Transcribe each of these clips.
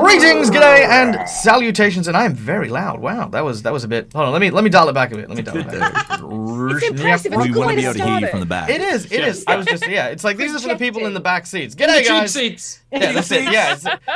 Greetings, g'day, and salutations, and I am very loud. Wow, that was a bit. Hold on, let me dial it back a bit. It's impressive. We want to be able to hear you from the back. It is. I was just it's like these are for the people in the back seats. G'day, In the guys. cheap seats. Yeah, that's it.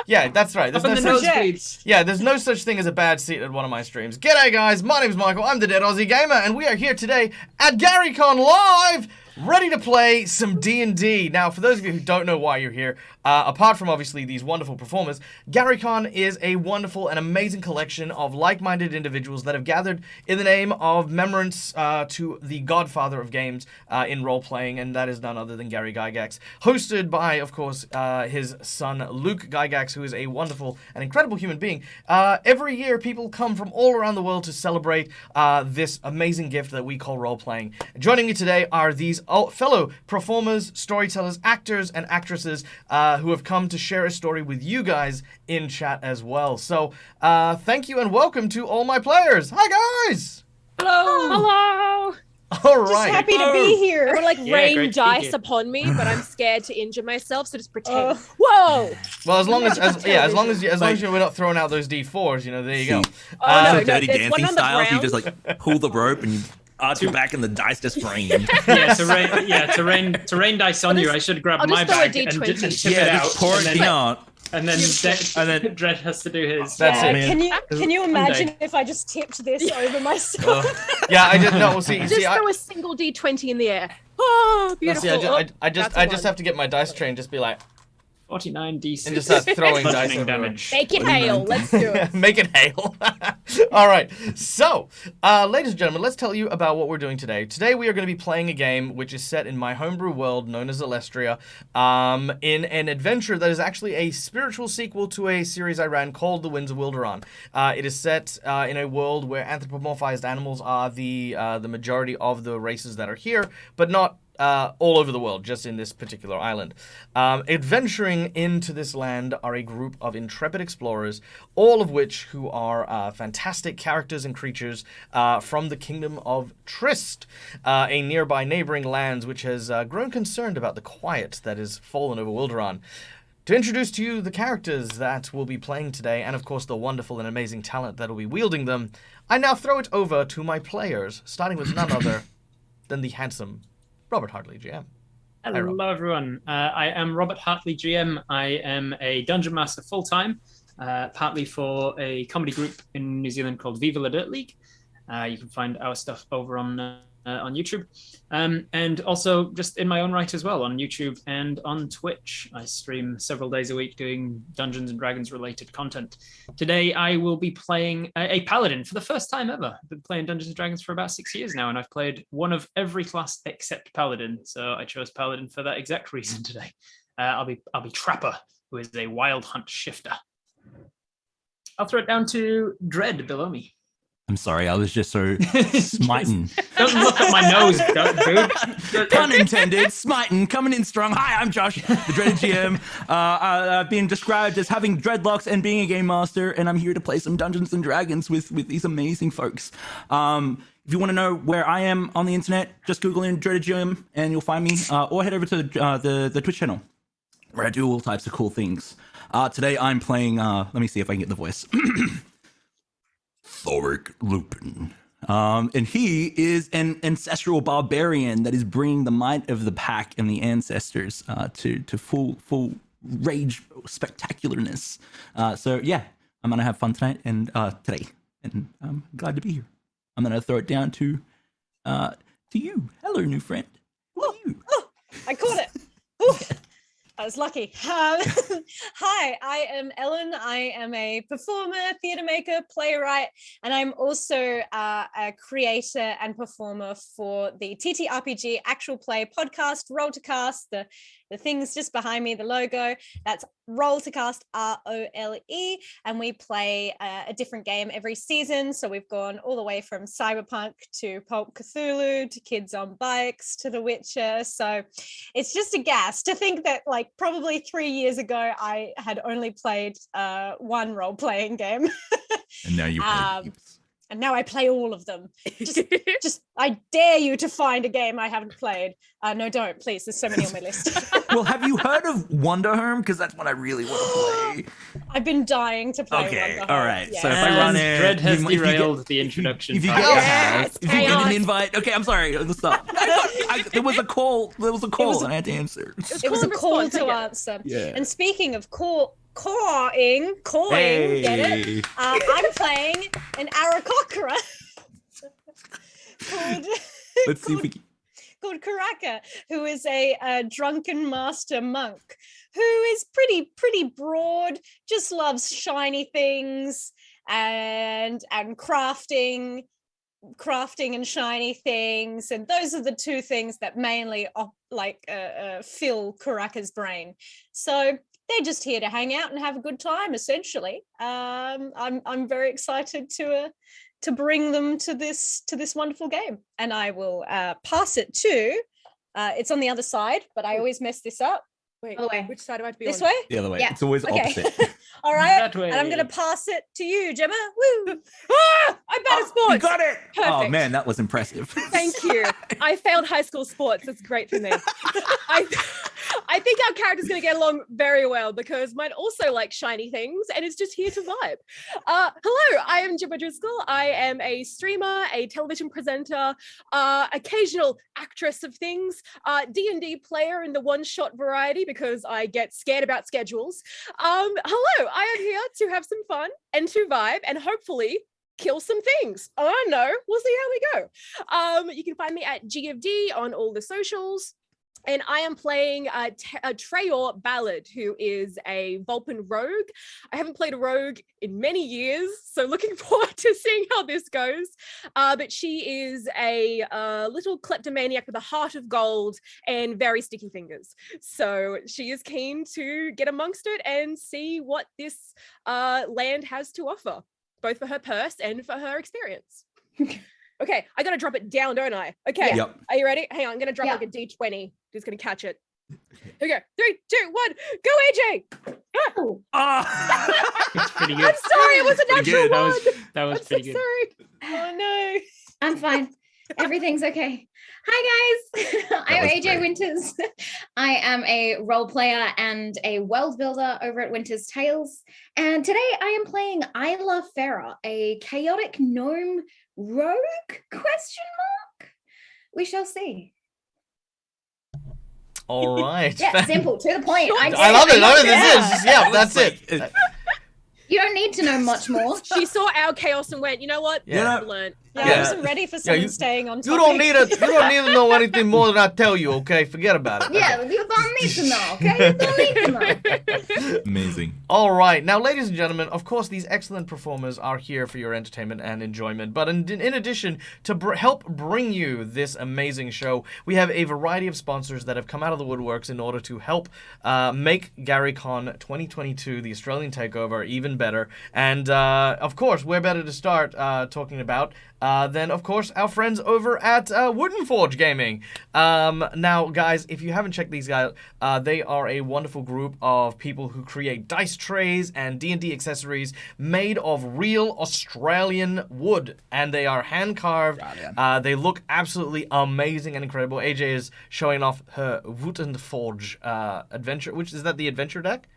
Yeah, that's right. Up in the nosebleeds. There's no such thing as a bad seat at one of my streams. G'day, guys. My name's Michael. I'm the DeadAussieGamer, and we are here today at GaryCon Live, ready to play some D&D. Now, for those of you who don't know why you're here, apart from obviously these wonderful performers, GaryCon is a wonderful and amazing collection of like-minded individuals that have gathered in the name of memorance to the godfather of games in role-playing, and that is none other than Gary Gygax, hosted by, of course, his son Luke Gygax, who is a wonderful and incredible human being. Every year, people come from all around the world to celebrate this amazing gift that we call role-playing. Joining me today are these fellow performers, storytellers, actors, and actresses who have come to share a story with you guys in chat as well. So, thank you and welcome to all my players. Hi, guys! Hello. All Just right. happy to be here. I want to rain great to be dice here. upon me, but I'm scared to injure myself, so just pretend. Oh. Whoa! Well, as long as we're not throwing out those D4s, there you go. Oh, no, Dirty there's one Dancing on the style. You ground. just like pull the rope and you arch your back and the dice just rain. To rain dice on you. I should grab I'll my just throw a bag and D20. tip it out. just pour it down. And then Dred has to do his. That's it. Can you imagine if I just tipped this over myself? Yeah, I didn't know. Well, see, Just I throw a single D20 in the air. Oh, beautiful. I That's just a have to get my dice train, just be like, 49 D6. and just start throwing dice Bludgeoning everywhere. damage. Make it hail. Let's do it. Make it hail. All right. So, ladies and gentlemen, let's tell you about what we're doing today. Today we are going to be playing a game which is set in my homebrew world known as Alestria, in an adventure that is actually a spiritual sequel to a series I ran called The Winds of Wilderan. It is set in a world where anthropomorphized animals are the majority of the races that are here, but not all over the world, just in this particular island. Adventuring into this land are a group of intrepid explorers, all of which who are fantastic characters and creatures from the kingdom of Trist, a nearby neighboring lands which has grown concerned about the quiet that has fallen over Wilderan. To introduce to you the characters that will be playing today, and of course the wonderful and amazing talent that will be wielding them, I now throw it over to my players, starting with none other than the handsome Robert Hartley, GM. Hi, Rob. Hello, everyone. I am Robert Hartley, GM. I am a dungeon master full-time, partly for a comedy group in New Zealand called Viva La Dirt League. You can find our stuff over on YouTube. And also just in my own right as well on YouTube and on Twitch. I stream several days a week doing Dungeons & Dragons related content. Today I will be playing a paladin for the first time ever. I've been playing Dungeons & Dragons for about 6 years now, and I've played one of every class except paladin. So I chose paladin for that exact reason today. I'll be Trapper, who is a wild hunt shifter. I'll throw it down to Dred below me. I'm sorry, I was just so smiting. Don't look at my nose, dude. Pun intended, smiting, coming in strong. Hi, I'm Josh, the dreaded GM. I've been described as having dreadlocks and being a game master, and I'm here to play some Dungeons and Dragons with these amazing folks. If you want to know where I am on the internet, just Google in dreaded GM and you'll find me, or head over to the Twitch channel where I do all types of cool things. Today I'm playing, let me see if I can get the voice. Thoric Lupin. And he is an ancestral barbarian that is bringing the might of the pack and the ancestors to full rage spectacularness. So yeah, I'm gonna have fun tonight and today, and I'm glad to be here. I'm gonna throw it down to you. Hello, new friend. Who are you? Oh, I caught it. Ooh, I was lucky. Hi, I am Ellen. I am a performer, theatre maker, playwright, and I'm also a creator and performer for the TTRPG actual play podcast, Roll to Cast, the things just behind me, the logo. That's Roll to Cast, ROLE, and we play a different game every season. So we've gone all the way from Cyberpunk to Pulp Cthulhu to Kids on Bikes to The Witcher. So it's just a gas to think that like probably 3 years ago I had only played one role-playing game. And now you play heaps. and now I play all of them. Just I dare you to find a game I haven't played. No, don't, please. There's so many on my list. Well, have you heard of Wonderhome? Because that's what I really want to play. I've been dying to play Okay, Wonderhome. all right. Yeah. So if I run it, Dread has if you get- derailed the introduction. If you part. get, Yes, if you get chaos. an invite, okay, I'm sorry. Let's stop. There was a call. There was a call, and I had to answer. It was a call response, I to get it. answer. Yeah. And speaking of cawing, get it? I'm playing an Aarakocra Let's see if we can. called Karaka, who is a drunken master monk who is pretty broad, just loves shiny things and crafting and shiny things, and those are the two things that mainly fill Karaka's brain. So they're just here to hang out and have a good time, essentially. I'm very excited to bring them to this wonderful game, and I will pass it to. It's on the other side, but I always mess this up. Wait, Other way. which side do I have to be This on? way. The other way. Yeah. It's always Okay. opposite. All right, That way. and I'm going to pass it to you, Gemma. Woo! I'm bad at You sports. got it. Oh Perfect. man, that was impressive. Thank you. I failed high school sports. That's great for me. I think our character's going to get along very well because mine also like shiny things and is just here to vibe. Hello, I am Gemma Driscoll. I am a streamer, a television presenter, occasional actress of things, D&D player in the one-shot variety because I get scared about schedules. Hello, I am here to have some fun and to vibe and hopefully kill some things. I don't know. We'll see how we go. You can find me at G of D on all the socials. And I am playing a Treyor Ballard, who is a Vulpin rogue. I haven't played a rogue in many years, so looking forward to seeing how this goes. But she is a little kleptomaniac with a heart of gold and very sticky fingers. So she is keen to get amongst it and see what this land has to offer, both for her purse and for her experience. Okay, I gotta drop it down, don't I? Okay, Yep. Are you ready? Hang on, I'm gonna drop Yeah. like a D20. Just gonna catch it. Here we go. 3, 2, 1, go, AJ! Ah. It's pretty good. I'm sorry, it was a Pretty natural good. one. That was I'm so pretty good. sorry. Oh no. I'm fine. Everything's okay. Hi guys, I'm was AJ great. Winters. I am a role player and a world builder over at Winter's Tales. And today I am playing Isla Farah, a chaotic gnome rogue? Question mark? We shall see. All right. Yeah, simple, to the point. I love it. That's it. You don't need to know much more. She saw our chaos and went, you know what? Yeah. I've learned. Yeah, Yeah. I wasn't ready for someone you- staying on You topic. don't need to know anything more than I tell you, okay? Forget about it. Yeah, you don't need to know, okay? You don't need to know. Amazing. All right. Now, ladies and gentlemen, of course, these excellent performers are here for your entertainment and enjoyment. But in addition, to help bring you this amazing show, we have a variety of sponsors that have come out of the woodworks in order to help make GaryCon 2022, the Australian takeover, even better. And, of course, where better to start talking about than, of course, our friends over at Wooden Forge Gaming. Now, guys, if you haven't checked these guys, they are a wonderful group of people who create dice trays and D&D accessories made of real Australian wood, and they are hand-carved. They look absolutely amazing and incredible. AJ is showing off her Wooden Forge adventure, which is that the adventure deck?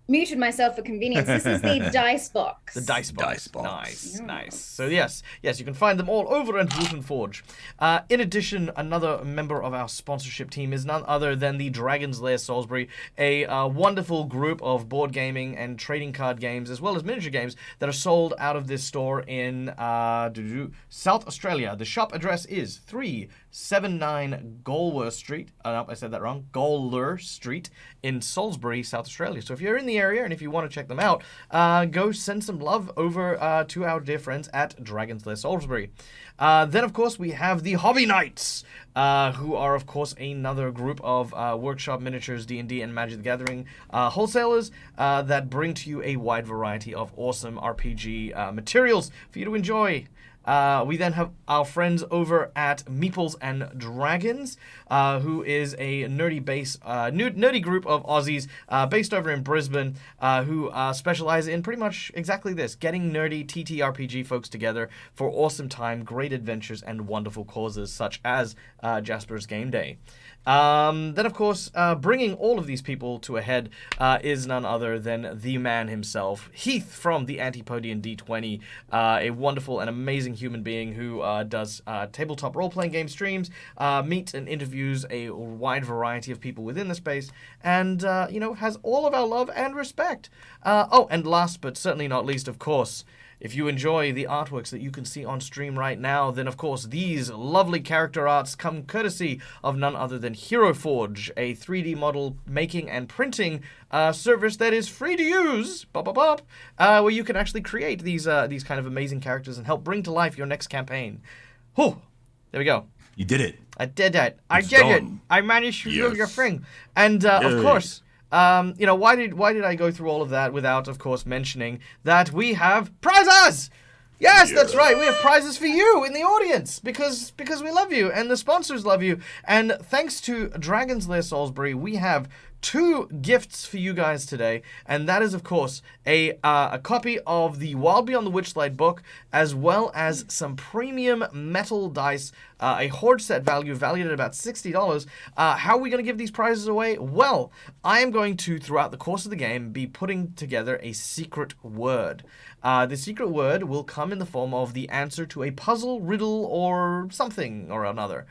Muted myself for convenience. This is the dice box. The dice box. Dice box. Nice, Yeah. nice. So yes, you can find them all over at Wooten Forge. In addition, another member of our sponsorship team is none other than the Dragon's Lair Salisbury, a wonderful group of board gaming and trading card games, as well as miniature games that are sold out of this store in South Australia. The shop address is 379 Galway Street. No, I said that wrong. Gawler Street in Salisbury, South Australia. So if you're in the area and if you want to check them out, go send some love over to our dear friends at Dragon's Lair Salisbury. Then, of course, we have the Hobby Knights, who are, of course, another group of workshop miniatures, D&D, and Magic the Gathering wholesalers that bring to you a wide variety of awesome RPG materials for you to enjoy. We then have our friends over at Meeples and Dragons, who is a nerdy group of Aussies based over in Brisbane. Melbourne, who specialize in pretty much exactly this, getting nerdy TTRPG folks together for awesome time, great adventures, and wonderful causes, such as Jasper's Game Day. Then, of course, bringing all of these people to a head is none other than the man himself, Heath from the Antipodian D20, a wonderful and amazing human being who does tabletop role-playing game streams, meets and interviews a wide variety of people within the space, and, has all of our love and respect. And last but certainly not least, of course, if you enjoy the artworks that you can see on stream right now, then of course these lovely character arts come courtesy of none other than Hero Forge, a 3D model making and printing service that is free to use, where you can actually create these kind of amazing characters and help bring to life your next campaign. Whew, there we go. You did it. I did it. It's done. It. I managed to do your thing. And of course, why did I go through all of that without, of course, mentioning that we have prizes? Yes, that's right. We have prizes for you in the audience because we love you and the sponsors love you. And thanks to Dragon's Lair Salisbury, we have 2 gifts for you guys today, and that is, of course, a copy of the Wild Beyond the Witchlight book, as well as some premium metal dice, a horde set value valued at about $60. How are we going to give these prizes away? Well, I am going to, throughout the course of the game, be putting together a secret word. The secret word will come in the form of the answer to a puzzle, riddle, or something or another.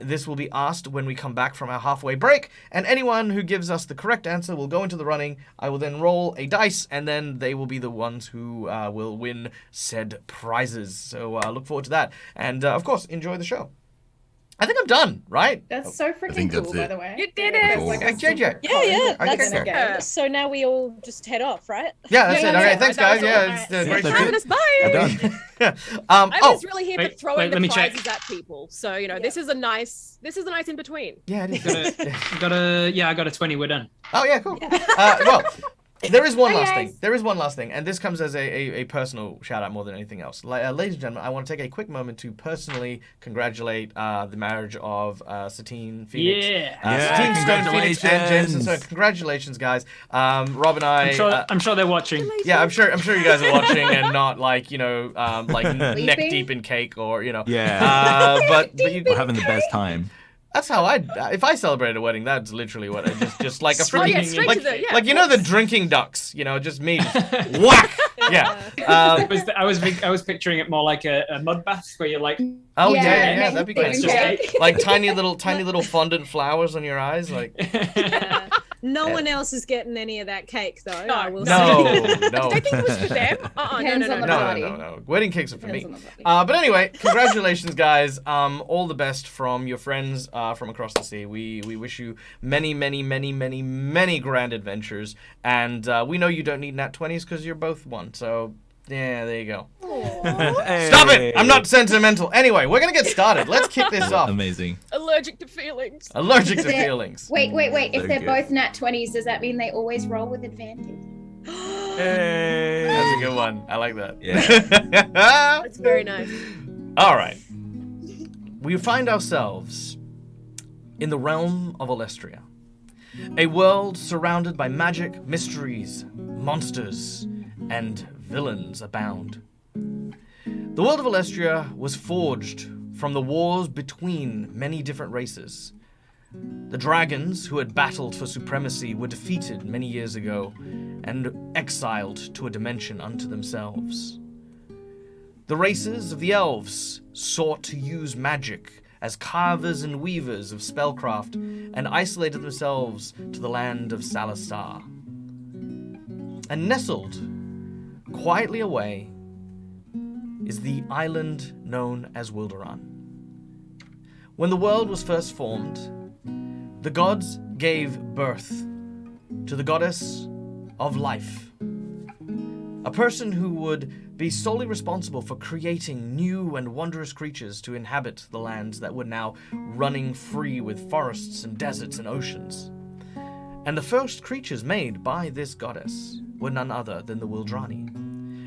This will be asked when we come back from our halfway break, and anyone who gives us the correct answer will go into the running. I will then roll a dice, and then they will be the ones who will win said prizes. So look forward to that. And, of course, enjoy the show. I think I'm done, right? That's so freaking cool, by the way. You did it! Cool. I did it. Yeah, I that's get okay. So now we all just head off, right? Yeah, that's it. Yeah, Okay, yeah, thanks, that guys. was Yeah, all. it's Yeah, great. that's Having it. us bye! I'm done. I'm I'm just really here Wait, for throwing wait, the let me check. prizes at people. So, this is a nice in between. Yeah, it is. I got a 20. We're done. Oh, yeah, cool. Well, there is one Hi, last guys. thing. There is one last thing, and this comes as a personal shout-out more than anything else. Ladies and gentlemen, I want to take a quick moment to personally congratulate the marriage of Satine Phoenix. Satine Stone Phoenix and Jensen. So congratulations, guys. Rob and I... I'm sure they're watching. Yeah, I'm sure you guys are watching and not like neck Sleeping? deep in cake or Yeah. but We're having the best time. that's how if I celebrated a wedding, that's literally what just like a Straight- freaking straight like to the- yeah, like the drinking ducks, just me whack. Yeah. I was picturing it more like a mud bath where you're like, Oh Yeah, yeah, make that'd be things good. cake. Like tiny little fondant flowers on your eyes, like No one else is getting any of that cake, though. No, I will no, say. no. I think it was for them. No. Depends on the party. No. Wedding cakes are for me. Depends on the party. But anyway, congratulations, guys. All the best from your friends from across the sea. We wish you many grand adventures. And we know you don't need nat 20s because you're both one. So, yeah, there you go. Stop it! I'm not sentimental. Anyway, we're going to get started. Let's kick this off. Amazing. Allergic to feelings. Allergic to Is it- feelings. Wait. If So they're good. both nat 20s, does that mean they always roll with advantage? Hey. That's a good one. I like that. Yeah. That's very nice. All right. We find ourselves in the realm of Alestria, a world surrounded by magic, mysteries, monsters, and villains abound. The world of Alestria was forged from the wars between many different races. The dragons who had battled for supremacy were defeated many years ago and exiled to a dimension unto themselves. The races of the elves sought to use magic as carvers and weavers of spellcraft and isolated themselves to the land of Salastar. And nestled quietly away is the island known as Wilderan. When the world was first formed, the gods gave birth to the goddess of life, a person who would be solely responsible for creating new and wondrous creatures to inhabit the lands that were now running free with forests and deserts and oceans. And the first creatures made by this goddess were none other than the Wildrani,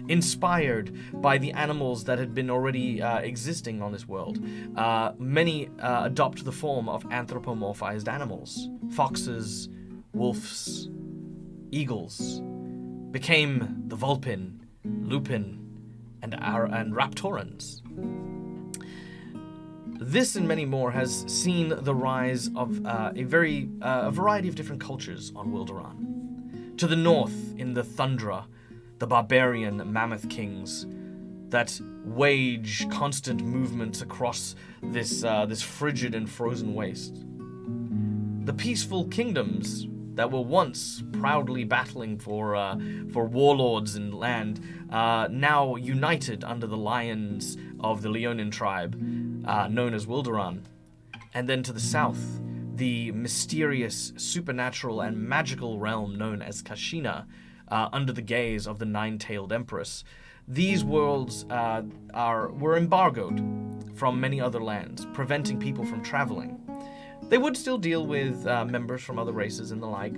inspired by the animals that had been already existing on this world. Many adopt the form of anthropomorphized animals, foxes, wolves, eagles, became the vulpin, lupin, and raptorans. This and many more has seen the rise of a variety of different cultures on Wilderan. To the north, in the tundra, the barbarian mammoth kings that wage constant movements across this frigid and frozen waste. The peaceful kingdoms that were once proudly battling for warlords and land, now united under the lions of the Leonin tribe, known as Wilderan. And then to the south, the mysterious, supernatural, and magical realm known as Kashina, under the gaze of the nine-tailed empress. These worlds were embargoed from many other lands, preventing people from traveling. They would still deal with members from other races and the like,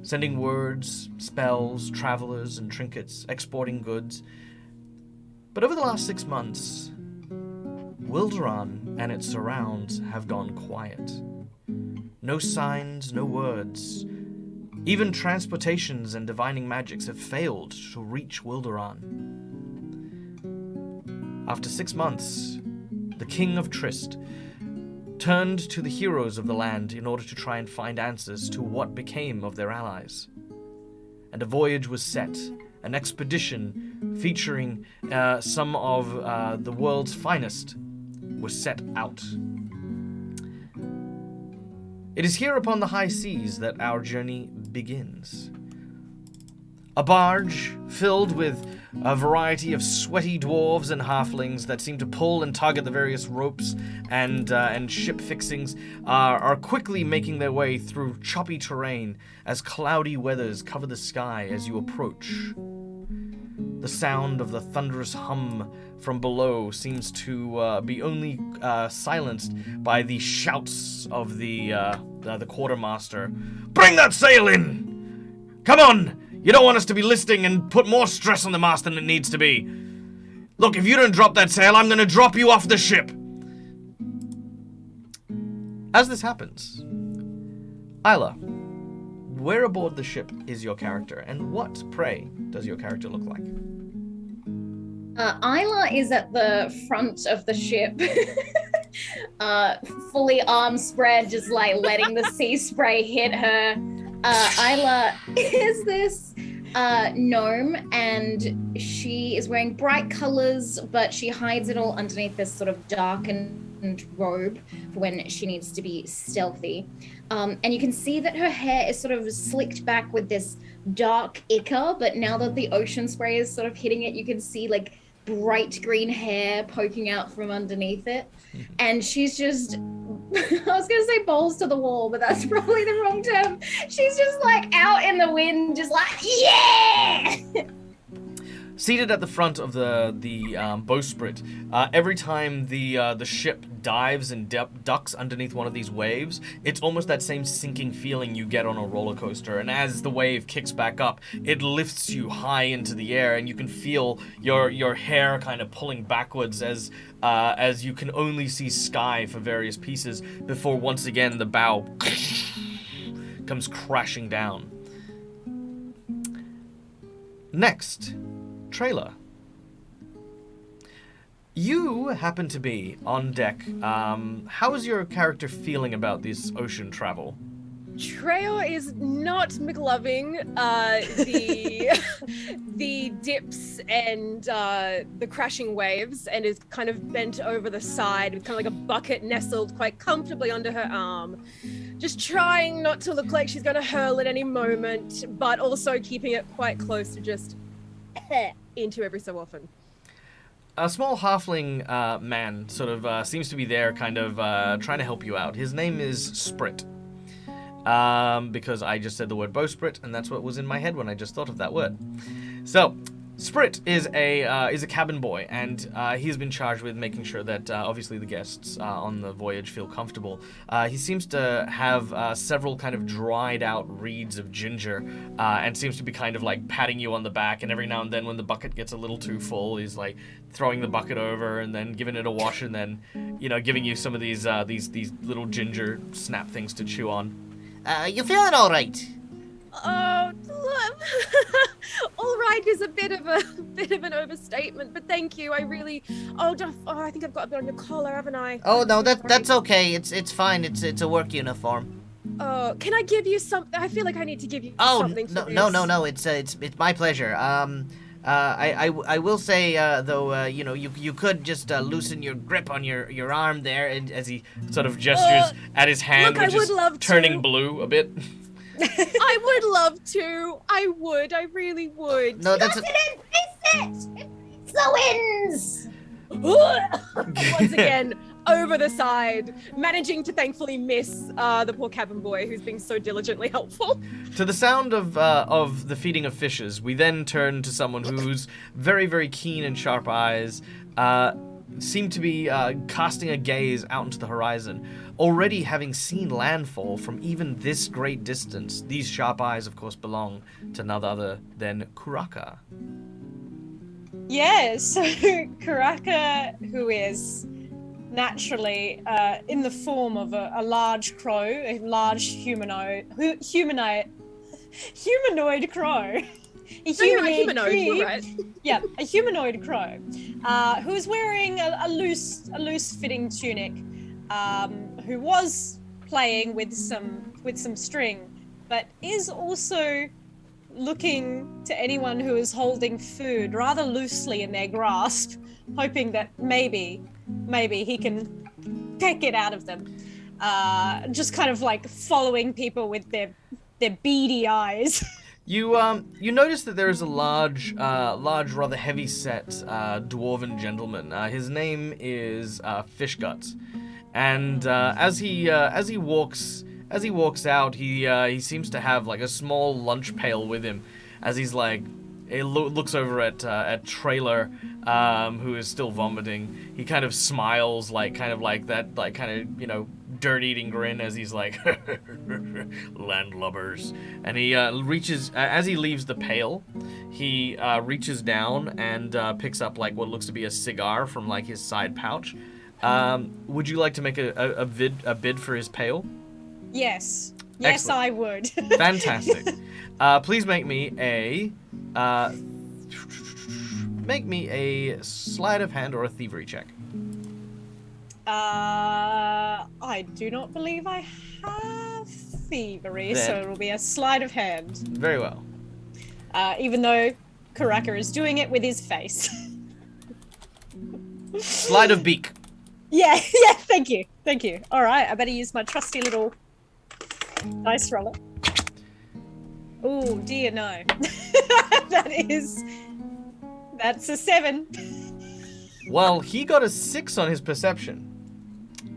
sending words, spells, travelers, and trinkets, exporting goods. But over the last 6 months, Wilderan and its surrounds have gone quiet. No signs, no words. Even transportations and divining magics have failed to reach Wilderan. After 6 months, the King of Trist turned to the heroes of the land in order to try and find answers to what became of their allies. And a voyage was set, an expedition featuring some of the world's finest was set out. It is here upon the high seas that our journey begins. A barge filled with a variety of sweaty dwarves and halflings that seem to pull and tug at the various ropes and ship fixings are quickly making their way through choppy terrain as cloudy weathers cover the sky as you approach. The sound of the thunderous hum from below seems to be only silenced by the shouts of the quartermaster. "Bring that sail in! Come on! You don't want us to be listing and put more stress on the mast than it needs to be. Look, if you don't drop that sail, I'm going to drop you off the ship." As this happens, Isla, where aboard the ship is your character, and what, pray, does your character look like? Isla is at the front of the ship, fully arms spread, just like letting the sea spray hit her. Isla is this gnome, and she is wearing bright colors, but she hides it all underneath this sort of darkened robe for when she needs to be stealthy. And you can see that her hair is sort of slicked back with this dark ichor, but now that the ocean spray is sort of hitting it, you can see like bright green hair poking out from underneath it. And she's just, I was going to say balls to the wall, but that's probably the wrong term. She's just like out in the wind, just like, yeah! Seated at the front of the bowsprit, every time the ship dives and ducks underneath one of these waves, it's almost that same sinking feeling you get on a roller coaster. And as the wave kicks back up, it lifts you high into the air, and you can feel your hair kind of pulling backwards as you can only see sky for various pieces before once again the bow comes crashing down. Next, Trailer. You happen to be on deck. How is your character feeling about this ocean travel? Treo is not McLoving the dips and the crashing waves, and is kind of bent over the side with kind of like a bucket nestled quite comfortably under her arm. Just trying not to look like she's going to hurl at any moment, but also keeping it quite close to just into every so often. A small halfling man sort of seems to be there kind of trying to help you out. His name is Sprit. Because I just said the word bowsprit, and that's what was in my head when I just thought of that word. So, Sprit is a cabin boy, and he's been charged with making sure that obviously the guests on the voyage feel comfortable. He seems to have several kind of dried out reeds of ginger, and seems to be kind of like patting you on the back, and every now and then when the bucket gets a little too full, he's like throwing the bucket over and then giving it a wash, and then, you know, giving you some of these little ginger snap things to chew on. You feeling all right? Oh, all right is a bit of an overstatement, but thank you. I really. Oh, I think I've got a bit on your collar, haven't I? Oh I'm no, so sorry. that's okay. It's fine. It's a work uniform. Oh, can I give you something? I feel like I need to give you Oh something. no, for no, this. it's my pleasure. I will say though, you know, you could just loosen your grip on your arm there, and As he sort of gestures at his hand, look, I which would is love turning to. blue a bit. I would love to. I would. I really would. no, that's It's the wins. Once again, over the side, managing to thankfully miss the poor cabin boy who's being so diligently helpful. To the sound of the feeding of fishes, we then turn to someone whose very, very keen and sharp eyes seem to be casting a gaze out into the horizon. Already having seen landfall from even this great distance, these sharp eyes, of course, belong to none other than Kuraka. Yeah, so Karaka, who is naturally in the form of a large crow, a large humanoid crow. Humanoid, you're right. Yeah, a humanoid crow, who's wearing a loose fitting tunic, who was playing with some string, but is also looking to anyone who is holding food rather loosely in their grasp, hoping that maybe he can peck it out of them. Just kind of like following people with their beady eyes. You notice that there is a large, rather heavy-set dwarven gentleman. His name is Fishguts, and as he walks out, he seems to have like a small lunch pail with him. As he's like, he looks over at Trailer, who is still vomiting. He kind of smiles, like that, you know, dirt-eating grin as he's like, landlubbers. And he reaches, as he leaves the pail, he reaches down and picks up like what looks to be a cigar from like his side pouch. Would you like to make a bid for his pail? Yes, Excellent. I would. Fantastic. Please make me a sleight of hand or a thievery check. I do not believe I have thievery, so it'll be a sleight of hand. Very well. Even though Karaka is doing it with his face. Sleight of beak. Yeah, thank you. All right, I better use my trusty little dice roller. Oh dear, no. That's a 7. Well, he got a 6 on his perception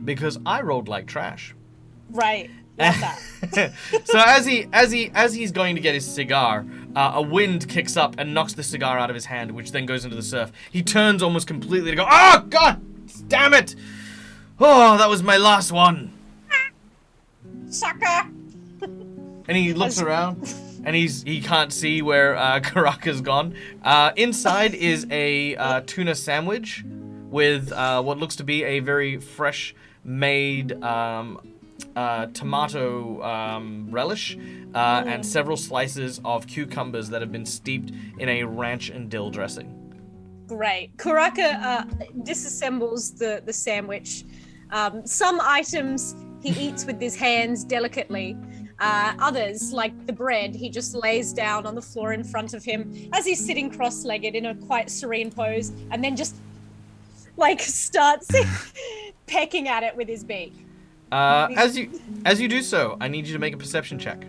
because I rolled like trash. Right. Love that. So as he's going to get his cigar, a wind kicks up and knocks the cigar out of his hand, which then goes into the surf. He turns almost completely to go, "Oh God, damn it! Oh, that was my last one." Sucker. And he looks around, and he can't see where Karaka's gone. Inside is a tuna sandwich with what looks to be a very fresh made tomato relish and several slices of cucumbers that have been steeped in a ranch and dill dressing. Great. Karaka disassembles the sandwich. Some items he eats with his hands delicately. Others, like the bread, he just lays down on the floor in front of him as he's sitting cross-legged in a quite serene pose, and then just like starts pecking at it with his beak. As you do so, I need you to make a perception check.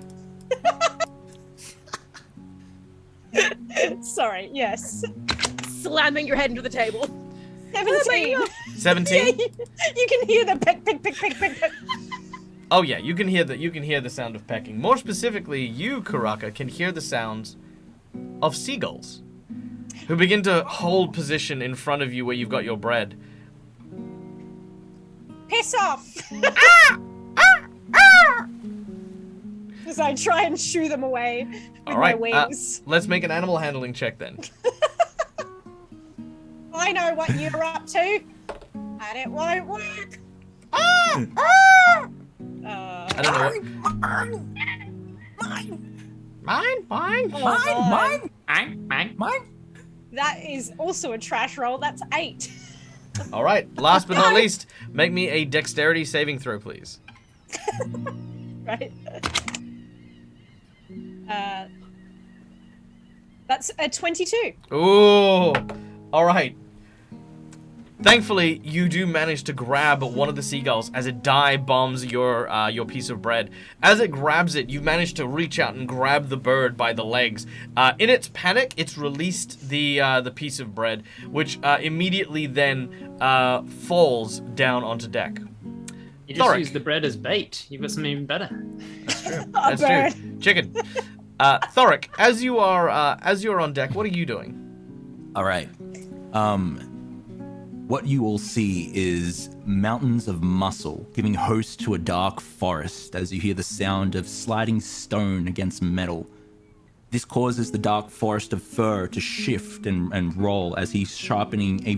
Sorry, yes. Slamming your head into the table. 17. 17? You can hear the peck, peck, peck, peck, peck, peck. Oh yeah, you can hear the sound of pecking. More specifically, you, Karaka, can hear the sounds of seagulls who begin to hold position in front of you where you've got your bread. Piss off! As I try and shoo them away with All right, my wings. let's make an animal handling check then. I know what you're up to, and it won't work. I don't know what... Mine. Oh, no. Mine. That is also a trash roll. That's 8. All right. Last but not least, make me a dexterity saving throw, please. Right. That's a 22. Ooh. All right. Thankfully, you do manage to grab one of the seagulls as it dive bombs your piece of bread. As it grabs it, you manage to reach out and grab the bird by the legs. In its panic, it's released the piece of bread, which immediately then falls down onto deck. You just Thoric. use the bread as bait. You've got something even better. That's true. A That's bird. true. Chicken. Thoric, as you are on deck, what are you doing? All right. What you will see is mountains of muscle giving host to a dark forest as you hear the sound of sliding stone against metal. This causes the dark forest of fur to shift and roll as he's sharpening a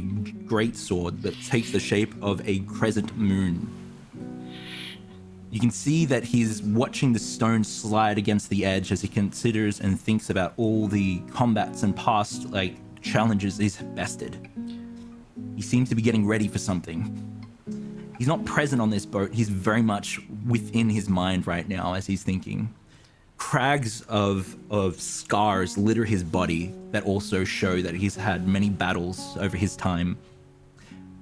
greatsword that takes the shape of a crescent moon. You can see that he's watching the stone slide against the edge as he considers and thinks about all the combats and past challenges he's bested. He seems to be getting ready for something. He's not present on this boat. He's very much within his mind right now as he's thinking. Crags of scars litter his body that also show that he's had many battles over his time.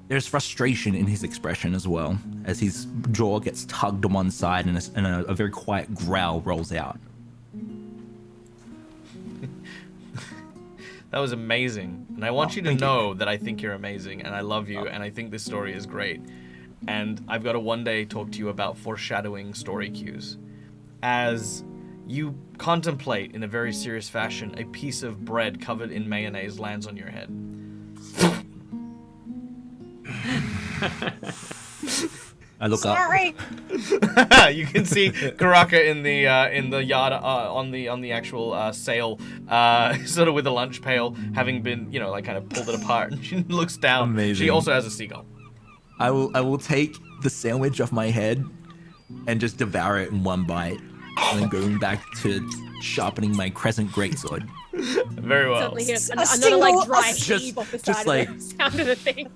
There's frustration in his expression as well, as his jaw gets tugged to one side and a very quiet growl rolls out. That was amazing. And I want you to know that I think you're amazing and I love you and I think this story is great. And I've got to one day talk to you about foreshadowing story cues. As you contemplate in a very serious fashion, a piece of bread covered in mayonnaise lands on your head. I look Sorry. up. You can see Karaka in the yard on the actual sail, sort of with a lunch pail, having been kind of pulled it apart, and she looks down. Amazing. She also has a seagull. I will take the sandwich off my head and just devour it in one bite, and then going back to sharpening my crescent greatsword. Very well. Suddenly hear A another dry Just- heave off the just side of the sound of the thing.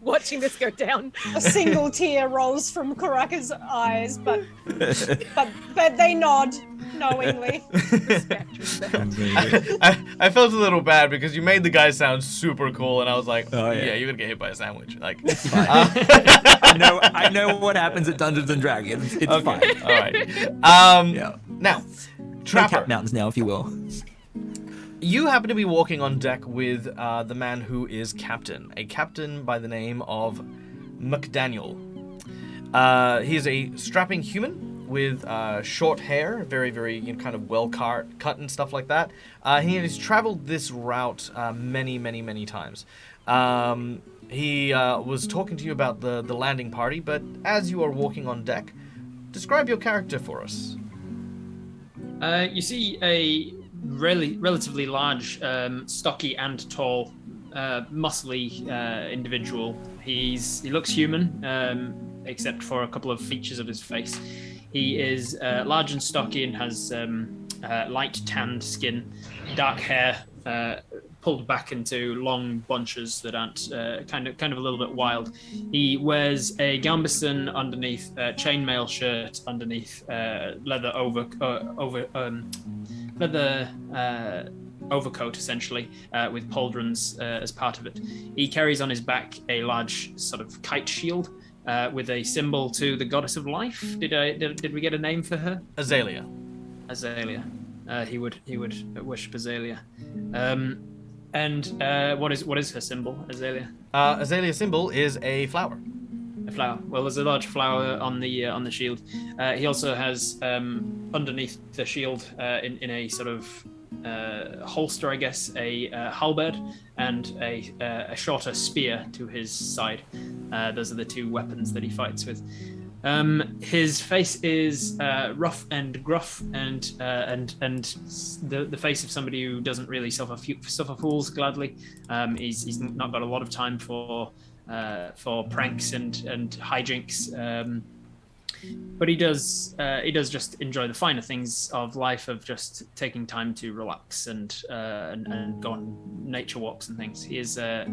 Watching this go down. A single tear rolls from Karaka's eyes, but they nod knowingly. I felt a little bad because you made the guy sound super cool, and I was like, Oh, yeah. yeah, you're gonna get hit by a sandwich. Like, I know what happens at Dungeons and Dragons. It's okay, fine. all right. Yeah. Now, No Trapper, Cat Mountains now, if you will. you happen to be walking on deck with the man who is captain, a captain by the name of McDaniel. He is a strapping human with short hair, very, very kind of well cut and stuff like that. He has traveled this route many, many, many times. He was talking to you about the landing party, but as you are walking on deck, describe your character for us. You see a relatively large, stocky and tall, muscly individual. He looks human, except for a couple of features of his face. He is large and stocky and has light tanned skin, dark hair, pulled back into long bunches that aren't kind of a little bit wild. He wears a gambesson underneath, chainmail shirt underneath, leather overcoat essentially, with pauldrons as part of it. He carries on his back a large sort of kite shield with a symbol to the goddess of life. Did we get a name for her? Azalea. Azalea. He would worship Azalea. And what is her symbol, Azalea? Azalea's symbol is a flower. A flower. Well, there's a large flower on the shield. He also has underneath the shield, in a sort of holster, I guess, a halberd and a shorter spear to his side. Those are the two weapons that he fights with. His face is rough and gruff, and the face of somebody who doesn't really suffer fools gladly. He's not got a lot of time for pranks and hijinks. But he does just enjoy the finer things of life, of just taking time to relax and go on nature walks and things. He's a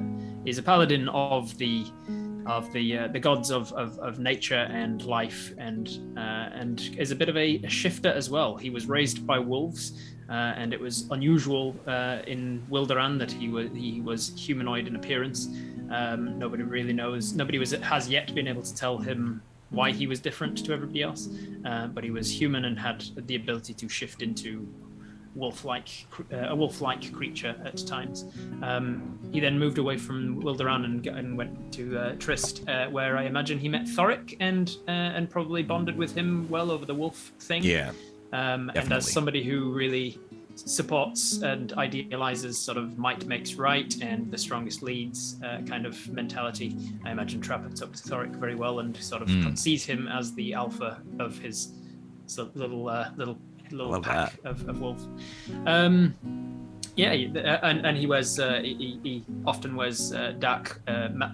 paladin of the gods of nature and life, and is a bit of a shifter as well. He was raised by wolves, and it was unusual in Wilderan that he was humanoid in appearance. Nobody really knows. Nobody has yet been able to tell him why he was different to everybody else, but he was human and had the ability to shift into a wolf-like creature at times. He then moved away from Wilderan and went to Trist, where I imagine he met Thoric and probably bonded with him well over the wolf thing. Yeah, and as somebody who really supports and idealizes sort of might makes right and the strongest leads kind of mentality, I imagine Trapper took to Thoric very well and sort of sees him as the alpha of his little pack of wolves. And he wears he often wears dark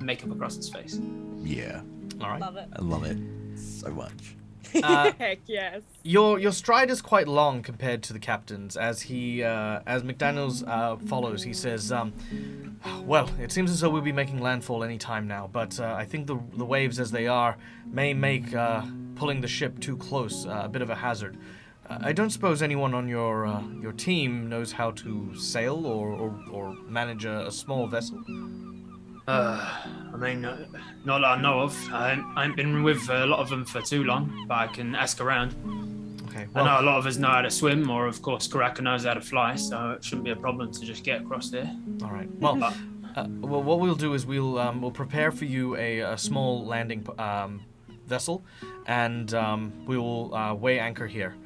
makeup across his face. Yeah. All right. Love it. I love it so much. Heck yes. Your stride is quite long compared to the captain's. As McDaniels follows, he says, "Well, it seems as though we'll be making landfall any time now, but I think the waves as they are may make pulling the ship too close a bit of a hazard. I don't suppose anyone on your team knows how to sail or manage a small vessel?" I mean, not that I know of. I ain't been with a lot of them for too long, but I can ask around. Okay. I know a lot of us know how to swim, or of course Karaka knows how to fly, so it shouldn't be a problem to just get across there. All right. Well, what we'll do is we'll prepare for you a small landing vessel, and we will weigh anchor here.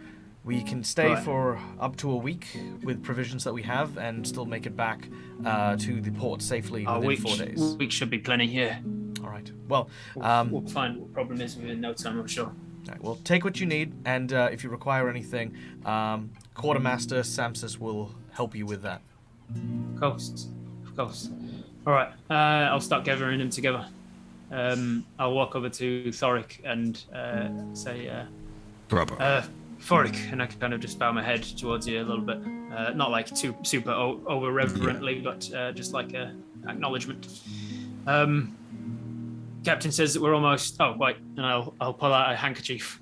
We can stay for up to a week with provisions that we have, and still make it back to the port safely within 4 days. A week should be plenty here. All right. Well, we'll find what the problem is within no time, I'm sure. All right, well, take what you need, and if you require anything, Quartermaster Samsis will help you with that. Of course. All right. I'll start gathering them together. I'll walk over to Thoric and say, Thoric, and I kind of just bow my head towards you a little bit. Not like too super over reverently, but just like a acknowledgement. Captain says that we're almost. Oh, wait, and I'll pull out a handkerchief.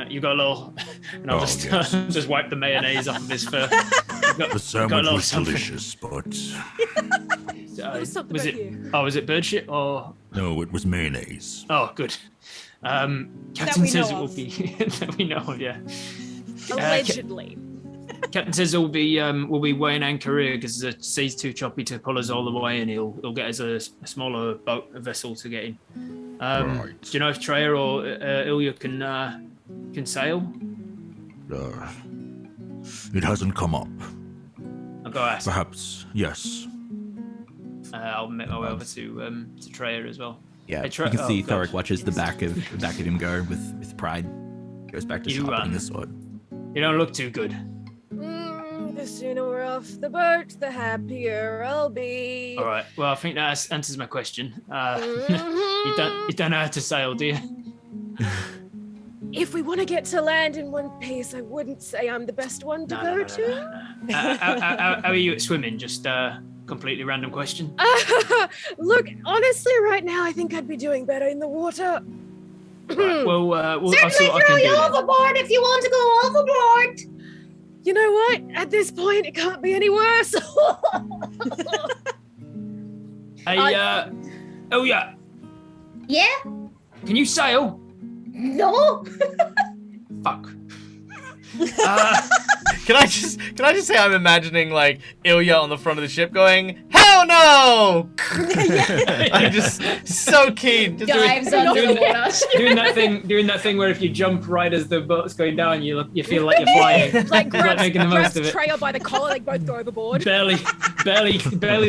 You got a little, and I'll just wipe the mayonnaise off of his fur. The sandwich was delicious, but was it bird shit or? No, it was mayonnaise. Oh, good. Captain says it will be that we know of, yeah. Allegedly. Captain says we'll be weighing anchor here because the sea's too choppy to pull us all the way, and he'll get us a smaller boat, a vessel to get in. Right. Do you know if Treya or Ilya can sail? It hasn't come up. I'll go ask. Perhaps, yes. I'll make my way over to Treya as well. Yeah, Hey, you can see God. Thoric watches the back of him go with pride. Goes back to sharpening the sword. You don't look too good. The sooner we're off the boat, the happier I'll be. All right. Well, I think that answers my question. You don't know how to sail, do you? If we want to get to land in one piece, I wouldn't say I'm the best one to go to. How are you at swimming? Just completely random question. Look, honestly, right now, I think I'd be doing better in the water. Right, well, I'll see Certainly what I throw can you do. Then. overboard if you want to go overboard. You know what? At this point, it can't be any worse. Hey, oh yeah, Yeah? can you sail? No? Fuck. Can I just say I'm imagining like Ilya on the front of the ship going, "Hell no!" I'm just so keen. Just Dives under the water. doing that thing where if you jump right as the boat's going down, you feel like you're flying. Like grabs making the most of it. Treya by the collar, like both go overboard. barely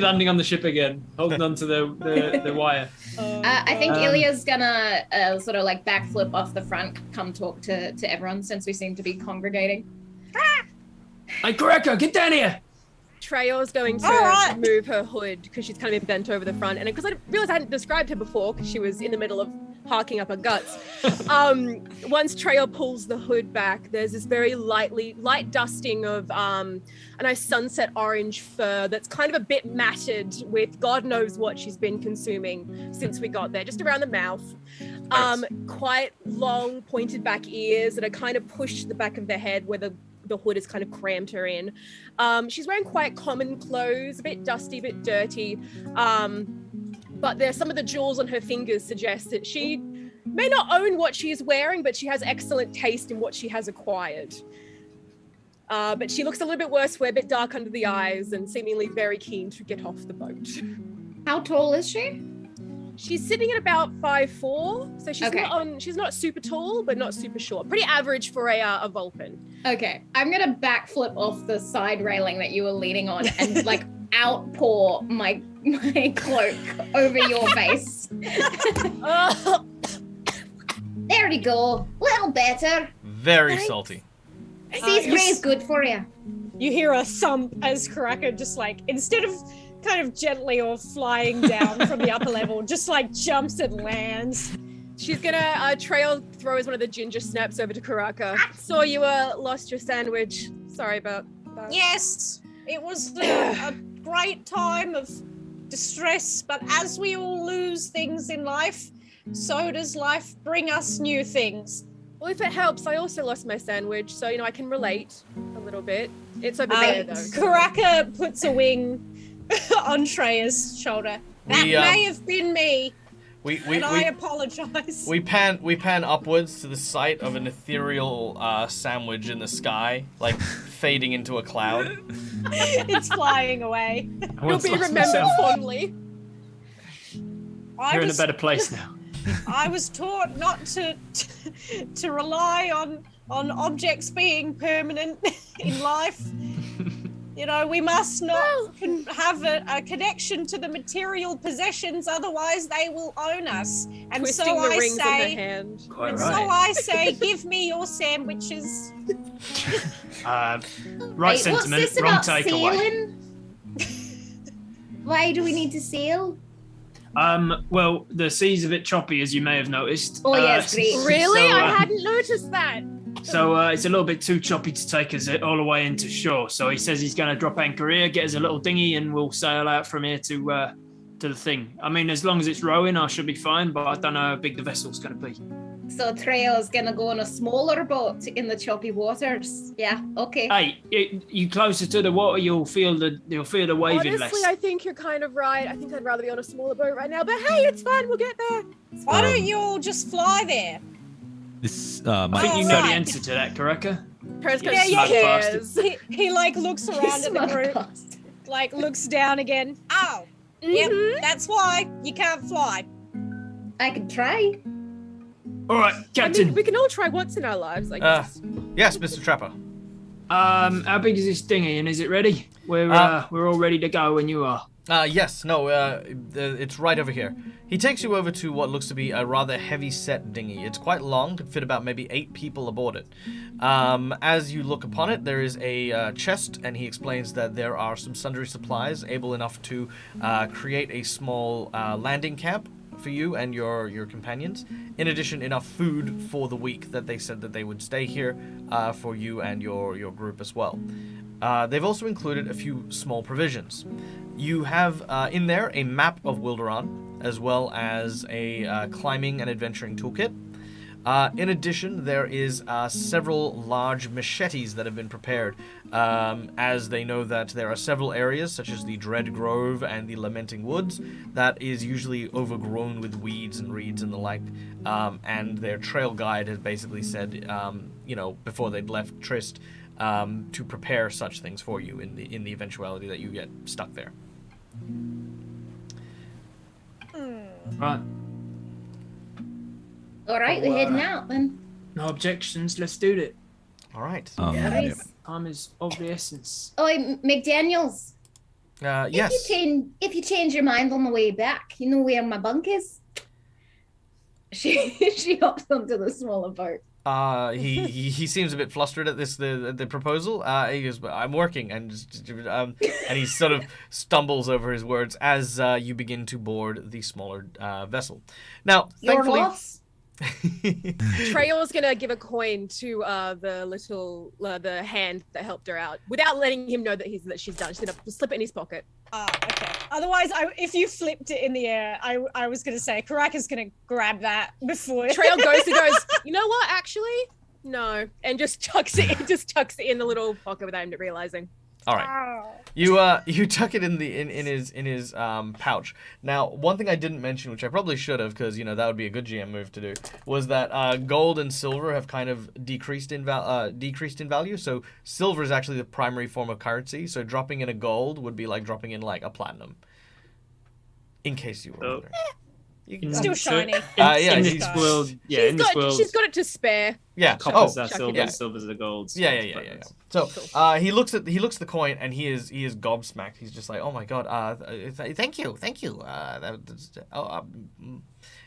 landing on the ship again, holding onto the wire. I think Ilya's gonna sort of like backflip off the front, come talk to everyone since we seem to be congregating. Hey, Karaka, get down here! Treyor's going to Alright. move her hood because she's kind of been bent over the front. And because I realized I hadn't described her before because she was in the middle of harking up her guts. Once Treyor pulls the hood back, there's this very light dusting of a nice sunset orange fur that's kind of a bit matted with God knows what she's been consuming since we got there, just around the mouth. Quite long pointed back ears that are kind of pushed to the back of the head where the hood has kind of crammed her in. She's wearing quite common clothes, a bit dusty, a bit dirty. But there's some of the jewels on her fingers suggest that she may not own what she is wearing, but she has excellent taste in what she has acquired. But she looks a little bit worse, we're a bit dark under the eyes and seemingly very keen to get off the boat. How tall is she? She's sitting at about 5'4", so she's Okay. she's not super tall, but not super short. Pretty average for a Vulcan. Okay, I'm gonna backflip off the side railing that you were leaning on and like outpour my cloak over your face. There we go. Little better. Very salty. Sea spray is good for you. You hear a thump as Karaka just like, instead of kind of gently or flying down from the upper level, just like jumps and lands. She's gonna Trail throws one of the ginger snaps over to Karaka. Saw you lost your sandwich. Sorry about that. Yes, it was a great time of distress, but as we all lose things in life, so does life bring us new things. Well, if it helps, I also lost my sandwich, so I can relate a little bit. It's over there though. Karaka puts a wing on Treya's shoulder. That may have been me. I apologize. We pan upwards to the sight of an ethereal sandwich in the sky, like fading into a cloud. It's flying away. You'll be remembered fondly. You're in a better place now. I was taught not to rely on objects being permanent in life. We must not have a connection to the material possessions, otherwise they will own us. And Twisting so the I rings say, in the hand. Quite so I say, give me your sandwiches. Right Wait, sentiment, what's this wrong about takeaway. sailing? Why do we need to sail? Well, the sea's a bit choppy, as you may have noticed. Oh, yes, great. Really? So, I hadn't noticed that. So it's a little bit too choppy to take us all the way into shore. So he says he's going to drop anchor here, get us a little dinghy, and we'll sail out from here to the thing. I mean, as long as it's rowing, I should be fine, but I don't know how big the vessel's going to be. So Treya's gonna go on a smaller boat in the choppy waters. Yeah, okay. Hey, you closer to the water, you'll feel the waving less. Honestly, I think you're kind of right. I think I'd rather be on a smaller boat right now, but hey, it's fine. We'll get there. Why don't you all just fly there? This I think you know the answer to that, Karaka. Parents Yeah, smug cares. He like looks around at the group, like looks down again. Oh, yep, that's why you can't fly. I can try. All right, I Captain. mean, we can all try once in our lives, I guess. Yes, Mr. Trapper. How big is this dinghy, and is it ready? We're all ready to go when you are. Yes, no, it's right over here. He takes you over to what looks to be a rather heavy-set dinghy. It's quite long, could fit about maybe 8 people aboard it. As you look upon it, there is a chest, and he explains that there are some sundry supplies able enough to create a small landing camp for you and your companions. In addition, enough food for the week that they said that they would stay here for you and your group as well. They've also included a few small provisions. You have in there a map of Wilderan, as well as a climbing and adventuring toolkit. In addition, there is several large machetes that have been prepared, as they know that there are several areas, such as the Dread Grove and the Lamenting Woods, that is usually overgrown with weeds and reeds and the like, and their trail guide has basically said, before they'd left Trist, to prepare such things for you in the eventuality that you get stuck there. Right. All right, we're heading out then. No objections. Let's do it. All right. Nice. Time is of the essence. Oh, McDaniels. Yes. If you change your mind on the way back, you know where my bunk is. She hops onto the smaller boat. He seems a bit flustered at the proposal. He goes, "I'm working," and he sort of stumbles over his words as you begin to board the smaller vessel. Now, Your thankfully, loss. Treyor's gonna give a coin to the hand that helped her out without letting him know that she's done. She's gonna slip it in his pocket. Okay. Otherwise, if you flipped it in the air, I was going to say Karaka's going to grab that before. Treyor goes, you know what? Actually, no, and just tucks it in the little pocket without him realizing. all right. You tuck it in his pouch. Now, one thing I didn't mention, which I probably should have, because that would be a good GM move to do, was that gold and silver have kind of decreased in value. So silver is actually the primary form of currency. So dropping in a gold would be like dropping in like a platinum. In case you were wondering. Still shiny. In this world, She's got it to spare. Yeah. Coppers are Chuck it silver, in. silver's the golds. Yeah. So he looks at the coin and he is gobsmacked. He's just like, oh my god. Thank you.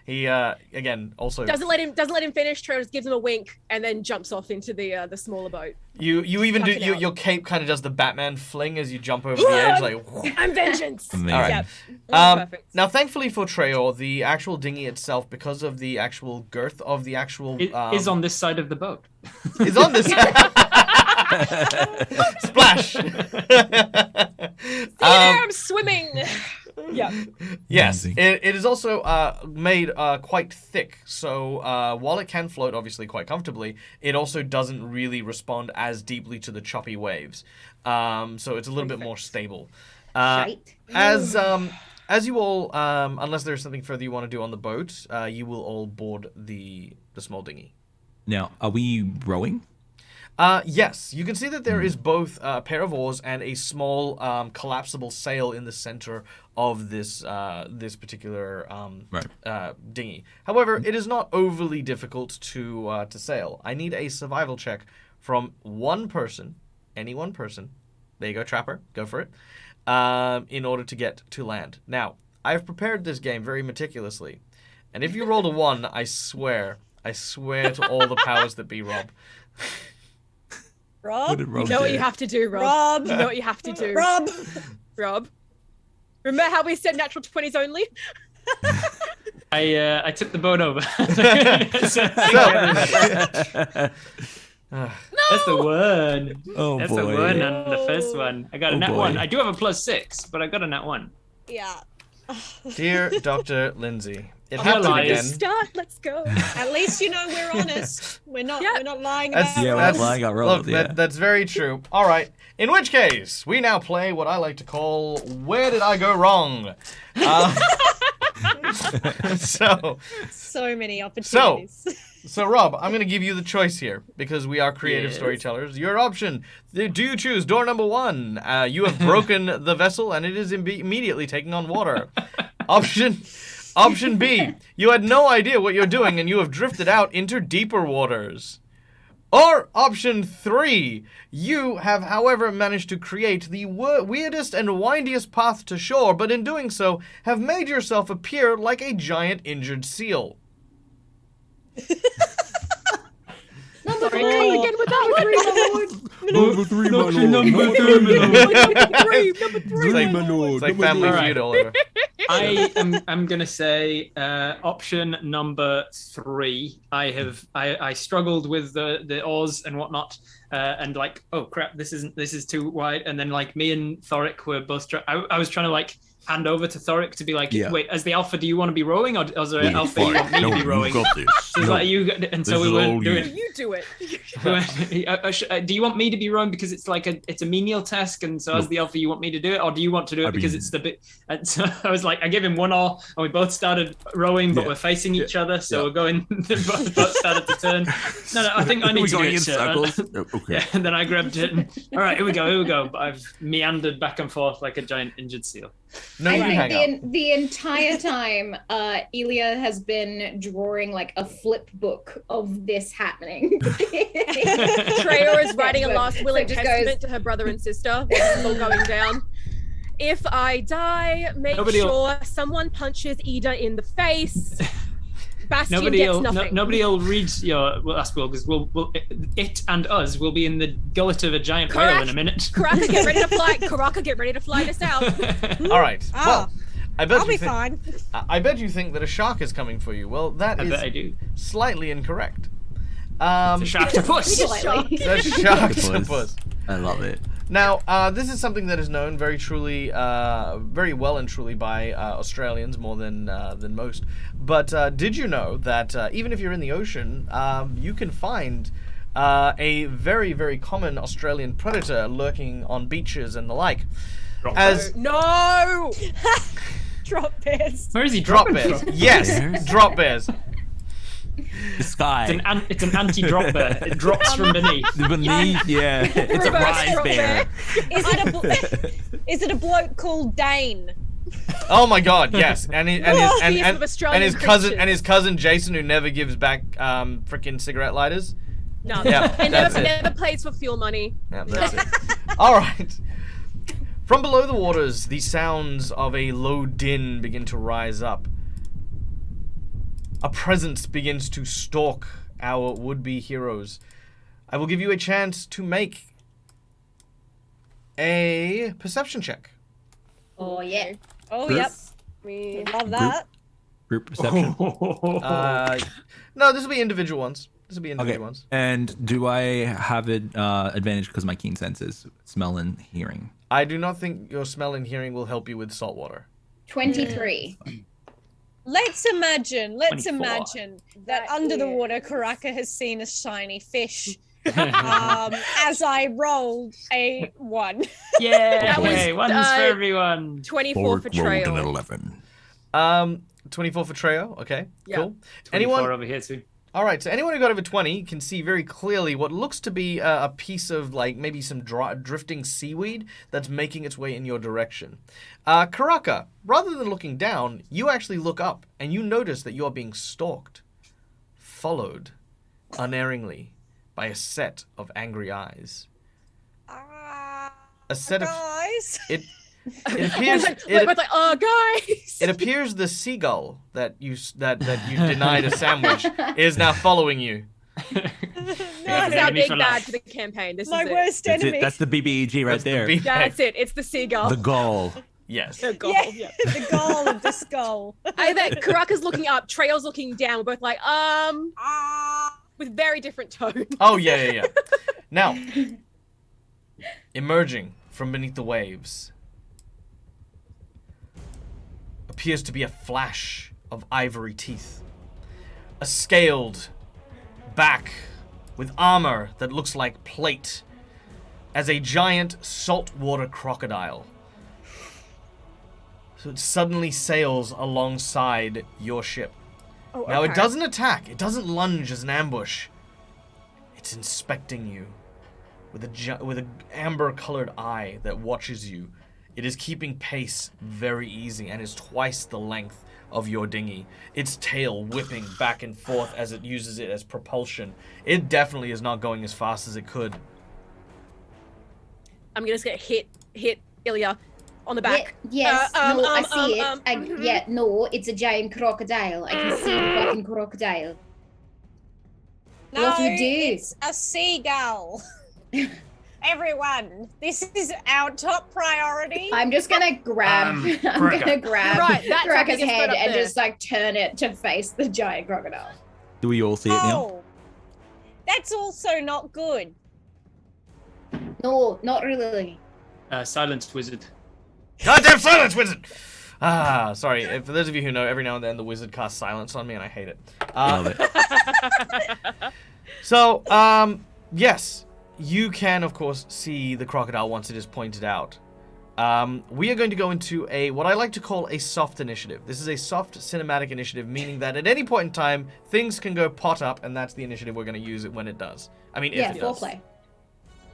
He again also doesn't let him finish. Treyor just gives him a wink and then jumps off into the smaller boat. You even do your cape kind of does the Batman fling as you jump over the edge like. I'm vengeance. Amazing. All right. Yep. Perfect. Now, thankfully for Treyor, the actual dinghy itself, because of the actual girth of the actual It is on this side of the boat. is on this. Splash. See there, I'm swimming. Yeah. Yes, Amazing. it is also made quite thick, so while it can float obviously quite comfortably, it also doesn't really respond as deeply to the choppy waves. So it's a little bit more stable. Shite. As you all, unless there's something further you want to do on the boat, you will all board the small dinghy. Now, are we rowing? Yes, you can see that there is both a pair of oars and a small collapsible sail in the center of this particular dinghy. However, it is not overly difficult to sail. I need a survival check from one person, any one person. There you go, Trapper. Go for it. In order to get to land. Now, I've prepared this game very meticulously, and if you rolled a 1, I swear to all the powers that be, Rob. Rob, did Rob you know what do? you have to do, Rob. You know what you have to do, Rob. Remember how we said natural 20s only? I took the boat over. That's the one. Oh That's boy. the one on the first one. I got a Oh, nat boy. 1. I do have a +6, but I got a nat 1. Yeah. Dear Dr. Lindsay, it I'm happened alive. again. Start. Let's go. At least we're honest. We're not lying That's- about Yeah, we're it. not lying out rolled, Look, yeah. that's very true. All right. In which case, we now play what I like to call "Where Did I Go Wrong?" So many opportunities. So Rob, I'm going to give you the choice here because we are creative Yes. storytellers. Your option: do you choose door number 1? You have broken the vessel and it is immediately taking on water. Option B: you had no idea what you're doing and you have drifted out into deeper waters. Or option 3, you have, however, managed to create the weirdest and windiest path to shore, but in doing so, have made yourself appear like a giant injured seal. Number Try 3. again with that one. Number 3, my lord. Number three. It's like Family All right. Feud all over. I'm gonna say option number 3. I struggled with the oars and whatnot, and like, oh crap, this is too wide. And then like me and Thoric were both I was trying to like hand over to Thoric to be like, Yeah. wait, as the alpha, do you want to be rowing, or as the Wait, alpha, you want me no, to be rowing? you got this. So it's No. like you, and so This we is weren't all doing. You do it. Do you want me to be rowing because it's like it's a menial task, and so as the alpha you want me to do it, or do you want to do it because it's the bit? And so I was like, I gave him one oar, and we both started rowing, but Yeah. we're facing each other, so Yeah. we're going. The boat started to turn. No, I think I need We're to do going it. in sir. circles. Okay. Yeah, and then I grabbed it. And, all right, here we go. But I've meandered back and forth like a giant injured seal. No, I you hang think up. the entire time, Elia has been drawing like a flip book of this happening. Treyor is writing a last will and So it just testament to her brother and sister while this is all going down. If I die, make Nobody will- sure someone punches Ida in the face. Sebastian Nobody gets will, nothing. nobody will read your last will because it and us will be in the gullet of a giant whale in a minute. Karaka, get ready to fly. Karaka, get ready to fly this out. All right. Well, I bet I'll you be think, fine. I bet you think that a shark is coming for you. Well, that I is bet I do. slightly incorrect. The sharktopus. Slightly. The sharktopus. I love it. Now, this is something that is known very truly, very well and truly by Australians more than most. But did you know that even if you're in the ocean, you can find a very, very common Australian predator lurking on beaches and the like? No. Drop bears. Where is he Drop dropping bears. from? Yes, Bears? drop bears. The sky. It's an anti-drop bear. It drops from beneath. Beneath, yeah. It's a Reverse rise drop bear. Is it a bloke called Dane? Oh my God, yes, and his Beast of Australian his cousin Jason, who never gives back freaking cigarette lighters. No. Yeah, And that's never it. plays for fuel money. Yeah, that's it. All right. From below the waters, the sounds of a low din begin to rise up. A presence begins to stalk our would-be heroes. I will give you a chance to make a perception check. Oh yeah. Oh, Group. yep. We Love that. Group perception. No, this will be individual ones. This will be individual ones. And do I have an advantage because of my keen senses, smell and hearing? I do not think your smell and hearing will help you with salt water. 23. Let's imagine 24. that under the water, Karaka has seen a shiny fish. As I rolled a 1. Yeah, That was, one's for everyone. 24 Borg for rolled an trail. 11. 24 for Treo. Okay, Yeah. cool. 24 Anyone? over here too. All right, so anyone who got over 20 can see very clearly what looks to be a piece of, like, maybe some drifting seaweed that's making its way in your direction. Karaka, rather than looking down, you actually look up, and you notice that you are being stalked, followed, unerringly, by a set of angry eyes. A set of... Guys. It appears... We're like, oh, guys. It appears the seagull that you denied a sandwich is now following you. This is our Enemy big for bad life. for the campaign. This My is it. worst That's enemy. it. That's the BBEG right That's the there. beefcake. That's it. It's the seagull. The goal. Yes. The goal. Yeah, Yeah. the goal of the skull. I bet Karaka's looking up, Trail's looking down. We're both like, with very different tones. Oh yeah. Now, emerging from beneath the waves appears to be a flash of ivory teeth. A scaled back with armor that looks like plate as a giant saltwater crocodile. So it suddenly sails alongside your ship. Oh, Now, it okay. doesn't attack. It doesn't lunge as an ambush. It's inspecting you with an amber-colored eye that watches you. It is keeping pace very easy and is twice the length of your dinghy. Its tail whipping back and forth as it uses it as propulsion. It definitely is not going as fast as it could. I'm just gonna hit Ilya on the back. Yes, no, I see it. mhm. Yeah, no, it's a giant crocodile. I can see the fucking crocodile. No, What do you do? it's a seagull. Everyone, this is our top priority. I'm just gonna grab. I'm Karaka. gonna grab You're right, that's our Karaka's biggest head threat up and there. just like turn it to face the giant crocodile. Do we all see it now? Oh, that's also not good. No, not really. Silence wizard. Goddamn silence, wizard! Sorry. For those of you who know, every now and then the wizard casts silence on me, and I hate it. Love it. So, yes, you can, of course, see the crocodile once it is pointed out. We are going to go into what I like to call a soft initiative. This is a soft cinematic initiative, meaning that at any point in time, things can go pot up, and that's the initiative we're going to use it when it does. I mean, Yeah, if it does. foreplay.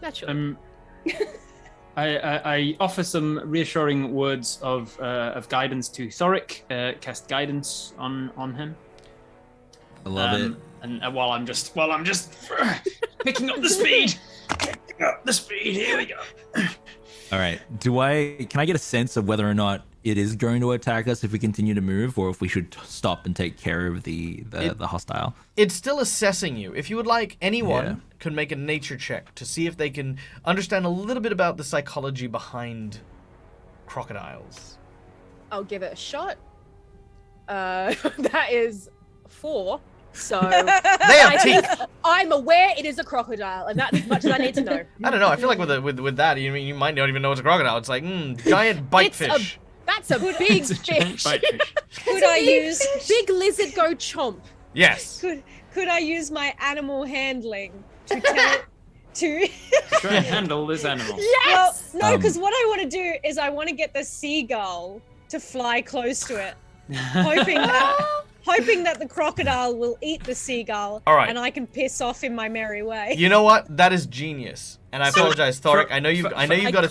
Naturally. I offer some reassuring words of guidance to Thoric. Cast guidance on him. I love it. And while I'm just picking up the speed, here we go. All right. Can I get a sense of whether or not it is going to attack us if we continue to move, or if we should stop and take care of the hostile. It's still assessing you. If you would like, anyone Yeah. could make a nature check to see if they can understand a little bit about the psychology behind crocodiles. I'll give it a shot. That is 4. So They have teeth. I'm aware it is a crocodile, and that's as much as I need to know. I don't know. I feel like with that, you might not even know it's a crocodile. It's like giant bite It's fish. That's a big fish. Bite fish. Could I use Big lizard go chomp. Yes. could I use my animal handling to tell to Try and handle this animal. Well, no, because what I want to do is I want to get the seagull to fly close to it, hoping that the crocodile will eat the seagull, All right. and I can piss off in my merry way. You know what? That is genius. And I So, apologize, Thoric. for- I know you've for- got a thing, For but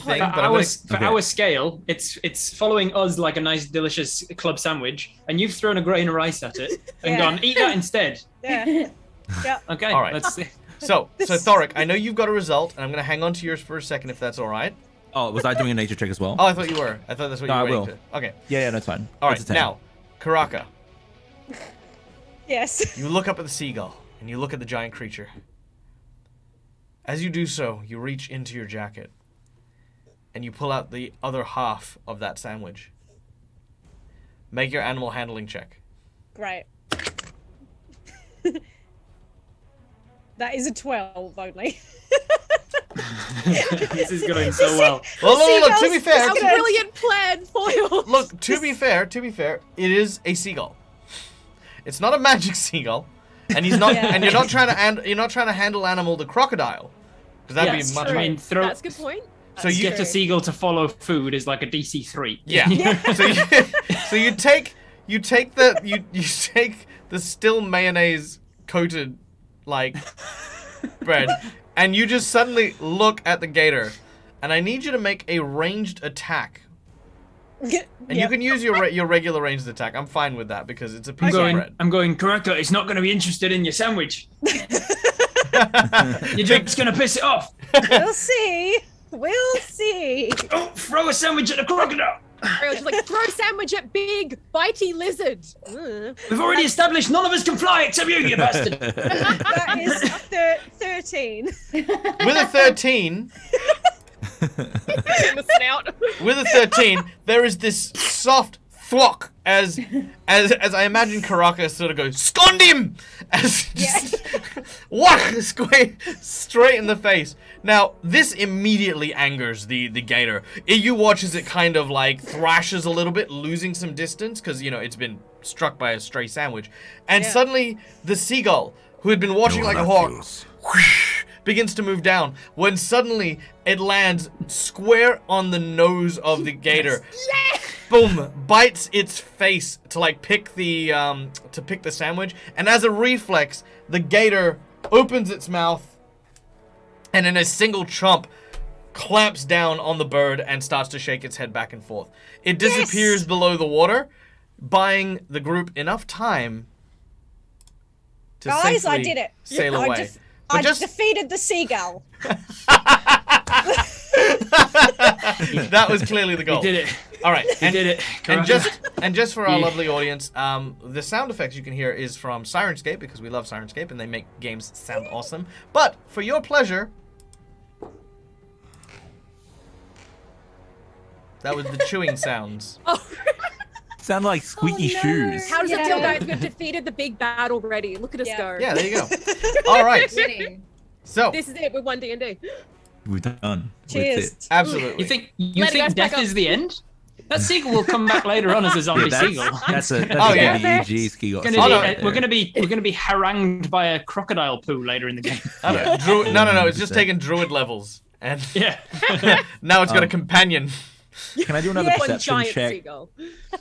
I'm gonna. our scale, it's following us like a nice, delicious club sandwich, and you've thrown a grain of rice at it and Yeah. gone, eat that instead. Yeah. Yeah. Okay, All right. let's see. So Thoric, I know you've got a result, and I'm gonna hang on to yours for a second, if that's all right. Oh, was I doing a nature check as well? Oh, I thought you were. I thought that's what No, you I were waiting will. to. Okay. Yeah, that's fine. All That's right. a 10. Now, Karaka, Yes. you look up at the seagull and you look at the giant creature. As you do so, you reach into your jacket and you pull out the other half of that sandwich. Make your animal handling check. Great. That is a 12 only. This is going so well. Well, look, to be Seagulls- fair, A brilliant plan, foil. look, to be fair, it is a seagull. It's not a magic seagull, and he's not, Yeah. and you're not trying to handle animal the crocodile, because that'd Yes, be much. I mean, throw. That's a good point. So That's you Get a true. seagull to follow food is like a DC 3. Yeah. So you take the still mayonnaise coated like bread, and you just suddenly look at the gator, and I need you to make a ranged attack. And you can use your regular ranged attack. I'm fine with that because it's a piece of bread. I'm going, Karaka, it's not going to be interested in your sandwich. You're just going to piss it off. We'll see. We'll see. Oh, throw a sandwich at the crocodile. Ariel's just like, throw sandwich at big, bitey lizard. Ugh. We've already established none of us can fly except you bastard. That is 13. With a 13, In the snout. with a 13, there is this soft thwack as I imagine Karaka sort of goes, "Scond him!" As just whack straight in the face. Now, this immediately angers the gator. You watch as it kind of like thrashes a little bit, losing some distance because it's been struck by a stray sandwich, and suddenly the seagull, who had been watching like a hawk, whoosh, begins to move down when suddenly it lands square on the nose of the gator. Boom! Bites its face to like pick the sandwich, and as a reflex, the gator opens its mouth, and in a single chomp, clamps down on the bird and starts to shake its head back and forth. It disappears below the water, buying the group enough time to Guys, I safely did it. sail I away. def- But I just defeated the seagull. that was clearly the goal. You did it. All right, You did it. And Karaka. just for our Yeah. lovely audience, the sound effects you can hear is from Sirenscape because we love Sirenscape and they make games sound awesome. But for your pleasure, that was the chewing sounds. Oh, Sound like squeaky no. shoes. how does it Yeah. feel, guys? We've defeated the big bad already. Look at us Yeah. go. Yeah, there you go. All right, Winning. so This is it. We're one D&D. We're done. That's Cheers. it. absolutely. You think Let it go, back death up. is the end? That seagull will come back later on as a zombie Yeah, seagull. that's a Oh, yeah. EG ski got Gonna Oh, be- no. we're gonna be harangued by a crocodile poo later in the game. I don't know. Druid, no, it's just taking druid levels, and Yeah. now it's got a companion. Can I do another One perception giant check seagull.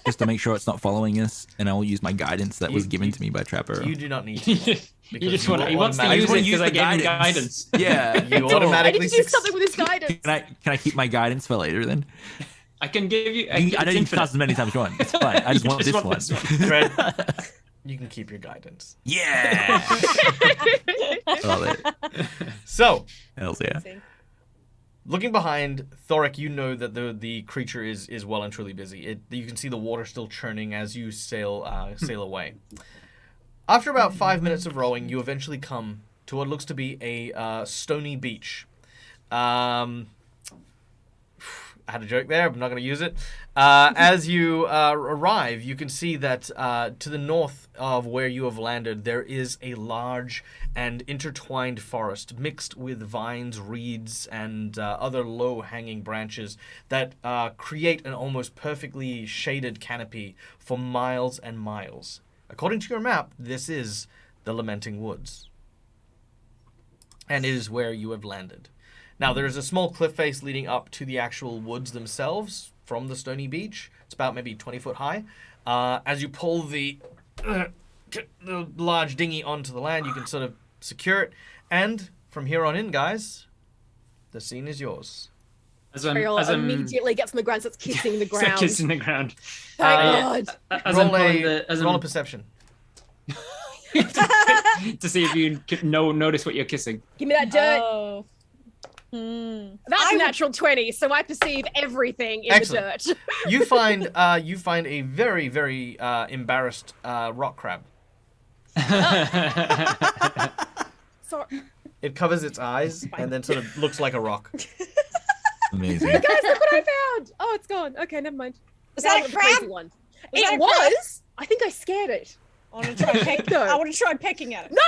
just to make sure it's not following us? And I will use my guidance that was given to me by Trapper. You do not need to. You just want. will He wants to automatically- use I it just wanna because I use gave him the guidance. Yeah, You I need automatically to do something with his guidance. Can I keep my guidance for later then? I can give you. I know you can cast as many times as you want. It's fine. I just You want just this want one. this one. Fred, you can keep your guidance. Yeah. Love it. So, Hells yeah. Looking behind, Thoric, you know that the creature is well and truly busy. You can see the water still churning as you sail away. After about 5 minutes of rowing, you eventually come to what looks to be a stony beach. I had a joke there. I'm not going to use it. As you arrive, you can see that to the north of where you have landed, there is a large and intertwined forest mixed with vines, reeds, and other low-hanging branches that create an almost perfectly shaded canopy for miles and miles. According to your map, this is the Lamenting Woods. And it is where you have landed. Now, there is a small cliff face leading up to the actual woods themselves from the stony beach. It's about maybe 20 foot high. As you pull the large dinghy onto the land, you can sort of secure it. And from here on in, guys, the scene is yours. Ariel immediately gets on the ground, starts kissing the ground. Kissing the ground. Thank God. Roll a perception. To see if you notice what you're kissing. Give me that dirt. Oh. That's a natural 20, so I perceive everything in Excellent. the dirt. You find a very, very embarrassed rock crab. Sorry. It covers its eyes and then sort of looks like a rock. Amazing. Guys, look what I found! Oh, it's gone. Okay, never mind. Was that a the crazy crab? one. Was that It a crab? was. I think I scared it. I want to try No. I want to try pecking at it. No!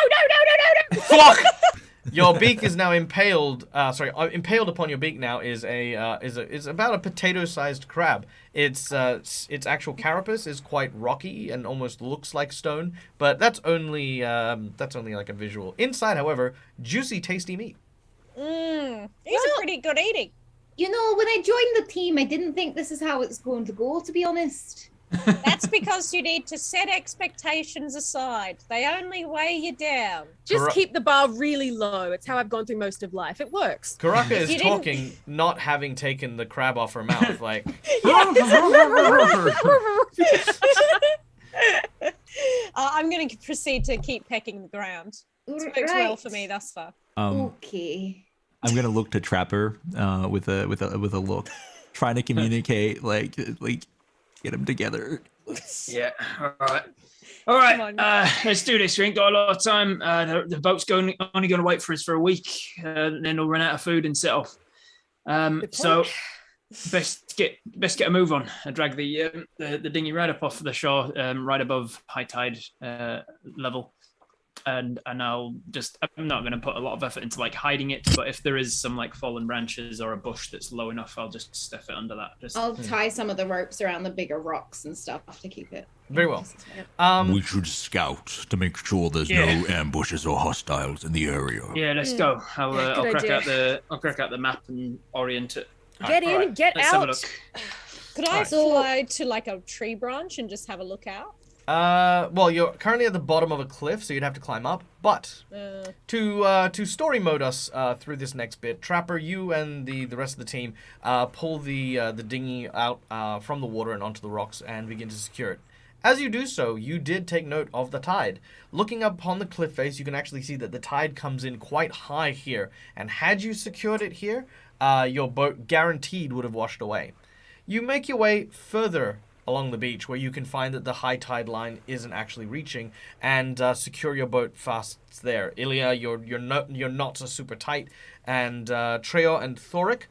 Fuck! Your beak is now impaled. Impaled upon your beak now is about a potato-sized crab. Its actual carapace is quite rocky and almost looks like stone, but that's only like a visual. Inside, however, juicy, tasty meat. These are pretty good eating. You know, when I joined the team, I didn't think this is how it's going to go, to be honest. That's because you need to set expectations aside. They only weigh you down. Just keep the bar really low. It's how I've gone through most of life. It works. Karaka is talking, not having taken the crab off her mouth, like... I'm going to proceed to keep pecking the ground. It's worked well for me thus far. Okay. I'm gonna look to Trapper with a look, trying to communicate like get them together. Yeah. All right. Let's do this. We ain't got a lot of time. The boat's only going to wait for us for a week, and then we'll run out of food and set off. So best get a move on. I drag the dinghy right up off the shore, right above high tide level. And I'm not going to put a lot of effort into like hiding it, but if there is some like fallen branches or a bush that's low enough, I'll just stuff it under that. I'll tie some of the ropes around the bigger rocks and stuff to keep it. Very well. We should scout to make sure there's no ambushes or hostiles in the area. Yeah, let's go. I'll crack idea. out the map and orient it. Get in and get Let's have a out. look. Could I fly to like a tree branch and just have a look out? Well, you're currently at the bottom of a cliff, so you'd have to climb up. But to story mode us through this next bit, Trapper, you and the rest of the team pull the dinghy out from the water and onto the rocks and begin to secure it. As you do so, you did take note of the tide. Looking up upon the cliff face, you can actually see that the tide comes in quite high here. And had you secured it here, your boat guaranteed would have washed away. You make your way further along the beach where you can find that the high tide line isn't actually reaching and secure your boat fast there. Ilya, your knots are super tight, and Treo and Thoric,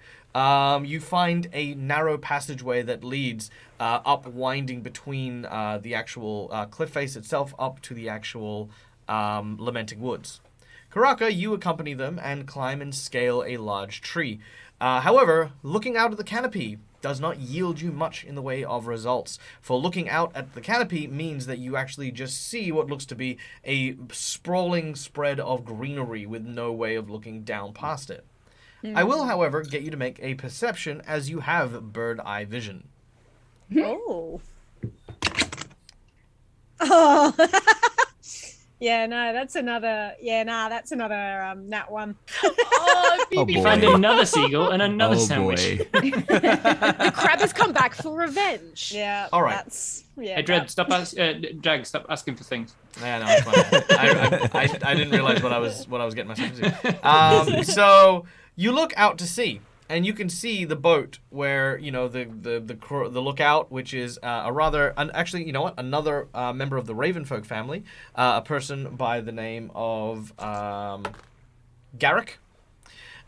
you find a narrow passageway that leads up, winding between the actual cliff face itself up to the actual Lamenting Woods. Karaka, you accompany them and climb and scale a large tree. However, looking out at the canopy does not yield you much in the way of results. For looking out at the canopy means that you actually just see what looks to be a sprawling spread of greenery with no way of looking down past it. I will, however, get you to make a perception as you have bird eye vision. Oh. Oh. Yeah, no, that's another. Yeah, nah, that's another nat one. Oh, BB. boy. Find another seagull and another sandwich. The crab has come back for revenge. Yeah. All right. That's, yeah. Hey, Dredd, stop asking for things. Yeah, no, it's fine. I didn't realize what I was getting myself into. So you look out to sea, and you can see the boat where the lookout, which is actually, you know what, another member of the Ravenfolk family, a person by the name of Garrick.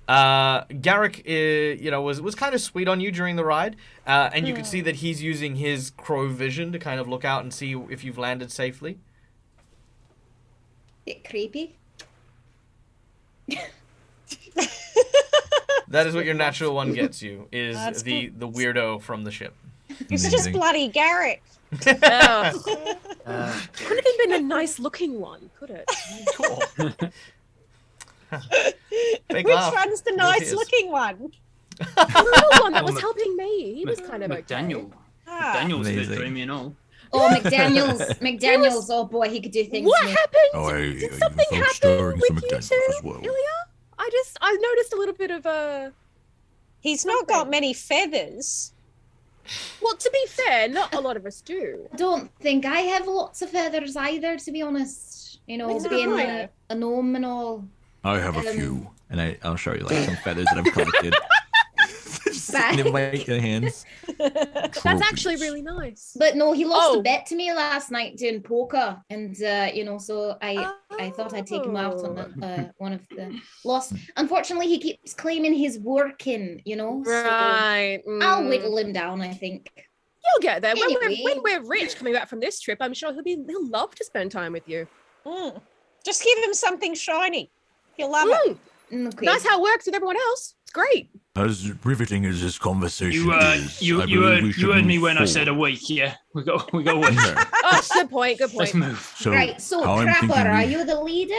Garrick, was kind of sweet on you during the ride, and you can see that he's using his crow vision to kind of look out and see if you've landed safely. Bit creepy. That is what your natural one gets you, is the weirdo from the ship. It's just bloody Garrick. Couldn't have even been a nice looking one, could it? Cool. Big Which laugh. one's the nice looking one? The little one that was helping me. He was kind of McDaniel. Ah. McDaniel's a bit Amazing. dreamy and all. Oh, McDaniel's. Oh boy, he could do things. What to me. happened? Oh, Did something folks happen stirring with some you McDaniels two, as well. Ilya? I noticed a little bit of a... He's not got many feathers. Well, to be fair, not a lot of us do. I don't think I have lots of feathers either, to be honest. You know, Is that being right? a gnome and all. I have a few. And I'll show you like some feathers that I've collected. Sitting in my hands. That's actually really nice. But no, he lost Oh. a bet to me last night doing poker, and so I thought I'd take him out on one of the loss. Unfortunately, he keeps claiming he's working, so Right. I'll whittle him down, I think. You'll get there. Anyway. When we're rich coming back from this trip, I'm sure he'll love to spend time with you. Just give him something shiny. He'll love it. Okay. That's how it works with everyone else. It's great. As riveting as this conversation You is, I believe we should heard me move when I said a forward. week. Yeah, we go a week. Oh, good point. Good Let's point. move. So, Right, so how I'm Crapper, thinking are we- you the leader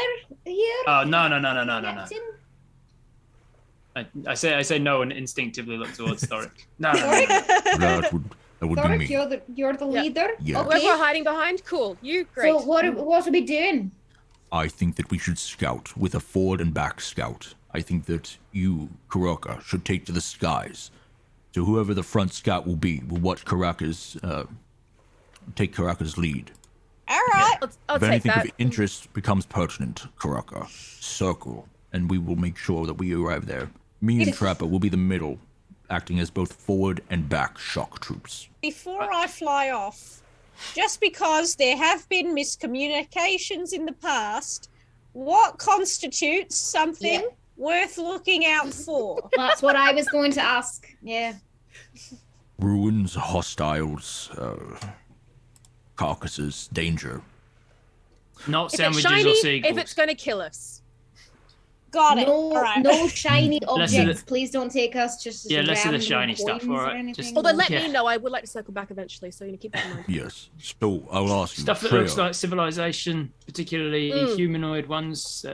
here? Oh no. Captain? I say no and instinctively look towards Thoric. No. that would be Thoric, me. you're the Yeah. leader? Yeah. Whoever we're hiding behind, cool. You, great. So what are we doing? I think that we should scout with a forward and back scout. I think that you, Karaka, should take to the skies. So whoever the front scout will be will watch take Karaka's lead. All right. I'll If take anything that. of interest becomes pertinent, Karaka, circle, and we will make sure that we arrive there. Me and Trapper will be the middle, acting as both forward and back shock troops. Before I fly off, just because there have been miscommunications in the past, what constitutes something worth looking out for? That's what I was going to ask. Yeah. Ruins, hostiles, carcasses, danger. Not If it's sandwiches shiny, or seagulls. if it's going to kill us. Got it. No, All right. no shiny Less of objects. Please don't take us just as Yeah, less of the random shiny stuff, coins all or right? anything. Just- Although let Yeah. me know, I would like to circle back eventually, so keep that in mind. Yes. So I'll ask you. Stuff that Freya, looks like civilization, particularly humanoid ones.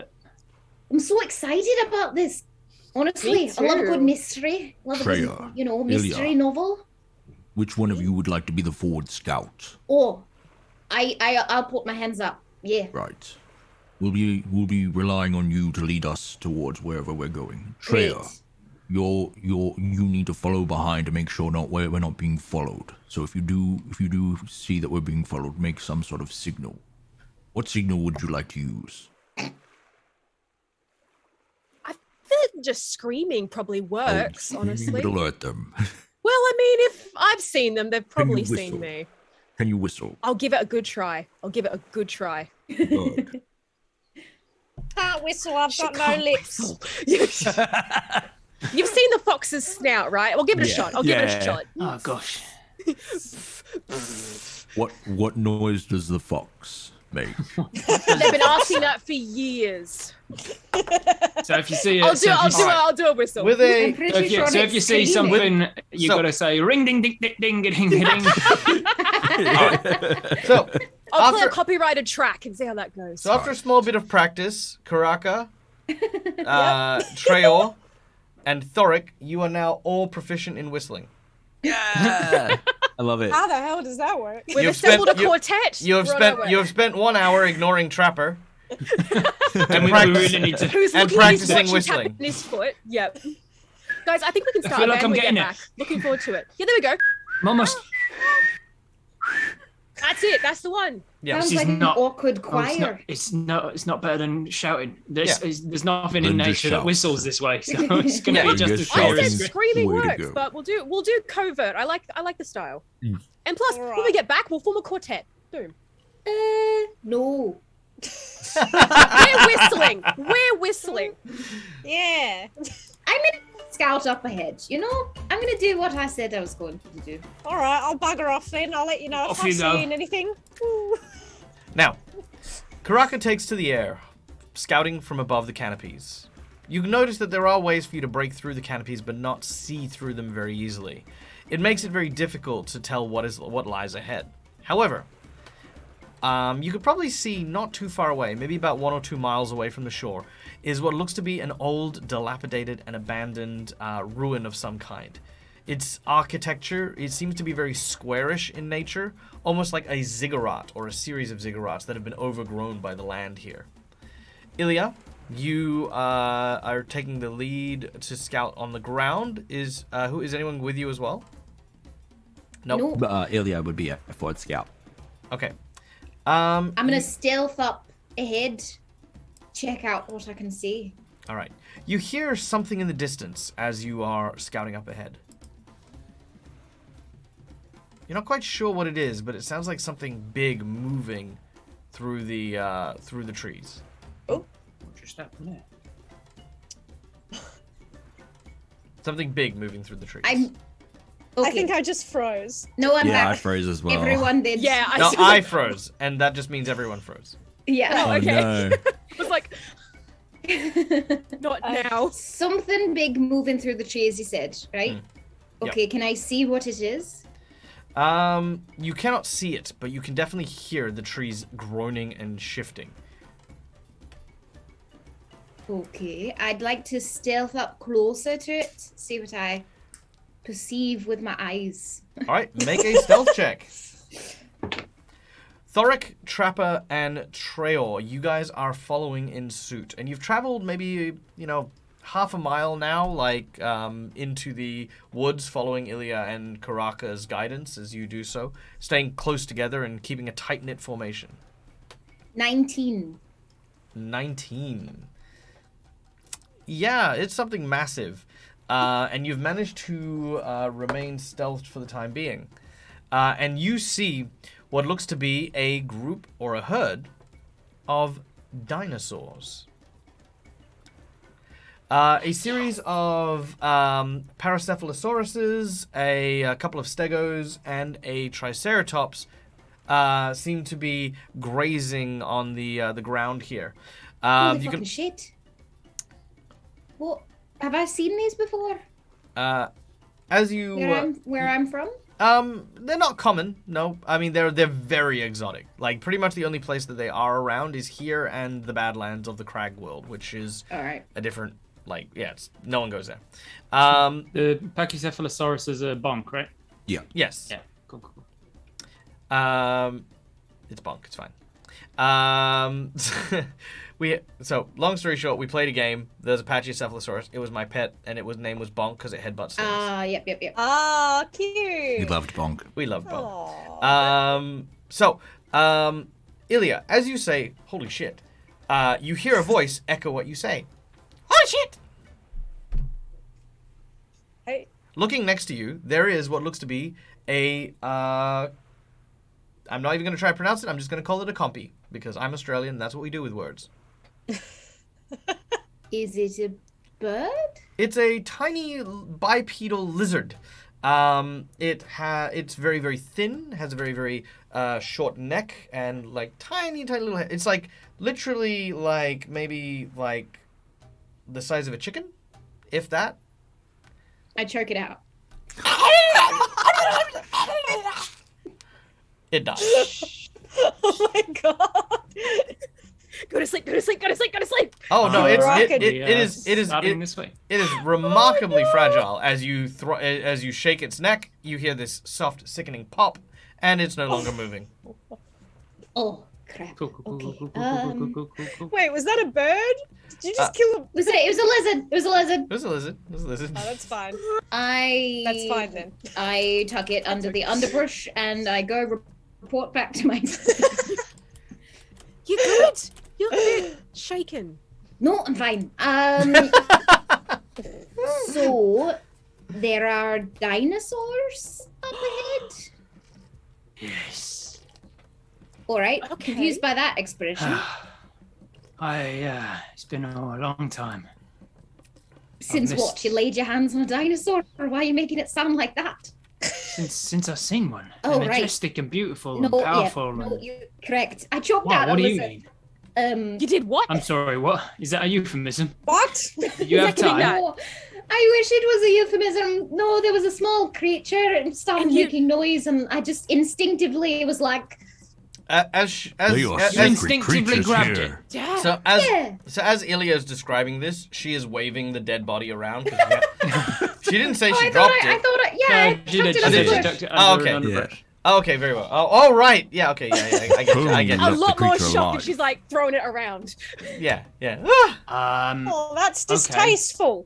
I'm so excited about this. Honestly, Me I love a too. good mystery. Love a good, Freya, mystery Ilya. novel. which one of you would like to be the forward scout? Oh, I'll put my hands up. Yeah. Right. We'll be relying on you to lead us towards wherever we're going. Treya, Great. you need to follow behind to make sure we're not being followed. So if you do see that we're being followed, make some sort of signal. What signal would you like to use? I feel like just screaming probably works, You honestly. would alert them. Well, I mean, if I've seen them, they've probably whistle? seen me. Can you whistle? I'll give it a good try. Good. Can't whistle. I've got no Can't lips. whistle. You've seen the fox's snout, right? I'll give it a shot. I'll give it a shot. Oh gosh. What noise does the fox make? They've been asking that for years. So if you see it, I'll do a whistle. With I'm a pretty sure so if you it's see screaming. something, you So- gotta say ring ding ding ding ding ding ding. so I'll play a after copyrighted track and see how that goes. so after a small bit of practice, Karaka, Treor, and Thoric, you are now all proficient in whistling. Yeah. I love it. How the hell does that work? We've You've assembled spent- a quartet. You have Run spent away. 1 hour ignoring Trapper And we really need to. Who's and looking at his practicing watch and tapping whistling. his foot. Yep. Guys, I think we can start feel like again I'm when we get getting it. back. Looking forward to it. Yeah, there we go. I'm almost. That's it. That's the one. Yeah. Sounds This like is an not- awkward Oh, choir. it's not better than shouting. There's, Yeah. there's nothing in Then just nature that shout. whistles this way, so it's gonna Yeah, be you just just as shout. clear I as said script. screaming Way to works, go. but we'll do covert. I like the style. Mm. And plus, when we Alright. get back, we'll form a quartet. Boom. No. We're whistling. We're whistling. Yeah. I'm gonna scout up ahead, you know? I'm gonna do what I said I was going to do. All right, I'll bugger off then. I'll let you know Off if you I've go. seen anything. Ooh. Now, Karaka takes to the air, scouting from above the canopies. You notice that there are ways for you to break through the canopies, but not see through them very easily. It makes it very difficult to tell what lies ahead. However, you could probably see not too far away, maybe about 1 or 2 miles away from the shore, is what looks to be an old, dilapidated, and abandoned ruin of some kind. Its architecture, it seems to be very squarish in nature, almost like a ziggurat or a series of ziggurats that have been overgrown by the land here. Ilya, you are taking the lead to scout on the ground. Is anyone with you as well? Nope. No. Ilya would be a forward scout. Okay. I'm gonna stealth up ahead, check out what I can see. All right. You hear something in the distance as you are scouting up ahead. You're not quite sure what it is, but it sounds like something big moving through the trees. What just happened there? Something big moving through the trees. I'm. Okay. I think I just froze. No, I'm Yeah, I back. froze as well. Everyone did. Yeah, No, I I froze, and that just means everyone froze. Yeah. Oh, okay. no. was like, not now. Something big moving through the trees, you said, right? Yep. Okay, can I see what it is? You cannot see it, but you can definitely hear the trees groaning and shifting. Okay, I'd like to stealth up closer to it, see what I perceive with my eyes. All right, make a stealth check. Thoric, Trapper, and Treor, you guys are following in suit, and you've traveled maybe, half a mile now, into the woods, following Ilya and Karaka's guidance as you do so, staying close together and keeping a tight-knit formation. 19. 19. Yeah, it's something massive. And you've managed to remain stealthed for the time being. And you see what looks to be a group or a herd of dinosaurs. A series of Paracephalosauruses, a couple of stegos, and a Triceratops seem to be grazing on the ground here. Holy You fucking can shit. What? Have I seen these before? as you Where I'm from? they're not common. No, I mean they're very exotic. Like pretty much the only place that they are around is here and the Badlands of the Crag World, which is All right. a different no one goes there. The Pachycephalosaurus is a bonk, right? Yes. Yeah. Cool. It's bonk. It's fine. So long story short, we played a game. There's a Pachycephalosaurus. It was my pet, and name was Bonk because it headbutts things. Yep. Ah, cute. We loved Bonk. We love Bonk. Aw. Ilya, as you say, holy shit, you hear a voice echo what you say. Holy shit! Hey. Looking next to you, there is what looks to be a. I'm not even going to try to pronounce it. I'm just going to call it a compy because I'm Australian. And that's what we do with words. Is it a bird? It's a tiny bipedal lizard. It's very, very thin, has a very, very short neck, and like tiny little head. It's like literally like maybe like the size of a chicken, if that. I choke it out. It does. Oh my god. Go to sleep. Go to sleep. Go to sleep. Go to sleep. Oh no! Rocket. It is remarkably fragile. As you shake its neck, you hear this soft, sickening pop, and it's no longer moving. Oh crap. Cool. Wait, was that a bird? Did you just kill a... It was a lizard. It was a lizard. It was a lizard. It was a lizard. Oh, that's fine. That's fine then. I tuck it under the underbrush and I go report back to my. You good? You look a bit shaken. No, I'm fine. So there are dinosaurs up ahead. Yes. All right. Okay. Confused by that expression. It's been a long time. Since missed- what? You laid your hands on a dinosaur, or why are you making it sound like that? Since I've seen one. Oh, They're right. majestic and beautiful No, and powerful. yeah, no, and... you're correct. I choked What? out. What do a you lizard. mean? You did what? I'm sorry. What is that? A euphemism? What? You have Exactly time. that. No, I wish it was a euphemism. No, there was a small creature and started And you- making noise, and I just instinctively was like, As They are as- You sacred instinctively creatures grabbed here. Yeah. so as yeah. so as Ilya is describing this, she is waving the dead body around. 'Cause she didn't say she I dropped thought, it. I She did. tucked She it did. under She the tucked it Oh, under okay. an Yeah. underbrush. Oh, okay, very well. Oh, right. Yeah, okay, yeah, I get you. I get A Left you. the lot more creature shocked, alive. and she's like throwing it around. Yeah, yeah. Oh, that's Okay. distasteful.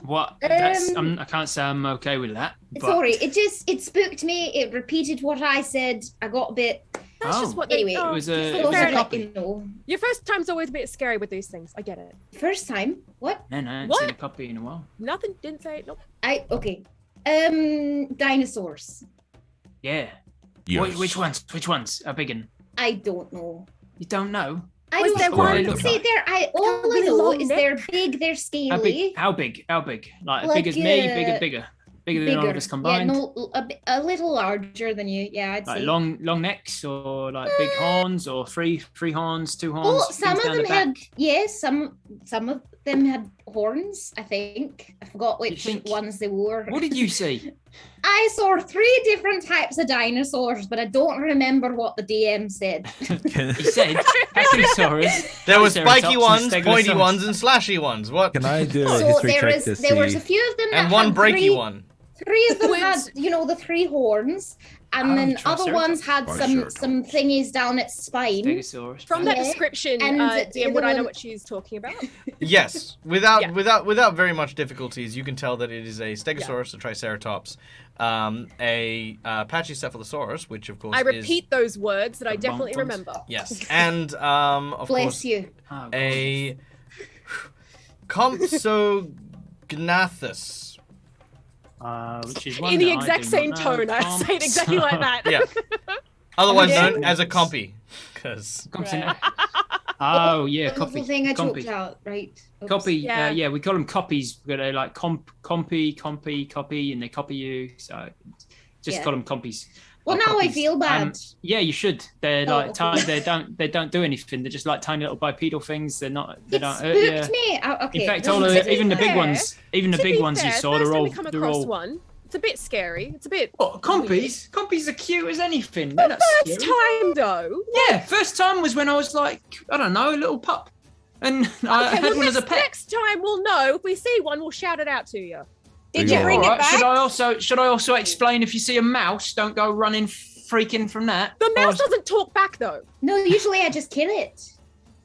What? I can't say I'm okay with that. But... Sorry, it spooked me. It repeated what I said. I got a bit. That's just what they. Anyway, oh, it was a- just it was thought a I'd fair let enough. you know. Your first time's always a bit scary with these things. I get it. First time. What? No, I haven't What? seen a copy in a while. Nothing. Didn't say it. Nope. Okay. Dinosaurs. Yeah. Yes. Which ones? Which ones? How big? I don't know. You don't know? I Was don't there know. one- Look See, like? all I really know long is neck? they're big, they're scaly. How big? How big? Like, Like, big as me? Bigger? Bigger than all of us combined? Yeah, no, a little larger than you. Yeah, I'd Like say. long necks or like big horns or three horns, two horns. Oh, some things of down them the back. had. Yes, some of them had horns. I think I forgot which think? ones they were. What did you see? I saw 3 different types of dinosaurs, but I don't remember what the DM said. He said Pachysaurus. There were Triceratops, spiky and ones, pointy Stegosaurus. ones, and slashy ones. What? Can I do a So history there check was to there was see? a few of them that And one had breaky 3 one. 3 of them Wait. had, the 3 horns, and Oh, then other ones had Triceratops. some thingies down its spine. Stegosaurus. From that Yeah. description, And DM, would the I know one- what she's talking about? Yes, Yeah. without very much difficulties, you can tell that it is a Stegosaurus, a Triceratops, a Pachycephalosaurus, which of course I is repeat those words that I definitely Bonbons. remember. yes, and of Bless course you. Oh, God. a Compsognathus. Which is one In the that I exact do same not know. tone, I say it exactly like that. Yeah, otherwise Yeah. known as a compy, because Compson- Oh yeah, The little copy. thing I Copy. choked out, right? Oops. Copy. Yeah. Yeah, we call them copies. But they're like copy, and they copy you. So just Yeah. call them copies. Well, Or now I copies. feel bad. Yeah, you should. They're Oh, like okay. they don't do anything. They're just like tiny little bipedal things. They It don't spooked hurt you. me. Okay. In fact, no, all no, of to be even the big fair- ones, even the To big be ones you fair, saw, first they're time all we come they're across all. one, it's a bit scary. It's a bit. What, compies? Compies are cute as anything. They're not First scary. time though. Yeah, first time was when I was like, I don't know, a little pup, and I Okay, had well, one as a pet. next time we'll know. If we see one, we'll shout it out to you. Did Yeah. you bring Alright, it back? should I also explain if you see a mouse, don't go running freaking from that. The mouse Or- doesn't talk back though. No, usually I just kill it.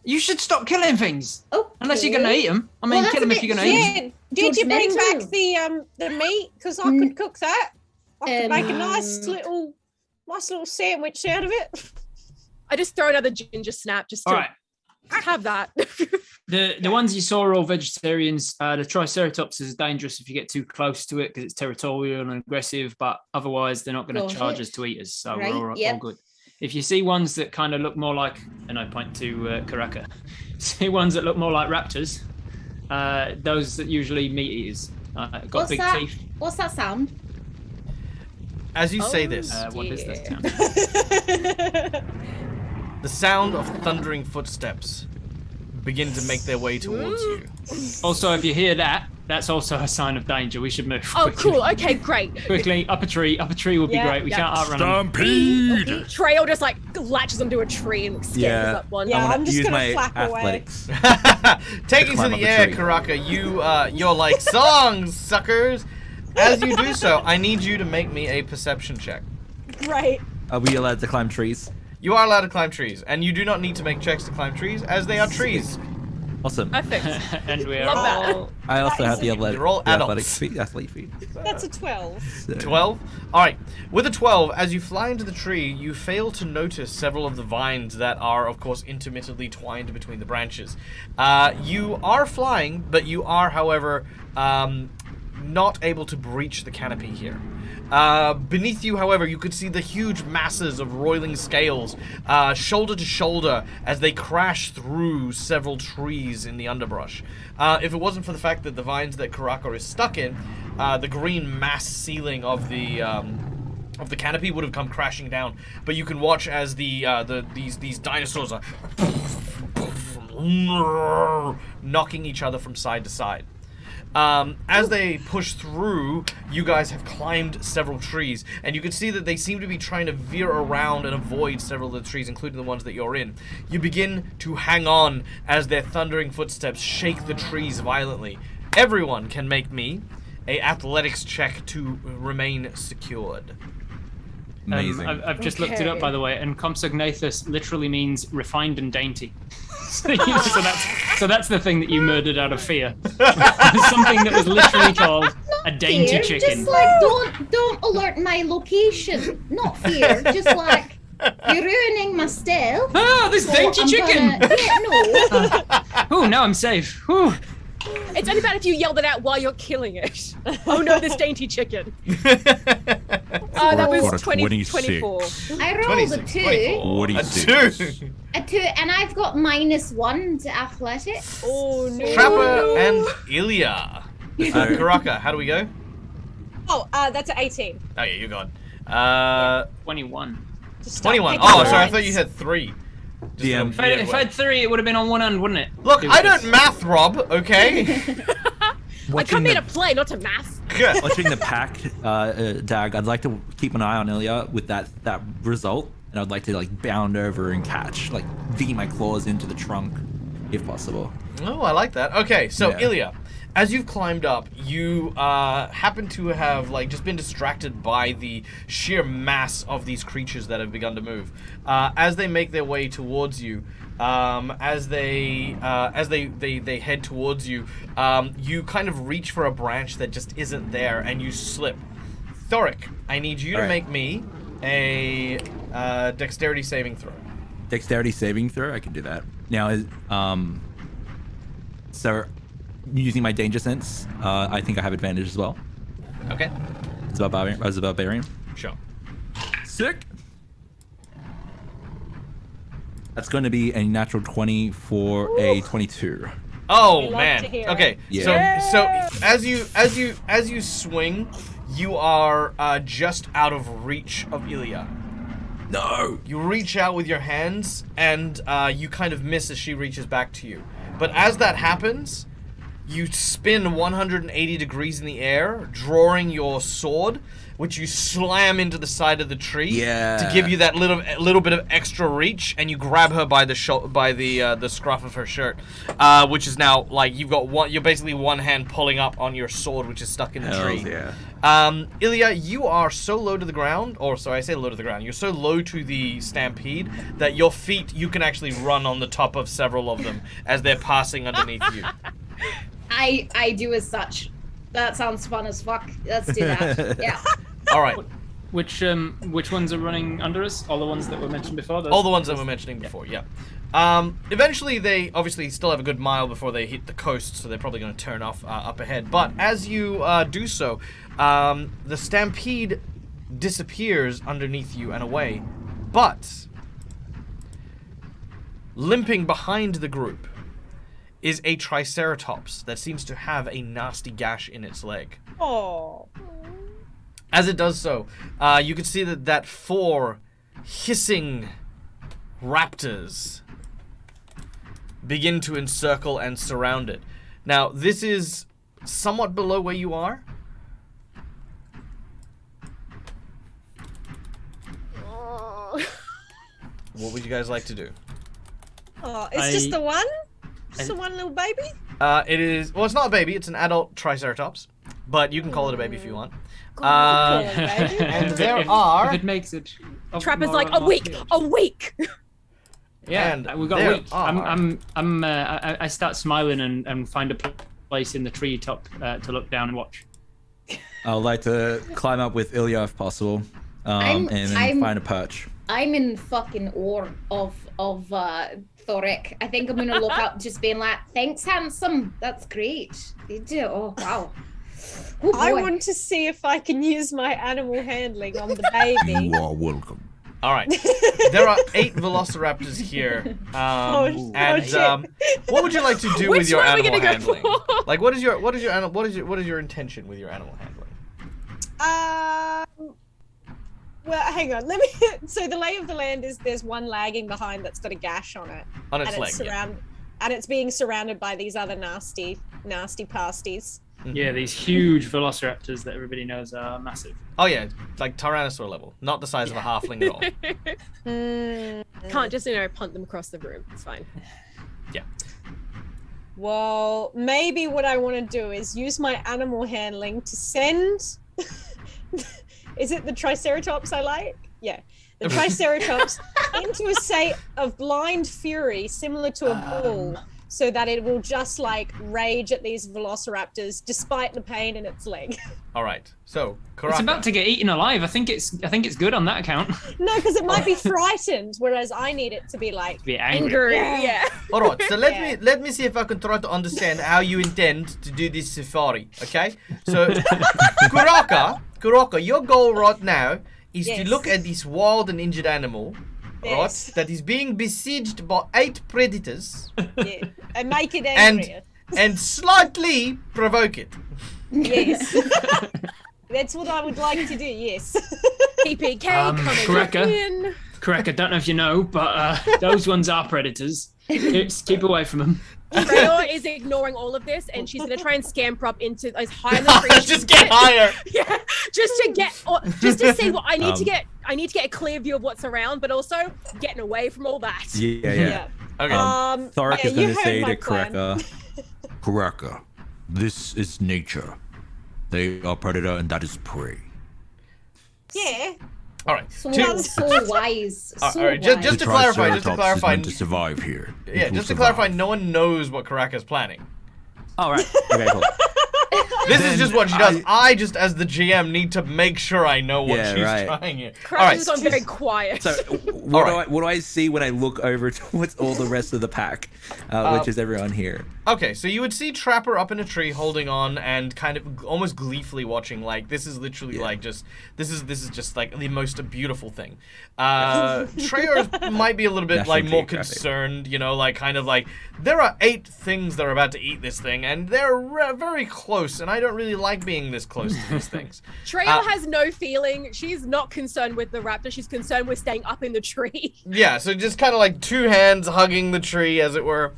You should stop killing things Oh, unless you're gonna eat them. I mean, Well, kill that's them a if you're bit gonna eat them. Did you bring back Judgmental. the meat? Because I could cook that. I could make a nice Um, little sandwich out of it. I just throw another ginger snap just to All right. have that. The ones you saw are all vegetarians. The Triceratops is dangerous if you get too close to it because it's territorial and aggressive, but otherwise they're not going Got to charge it. us to eat us. So Right, we're all yep. good. If you see ones that kind of look more like, and I point to Karaka, see ones that look more like raptors, those that usually meat eaters. Got What's big that? teeth. What's that sound? as you say Oh, this, What is that dear. sound? the sound of thundering footsteps begin to make their way towards you. Also, if you hear that, that's also a sign of danger. We should move. Oh, quickly. cool. Okay, great. Quickly, up a tree. Up a tree would be Yeah, great. We yeah. can't outrun them. Stampede! Trail just like latches onto a tree and scares Yeah. up one. Yeah, I'm I'm just use gonna my flap away. athletics. Taking to climb the up a air, tree. Karaka, you're like songs, suckers. As you do so, I need you to make me a perception check. Right. Are we allowed to climb trees? You are allowed to climb trees, and you do not need to make checks to climb trees, as they are trees. Awesome. Perfect. And we're Love that. all... I also have the You're all athletic adults. feet. Athlete feet. That's a 12. 12? Alright. With a 12, as you fly into the tree, you fail to notice several of the vines that are, of course, intermittently twined between the branches. You are flying, but you are, however, not able to breach the canopy here. Beneath you, however, you could see the huge masses of roiling scales, shoulder to shoulder, as they crash through several trees in the underbrush. If it wasn't for the fact that the vines that Karaka is stuck in, the green mass ceiling of the canopy would have come crashing down. But you can watch as these dinosaurs are knocking each other from side to side. As they push through, you guys have climbed several trees, and you can see that they seem to be trying to veer around and avoid several of the trees, including the ones that you're in. You begin to hang on as their thundering footsteps shake the trees violently. Everyone can make me a athletics check to remain secured. Amazing. I've just looked it up, by the way, and compsognathus literally means refined and dainty. So that's the thing that you murdered out of fear. Something that was literally called a dainty Fear, chicken. just like don't alert my location. Not fear, just like you're ruining my stealth. Ah, this so dainty I'm chicken! Gonna, yeah, no. Oh, now I'm safe. Whew. It's only bad if you yelled it out while you're killing it. Oh no, this dainty chicken. That Or was 26. 24. I rolled a 2. 46. A 2, and I've got -1 to athletics. Oh no. Trapper and Ilya. Karaka, how do we go? Oh, that's an 18. Oh yeah, you're gone. 21. Just start 21. picking Oh, the sorry, I lines. thought you had 3. Just DM. in a If I weird had way. 3, it would have been on one hand, wouldn't it? Look, It I was don't just- math, Rob, okay? I come here to play, not to math. Watching the pack, Dag, I'd like to keep an eye on Ilya with that result, and I'd like to like bound over and catch, like dig my claws into the trunk, if possible. Oh, I like that. Okay, so Yeah. Ilya, as you've climbed up, you happen to have like just been distracted by the sheer mass of these creatures that have begun to move. As they make their way towards you, as they head towards you, you kind of reach for a branch that just isn't there, and you slip. Thoric, I need you to All right. make me a dexterity saving throw. Dexterity saving throw, I can do that. Now, so using my danger sense, I think I have advantage as well. Okay, It's about barbarian. As a barbarian. sure. Sick. That's going to be a natural 20 for a 22. Oh We love man. to hear Okay. it. So as you swing, you are just out of reach of Ilya. No. You reach out with your hands, and you kind of miss as she reaches back to you. But as that happens, you spin 180 degrees in the air, drawing your sword, which you slam into the side of the tree to give you that little bit of extra reach, and you grab her by the the scruff of her shirt, which is now like you're basically one hand pulling up on your sword, which is stuck in the tree. Yeah. Ilya, you are so low to the ground, or sorry, I say low to the ground. You're so low to the stampede that your feet, you can actually run on the top of several of them as they're passing underneath you. I do as such. That sounds fun as fuck. Let's do that. Yeah. All right. Which ones are running under us? All the ones that were mentioned before? All the ones that we were mentioning before, yeah. Eventually, they obviously still have a good mile before they hit the coast, so they're probably going to turn off up ahead. But as you do so, the stampede disappears underneath you and away. But limping behind the group is a triceratops that seems to have a nasty gash in its leg. Oh. As it does so, you can see that 4 hissing raptors begin to encircle and surround it. Now, this is somewhat below where you are. What would you guys like to do? Oh, it's just the one? Just the one little baby? It is, well, it's not a baby, it's an adult triceratops, but you can call it a baby if you want. Baby. And there If are it makes it. Trapper's more like, on a week, field. a week. Yeah, And we've got. there I start smiling and find a place in the tree top to look down and watch. I would like to climb up with Ilya if possible, and then find a perch. I'm in fucking awe of Thoric. I think I'm gonna look up, just being like, "Thanks, handsome. That's great. You do. Oh wow." Oh, I boy. want to see if I can use my animal handling on the baby. You are welcome. All right. There are 8 velociraptors here. What would you like to do with Which your one are we animal gonna go handling? for? Like, what is your intention with your animal handling? Well, hang on. Let me. So the lay of the land is there's one lagging behind that's got a gash on it, On its and leg. it's and it's being surrounded by these other nasty pasties. Yeah, these huge velociraptors that everybody knows are massive. Oh yeah, like Tyrannosaur level, not the size of a halfling at all. Can't just punt them across the room. It's fine. Yeah. Well, maybe what I want to do is use my animal handling to send. Is it the Triceratops I like? Yeah. The Triceratops into a state of blind fury similar to a bull, so that it will just like rage at these velociraptors despite the pain in its leg. All right. So, It's Karaka. about to get eaten alive. I think it's good on that account. No, because it might be frightened, whereas I need it to be like Be angry. Yeah. All right. So let me see if I can try to understand how you intend to do this safari. Okay. So, Kuraka, your goal right now is to Yes. look at this wild and injured animal, Yes. right? That is being besieged by 8 predators, Yeah. And make it and angrier. and slightly provoke it. Yes. That's what I would like to do, yes. PPK coming Kuraka. in. Correct. I don't know if you know, but those ones are predators. Keep away from them. Freya is ignoring all of this, and she's gonna try and scamper up into as high in the tree. Just get higher. Yeah, just to see what I need to get. I need to get a clear view of what's around, but also getting away from all that. Yeah. Okay. Thoric is you going to heard say my to plan. Karaka, Karaka, this is nature. They are predator and that is prey. Yeah. All right. So Two- wise. all So right. wise. Just to clarify, Triceratops is meant to survive here. It Yeah, will just to survive. clarify, no one knows what Karaka's planning. all right. Okay, cool. This is Then just what she does. I just, as the GM, need to make sure I know what Yeah, she's right. trying here. All Crash right. has gone very quiet. So, what do I see when I look over towards all the rest of the pack, which is everyone here? Okay, so you would see Trapper up in a tree holding on and kind of almost gleefully watching. Like, this is literally like just this is just like the most beautiful thing. Treyor might be a little bit National like more Geographic. concerned, you know, like kind of like there are 8 things that are about to eat this thing, and they're very close, and I don't really like being this close to these things. Treya has no feeling. She's not concerned with the raptor. She's concerned with staying up in the tree. Yeah, so just kind of like 2 hands hugging the tree, as it were.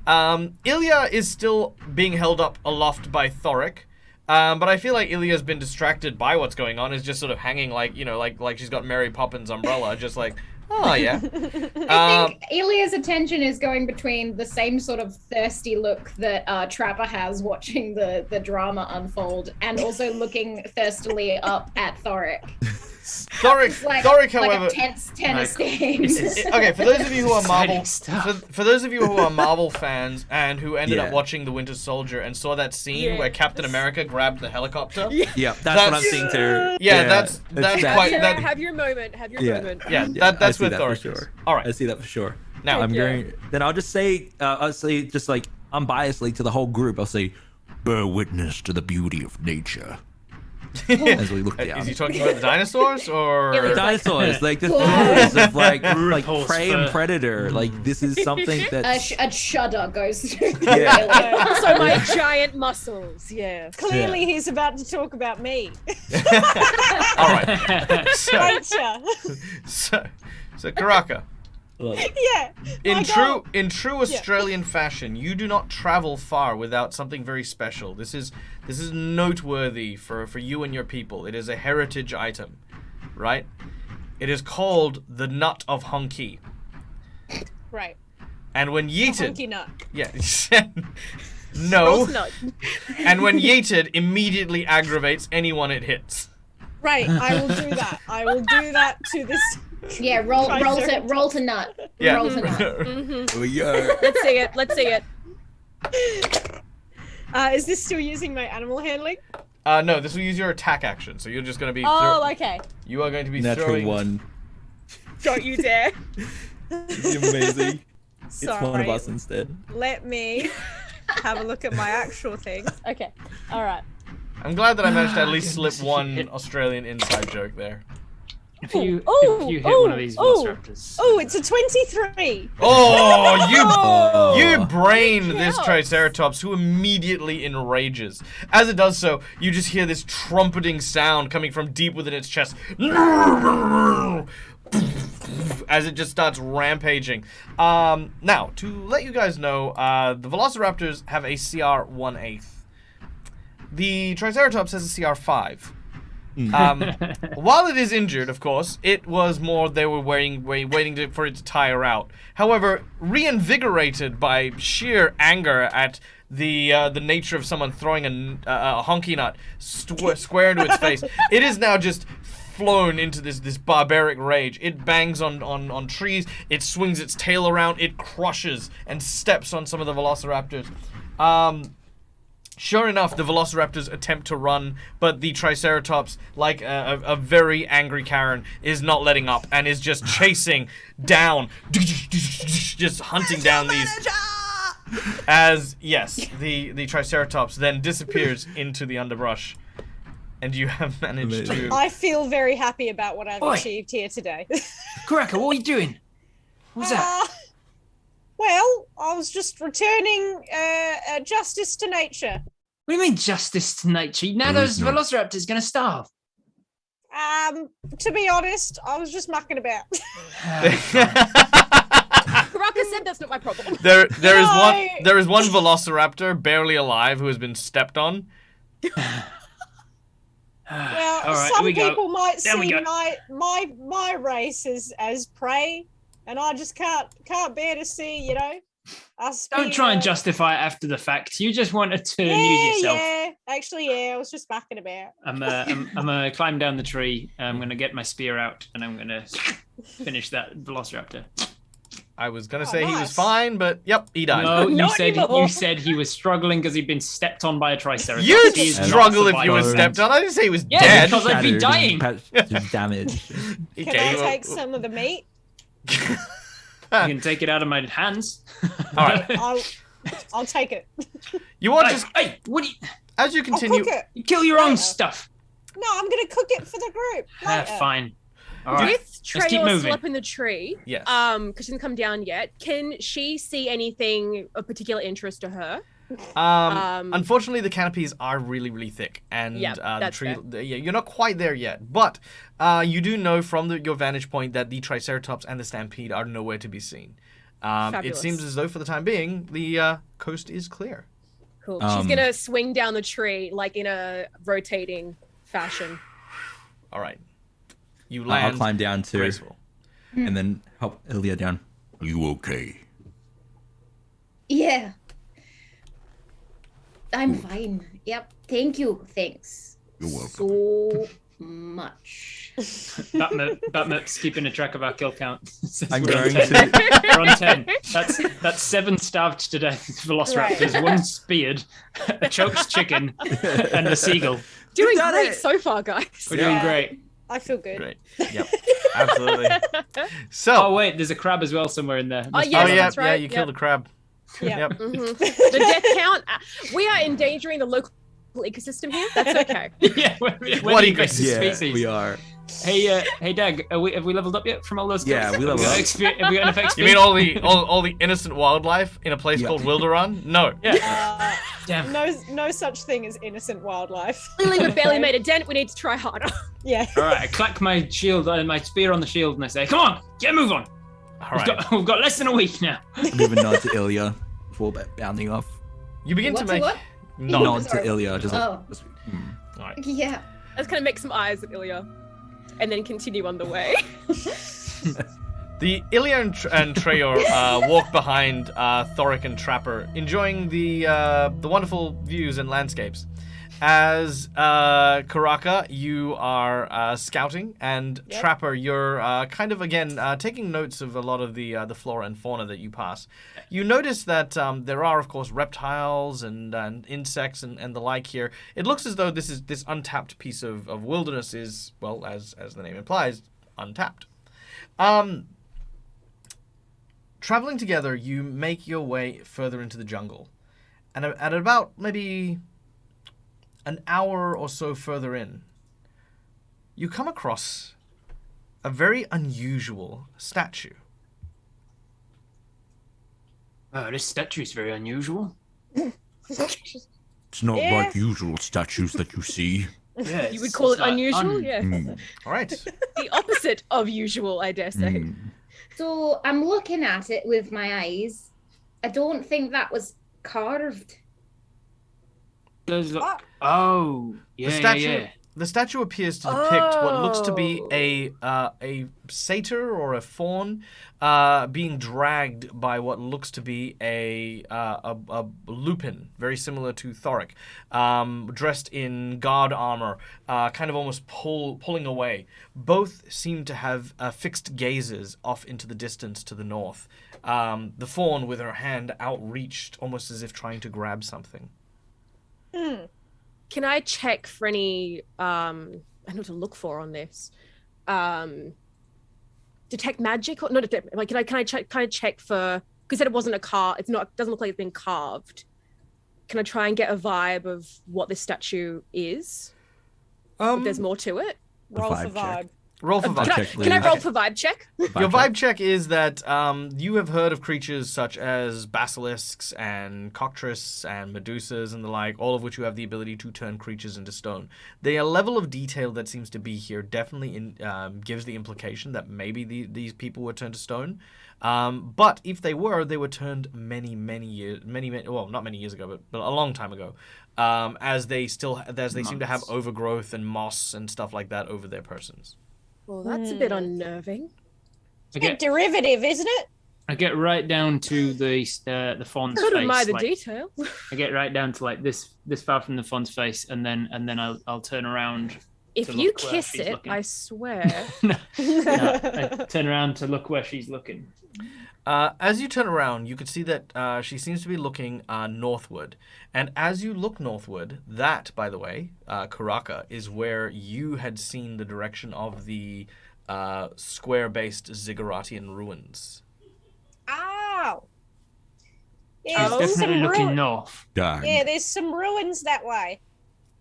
Ilya is still being held up aloft by Thoric, but I feel like Ilya's been distracted by what's going on. Is just sort of hanging like, you know, like she's got Mary Poppins' umbrella, just like, oh yeah. I think Ilya's attention is going between the same sort of thirsty look that Trapper has watching the drama unfold, and also looking thirstily up at Thoric. Thoric, Like however, a tennis game. okay, for those of you who are Marvel, Exciting stuff. for those of you who are Marvel fans and who ended up Yeah. watching The Winter Soldier and saw that scene where Captain America grabbed the helicopter, Yeah, that's what I'm seeing too. Yeah, that's it's quite- Treya, that- have your moment. Have your moment. yeah, I that's see where that for Thoric is. sure. All right. I see that for sure. Now, I'm Yeah. going. Then I'll just say, just like unbiasedly to the whole group, I'll say, Bear witness to the beauty of nature. as we look down. is he talking about the dinosaurs or? Ilya's Dinosaurs, like the theories of like Brutal prey and spur. predator. Like this is something that A shudder goes through Yeah. Ilya. Also, my giant muscles. Yeah. Clearly, he's about to talk about me. All right. Nature. So Karaka, Yeah. in my true goal. Australian fashion, you do not travel far without something very special. This is noteworthy for you and your people. It is a heritage item, right? It is called the nut of Honky. Right. And when yeeted, Honky nut. yeah, no, No. and when yeeted, immediately aggravates anyone it hits. Right. I will do that. I will do that to this. Yeah, roll to nut. Yeah. Roll to nut. Oh, yeah. Let's see it. Let's see it. Is this still using my animal handling? No, this will use your attack action, so you're just going to be. Okay. You are going to be Natural throwing. 1. Don't you dare. It's amazing. Sorry. It's one of us instead. Let me have a look at my actual things. Okay. All right. I'm glad that I managed to at least slip one Australian inside joke there. If you hit one of these velociraptors. Oh, it's a 23. Oh, you brain this Triceratops, who immediately enrages. As it does so, you just hear this trumpeting sound coming from deep within its chest. As it just starts rampaging. Now, to let you guys know, the Velociraptors have a CR 1/8. The Triceratops has a CR 5. While it is injured, of course, it was more they were waiting for it to tire out. However, reinvigorated by sheer anger at the nature of someone throwing a honky nut square into its face, it is now just flown into this barbaric rage. It bangs on trees, it swings its tail around, it crushes and steps on some of the Velociraptors. Sure enough, the Velociraptors attempt to run, but the Triceratops, like a very angry Karen, is not letting up and is just chasing down, just hunting down these. As, yes, the Triceratops then disappears into the underbrush. And you have managed to... I feel very happy about what I've Oi. achieved here today. Karaka, what are you doing? What's that? Well, I was just returning justice to nature. What do you mean justice to nature? Now There those is no- velociraptors going to starve. To be honest, I was just mucking about. Karaka said that's not my problem. There No. is one Velociraptor barely alive who has been stepped on. Well, All right, some here we go. people might There we see go. my race as prey, and I just can't bear to see, us. Don't being, try and justify it after the fact. You just wanted to amuse Yeah, yourself. yeah. Actually, I was just mucking about. I'm gonna climb down the tree. I'm gonna get my spear out, and I'm gonna finish that velociraptor. I was gonna Oh, say he was nice. fine, but yep, he died. No, Not anymore. you said he was struggling because he'd been stepped on by a triceratops. You'd He is not struggle if you were surviving. stepped on. I didn't say he was Yeah, dead. because I'd be dying. Just damage. Can Okay, I well- take some of the meat? You can take it out of my hands. All right. I'll take it. You want Hey, just hey, what do you? as you I'll continue. cook it. You kill your own Later. stuff. No, I'm gonna cook it for the group. Later. Fine. All right. With Let's keep Treyor moving. still up in the tree, Yes. because she didn't come down yet, can she see anything of particular interest to her? Unfortunately, the canopies are really, really thick, and Yeah, the that's tree. fair. Yeah, you're not quite there yet, but you do know from your vantage point that the Triceratops and the Stampede are nowhere to be seen. It Fabulous. seems as though, for the time being, the coast is clear. Cool. She's gonna swing down the tree like in a rotating fashion. All right, you I'll land. climb down too, graceful. and then help Ilya down. Are you okay? Yeah. I'm fine. Yep. Thank you. Thanks. You're welcome. So much. Batmap's keeping a track of our kill count. I'm We're on going 10. to. We're on 10. That's 7 starved to death velociraptors, Right. 1 speared, a choked chicken, and a seagull. Doing done great it. so far, guys. We're doing Yeah. great. I feel good. Great. Yep. Absolutely. Oh So. wait, there's a crab as well somewhere in there. Oh, Must yeah, be yeah, that's right. you killed a crab. Yeah. Yep. Mhm. The death count. We are endangering the local ecosystem here. That's okay. yeah, we're What the ecosystem? invasive Yeah, species. we are. Hey, Dag, have we leveled up yet from all those? Yeah, kills? we leveled Have up. Have we got enough XP? You mean all the innocent wildlife in a place Yeah. called Wilderan? No. Yeah. Damn. No such thing as innocent wildlife. Clearly, we've barely made a dent. We need to try harder. Yeah. All right, I clack my shield, my spear on the shield, and I say, "Come on, get a move on. All We've right. we've got less than a week now." Give a nod to Ilya before bounding off. You begin What to make what? nod. Nod to sorry. Ilya. Just Oh. just- All right. Yeah. Let's kind of make some eyes at Ilya, and then continue on the way. The Ilya and Treyor walk behind Thoric and Trapper, enjoying the wonderful views and landscapes. as Karaka, you are scouting, and Trapper, you're kind of again taking notes of a lot of the flora and fauna that you pass. You notice that there are, of course, reptiles and insects and the like here. It looks as though this untapped piece of wilderness is, well, as the name implies, untapped. Traveling together, you make your way further into the jungle, and at about maybe an hour or so further in, you come across a very unusual statue. This statue is very unusual. It's not like usual statues that you see. Yeah, You would call it unusual? Yeah. All right. The opposite of usual, I dare say. So I'm looking at it with my eyes. I don't think that was carved. Does look... Oh, yeah. The statue appears to depict what looks to be a satyr or a faun being dragged by what looks to be a lupin, very similar to Thoric, dressed in guard armor, kind of almost pulling away. Both seem to have fixed gazes off into the distance to the north. The faun with her hand outreached, almost as if trying to grab something. Can I check for any I don't know what to look for on this? Detect magic or not detect, like can I check for, because it wasn't doesn't look like it's been carved. Can I try and get a vibe of what this statue is? If there's more to it? Roll for vibe. Roll for vibe. Can I roll for vibe check? Your vibe check is that you have heard of creatures such as basilisks and cockatrices and medusas and the like, all of which you have the ability to turn creatures into stone. The level of detail that seems to be here definitely gives the implication that maybe these people were turned to stone. But if they were turned many years, well, not many years ago, but a long time ago, as they seem to have overgrowth and moss and stuff like that over their persons. Well, that's a bit unnerving. It's a bit derivative, isn't it? I get right down to the fawn's face. I don't mind the detail. I get right down to like this far from the fawn's face, and then I'll turn around. If you kiss it, looking. I swear. No, I turn around to look where she's looking. As you turn around, you can see that she seems to be looking northward. And as you look northward, that, by the way, Karaka, is where you had seen the direction of the square-based Zigguratian ruins. Ow! Yeah, there's definitely looking north. Dang. Yeah, there's some ruins that way.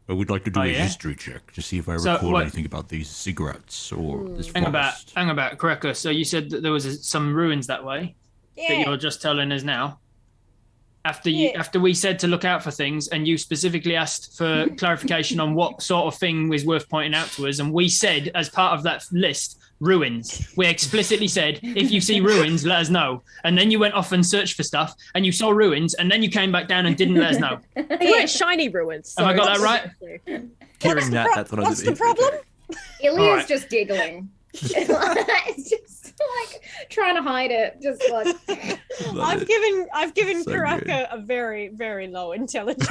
I would like to do a history check to see if I recall anything about these cigarettes or this forest. Hang about, Karaka. So you said that there was some ruins that way that you're just telling us now. After we said to look out for things, and you specifically asked for clarification on what sort of thing was worth pointing out to us, and we said as part of that list, ruins. We explicitly said, if you see ruins, let us know. And then you went off and searched for stuff, and you saw ruins, and then you came back down and didn't let us know. They weren't shiny ruins. Have I got that right? Hearing that, that's what I was. What's the problem? Ilya's just giggling. It's just like trying to hide it. Just like I've given So Karaka good. a very, very low intelligence.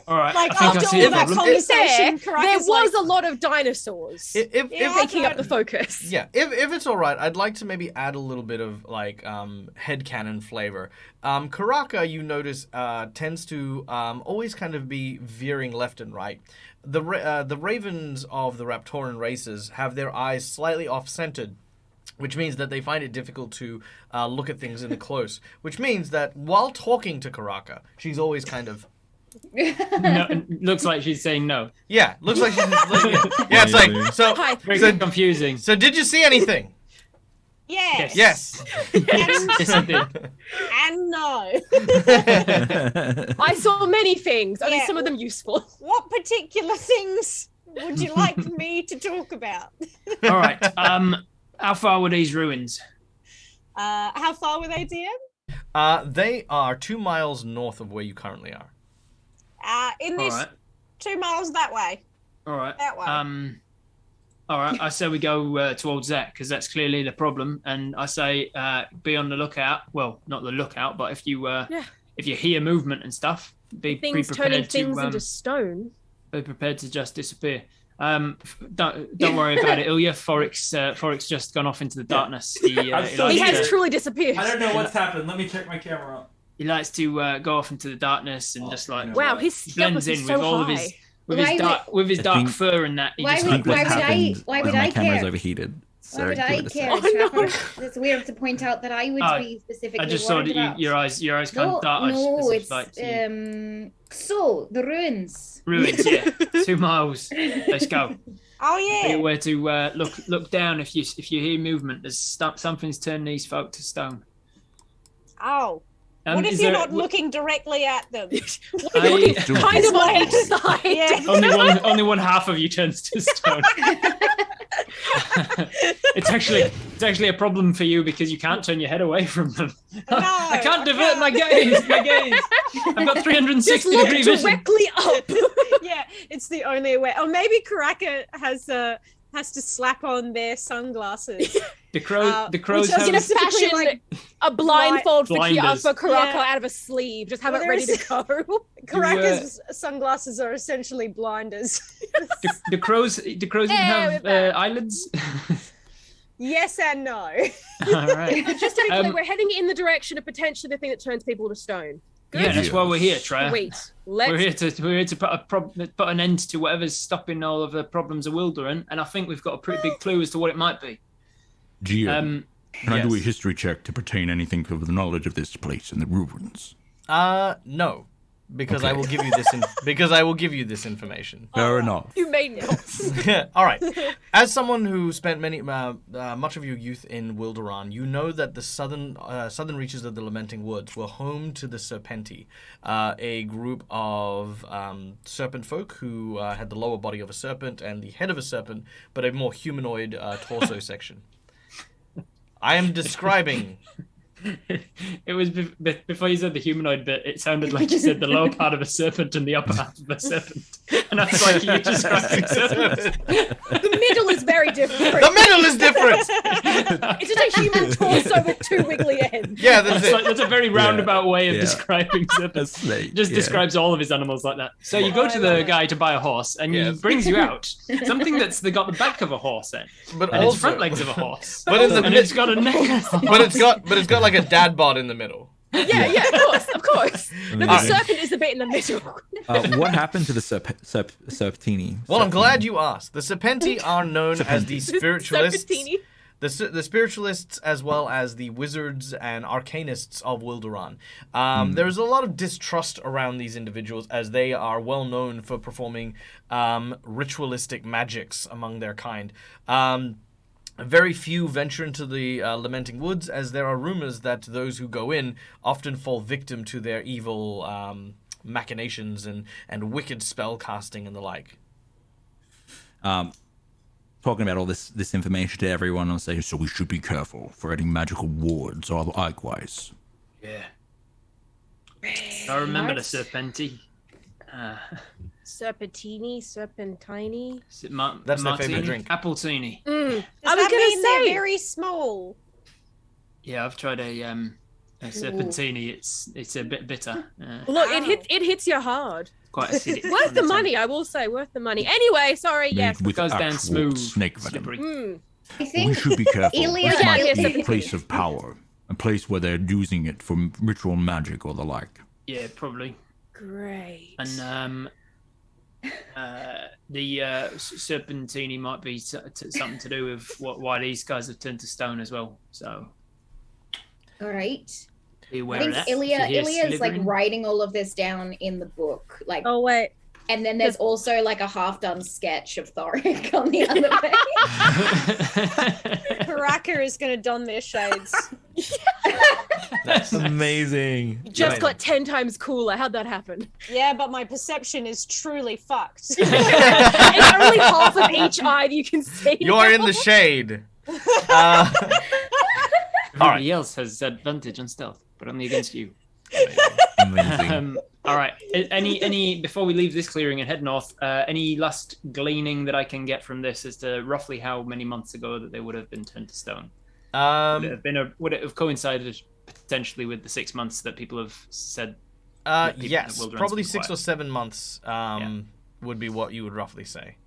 All right. Like I think I after see all the that problem. conversation, there Karaka's was like, a lot of dinosaurs. If Taking up the focus. Yeah, if it's all right, I'd like to maybe add a little bit of like headcanon flavor. Karaka, you notice, tends to always kind of be veering left and right. The ravens of the Raptoran races have their eyes slightly off-centered, which means that they find it difficult to look at things in the close. Which means that while talking to Karaka, she's always kind of... No, looks like she's saying no. Yeah, looks like she's... yeah, it's like... So, Very confusing. so did you see anything? yes. Yes. Yes, I did. And no. I saw many things, only Yeah. some of them useful. What particular things would you like me to talk about? All right. How far were these ruins? How far were they, DM? They are 2 miles north of where you currently are. In All this right. 2 miles that way. All right. That way. All right. I say we go towards that because that's clearly the problem. And I say be on the lookout. Well, not the lookout, but if you if you hear movement and stuff, be Things prepared turning to things into stone. be prepared to just disappear. Don't worry about it, Ilya. Forix just gone off into the darkness. He has truly disappeared. I don't know what's happened. Let me check my camera. He likes to go off into the darkness and just like Wow, his stealth blends is in so with all of high. his dark fur and that. He Why just would- like, why would my I camera's care? overheated. Why would I care? Oh, no. Trapper? It's weird to point out that I would be specifically I just saw worried that about. your eyes kind of darted. No, as if, it's like, so the ruins. ruins. Yeah, 2 miles. Let's go. Oh Be yeah. aware to look down if you hear movement. There's something's turned these folk to stone. Oh. What if is you're there- not looking directly at them? I- Kind of on each side. Yeah. only one half of you turns to stone. It's actually a problem for you because you can't turn your head away from them. No, I can't divert my gaze. I've got 360 Just look degree vision. directly up. Yeah, it's the only way. Or maybe Karaka has to slap on their sunglasses. The crows which have are In a specifically, fashion, like, a blindfold for Blinders. Karaka Yeah. out of a sleeve. Just have Well, it ready there's- to go. Karaka's sunglasses are essentially blinders. the crows even Yeah, have we're back. eyelids. Yes and no. All right. But just to be clear, Um, we're heading in the direction of potentially the thing that turns people to stone. Yeah, that's why we're here, Trya. Sweet. We're here to put an end to whatever's stopping all of the problems of Wilderan, and I think we've got a pretty big clue as to what it might be. GM, can I do a yes. history check to pertain anything to the knowledge of this place and the ruins? No, because I Okay. will give you this. Because I will give you this information. Fair enough. You may not. All right. As someone who spent much of your youth in Wilderan, you know that the southern reaches of the Lamenting Woods were home to the Serpenti, a group of serpent folk who had the lower body of a serpent and the head of a serpent, but a more humanoid torso section. I am describing. It was before you said the humanoid bit. It sounded like you said the lower part of a serpent and the upper half of a serpent, and I was like, "You're describing serpents." The middle is very different. The middle is different. It's just a human torso with 2 wiggly ends. Yeah, that's it. That's a very roundabout way of Yeah. describing serpents. That's like, Just yeah. describes all of his animals like that. So you go to the guy to buy a horse, and Yes. he brings you out something that's got the back of a horse in, But and also, it's front legs of a horse, But in the and it's got a neck. but it's got like a dad bod in the middle. Yeah, of course. No, the Amazing. serpent is the bit in the middle. What happened to the Serpentini? Well, I'm glad you asked. The Serpenti are known as the spiritualists. Serpentini. The spiritualists, as well as the wizards and arcanists of Wilderan. There is a lot of distrust around these individuals, as they are well known for performing ritualistic magics among their kind. Very few venture into the Lamenting Woods, as there are rumors that those who go in often fall victim to their evil machinations and wicked spell casting and the like. Talking about all this information to everyone, I'll say, so we should be careful for any magical wards or likewise. Yeah. I remember the Serpenti. Serpentini, serpentini. That's their favorite drink. Appletini. I Does was that gonna mean they're say. very small? Yeah, I've tried a Serpentini. It's a bit bitter. Look, it hits you hard. Quite acidic. Worth on the tongue. money, I will say. Worth the money. Anyway, sorry. Yes. Made with Goes down actual smooth, snake venom. slippery. Mm. I We think should be careful. Ilya- This might Yeah, be yeah, a place of power, a place where they're using it for ritual magic or the like. Yeah, probably. Great. And the Serpentini might be something to do with why these guys have turned to stone as well. So all right. be I aware of think that. Ilya's like writing all of this down in the book, like, Oh wait. and then there's also like a half-done sketch of Thoric on the other page. Karaka is going to don their shades. That's amazing. Just got 10 times cooler. How'd that happen? Yeah, but my perception is truly fucked. It's only half of each eye that you can see. You're in the shade. Uh, Everybody else has advantage on stealth, but only against you. Amazing. All right. Any before we leave this clearing and head north, any last gleaning that I can get from this as to roughly how many months ago that they would have been turned to stone? Would it have coincided potentially with the 6 months that people have said That people- Yes, Wilderan's probably been 6 or quiet. 7 months would be what you would roughly say.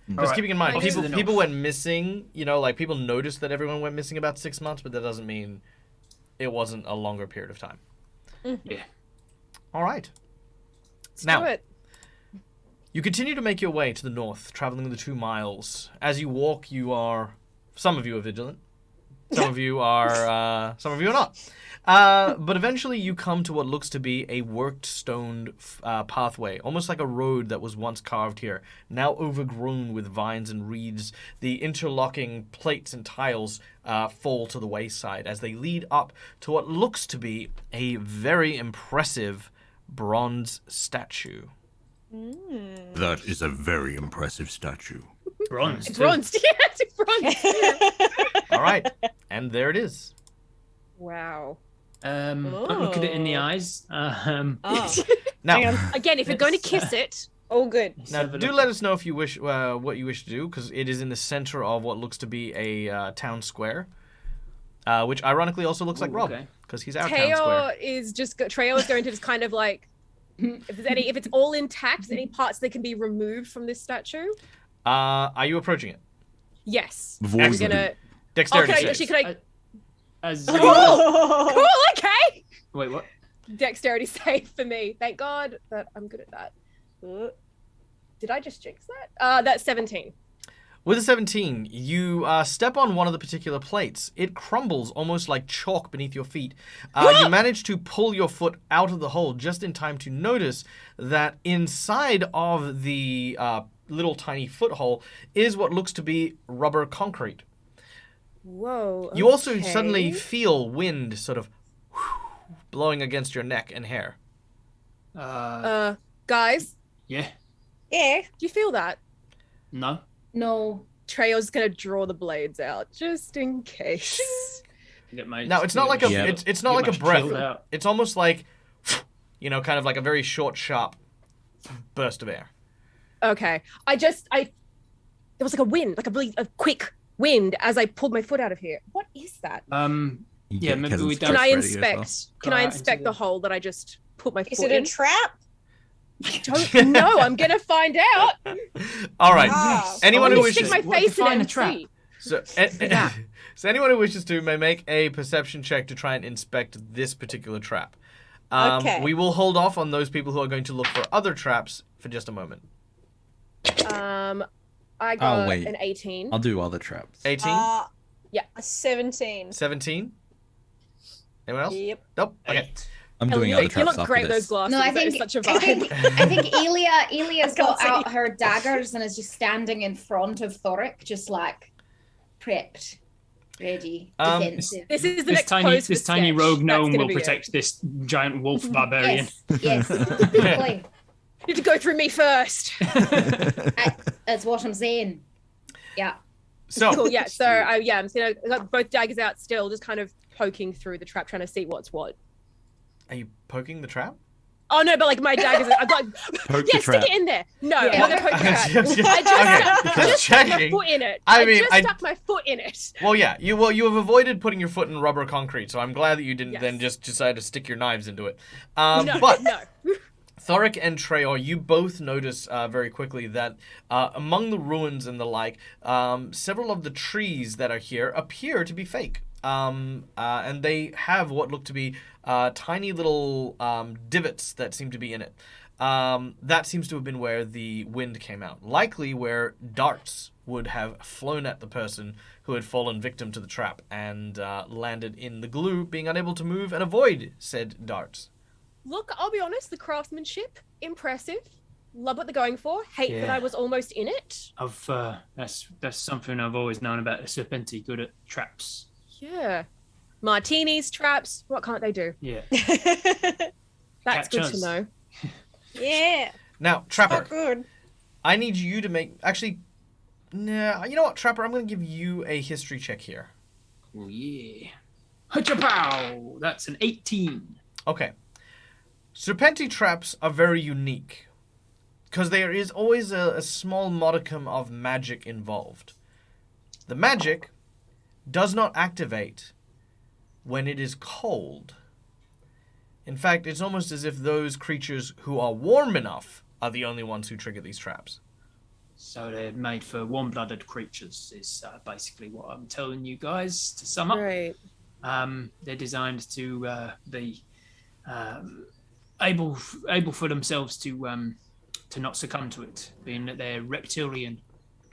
Just Alright. keeping in mind, Close to people the people north. went missing. You know, like people noticed that everyone went missing about 6 months, but that doesn't mean it wasn't a longer period of time. Yeah. All right. Let's Now, do it. you continue to make your way to the north, traveling the 2 miles. As you walk, some of you are vigilant. Some of you are not. But eventually you come to what looks to be a worked stone pathway, almost like a road that was once carved here, now overgrown with vines and reeds. The interlocking plates and tiles fall to the wayside as they lead up to what looks to be a very impressive bronze statue. That is a very impressive statue. Bronze. It's too. bronze. Yeah, it's bronze. All right, and there it is. Wow. Don't look at it in the Oh. eyes. Oh, Now, hang on. Again, if you're going to kiss it, All good. let's Now, have a do look. let us know if you wish what you wish to do, because it is in the center of what looks to be a town square, which ironically also looks like Ooh, Rob, okay. because he's our town square. Treo is going to just kind of like, if it's all intact, is there any parts that can be removed from this statue? Are you approaching it? Yes. Void I'm it. gonna. Dexterity Okay, save. actually, could I? As Oh. Cool. Okay. wait, what? Dexterity save for me. Thank God that I'm good at that. Did I just jinx that? That's 17. With a 17, you step on one of the particular plates. It crumbles almost like chalk beneath your feet. You manage to pull your foot out of the hole just in time to notice that inside of the little tiny foothold is what looks to be rubber concrete. Whoa. You also okay. suddenly feel wind sort of blowing against your neck and hair. Guys, Yeah. Yeah. do you feel that? No. No. Treo's gonna draw the blades out just in case. Get my. Now, it's not like a Yeah. it's not Get like a my breath. chilled out. It's almost like kind of like a very short, sharp burst of air. Okay. There was like a wind, like a quick wind as I pulled my foot out of here. What is that? Yeah, maybe we don't. Can I Ready as well. inspect? Can Go I out inspect into the the- hole that I just put my Is foot it a in? trap? Don't know. I'm gonna find out. All right. Ah. Anyone Let who me stick wishes my face in it define a and trap. see. so, Yeah. so anyone who wishes to may make a perception check to try and inspect this particular trap. Okay. We will hold off on those people who are going to look for other traps for just a moment. I got wait. an 18. I'll do other traps. 18, Yeah. 17. 17. Anyone else? Yep. Nope. Okay. 8. I'm Helen, doing you other look, traps you look after great with those this. glasses. No, I That is think such a I vibe. think Elia's I got can't out her daggers and is just standing in front of Thoric, just like prepped, ready, defensive. This is the This next tiny, pose for this tiny sketch. rogue That's gnome gonna will be it. protect this giant wolf barbarian. Yes, exactly. You have to go through me first. That's what I'm saying. Yeah. So, Cool. Yeah. So I'm just gonna I got both daggers out still, just kind of poking through the trap, trying to see what's what. are you poking the trap? Oh no, but like my daggers, I've got. Poke Yeah, the trap. stick it in there. No, Yeah. I'm not gonna poke the trap. I just stuck my checking. foot in it. I I mean, just stuck my foot in it. Well, yeah, you have avoided putting your foot in rubber concrete, so I'm glad that you didn't Yes. then just decide to stick your knives into it. No, But no. Thoric and Treor, you both notice very quickly that among the ruins and the like, several of the trees that are here appear to be fake. And they have what look to be tiny little divots that seem to be in it. That seems to have been where the wind came out. Likely where darts would have flown at the person who had fallen victim to the trap and landed in the glue, being unable to move and avoid said darts. Look, I'll be honest. The craftsmanship, impressive. Love what they're going for. Hate that Yeah. I was almost in it. That's something I've always known about the Serpenti, good at traps. Yeah. Martinis, traps. What can't they do? Yeah. That's Catch good us. to know. Yeah. Now, Oh, Trapper, good. I need you to make... Actually, nah, you know what, Trapper? I'm going to give you a history check here. Oh yeah. Hachapow! That's an 18. Okay. Serpenti traps are very unique because there is always a small modicum of magic involved. The magic does not activate when it is cold. In fact, it's almost as if those creatures who are warm enough are the only ones who trigger these traps. So they're made for warm-blooded creatures, is basically what I'm telling you guys to sum up. Right. They're designed to be able for themselves to not succumb to it, being that they're reptilian.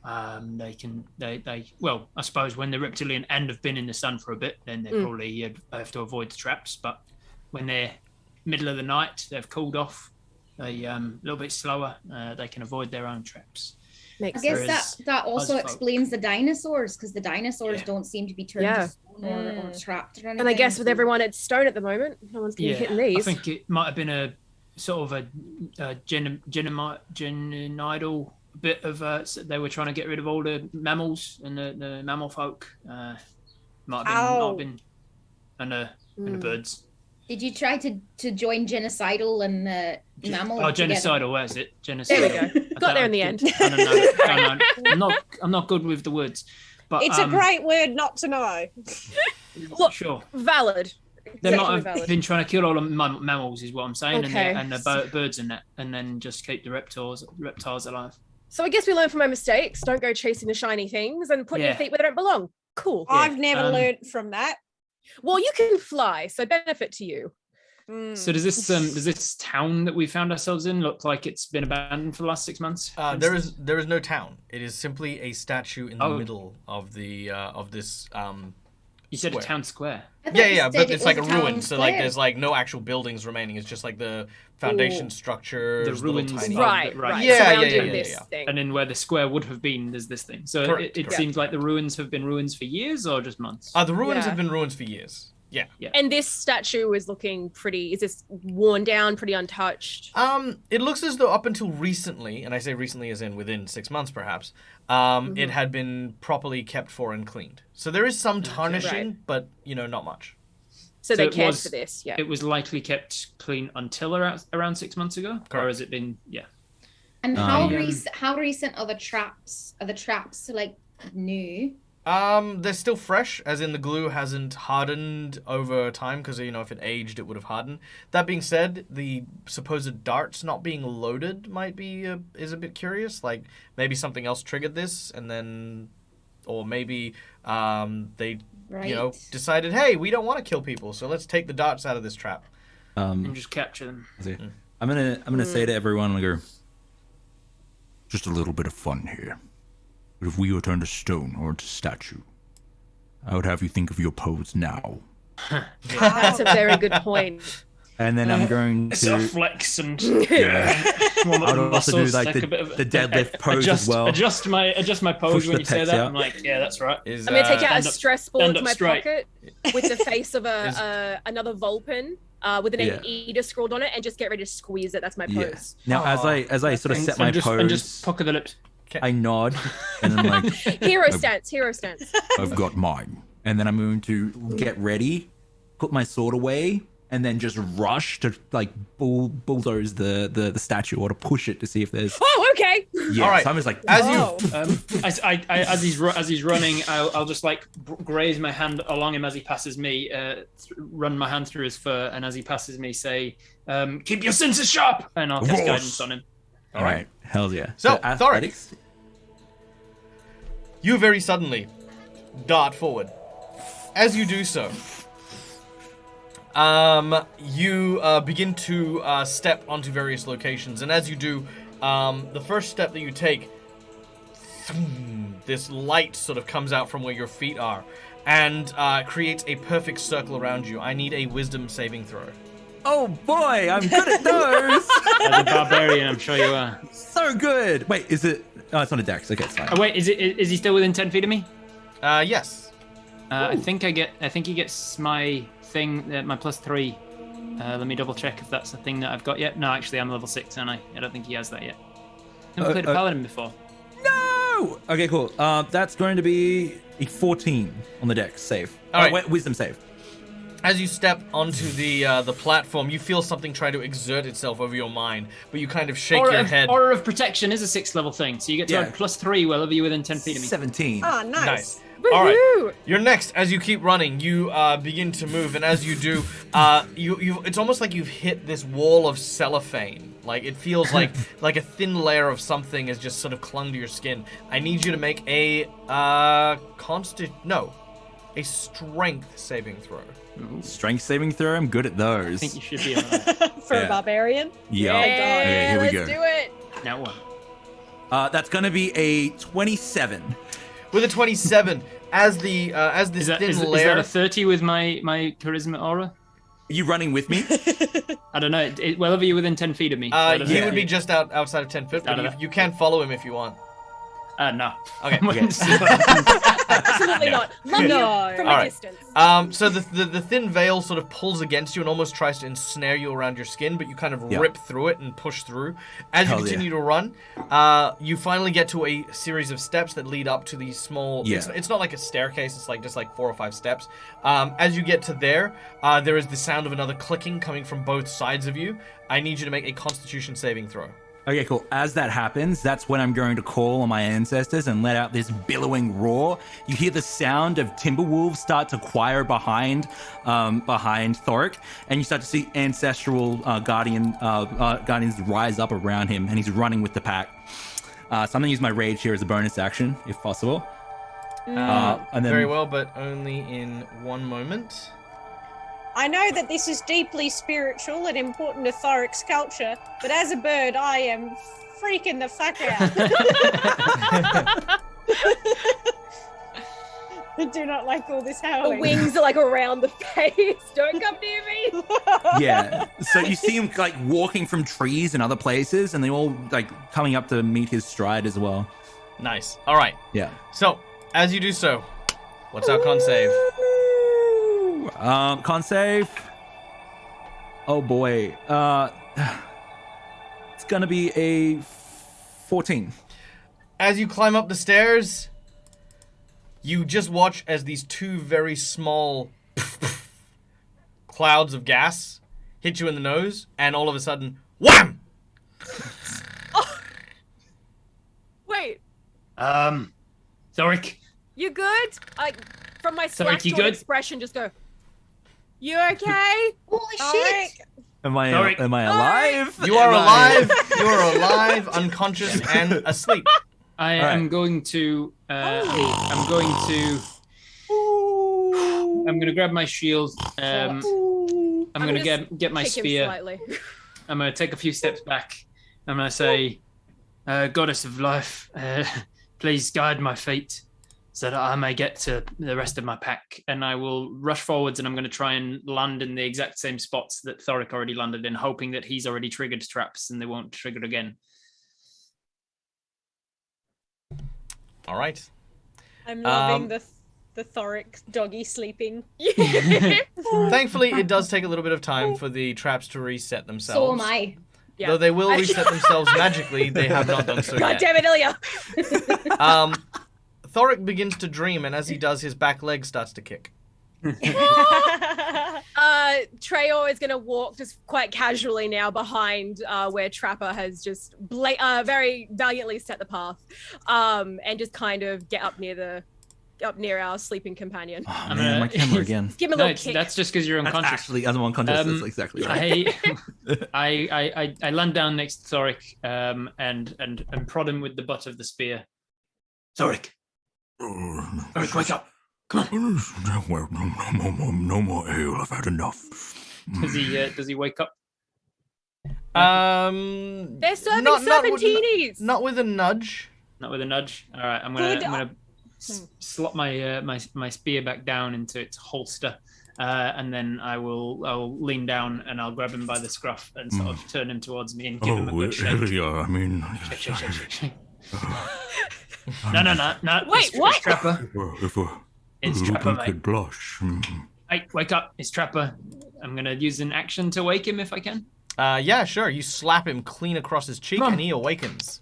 Well, I suppose when they're reptilian and have been in the sun for a bit, then they probably have to avoid the traps. But when they're middle of the night, they've cooled off, they a little bit slower, they can avoid their own traps. I guess that also explains the dinosaurs, because the dinosaurs don't seem to be turned to stone or trapped or anything. And I guess with everyone at stone at the moment, no one's going to be hitting these. I think it might have been a sort of a genocidal bit of they were trying to get rid of all the mammals and the mammal folk. Might have been and the birds. Did you try to join genocidal and mammal? Oh, genocidal. Where's it? Genocidal. There we go. Got there in the end. I don't know. I'm not good with the words. But It's a great word not to know. Look, sure. Valid. They might have Valid. been trying to kill all the mammals, is what I'm saying, Okay. and the birds in that, and then just keep the reptiles alive. So I guess we learn from our mistakes. Don't go chasing the shiny things and put your feet where they don't belong. Cool. I've never learned from that. Well, you can fly, so benefit to you. So does this town that we found ourselves in look like it's been abandoned for the last 6 months? There is no town. It is simply a statue in the middle of the of this. You said square. a town square. Yeah, but it's like a ruin. So like, there's like no actual buildings remaining. It's just like the foundation structure. The ruins. Right. Yeah. Thing. And then where the square would have been, there's this thing. So Correct. it seems like the ruins have been ruins for years or just months. The ruins have been ruins for years. Yeah. And this statue is looking pretty. Is this worn down, pretty untouched? It looks as though up until recently, and I say recently as in within 6 months perhaps, it had been properly kept for and cleaned. So there is some tarnishing, but not much. So they cared for this. Yeah. It was likely kept clean until around 6 months ago, or has it been? Yeah. And how recent are the traps? Are the traps like new? They're still fresh, as in the glue hasn't hardened over time, because if it aged, it would have hardened. That being said, the supposed darts not being loaded might be is a bit curious. Like maybe something else triggered this, and then, or maybe they decided, hey, we don't want to kill people, so let's take the darts out of this trap and just capture them. I'm gonna say to everyone, just a little bit of fun here. But if we were turned to stone or into statue, I would have you think of your pose now. That's a very good point. And then I'm going to flex and I would also do like the deadlift pose as well. Adjust my pose when you say that. I'm like, yeah, that's right. I'm gonna take out a stress ball into my pocket with the face of another Vulpin with an Eda scrawled on it, and just get ready to squeeze it. That's my pose. Now, as I sort of set my pose, and just pucker the lips. I nod, and then like hero stance. I've got mine, and then I'm going to get ready, put my sword away, and then just rush to like bulldoze the statue or to push it to see if there's. Oh, okay. Yeah, all right. So I'm just like as he's running, I'll just like graze my hand along him as he passes me, run my hand through his fur, and as he passes me, say, "Keep your senses sharp," and I'll cast guidance on him. All right, hell yeah. So Thoric, you very suddenly dart forward. As you do so, you begin to step onto various locations, and as you do, the first step that you take, this light sort of comes out from where your feet are, and creates a perfect circle around you. I need a wisdom saving throw. oh boy, I'm good at those. As a barbarian, I'm sure you are. So good. Wait, is it? Oh, it's on a dex. Okay, it's fine. Oh wait, is he still within 10 feet of me? Yes. I think he gets my thing, my +3. Let me double check if that's a thing that I've got yet. No, actually, I'm level 6, aren't I? I don't think he has that yet. Never played a paladin before. No. Okay, cool. That's going to be a 14 on the dex save. All right. Wisdom save. As you step onto the platform, you feel something try to exert itself over your mind, but you kind of shake your head. Aura of Protection is a 6th level thing, so you get to add +3 wherever you're within 10 feet of me. 17. Oh, nice. All right. Woohoo! You're next. As you keep running, you begin to move, and as you do, it's almost like you've hit this wall of cellophane. Like it feels like a thin layer of something has just sort of clung to your skin. I need you to make a strength saving throw. Strength saving throw. I'm good at those. I think you should be on that. For a barbarian. Yeah. Okay, here we let's go. do it. Now what? That's gonna be a 27. With a 27, as this Is that layer. a 30 with my charisma aura? Are you running with me? I don't know. Wherever you're within 10 feet of me. So I don't He know. would be just outside of 10 feet, Out of but that. you can follow him if you want. No. Okay. Absolutely not. Love No. you from All a right. distance. So the thin veil sort of pulls against you and almost tries to ensnare you around your skin, but you kind of Yeah. rip through it and push through. As you Hell continue yeah. to run, you finally get to a series of steps that lead up to these small. Yeah. It's not like a staircase. It's just like 4 or 5 steps. As you get to there is the sound of another clicking coming from both sides of you. I need you to make a Constitution saving throw. Okay, cool. As that happens, that's when I'm going to call on my ancestors and let out this billowing roar. You hear the sound of timber wolves start to choir behind Thoric, and you start to see ancestral guardians rise up around him, and he's running with the pack. So I'm gonna use my rage here as a bonus action, if possible. And then, Very well, but only in one moment. I know that this is deeply spiritual and important to Thoric's culture, but as a bird, I am freaking the fuck out. I do not like all this The howling. wings are like around the face. Don't come near me. Yeah. So you see him like walking from trees and other places, and they all like coming up to meet his stride as well. Nice. All right. Yeah. So, as you do so, what's our con save? Con save. Oh boy. It's gonna be a 14. As you climb up the stairs, you just watch as these 2 very small clouds of gas hit you in the nose, and all of a sudden, wham! Wait, Thoric. you good? From my Sorry, you slack-jawed good? expression, just go. You okay? Holy Alright. shit! Am I Sorry. alive? You are alive, you are alive, unconscious, and asleep. I All right. am going to. I'm going to grab my shield. I'm going to gonna get my Kick him spear. slightly. I'm going to take a few steps back. I'm going to say, Goddess of Life, please guide my feet so that I may get to the rest of my pack. And I will rush forwards, and I'm going to try and land in the exact same spots that Thoric already landed in, hoping that he's already triggered traps and they won't trigger again. All right. I'm loving the Thoric doggy sleeping. Thankfully, it does take a little bit of time for the traps to reset themselves. So am I. Yeah. Though they will reset themselves magically, they have not done so God yet. damn it, Ilya. Thoric begins to dream, and as he does, his back leg starts to kick. Treyor is going to walk just quite casually now behind where Trapper has just very valiantly set the path, and just kind of get up near our sleeping companion. Oh, I'm man, gonna- my camera again. Give him a No, little kick. that's just because you're That's unconscious. actually, as I'm unconscious, that's exactly right. I land down next to Thoric and prod him with the butt of the spear. Thoric, Thoric, wake up! Come on. No more ale. I've had enough. Does he wake up? They're serving not serpentinis. not with a nudge. Not with a nudge. All right, I'm Good. gonna slot my spear back down into its holster, and then I'll lean down and I'll grab him by the scruff and sort of turn him towards me and give him a good shake. Ilya, I mean, Shake. No. Wait, It's what? Trapper. if a It's Trapper, Ruben mate. could blush. Hey, wake up! It's Trapper. I'm gonna use an action to wake him if I can. Yeah, sure. You slap him clean across his cheek, Come on. and he awakens.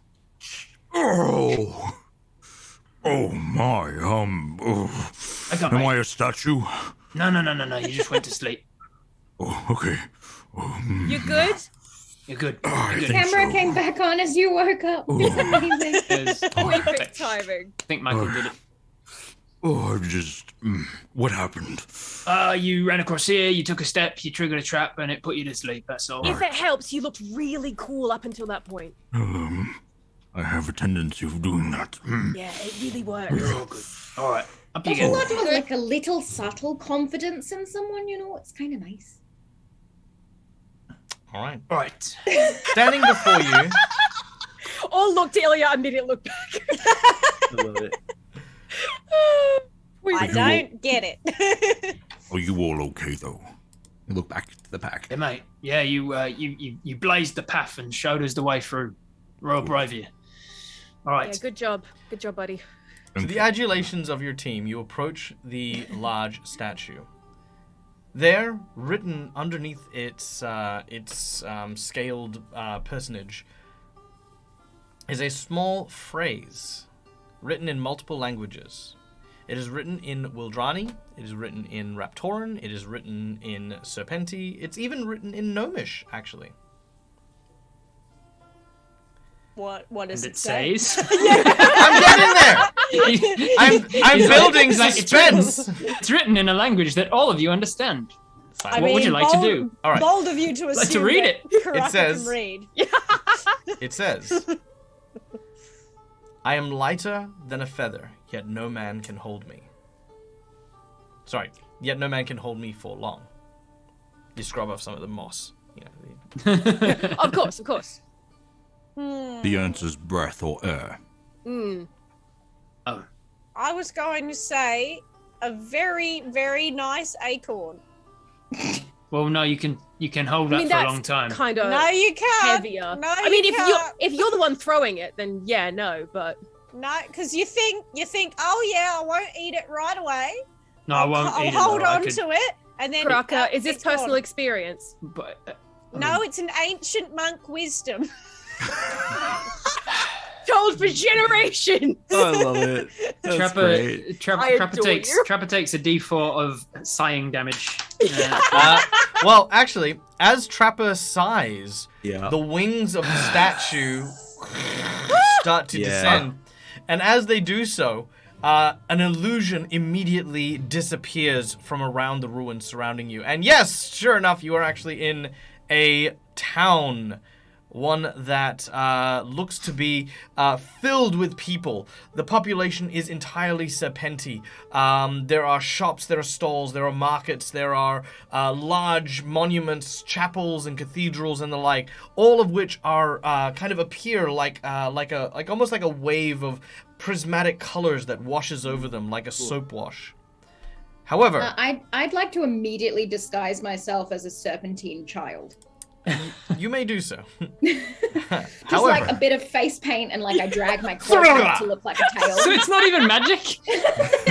Oh my. Wake up, Am mate. I a statue? No. You just went to sleep. Oh, okay. You good? You're good. I You're good. think Camera so. came back on as you woke up. Amazing. There's- Perfect timing. I think Michael did it. Oh, what happened? You ran across here, you took a step, you triggered a trap, and it put you to sleep. That's all. If it helps, you looked really cool up until that point. I have a tendency of doing that. Yeah, it really worked. You're all good. All right, up you There's a go. lot of like a little subtle confidence in someone, you know, it's kind of nice. All right. All right. Standing before you. All looked at Ilya and didn't look back. I love it. I don't get it. Are you all okay, though? You look back to the pack. Hey, mate. Yeah, you blazed the path and showed us the way through. Royal brave you. All right. Yeah, good job. Good job, buddy. To the adulations of your team, you approach the large statue. There, written underneath its scaled personage, is a small phrase written in multiple languages. It is written in Wildrani, it is written in Raptoran, it is written in Serpenti, it's even written in Gnomish, actually. What does And it say? says. I'm getting there! I'm building suspense! It's written in a language that all of you understand. I What would you like to bold, do? All right. Bold of you to assume Like to read that it. Karaka says- can read. It says, I am lighter than a feather, yet no man can hold me. Sorry, yet no man can hold me for long. You scrub off some of the moss. You know, Of course. The answer's breath or air. Mm. Oh. I was going to say a very, very nice acorn. Well, no, you can hold that for a that's long time. kind of No, you can't. heavier. No, I mean, you if can't. you're the one throwing it, then yeah, no. But No, because you think, oh yeah, I won't eat it right away. No, I won't I'll eat it. hold though. I on could- to it, and then Karaka, is this it's gone. personal experience? But, I No, mean, it's an ancient monk wisdom. Told for generations. I love it. That's Trapper, great. Trapper adore you. Trapper takes a D4 of sighing damage. well, actually, as Trapper sighs, Yeah. the wings of the statue start to Yeah. descend. And as they do so, an illusion immediately disappears from around the ruins surrounding you. And yes, sure enough, you are actually in a town. One that looks to be filled with people. The population is entirely Serpenti. There are shops, there are stalls, there are markets, there are large monuments, chapels, and cathedrals, and the like. All of which are kind of appear like almost like a wave of prismatic colors that washes over them like a soap wash. However, I'd like to immediately disguise myself as a serpentine child. you may do so. Just However, like a bit of face paint and like I drag my cloak out to look like a tail. So it's not even magic.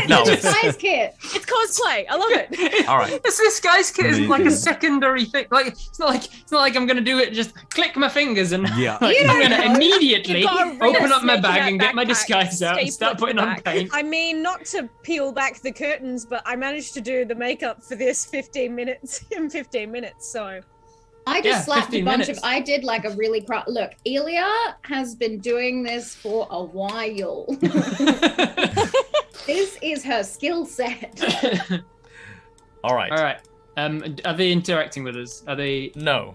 no. It's a disguise kit. It's cosplay. I love it. All right. This guy's kit is like a Amazing. secondary thing. Like it's not like I'm gonna do it. Just click my fingers and Yeah. like, You I'm don't gonna know. immediately You've got a real open up my snake in bag that and get my backpack, disguise out and staple start it to putting the on back. paint. I mean, not to peel back the curtains, but I managed to do the makeup for this 15 minutes in 15 minutes. So I just Yeah, slapped a 15 bunch minutes. of. I did like a really look. Ilya has been doing this for a while. This is her skill set. All right. All right. Are they interacting with us? Are they? No.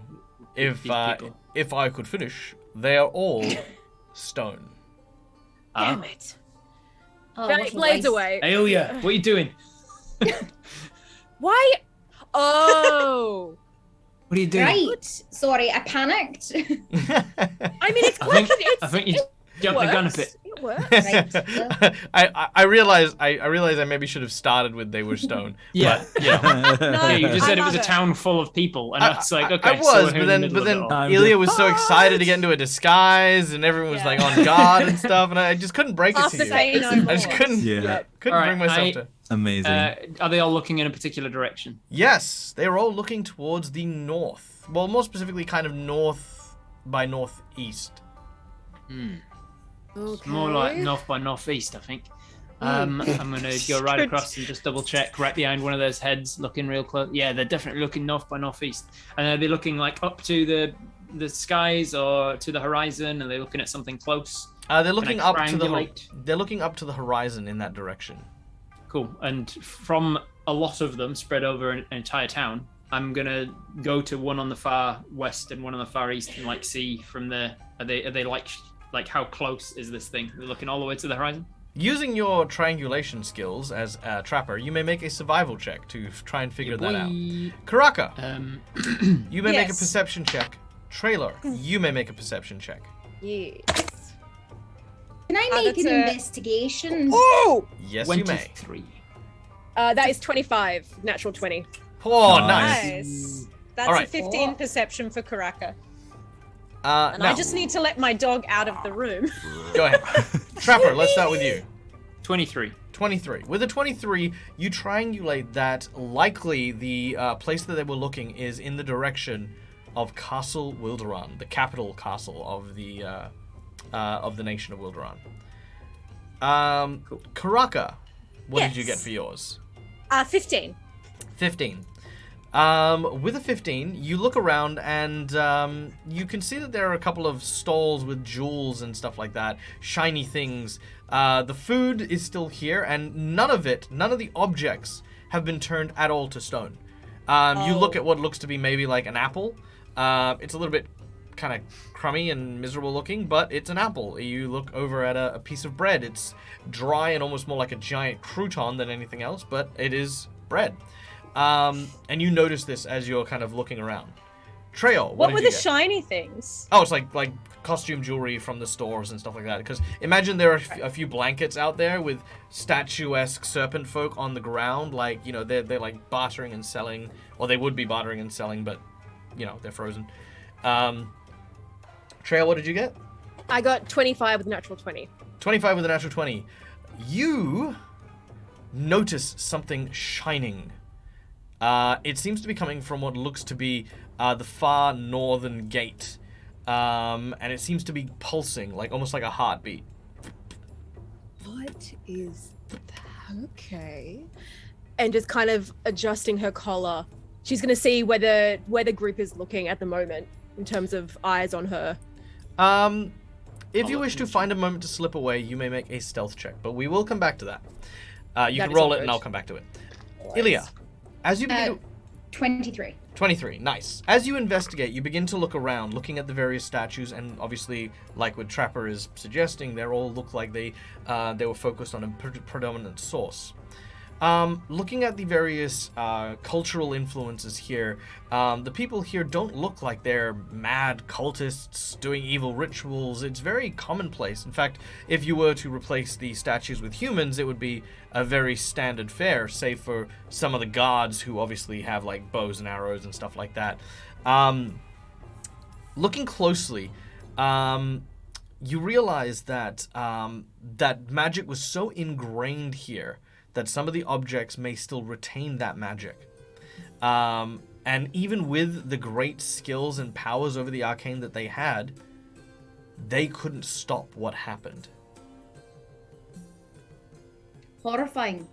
If These people. if I could finish, they are all stone. Damn it. Oh, Right, what a blades waste. away. Aelia, what are you doing? Why? Oh. What are you doing? Right. Sorry, I panicked. I mean, it's I quite. think I think you jumped the gun a works. bit. It works. Right. I realize I maybe should have started with they were stone. Yeah. But, you know, no, Yeah, you just I said it was love a town full of people, and it's like, okay, I was, so we're but in the then middle of it all. I'm Ilya just- was so excited to get into a disguise, and everyone was Yeah. like on guard and stuff, and I just couldn't break it After to you. Say no I just more. couldn't Yeah. couldn't All bring right, myself to. Amazing. Are they all looking in a particular direction? Yes, they are all looking towards the north. Well, more specifically, kind of north by northeast. Okay. More like north by northeast, I think. I'm gonna go right across and just double check right behind one of those heads, looking real close. Yeah, they're definitely looking north by northeast. And are they looking like up to the skies or to the horizon? Are they looking at something close? They're looking up to the triangulate? they're looking up to the horizon in that direction. Cool. And from a lot of them spread over an entire town, I'm gonna go to one on the far west and one on the far east and like see from there. Are they like how close is this thing? They're looking all the way to the horizon. Using your triangulation skills as a trapper, you may make a survival check to try and figure that out. Karaka, you may make a perception check. Trailer, you may make a perception check. Yes. Can I make an investigation? Oh! Yes, you may. 23. That is 25, natural 20. Oh, Nice. nice. That's All right. a 15 perception for Karaka. And I just need to let my dog out of the room. Go ahead. Trapper, let's start with you. 23. 23. With a 23, you triangulate that likely the place that they were looking is in the direction of Castle Wilderan, the capital castle of the nation of Wilderan. Karaka, what did you get for yours? 15. 15. With a 15, you look around and you can see that there are a couple of stalls with jewels and stuff like that, shiny things. The food is still here, and none of the objects have been turned at all to stone. You look at what looks to be maybe like an apple. It's a little bit kind of crummy and miserable looking, but it's an apple. You look over at a piece of bread. It's dry and almost more like a giant crouton than anything else, but it is bread. And you notice this as you're kind of looking around. Trail, What were did you the get? shiny things? Oh, it's like costume jewelry from the stores and stuff like that. Because imagine there are a few blankets out there with statuesque serpent folk on the ground. Like, they're like bartering and selling, or they would be bartering and selling, but, they're frozen. Trail, what did you get? I got 25 with natural 20. 25 with a natural 20. You notice something shining. It seems to be coming from what looks to be the far northern gate. And it seems to be pulsing, almost like a heartbeat. What is that? Okay. And just kind of adjusting her collar. She's going to see where the group is looking at the moment in terms of eyes on her. If you wish to find a moment to slip away, you may make a stealth check, but we will come back to that. You can roll it and I'll come back to it. Ilya, as you begin 23. 23, nice. As you investigate, you begin to look around, looking at the various statues, and obviously, like what Trapper is suggesting, they all look like they were focused on a predominant source. Looking at the various cultural influences here, the people here don't look like they're mad cultists doing evil rituals. It's very commonplace. In fact, if you were to replace the statues with humans, it would be a very standard fare, save for some of the gods who obviously have like bows and arrows and stuff like that. Looking closely, you realize that that magic was so ingrained here that some of the objects may still retain that magic. And even with the great skills and powers over the arcane that they had, they couldn't stop what happened. Horrifying.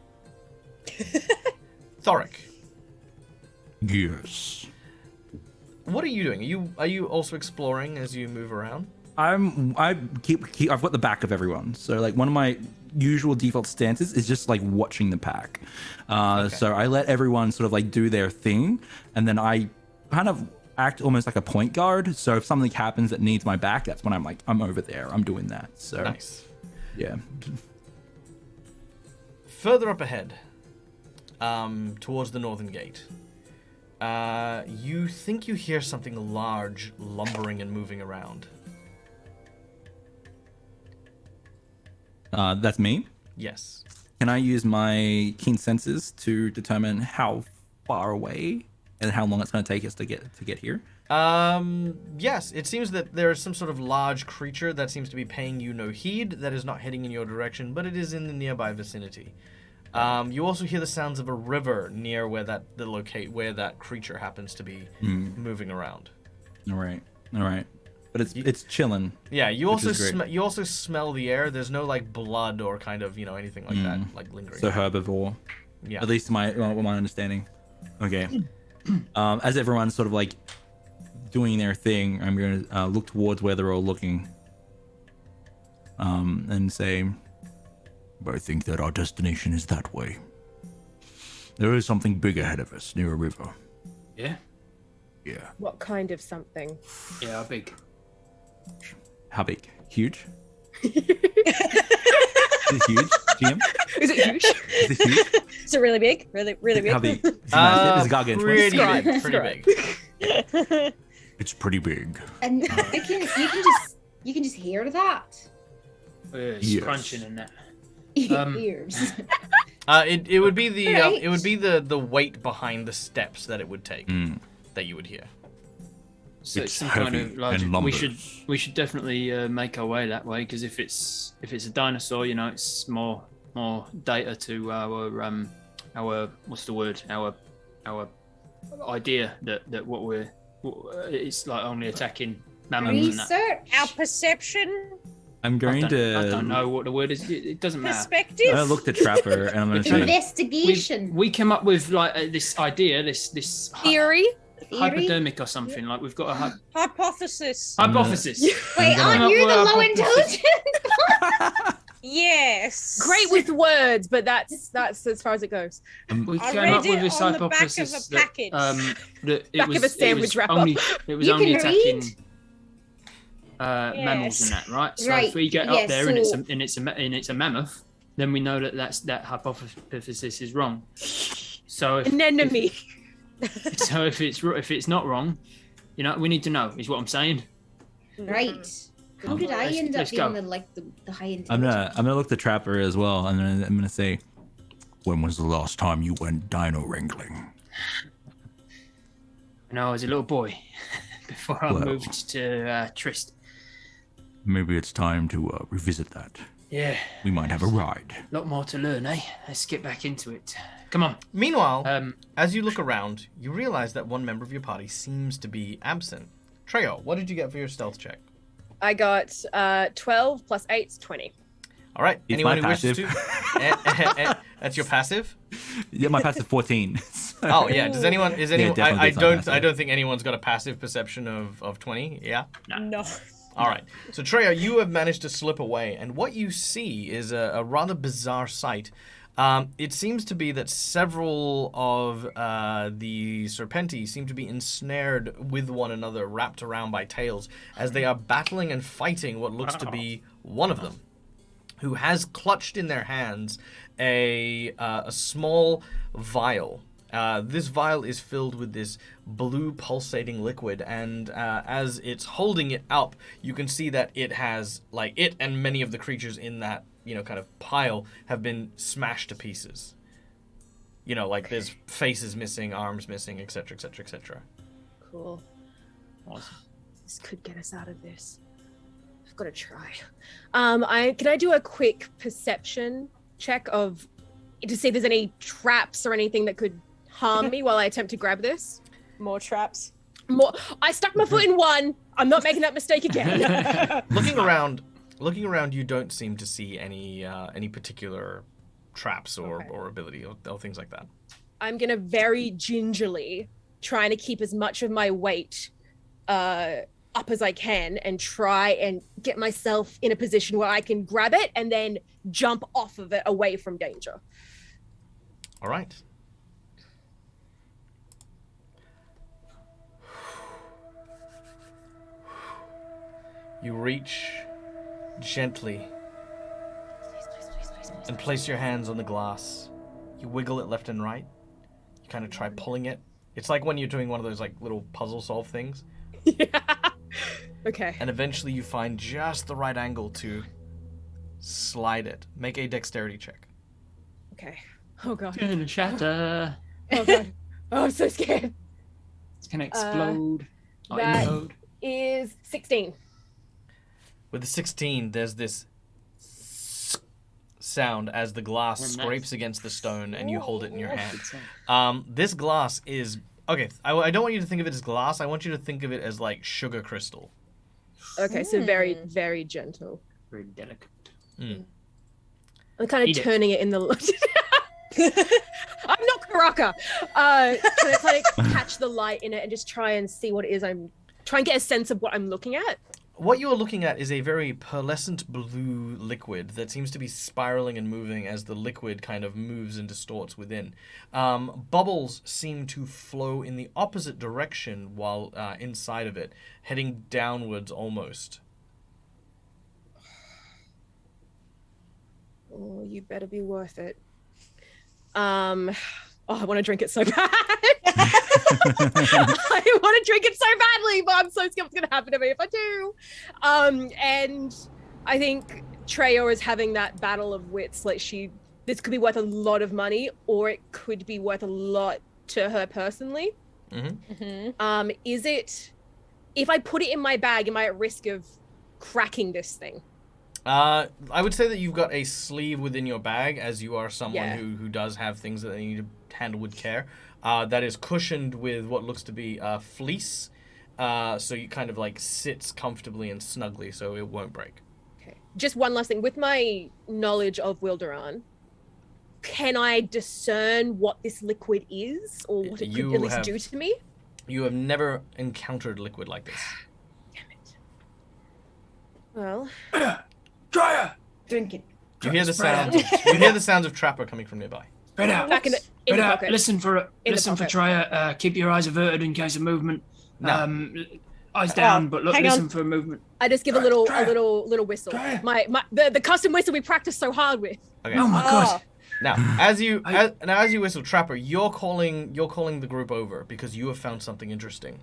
Thoric, Yes. what are you doing? Are you also exploring as you move around? I've got the back of everyone. So like one of my usual default stances is just like watching the pack. So I let everyone sort of like do their thing, and then I kind of act almost like a point guard. So if something happens that needs my back, that's when I'm over there. I'm doing that. So Nice. yeah. Further up ahead, towards the northern gate, you think you hear something large lumbering and moving around. That's me. Yes. Can I use my keen senses to determine how far away and how long it's going to take us to get here? Yes, it seems that there is some sort of large creature that seems to be paying you no heed, that is not heading in your direction, but it is in the nearby vicinity. You also hear the sounds of a river near where that creature happens to be moving around. All right. But it's chilling. Yeah, you which also is great. you also smell the air. There's no like blood or kind of anything like that like lingering. So herbivore. Yeah. At least my understanding. Okay. As everyone's sort of like doing their thing, I'm going to look towards where they're all looking. And say, but I think that our destination is that way. There is something big ahead of us, near a river. Yeah. Yeah. What kind of something? Yeah, how big? How big? Huge? Is it huge, GM? Is it huge? Is it huge? Is it really big? Really big? How big? Is it massive? Is it gargantuan? Pretty Describe, big. Pretty describe. big. It's pretty big. And you can just hear that. It's Yes. crunching in that. Ears. It would be the Right. it would be the weight behind the steps that it would take that you would hear. So It's some kind heavy of like and we lumbers. should definitely make our way that way, because if it's a dinosaur, you know, it's more data to our what's the word, our idea that it's like only attacking mammals and that. Research. Our perception, I'm going I to. don't know what the word is. It doesn't matter. perspective. I'm gonna look to Trapper and I'm gonna say, Investigation. We came up with like this idea, this Theory? Theory. hypodermic or something. Like we've got a Hypothesis. hypothesis. Wait, I'm aren't you the Well, low hypothesis. intelligence? Yes. Great with words, but that's as far as it goes. We I came read up with it this on the back of a hypothesis that, package. that it Back was of a sandwich wrapper. only You only can attacking read? mammals Yes. and that, right? So Right, if we get yes, up there and so- it's a mammoth, then we know that hypothesis is wrong. So if, Anemone. so if it's not wrong, you know, we need to know. Is what I'm saying. Right. How did I Let's- end up let's go. being the high intelligence? I'm gonna look to Trapper as well, and then I'm gonna say, when was the last time you went dino wrangling? When I was a little boy, before I Well. moved to Trist. Maybe it's time to revisit that. Yeah, We might have a ride. a lot more to learn, eh? Let's get back into it. Come on. Meanwhile, as you look around, you realize that one member of your party seems to be absent. Treyo, what did you get for your stealth check? I got 12 plus 8 is 20. All right. It's Anyone my who wishes to? That's your passive. Yeah, my passive 14. Oh yeah. Does anyone? Is anyone? definitely I it's not don't. passive. I don't think anyone's got a passive perception of 20. Yeah. No. All right. So Treyo, you have managed to slip away, and what you see is a rather bizarre sight. It seems to be that several of the Serpenti seem to be ensnared with one another, wrapped around by tails, as they are battling and fighting what looks to be one of them, who has clutched in their hands a small vial. This vial is filled with this blue pulsating liquid, and as it's holding it up, you can see that it has, like, it and many of the creatures in that, you know, kind of pile have been smashed to pieces. You know, like there's faces missing, arms missing, etc., etc., etc. Cool. This could get us out of this. I've got to try. Can I do a quick perception check to see if there's any traps or anything that could harm me while I attempt to grab this? More traps. More. I stuck my foot in one. I'm not making that mistake again. Looking around, you don't seem to see any particular traps or ability or things like that. I'm gonna very gingerly trying to keep as much of my weight up as I can and try and get myself in a position where I can grab it and then jump off of it away from danger. All right. You reach gently and place your hands on the glass. You wiggle it left and right. You kind of try pulling it. It's like when you're doing one of those like little puzzle solve things. Yeah. Okay. And eventually you find just the right angle to slide it. Make a dexterity check. Okay. Oh god. It's gonna shatter. Oh god. Oh, I'm so scared. It's gonna explode. that- Implode. Is 16. With the 16, there's this sound as the glass Nice. scrapes against the stone and you hold it in your hand. This glass is... Okay, I don't want you to think of it as glass. I want you to think of it as like sugar crystal. Okay, so very, very gentle. Very delicate. I'm kind Eat of it. turning it in the... I'm not Karaka. Can I kind of catch the light in it and just try and see what it is try and get a sense of what I'm looking at? what you are looking at is a very pearlescent blue liquid that seems to be spiraling and moving as the liquid kind of moves and distorts within. Bubbles seem to flow in the opposite direction while inside of it, heading downwards almost. Oh, you better be worth it. Oh, I want to drink it so bad. I want to drink it so badly, but I'm so scared what's going to happen to me if I do. And I think Treyo is having that battle of wits. Like this could be worth a lot of money, or it could be worth a lot to her personally. Is it, if I put it in my bag, am I at risk of cracking this thing? I would say that you've got a sleeve within your bag, as you are someone who does have things that they need to handle with care. That is cushioned with what looks to be fleece, so you kind of like sits comfortably and snugly, so it won't break. Okay. Just one last thing. With my knowledge of Wilderan, can I discern what this liquid is, or what it could at least do to me? You have never encountered liquid like this. Damn it. Well... Try her! Drink it. You hear the sounds. You hear the sounds of Trapper coming from nearby. Spread out. Back in the pocket. Listen for Trya. Keep your eyes averted in case of movement. No. Eyes down, but listen for movement. I just give a little whistle. The custom whistle we practiced so hard with. Okay. Oh my god. Now, as you whistle Trapper, you're calling the group over because you have found something interesting.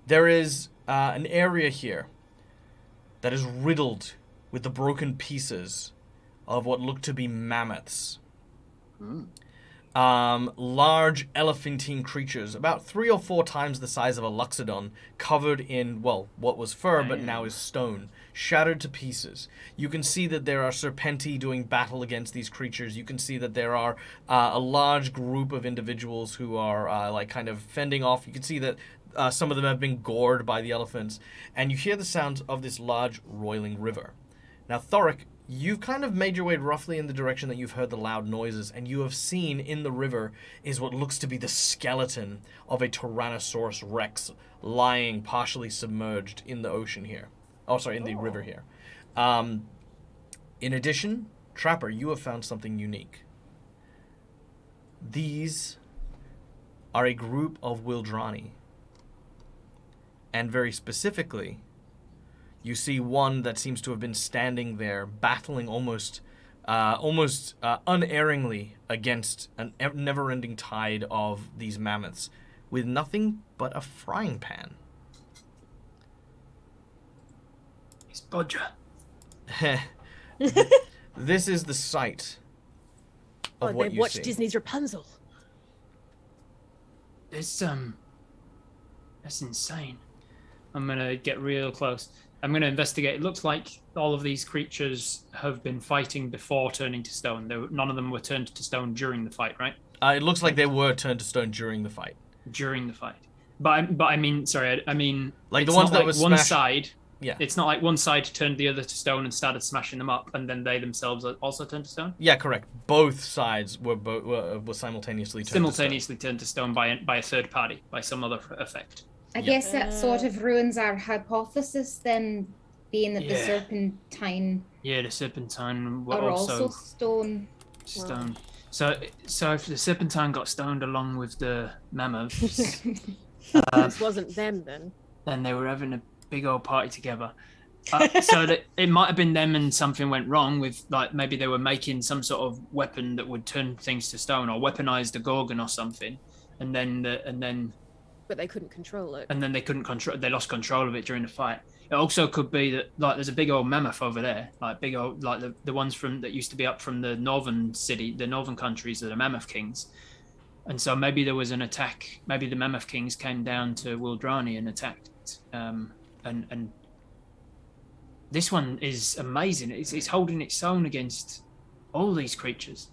There is an area here that is riddled with the broken pieces of what look to be mammoths. Large elephantine creatures, about 3 or 4 times the size of a Luxodon, covered in, well, what was fur but now is stone, shattered to pieces. You can see that there are Serpenti doing battle against these creatures. You can see that there are a large group of individuals who are like kind of fending off. You can see that some of them have been gored by the elephants, and you hear the sounds of this large roiling river. Now, Thoric, you've kind of made your way roughly in the direction that you've heard the loud noises, and you have seen in the river is what looks to be the skeleton of a Tyrannosaurus Rex lying partially submerged in the ocean here. Oh, sorry, in the river here. In addition, Trapper, you have found something unique. These are a group of Wildrani. And very specifically, you see one that seems to have been standing there, battling almost unerringly against a never-ending tide of these mammoths, with nothing but a frying pan. It's Bodger. This is the site of what they've you watched see. Disney's Rapunzel. That's insane. I'm gonna get real close. I'm gonna investigate. It looks like all of these creatures have been fighting before turning to stone. None of them were turned to stone during the fight, right? It looks like they were turned to stone during the fight. During the fight, but I mean, sorry, I mean, like the it's ones not that like were one smashed. side. Yeah. It's not like one side turned the other to stone and started smashing them up, and then they themselves also turned to stone. Yeah, correct. Both sides were simultaneously turned to stone by a third party, by some other effect. I guess that sort of ruins our hypothesis then, being that the serpentine the serpentine were are also stone. Stone. So if the serpentine got stoned along with the mammoths, This wasn't them then. then they were having a big old party together. So that it might have been them, and something went wrong with, like, maybe they were making some sort of weapon that would turn things to stone, or weaponized a gorgon or something, and then. But they couldn't control it. And then they lost control of it during the fight. It also could be that, like, there's a big old mammoth over there, like big old, like the ones that used to be up from the northern countries, that are mammoth kings. And so maybe there was an attack. Maybe the mammoth kings came down to Wildrani and attacked it. And this one is amazing. It's holding its own against all these creatures.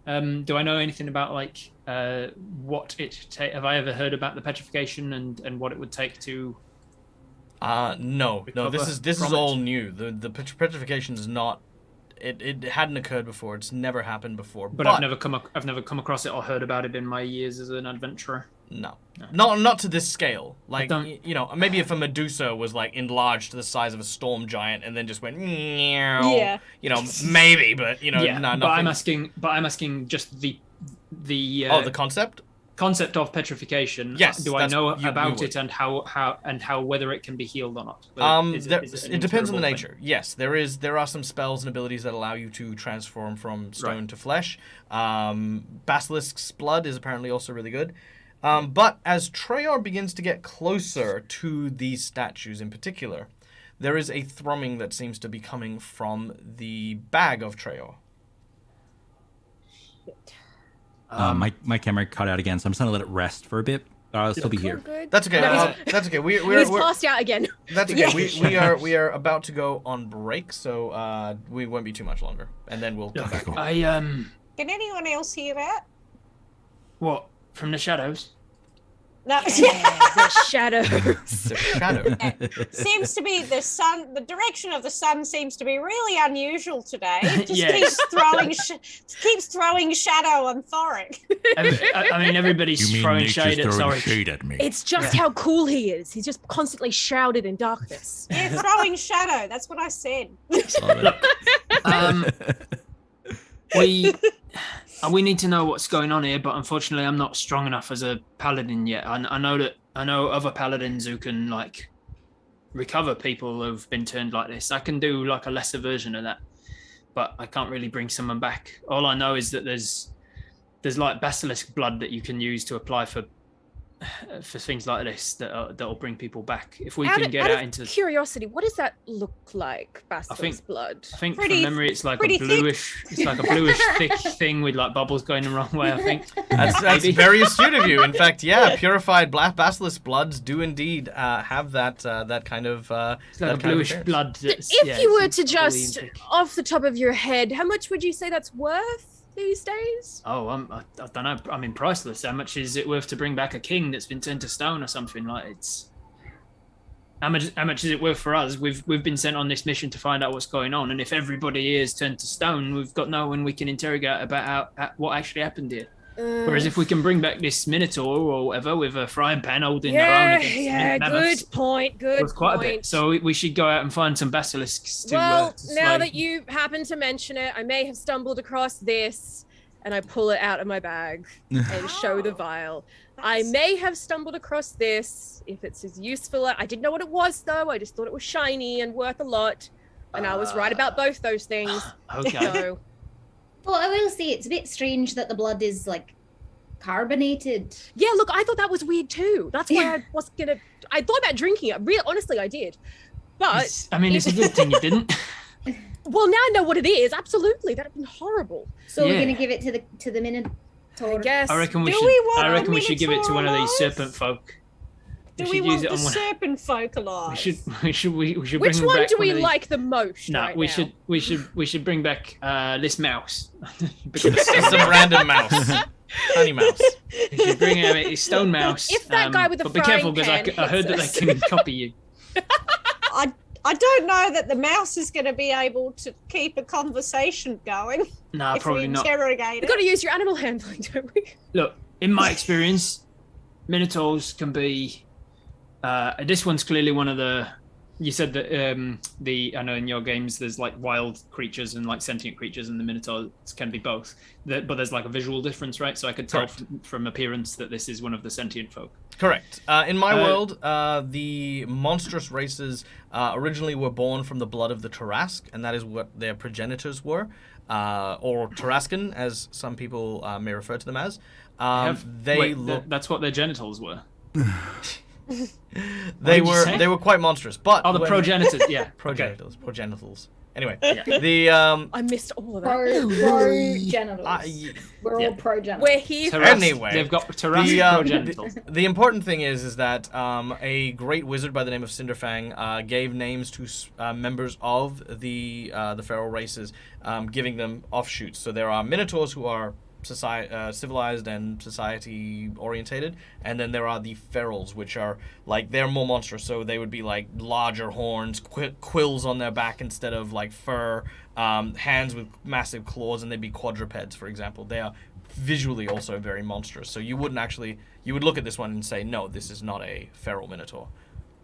Do I know anything about, like, what it have I ever heard about the petrification and what it would take to? No. This is all new. The petrification is not. It hadn't occurred before. It's never happened before. But I've never come across it or heard about it in my years as an adventurer. No. Not to this scale. Like, don't- you know, maybe if a Medusa was, like, enlarged to the size of a storm giant and then just went, meow, Yeah. you know, maybe, but, you know, Yeah, no, but nothing. I'm asking just the the concept? concept of petrification. Yes, Do I that's- know we about would. it and how whether it can be healed or not? It depends on the incurable nature. thing? Yes, there are some spells and abilities that allow you to transform from stone to flesh. Basilisk's blood is apparently also really good. But as Treyarch begins to get closer to these statues in particular, there is a thrumming that seems to be coming from the bag of Treyarch. My camera cut out again, so I'm just gonna let it rest for a bit. I'll still be here. Good. That's okay. No, That's okay. he's We're passed out again. that's okay. We are about to go on break, so we won't be too much longer, and then we'll come back. Can anyone else hear that? What from the shadows? No. The shadows. The shadow. Seems to be the sun. The direction of the sun seems to be really unusual today. It just Yes. keeps throwing shadow on Thoric. I mean, everybody's throwing shade at sorry. shade at me? It's just how cool he is. He's just constantly shrouded in darkness. Yeah, throwing shadow. That's what I said. We need to know what's going on here, but unfortunately, I'm not strong enough as a paladin yet. I know other paladins who can like recover people who've been turned like this. I can do like a lesser version of that, but I can't really bring someone back. All I know is that there's like basilisk blood that you can use to apply for things like this that'll bring people back. If we can get out into curiosity, what does that look like? Basilisk blood. I think Pretty- from memory it's like a pretty bluish it's like a bluish thick thing with like bubbles going the wrong way, I think. That's very astute of you. In fact, yeah, purified basilisk bloods do indeed have that kind of It's like a bluish blood. If you were to just, off the top of your head, how much would you say that's worth these days? Oh, I don't know. I mean, priceless. How much is it worth to bring back a king that's been turned to stone or something? Like, it's how much is it worth for us? We've been sent on this mission to find out what's going on, and if everybody here is turned to stone, we've got no one we can interrogate about what actually happened here. Whereas if we can bring back this minotaur or whatever with a frying pan holding their own against mammoths, good point. Good worth quite point. a bit. So we should go out and find some basilisks to. Well, to now slay. that you happen to mention it, I may have stumbled across this, and I pull it out of my bag and show the vial. I may have stumbled across this. If it's as useful, I didn't know what it was though. I just thought it was shiny and worth a lot, and I was right about both those things. Okay. So, Well, I will say it's a bit strange that the blood is like carbonated. yeah, look, I thought that was weird too. That's why I was gonna. I thought about drinking it. Honestly, I did. But I mean, it's a good thing you didn't. well, now I know what it is. Absolutely, that'd have been horrible. So we're Yeah. gonna give it to the minotaur. I guess. I reckon we Do should. we want I reckon a we should give it to one of these minotaur serpent folk. Do we should want use it the on one- serpent folk alive? We should bring Which them one back do we of these- like the most? No, right we now? we should bring back this mouse. Some random mouse, tiny mouse. We should bring a stone mouse. If that guy with the but be careful because frying pan I heard that hits they can copy you. I don't know that the mouse is going to be able to keep a conversation going No, if we probably not. interrogate We've it. got to use your animal handling, don't we? Look, in my experience, minotaurs can be. This one's clearly one of the. You said that I know in your games there's like wild creatures and like sentient creatures, and the minotaurs can be both. But there's like a visual difference, right? So I could tell from appearance that this is one of the sentient folk. Correct. In my world, the monstrous races originally were born from the blood of the Tarask, and that is what their progenitors were, or Tarascan, as some people may refer to them as. That's what their genitals were. They did you say? were quite monstrous, but Oh, the progenitors, yeah. progenitals. Anyway, Yeah. the I missed all of that. Progenitals. We're all progenitals. We're here. Anyway, They've got Tarask progenitals. the important thing is that a great wizard by the name of Cinderfang gave names to members of the feral races, giving them offshoots. So there are minotaurs who are civilized and society orientated, and then there are the ferals, which are like they're more monstrous. So they would be like larger horns, quills on their back instead of like fur, hands with massive claws, and they'd be quadrupeds, for example. They are visually also very monstrous. So you would look at this one and say, no, this is not a feral minotaur.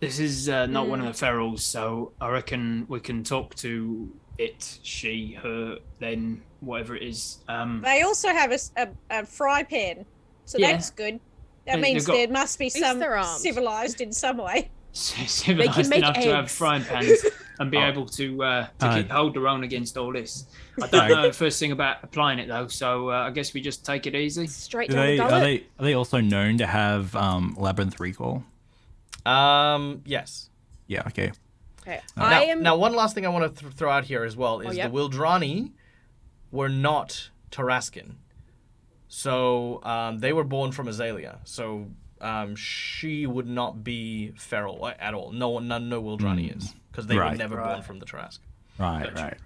This is not one of the ferals, so I reckon we can talk to it, she, her, then whatever it is. They also have a fry pan, so that's good. That means there must be some civilized in some way. Civilized enough to have frying pans and be able to hold their own against all this. I don't know the first thing about applying it though, so I guess we just take it easy. Straight down the gullet. Are they also known to have labyrinth recall? Yes. Yeah. Okay. Now, one last thing I want to throw out here as well is the Wildrani were not Tarascan. So they were born from Azalea. So she would not be feral at all. No Wildrani is, because they were never born from the Tarasque. Right.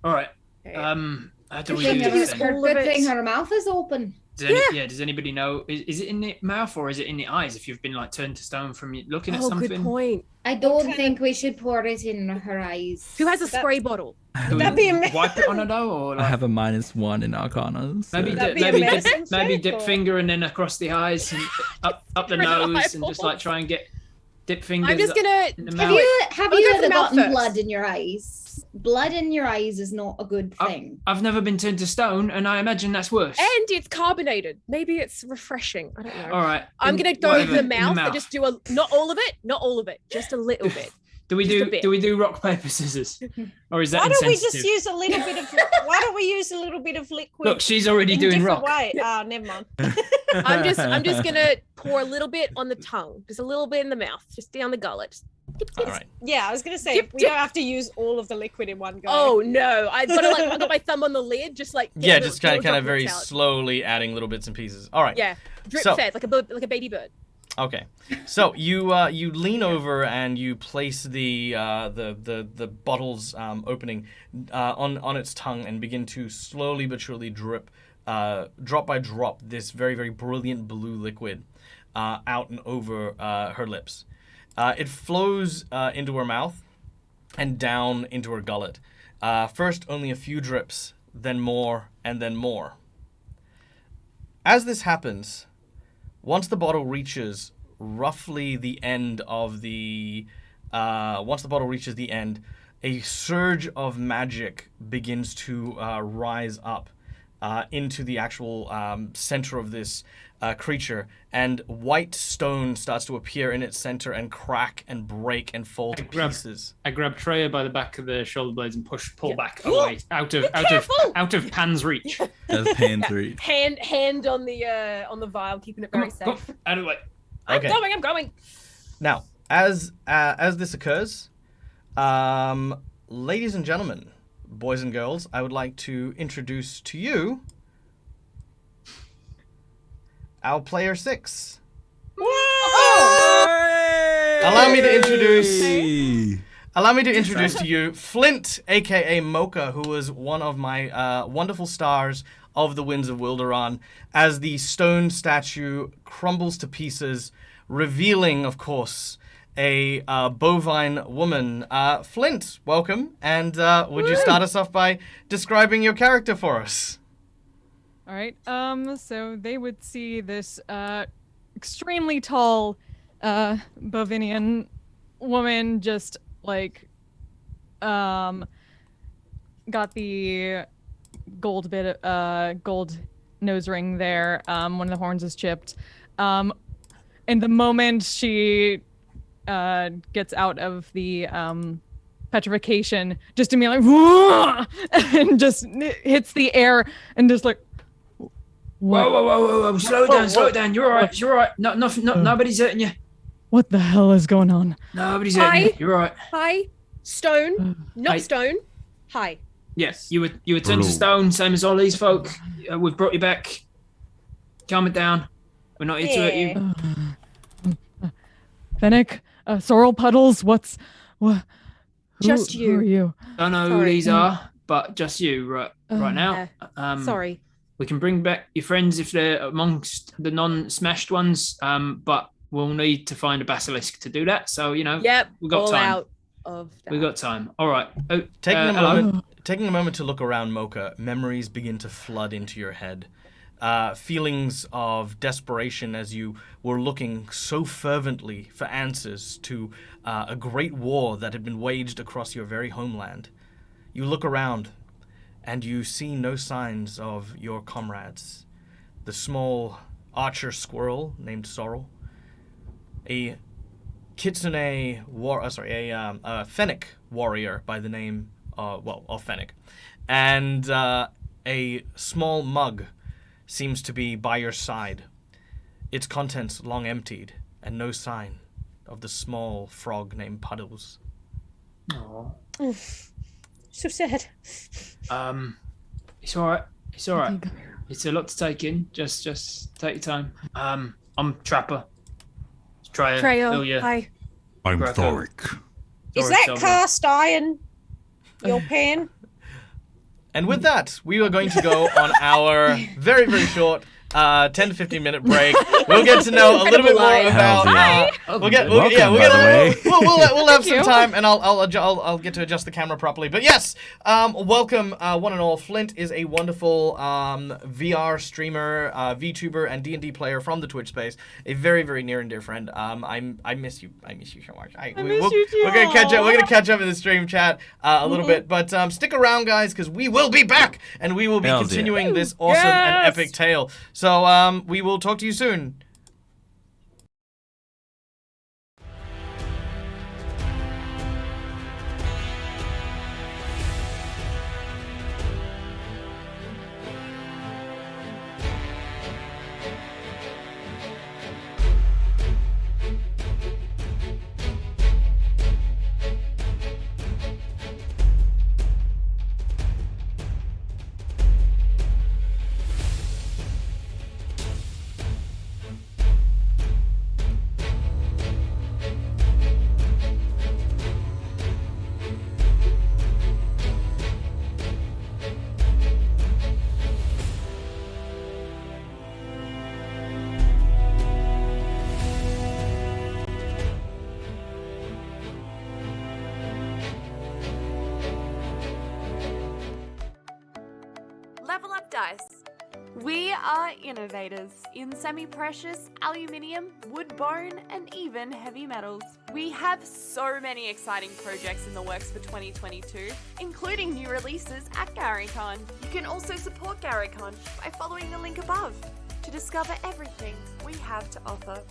All right. How do we do this then? Good thing her mouth is open. Does anybody know? Is it in the mouth or is it in the eyes? If you've been like turned to stone from looking at something. Good point. I don't think we should pour it in her eyes. Who has a spray bottle? That'd be amazing. Wipe it on her though, or I have a -1 in Arcana. So. Maybe dip finger and then across the eyes and up the nose and just like try and get dip fingers. I'm just gonna. Have you ever gotten blood in your eyes? Blood in your eyes is not a good thing. I've never been turned to stone, and I imagine that's worse. And it's carbonated. Maybe it's refreshing. I don't know. All right. I'm gonna go in the mouth and just do not all of it, just a little bit. Do we do rock paper scissors, or is that? Why don't we just use a little bit of? Why don't we use a little bit of liquid? Look, she's already doing rock. Never mind. I'm just gonna pour a little bit on the tongue, just a little bit in the mouth, just down the gullet. All right. Yeah, I was gonna say we don't have to use all of the liquid in one go. Oh no! I got my thumb on the lid, just like just kind of very slowly adding little bits and pieces. All right. Yeah, drip fed like a baby bird. Okay, so you lean over and you place the bottle's opening on its tongue and begin to slowly but surely drip, drop by drop, this very, very brilliant blue liquid out and over her lips. It flows into her mouth and down into her gullet. First, only a few drips, then more, and then more. As this happens, once the bottle reaches roughly the end of the... a surge of magic begins to rise up into the actual center of this creature, and white stone starts to appear in its center and crack and break and fall to pieces. I grab Treya by the back of the shoulder blades and pull back away out of Pan's reach. Pan's reach. Hand on the vial, keeping it very safe. Out of the way. Okay. I'm going. Now, as this occurs, ladies and gentlemen, boys and girls, I would like to introduce to you our player 6. Allow me to introduce to you Flint, aka Mocha, who was one of my wonderful stars of the Winds of Wilderan, as the stone statue crumbles to pieces, revealing, of course, a bovine woman. Flint, welcome, and would you start us off by describing your character for us? All right. So they would see this extremely tall Bovinian woman, just like got the gold nose ring there. One of the horns is chipped. And the moment she gets out of the petrification, just immediately and just hits the air and just like. Whoa! Slow it down. You're all right. Nobody's hurting you. What the hell is going on? Nobody's hurting you. You're all right. Hi, stone, not stone. Hi. Yes, you were turned to stone, same as all these folk. We've brought you back. Calm it down. We're not here to hurt you. Fennec, sorrel puddles. What? Just you. Who are you? Don't know who these are, but just you right now. Sorry. We can bring back your friends if they're amongst the non-smashed ones, but we'll need to find a basilisk to do that. So, we've got time. Out of that. We've got time. All right. Taking a moment to look around, Mocha, memories begin to flood into your head. feelings of desperation as you were looking so fervently for answers to a great war that had been waged across your very homeland. You look around, and you see no signs of your comrades. The small archer squirrel named Sorrel, a kitsune a fennec warrior by the name of Fennec, and a small mug seems to be by your side, its contents long emptied, and no sign of the small frog named Puddles. Aww. So sad. It's alright. It's alright. It's a lot to take in. Just take your time. I'm Trapper. Try fill your... Hi. I'm Thoric. Is that cast iron your pen? And with that, we are going to go on our very, very short 10 to 15 minute break. We'll get to know a little bit more about. We'll have some time, and I'll get to adjust the camera properly. But yes, welcome one and all. Flint is a wonderful VR streamer, VTuber, and D&D player from the Twitch space. A very, very near and dear friend. I miss you. I miss you so much. We're gonna catch up. We're gonna catch up in the stream chat a little bit. But stick around, guys, because we will be back, and we will be continuing this awesome and epic tale. So we will talk to you soon. Level Up Dice. We are innovators in semi-precious, aluminium, wood bone, and even heavy metals. We have so many exciting projects in the works for 2022, including new releases at GaryCon. You can also support GaryCon by following the link above to discover everything we have to offer.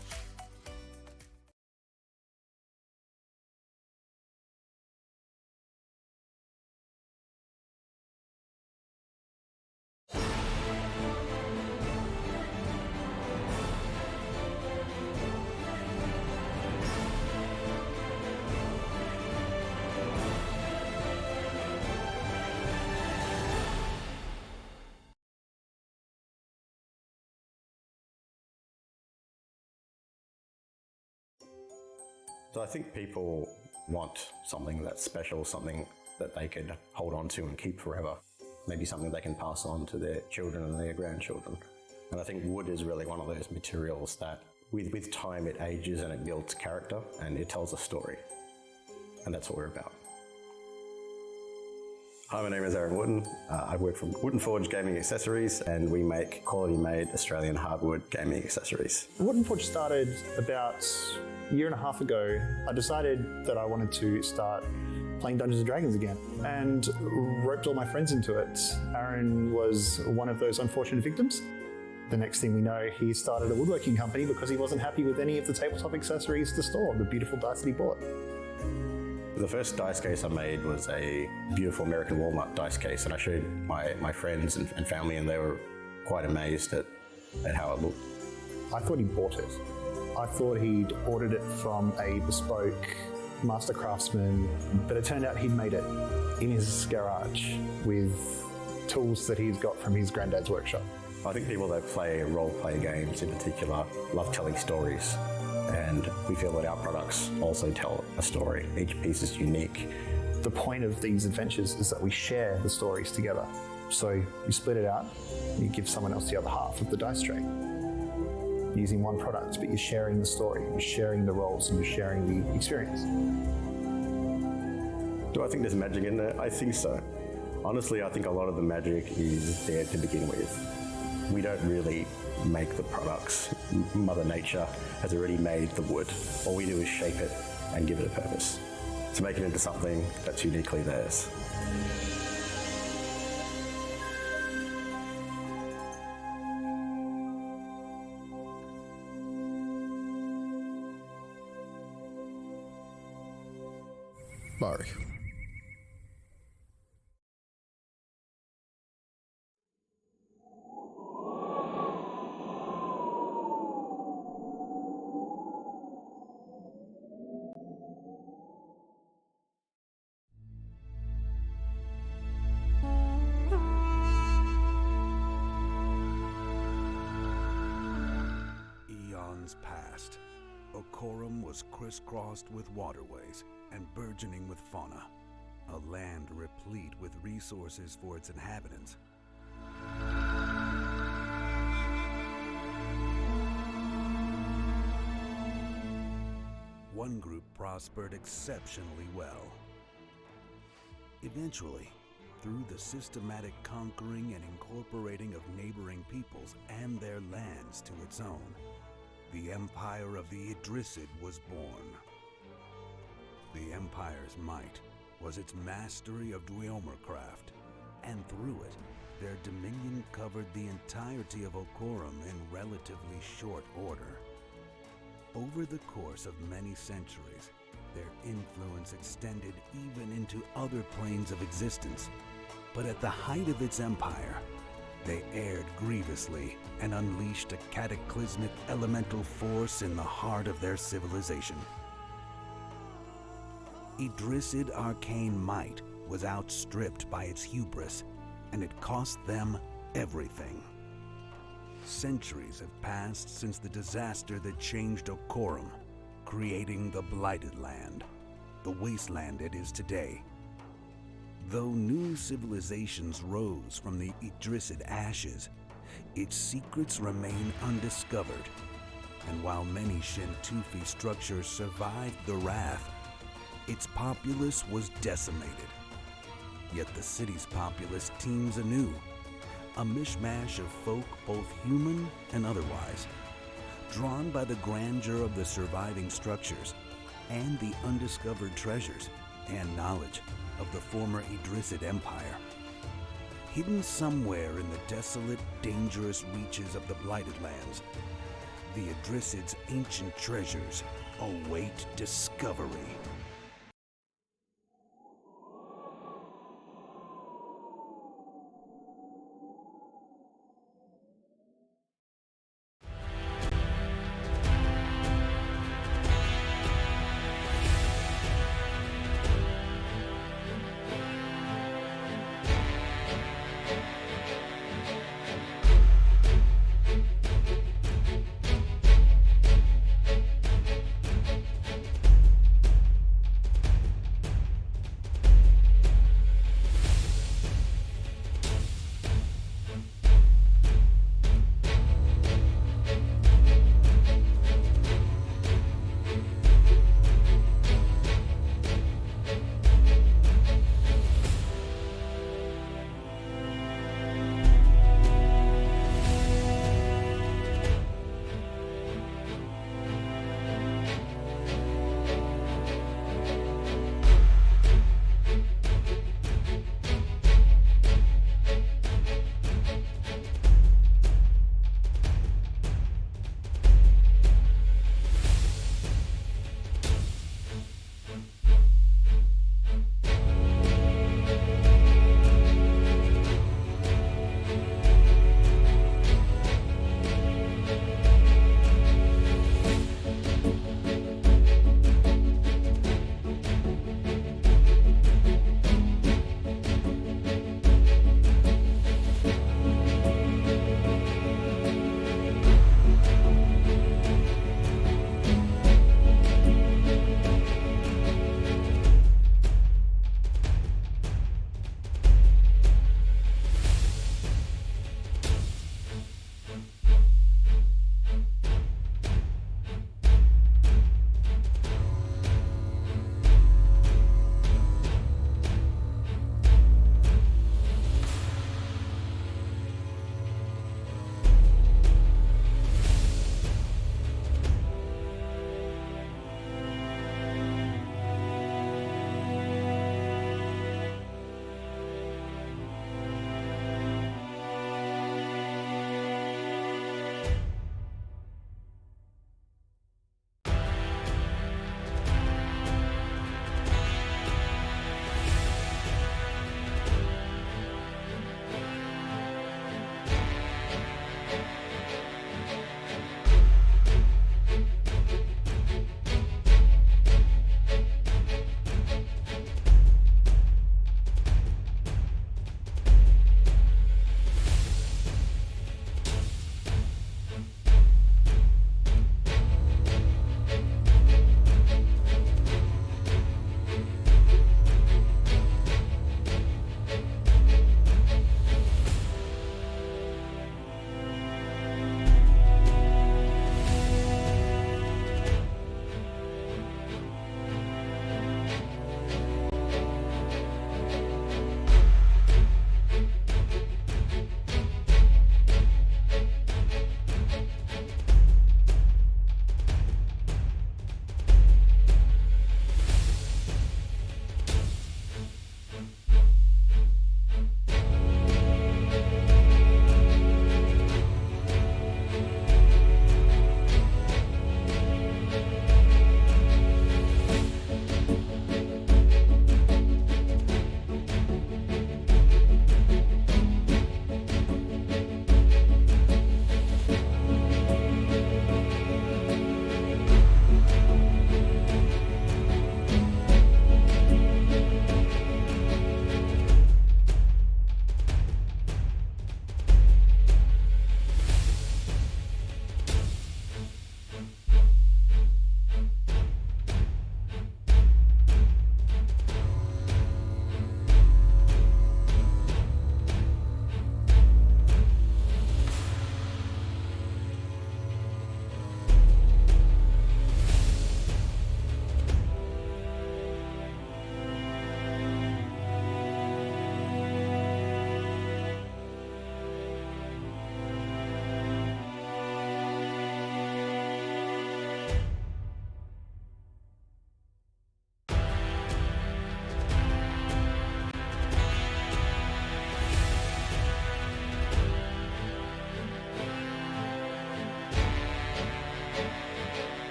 So I think people want something that's special, something that they could hold on to and keep forever. Maybe something they can pass on to their children and their grandchildren. And I think wood is really one of those materials that with time it ages and it builds character and it tells a story. And that's what we're about. Hi, my name is Aaron Wooden. I work for Wooden Forge Gaming Accessories, and we make quality-made Australian hardwood gaming accessories. Wooden Forge started about a year and a half ago. I decided that I wanted to start playing Dungeons and Dragons again, and roped all my friends into it. Aaron was one of those unfortunate victims. The next thing we know, he started a woodworking company because he wasn't happy with any of the tabletop accessories to store, the beautiful dice that he bought. The first dice case I made was a beautiful American walnut dice case, and I showed my friends and family, and they were quite amazed at how it looked. I thought he bought it. I thought he'd ordered it from a bespoke master craftsman, but it turned out he'd made it in his garage with tools that he's got from his granddad's workshop. I think people that play role-play games in particular love telling stories. And we feel that our products also tell a story. Each piece is unique. The point of these adventures is that we share the stories together. So you split it out, you give someone else the other half of the dice tray. Using one product, but you're sharing the story, you're sharing the roles, and you're sharing the experience. Do I think there's magic in there? I think so. Honestly, I think a lot of the magic is there to begin with. We don't really make the products. Mother Nature has already made the wood. All we do is shape it and give it a purpose to make it into something that's uniquely theirs. Mari. Eons passed. Okorum was crisscrossed with waterways and burgeoning with fauna, a land replete with resources for its inhabitants. One group prospered exceptionally well. Eventually, through the systematic conquering and incorporating of neighboring peoples and their lands to its own, the Empire of the Idrisid was born. The Empire's might was its mastery of Dweomercraft, and through it, their dominion covered the entirety of Okorum in relatively short order. Over the course of many centuries, their influence extended even into other planes of existence. But at the height of its empire, they erred grievously and unleashed a cataclysmic elemental force in the heart of their civilization. Idrisid arcane might was outstripped by its hubris, and it cost them everything. Centuries have passed since the disaster that changed Okorum, creating the Blighted Land, the wasteland it is today. Though new civilizations rose from the Idrisid ashes, its secrets remain undiscovered. And while many Shintufi structures survived the wrath, its populace was decimated. Yet the city's populace teems anew, a mishmash of folk both human and otherwise, drawn by the grandeur of the surviving structures and the undiscovered treasures and knowledge of the former Idrisid Empire. Hidden somewhere in the desolate, dangerous reaches of the Blighted Lands, the Idrisid's ancient treasures await discovery.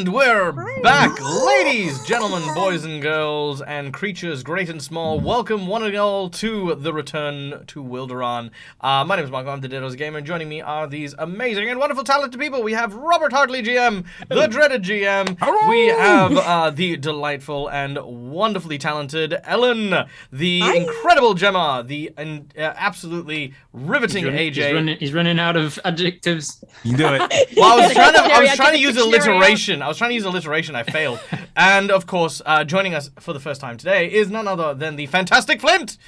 And we're back, ladies, gentlemen, boys and girls, and creatures great and small. Welcome one and all to the return to Wilderan. My name is Michael, I'm the DeadAussieGamer, and joining me are these amazing and wonderful talented people. We have Robert Hartley, GM, the dreaded GM. Hello. We have the delightful and wonderfully talented Ellen, the incredible Gemma, the absolutely riveting AJ. He's running out of adjectives. You do it. Well, I was trying to use alliteration. I failed. And of course, joining us for the first time today is none other than the fantastic Flint.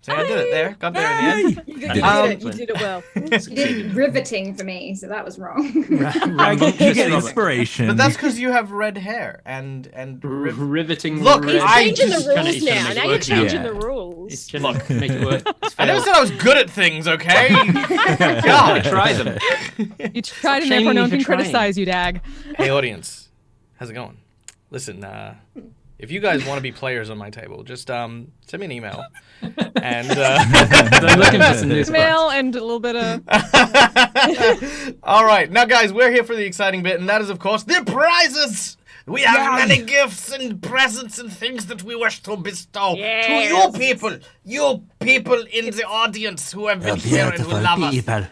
See, I did it there. Got there in the end. You did it well. You did riveting for me, so that was wrong. You get inspiration. But that's because you have red hair and riveting. Look, He's changing the rules now. Now you're changing the rules. Look, make it work. I never said I was good at things, okay? God, try them. You tried and therefore no one can criticize you, Dag. Hey, audience, how's it going? Listen, if you guys want to be players on my table, just send me an email. And I'm looking for some news Email and a little bit of. All right, now guys, we're here for the exciting bit, and that is, of course, the prizes. We have many gifts and presents and things that we wish to bestow to you people in the audience who have been here and who love us.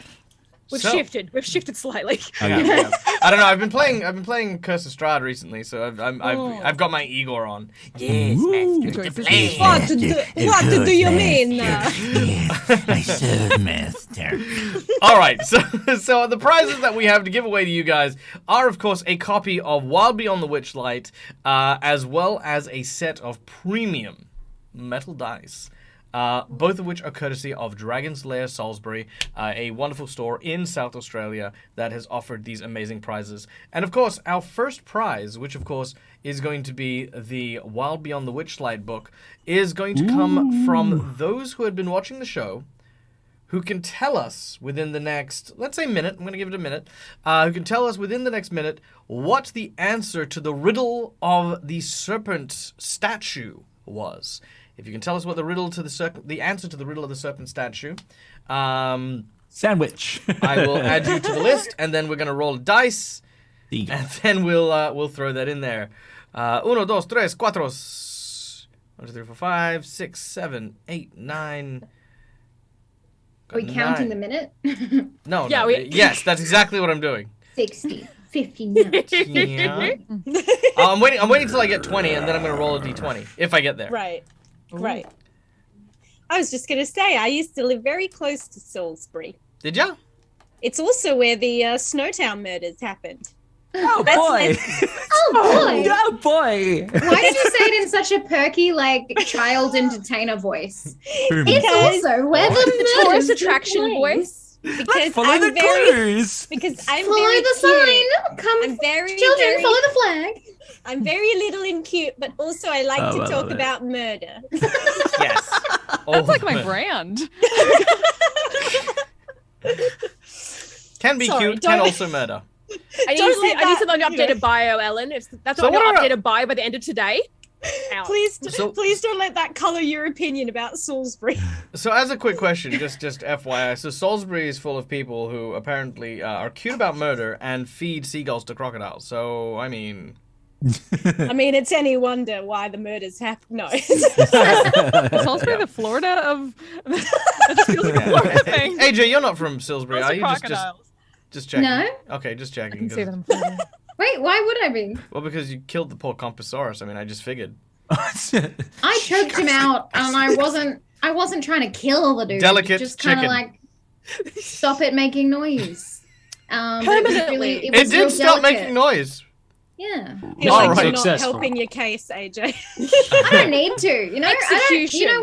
We've shifted slightly. I don't know. I've been playing Curse of Strahd recently, so I've got my Igor on. Yes, master. What do you mean? I serve, master. All right, so the prizes that we have to give away to you guys are, of course, a copy of Wild Beyond the Witchlight, as well as a set of premium metal dice. Both of which are courtesy of Dragon's Lair Salisbury, a wonderful store in South Australia that has offered these amazing prizes. And of course, our first prize, which of course is going to be the Wild Beyond the Witchlight book, is going to come from those who had been watching the show, who can tell us within the next, let's say minute, I'm going to give it a minute, who can tell us within the next minute what the answer to the riddle of the serpent statue was. If you can tell us what the answer to the riddle of the serpent statue, sandwich. I will add you to the list, and then we're gonna roll a dice, and then we'll throw that in there. 1, 2, 3, 4. 1, 2, 3, 4, 5, 6, 7, 8, 9. Are we counting the minute? No. Yes, that's exactly what I'm doing. 60, 59. Yeah. I'm waiting till I get 20, and then I'm gonna roll a d20 if I get there. Right. I was just going to say, I used to live very close to Salisbury. Did ya? It's also where the Snowtown murders happened. Oh, boy. Oh, boy. Oh, boy. Why did you say it in such a perky, child entertainer voice? It's also where the tourist attraction voice. Because follow the clues. Because I'm follow very the cute. sign. Come, I'm very, children, follow the flag. I'm very little and cute, but also I like to talk about murder. Yes. That's like my brand. Can be cute, can also murder. I need to see on your updated bio, Ellen. If that's not on your updated bio by the end of today. Please don't let that color your opinion about Salisbury. So as a quick question, just FYI, so Salisbury is full of people who apparently are cute about murder and feed seagulls to crocodiles. So, I mean, it's any wonder why the murders happen. No. Salisbury, the Florida of... That just feels like a Florida thing. AJ, you're not from Salisbury, are you? Just checking. No. Okay, just checking. I can say that I'm Florida. Wait, why would I be? Well, because you killed the poor Compassaurus. I just figured. I choked him out, and I wasn't trying to kill the dude. Delicate just kind of stop it making noise. Permanently. It did stop making noise. Yeah. You're not helping your case, AJ. I don't need to. You know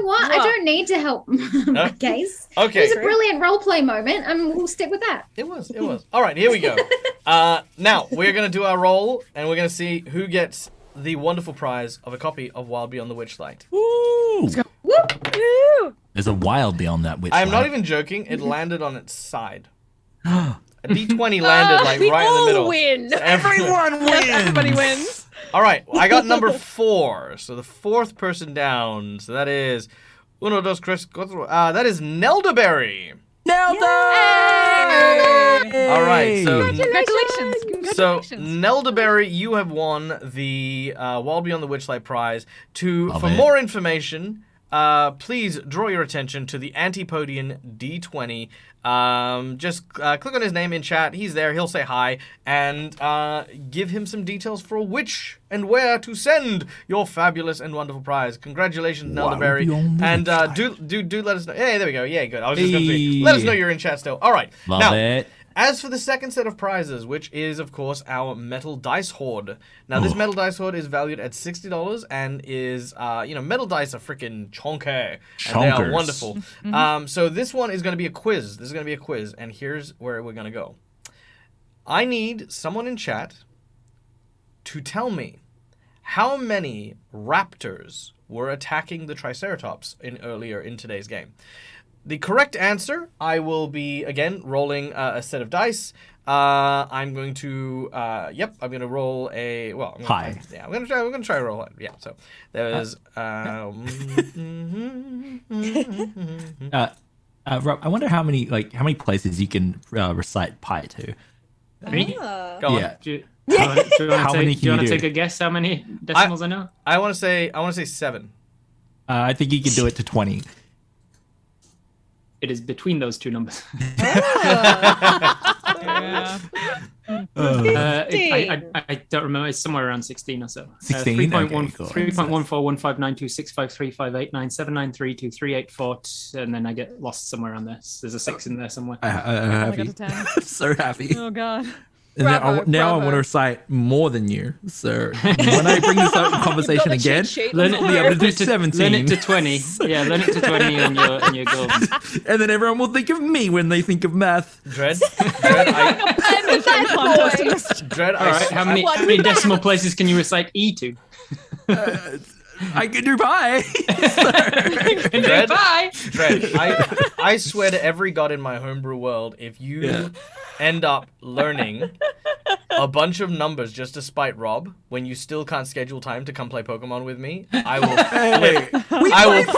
what? I don't need to help my case. Okay. It was a brilliant roleplay moment, and we'll stick with that. It was. All right, here we go. Now, we're going to do our roll, and we're going to see who gets the wonderful prize of a copy of Wild Beyond the Witchlight. Woo! Woo! There's a wild beyond that witchlight. I'm not even joking. It landed on its side. A D20 landed right in the middle. Win. So Everyone wins. Everybody wins. All right, I got number 4, so the fourth person down. So that is 1, 2, 3, 4. That is Neldaberry. Nailed it! All right, so Congratulations. So, Nelderberry, you have won the Wild Beyond the Witchlight prize. For more information, please draw your attention to the Antipodian D20. Just click on his name in chat. He's there. He'll say hi. And give him some details for which and where to send your fabulous and wonderful prize. Congratulations, Nelderberry. And do let us know. Hey, there we go. Yeah, good. I was just going to let us know you're in chat still. All right. Love it. As for the second set of prizes, which is, of course, our Metal Dice Hoard. Now, this Metal Dice Hoard is valued at $60 and is, metal dice are freaking chonky. And they are wonderful. So this one is going to be a quiz. This is going to be a quiz, and here's where we're going to go. I need someone in chat to tell me how many raptors were attacking the Triceratops earlier in today's game. The correct answer, I will be, again, rolling a set of dice. I'm going to, I'm going to roll a, well, I'm going to try to roll it. Yeah, so there's, Rob, I wonder how many places you can recite pi to. Me? Go on. Yeah. Do you want to take a guess how many decimals I know? I want to say 7. I think you can do it to 20. It is between those two numbers. I don't remember. It's somewhere around 16 or so. 16? 3.1415926535897932384, and then I get lost somewhere on this. There's a 6 in there somewhere. I'm so happy. Oh, God. And now I want to recite more than you. So when I bring this up in conversation again, learn it to 17. Learn it to 20. Yeah, learn it to 20 and you're golden. And then everyone will think of me when they think of math. Dread, All right, how many decimal places can you recite E to? I can do pi. Dread, I swear to every god in my homebrew world, if you end up learning a bunch of numbers just to spite Rob when you still can't schedule time to come play Pokemon with me, I will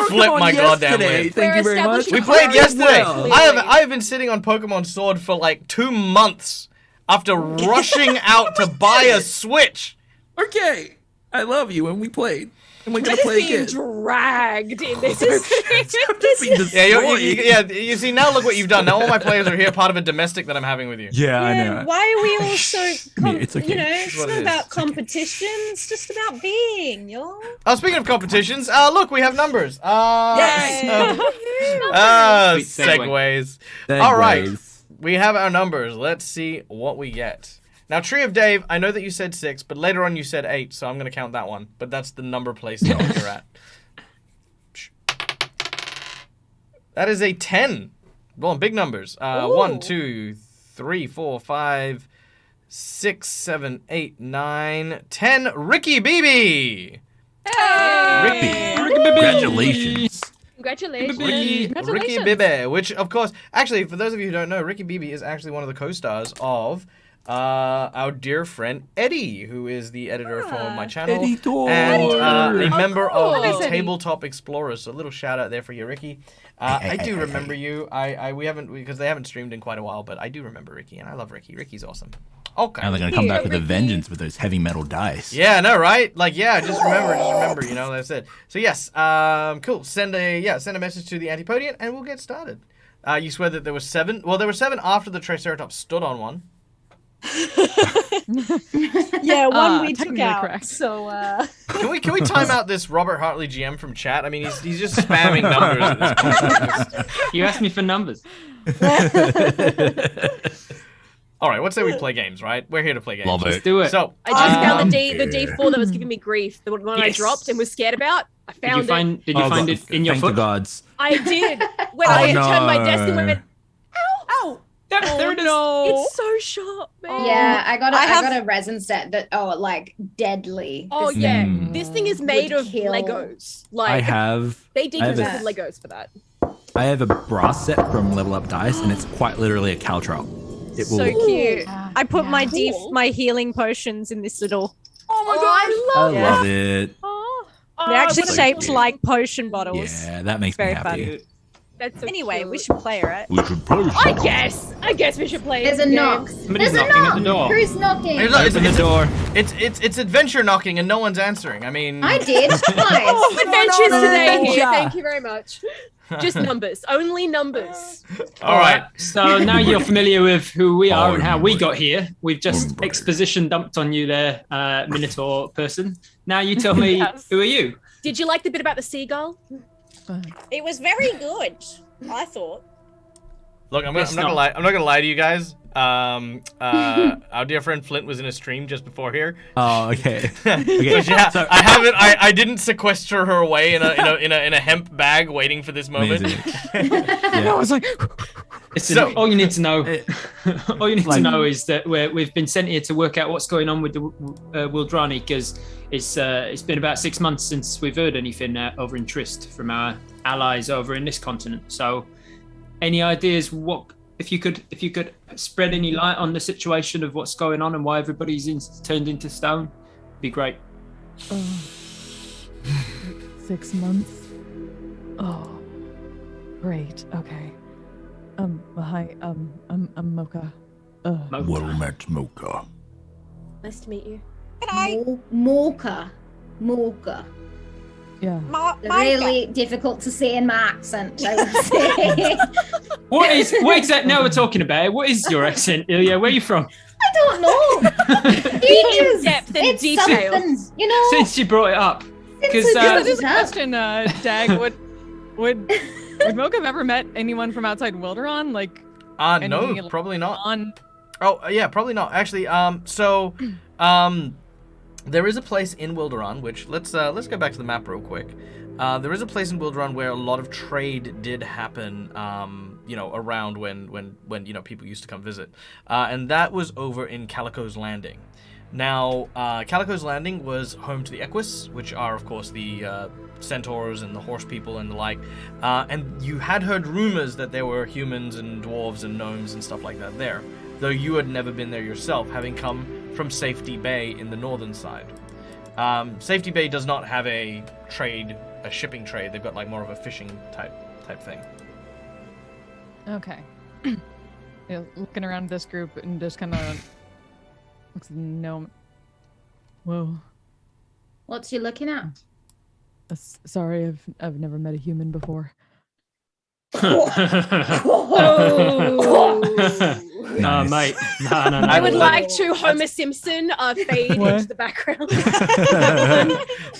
flip my goddamn lid. Thank you very much. We played yesterday. Well. I have been sitting on Pokemon Sword for like 2 months after rushing out to buy a Switch. Okay, I love you, and we played. And we're gonna play again. Dragged in this. You see, now look what you've done. Now all my players are here, part of a domestic that I'm having with you. Yeah, I know. Why are we all so? It's okay. It's not about competition. It's just about being, y'all. Speaking of competitions, look, we have numbers. Segues. All right, we have our numbers. Let's see what we get. Now, Tree of Dave, I know that you said 6, but later on you said 8, so I'm going to count that one. But that's the number place that you're at. That is a 10. Well, big numbers. 1, 2, 3, 4, 5, 6, 7, 8, 9, 10. Ricky BB! Hey! Ricky BB! Congratulations. Congratulations. Ricky Bibi, which, of course, actually, for those of you who don't know, Ricky Bibi is actually one of the co-stars of our dear friend Eddie, who is the editor for my channel and a member of the Tabletop Explorers. So a little shout out there for you, Ricky. I do remember you. We haven't, because they haven't streamed in quite a while, but I do remember Ricky, and I love Ricky. Ricky's awesome. Okay. Now they're gonna come back with a vengeance with those heavy metal dice. Yeah, I know, right? Like, yeah, just remember, you know, that's it. So yes, cool. Send a message to the Antipodian, and we'll get started. You swear that there were 7? Well, there were 7 after the Triceratops stood on one. Yeah, one we took out. Correct. So can we time out this Robert Hartley GM from chat? I mean, he's just spamming numbers at this point. You asked me for numbers. All right, let's say we play games, right? We're here to play games. Love it. Let's do it. So I just found the D4 that was giving me grief. The one I dropped and was scared about. I found Did you find it in your Thank foot? the gods. I did. When I turned my desk and went, ow. There it is. It's so sharp, man. Yeah, I got a resin set that deadly. Oh yeah, this thing is made of Legos. Like they deconstructed Legos for that. I have a brass set from Level Up Dice, and it's quite literally a caltrop. It will. So cute. I put my healing potions in this little. Oh my god, I love it. They're actually shaped like potion bottles. Yeah, that makes me happy. Fun. That's so Anyway, cute. we should play, right? We should play. I guess we should play. There's a games. knock. Somebody's There's a knocking at knock. the door. Who's knocking? It's- Open the door. It's adventure knocking and no one's answering. I mean, I did twice. Oh, adventures today no. here. Thank you very much. Just numbers, only numbers. all right. So now you're familiar with who we are and how we got here. We've just exposition dumped on you there, Minotaur person. Now you tell me, Yes. who are you? Did you like the bit about the seagull? It was very good, I thought. Look, I'm Yes, not gonna no. lie. I'm not gonna lie to you guys. Our dear friend Flint was in a stream just before here. Oh, okay. So yeah, I haven't. I didn't sequester her away in a hemp bag, waiting for this moment. I was like, Listen, So- all you need to know, all you need to Like- know is that we've been sent here to work out what's going on with the Wildrani, because it's been about 6 months since we've heard anything over in Trist from our allies over in this continent. So, any ideas? What if you could spread any light on the situation of what's going on and why everybody's turned into stone? Be great. 6 months. Oh, great. Okay. Well, hi. I'm Mocha. Well met, Mocha. Nice to meet you. Mocha. Yeah. Really difficult to say in my accent, I would say. What exactly? Now we're talking about it. What is your accent, Ilya? Where are you from? I don't know. Beaches. depth and It's detail. something, you know. Since you brought it up, because Since we This brought is a it up. question, Dag. Would Mocha have ever met anyone from outside Wilderan? Like, No, any, probably not. on Oh, yeah, probably not. Actually, there is a place in Wilderan, which let's go back to the map real quick. There is a place in Wilderan where a lot of trade did happen, around when people used to come visit, and that was over in Calico's Landing. Now, Calico's Landing was home to the Equus, which are, of course, the centaurs and the horse people and the like, and you had heard rumors that there were humans and dwarves and gnomes and stuff like that there, though you had never been there yourself, having come from Safety Bay in the northern side. Safety Bay does not have a shipping trade. They've got like more of a fishing type thing. Okay. Yeah, looking around this group and just kind of looks no. Whoa. What's you looking at? Sorry, I've never met a human before. No, mate. No. I would like to Homer Simpson fade What? into the background.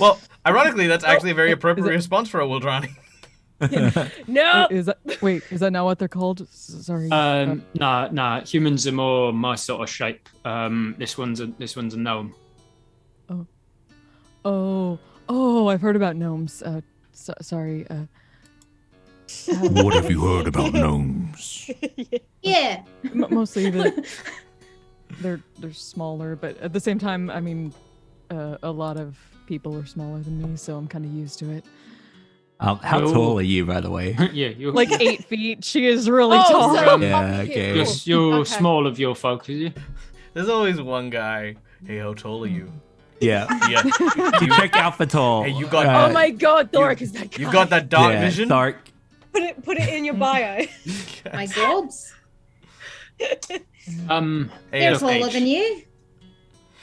Well, ironically, that's actually a very appropriate response for a Wildrani. No. Is that not what they're called? Sorry. Nah. Humans are more my sort of shape. This one's a gnome. Oh, I've heard about gnomes. Sorry. What have you heard about gnomes? Yeah. Mostly they're smaller, but at the same time, I mean, a lot of people are smaller than me, so I'm kind of used to it. How tall are you, by the way? Yeah, you're Like 8 feet. She is really Oh, tall. so- Yeah, okay, okay. cool. You're Okay. small of your folk, is you? There's always one guy. Hey, how tall are you? Yeah. Yeah. You check out for tall. Hey, you got. Oh my God, Thoric is that guy. You got that dark yeah, vision. Dark. Put it in your bio. My gobs. Hey, They're look, taller H. than you.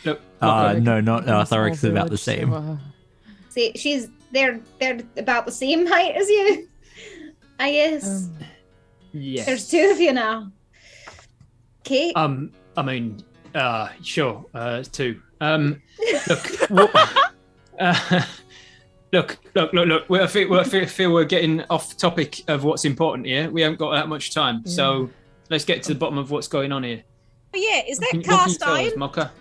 Look, No, not I'm a small Thoric's about the village, same. so, See, they're about the same height as you. I guess. yes. There's two of you now. Okay. I mean, sure, two. Look, look. I feel we're getting off topic of what's important here. We haven't got that much time, so let's get to the bottom of what's going on here. Oh yeah, is that What can you cast tell us, iron? Mocha?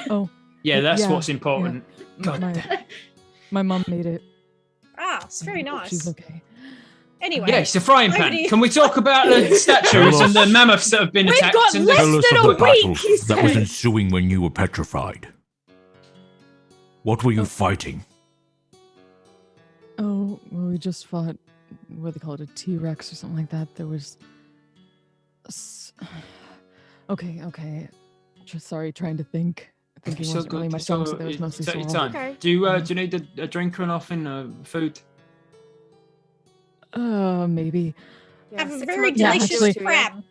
Oh, Yeah, that's Yeah, what's important. God my mom made it. Ah, it's very nice. She's okay. Anyway. Yeah, it's a frying over pan. to you. Can we talk about the statues and the mammoths that have been We've attacked? got and less the- than a week, he that was said. ensuing when you were petrified. What were you fighting? Oh, well, we just fought. What do they call it? A T-Rex or something like that. There was. Okay. Just sorry, trying to think. Thinking So wasn't really good. my strong, so there was mostly take your swirl. time. Okay. Do you need a drink or nothing? Food? Maybe. Yeah, Have a 6 very months ago, delicious too, crab.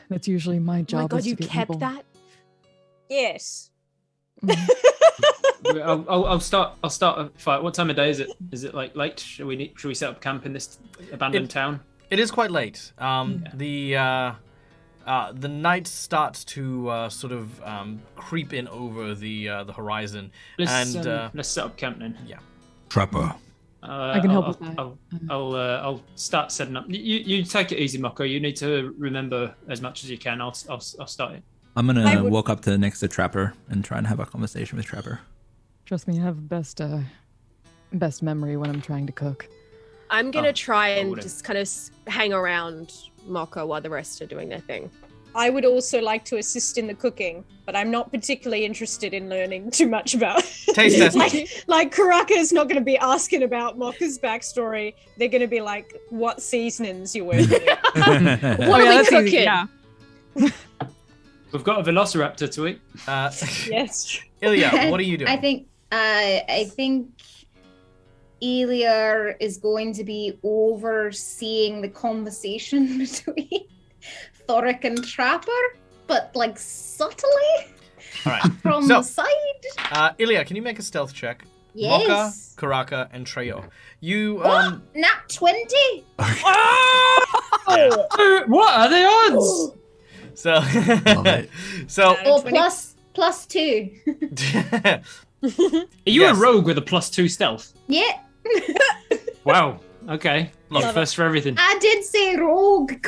That's usually my Oh my job. god, is you to get kept people. that? Yes. I'll start a fight. What time of day is it? Is it like late? Should we set up camp in this abandoned town? It is quite late. The night starts to sort of creep in over the horizon, Let's set up camp then. Yeah. Trapper. I can help with that. I'll start setting up. You take it easy, Moko. You need to remember as much as you can. I'll start it. I'm gonna walk up to next to Trapper and try and have a conversation with Trapper. Trust me, I have best memory when I'm trying to cook. I'm gonna try and just kind of hang around Moko while the rest are doing their thing. I would also like to assist in the cooking, but I'm not particularly interested in learning too much about taste testing. Like Karaka is not going to be asking about Moka's backstory. They're going to be like, what seasonings you're working with. What are we cooking? Yeah. We've got a velociraptor to eat. Yes. Ilya, what are you doing? I think Ilya is going to be overseeing the conversation between Thoric and Trapper, but like subtly. All right. From the side. Ilya, can you make a stealth check? Yes. Moka, Karaka, and Treyo. You What? Nat 20? What are the odds? So, plus 2. Are you a rogue with a +2 stealth? Yeah. Wow. Okay. Look, first for everything. I did say rogue ? You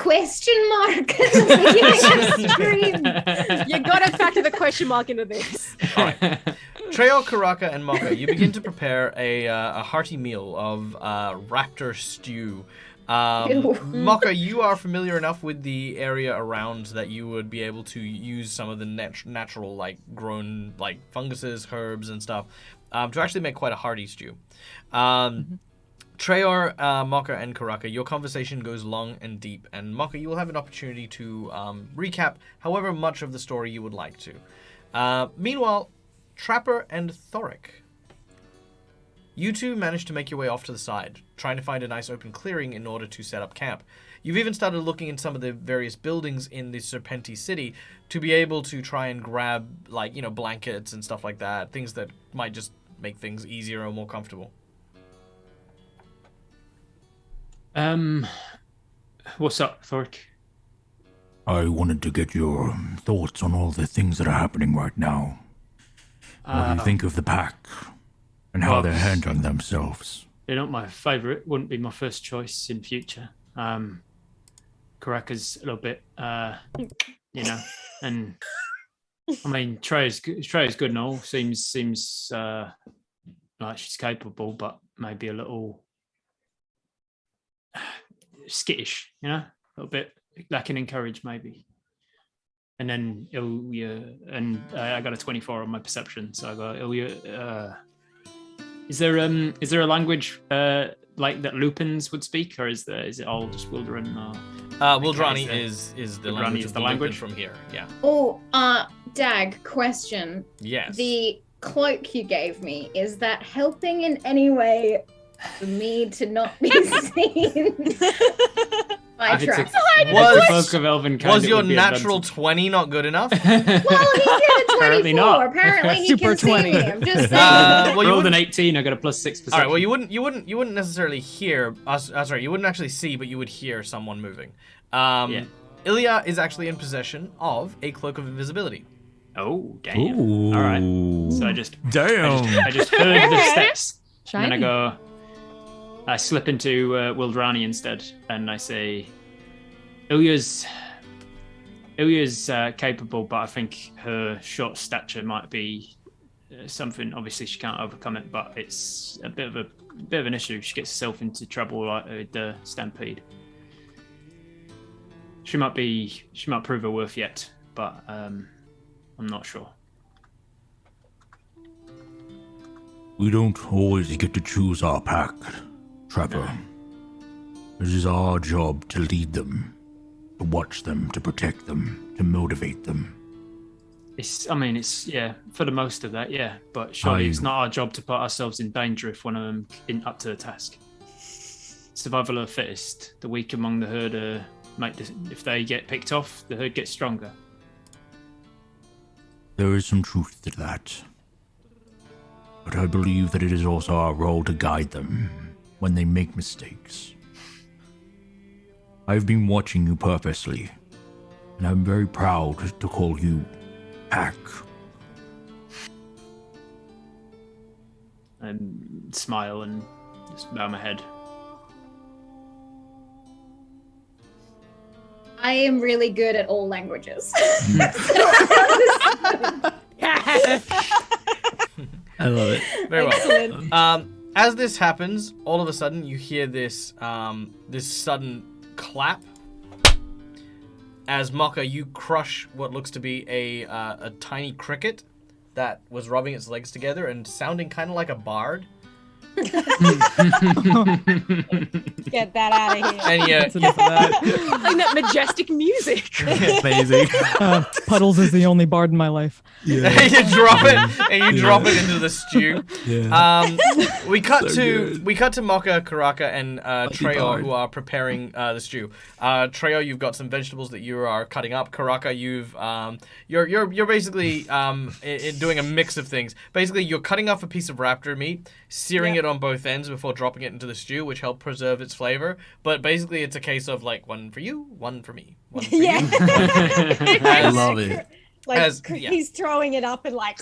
gotta factor the question mark into this. All right. Treyo, Karaka, and Moka, you begin to prepare a hearty meal of raptor stew. Moka, you are familiar enough with the area around that you would be able to use some of the natural, like, grown, like, funguses, herbs, and stuff to actually make quite a hearty stew. Treyor, Moka, and Karaka, your conversation goes long and deep, and Moka, you will have an opportunity to recap however much of the story you would like to. Meanwhile, Trapper and Thoric, you two managed to make your way off to the side, trying to find a nice open clearing in order to set up camp. You've even started looking in some of the various buildings in the Serpenti city to be able to try and grab, like, you know, blankets and stuff like that, things that might just make things easier or more comfortable. What's up, Thoric? I wanted to get your thoughts on all the things that are happening right now. What do you think of the pack and how they're handling themselves? They're not my favourite. Wouldn't be my first choice in future. Karaka's a little bit, you know, and I mean Trey's good and all. Seems like she's capable, but maybe a little skittish, you know, a little bit lacking in courage, maybe. And then Ilya, and I got a 24 on my perception, so I got Ilya. Is there a language like that Lupins would speak, or is it all just Wilderan? Wilderani is the language of the language from here. Yeah. Oh, Dag, question. Yes. The cloak you gave me, is that helping in any way for me to not be seen by Trapper? Was your natural 20 not good enough? Well, he did a 24. Apparently not. Apparently he Super can 20. see me. I'm just saying. Well, you rolled an 18. I got a +6 perception. All right. Well, you wouldn't necessarily hear. Sorry, you wouldn't actually see, but you would hear someone moving. Yeah. Ilya is actually in possession of a cloak of invisibility. Oh, damn. Ooh. All right. So I just heard the steps. Shiny. And then I slip into Wildrani instead, and I say, Ilya's capable, but I think her short stature might be something. Obviously, she can't overcome it, but it's a bit of an issue. She gets herself into trouble with the stampede. She might prove her worth yet, but I'm not sure. We don't always get to choose our pack, Trapper. It is our job to lead them, to watch them, to protect them, to motivate them. It's for the most of that, yeah. But surely it's not our job to put ourselves in danger if one of them isn't up to the task. survival of the fittest. The weak among the herd if they get picked off, the herd gets stronger. There is some truth to that. But I believe that it is also our role to guide them when they make mistakes. I've been watching you purposely, and I'm very proud to call you Pack. And smile and just bow my head. I am really good at all languages. I love it. Very well. Excellent. As this happens, all of a sudden you hear this this sudden clap. As Mocha, you crush what looks to be a tiny cricket that was rubbing its legs together and sounding kind of like a bard. Get that out of here. And yeah, Playing that majestic music. Amazing. Puddles is the only bard in my life. you drop it and you drop it into the stew. Yeah. We cut So to Mocha, Karaka, and Treo, bard. who are preparing the stew. Treo, you've got some vegetables that you are cutting up. Karaka, you're basically doing a mix of things. Basically, you're cutting off a piece of raptor meat, searing it on both ends before dropping it into the stew, which help preserve its flavor. But basically, it's a case of like one for you, one for me, one for you. I love it. Like he's throwing it up and like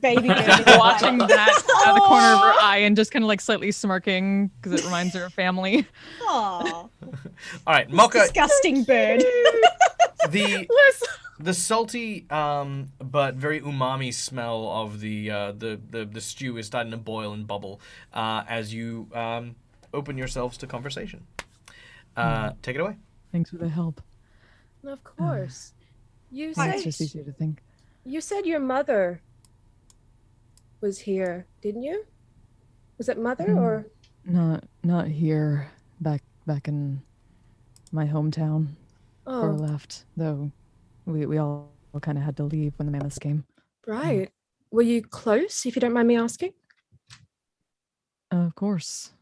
baby Watching that out of the corner of her eye and just kind of like slightly smirking because it reminds her of family. Aww. All right, Mocha. Disgusting bird. The salty but very umami smell of the stew is starting to boil and bubble as you open yourselves to conversation. Take it away. Thanks for the help. Of course. You It's said just easier to think. you said your mother was here, didn't you? Was it mother or Not here. Back in my hometown. Or oh left, though we all kind of had to leave when the mammoths came. right. Were you close, if you don't mind me asking? Of course.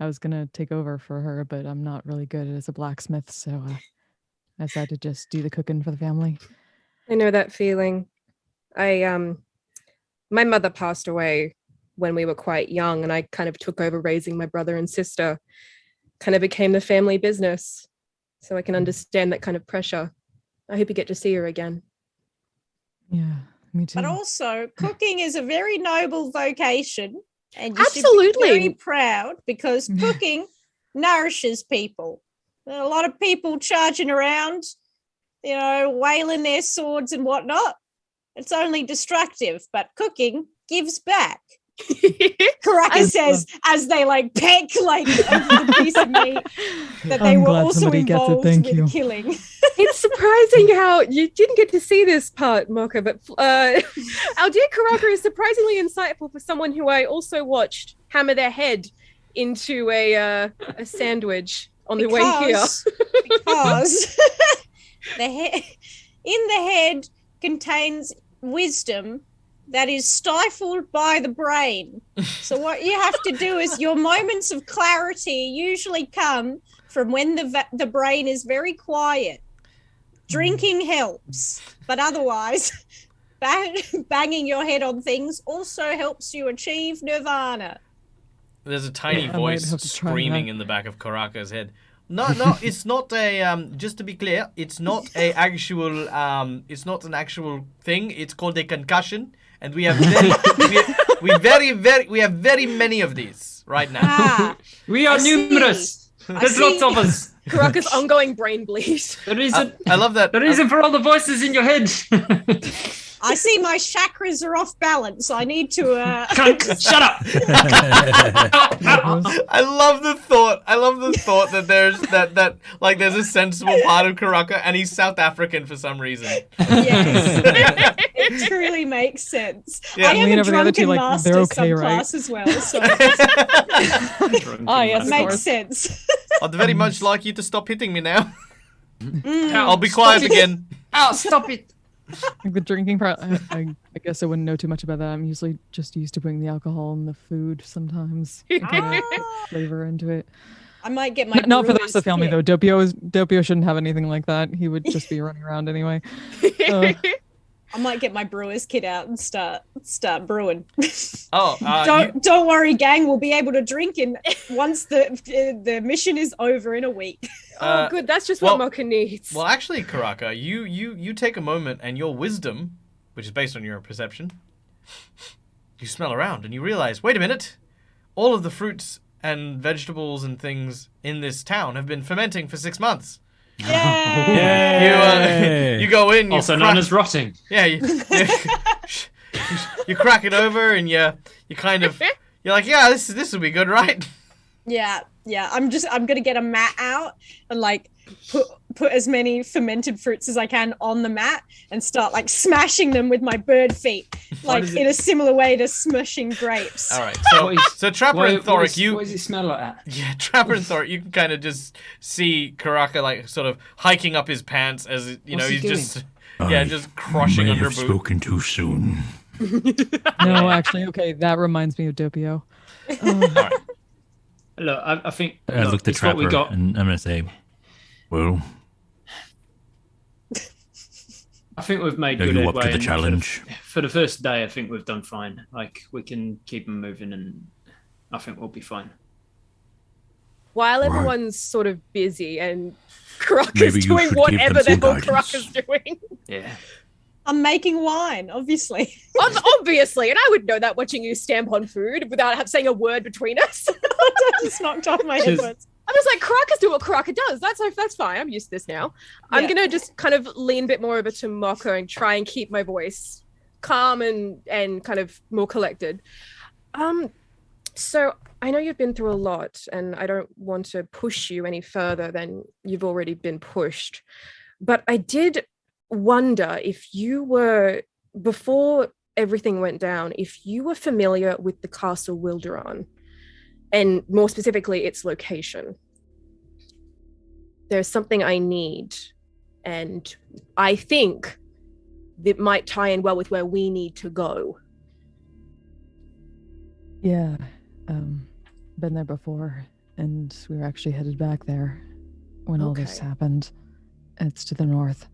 I was gonna take over for her, but I'm not really good as a blacksmith, so I decided to just do the cooking for the family. I know that feeling. My mother passed away when we were quite young, and I kind of took over raising my brother and sister. Kind of became the family business, so I can understand that kind of pressure. I hope you get to see her again. Yeah, me too. But also, cooking is a very noble vocation, and you Absolutely. should be very proud because cooking nourishes people. There are a lot of people charging around, wailing their swords and whatnot. It's only destructive, but cooking gives back. Karaka says as they peck over the piece of meat that they I'm were glad also somebody gets it, involved thank with you. killing. It's surprising how you didn't get to see this part, Mocha, but our dear Karaka is surprisingly insightful for someone who I also watched hammer their head into a sandwich on the way here. Because in the head contains wisdom that is stifled by the brain. So what you have to do is your moments of clarity usually come from when the brain is very quiet. Drinking helps, but otherwise banging your head on things also helps you achieve nirvana. There's a tiny I might voice have to try screaming that. in the back of Karaka's head. No, it's not a. Just to be clear, it's not a actual. It's not an actual thing. It's called a concussion, and we have very many of these right now. We are numerous. There's lots of us. Karaka's ongoing brain bleed. The reason, I love that. the reason for all the voices in your head. I see my chakras are off balance. I need to. Shut up. I love the thought. That there's there's a sensible part of Karaka, and he's South African for some reason. Yes. It truly makes sense. Yeah. I am Lean a over the other two, drunken like, master they're okay, subclass as well, so Yes, of makes course. sense. I'd very much like you to stop hitting me now. Ow, I'll be quiet stop it. again. Ow, stop it. Like the drinking part, I guess I wouldn't know too much about that. I'm usually just used to putting the alcohol in the food sometimes. I kind of flavor into it. I might get my Not for the rest of the family kit. though. Doppio shouldn't have anything like that. He would just be running around anyway. I might get my brewer's kit out and start brewing. Oh, don't worry, gang. We'll be able to drink in once the mission is over in a week. Oh, good. That's just what Mocha needs. Well, actually, Karaka, you take a moment and your wisdom, which is based on your perception, you smell around and you realize, wait a minute, all of the fruits and vegetables and things in this town have been fermenting for 6 months. You go in, also known as rotting. Yeah, you crack it over and you kind of you're like, yeah, this will be good, right? Yeah. I'm gonna get a mat out and like put as many fermented fruits as I can on the mat and start like smashing them with my bird feet, like in a similar way to smushing grapes. All right, so Trapper and Thoric, what does it smell like that? Yeah, Trapper and Thoric, you can kind of just see Karaka like sort of hiking up his pants as he's just just crushing under boot. Spoken too soon. No, actually, okay, that reminds me of Doppio. All right. Look, I think I looked at Trapper and I'm gonna say, well, I think we've made are good you up headway. to the challenge? For the first day, I think we've done fine. Like, we can keep them moving, and I think we'll be fine. While everyone's sort of busy and Karaka's doing whatever the hell Karaka's doing. Yeah. I'm making wine, obviously. Obviously, and I would know that watching you stamp on food without saying a word between us. I just knocked off my headphones. I'm just like, Karaka's doing what Karaka does. That's fine. I'm used to this now. I'm gonna just kind of lean a bit more over to Moko and try and keep my voice calm and kind of more collected. So I know you've been through a lot, and I don't want to push you any further than you've already been pushed. But I did wonder if you were, before everything went down, if you were familiar with the Castle Wilderan, and more specifically, its location. There's something I need, and I think that might tie in well with where we need to go. Yeah, been there before, and we were actually headed back there when all this happened. It's to the north.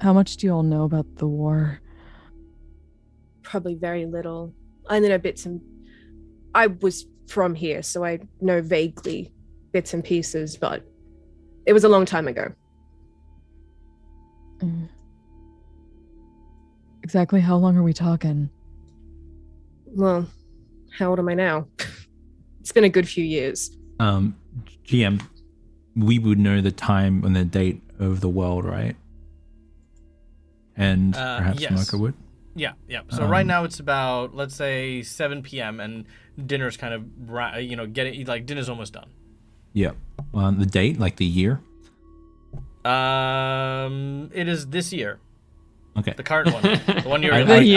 How much do you all know about the war? Probably very little. I know bits and I was from here, so I know vaguely bits and pieces, but it was a long time ago. Exactly how long are we talking? Well, how old am I now? It's been a good few years. GM, we would know the time and the date of the world, right? And perhaps yes. Mocha would? Yeah. So right now it's about, let's say, 7 p.m. and dinner's kind of, dinner's almost done. Yeah. The date, like the year? It is this year. Okay. The current one. The one you're Currently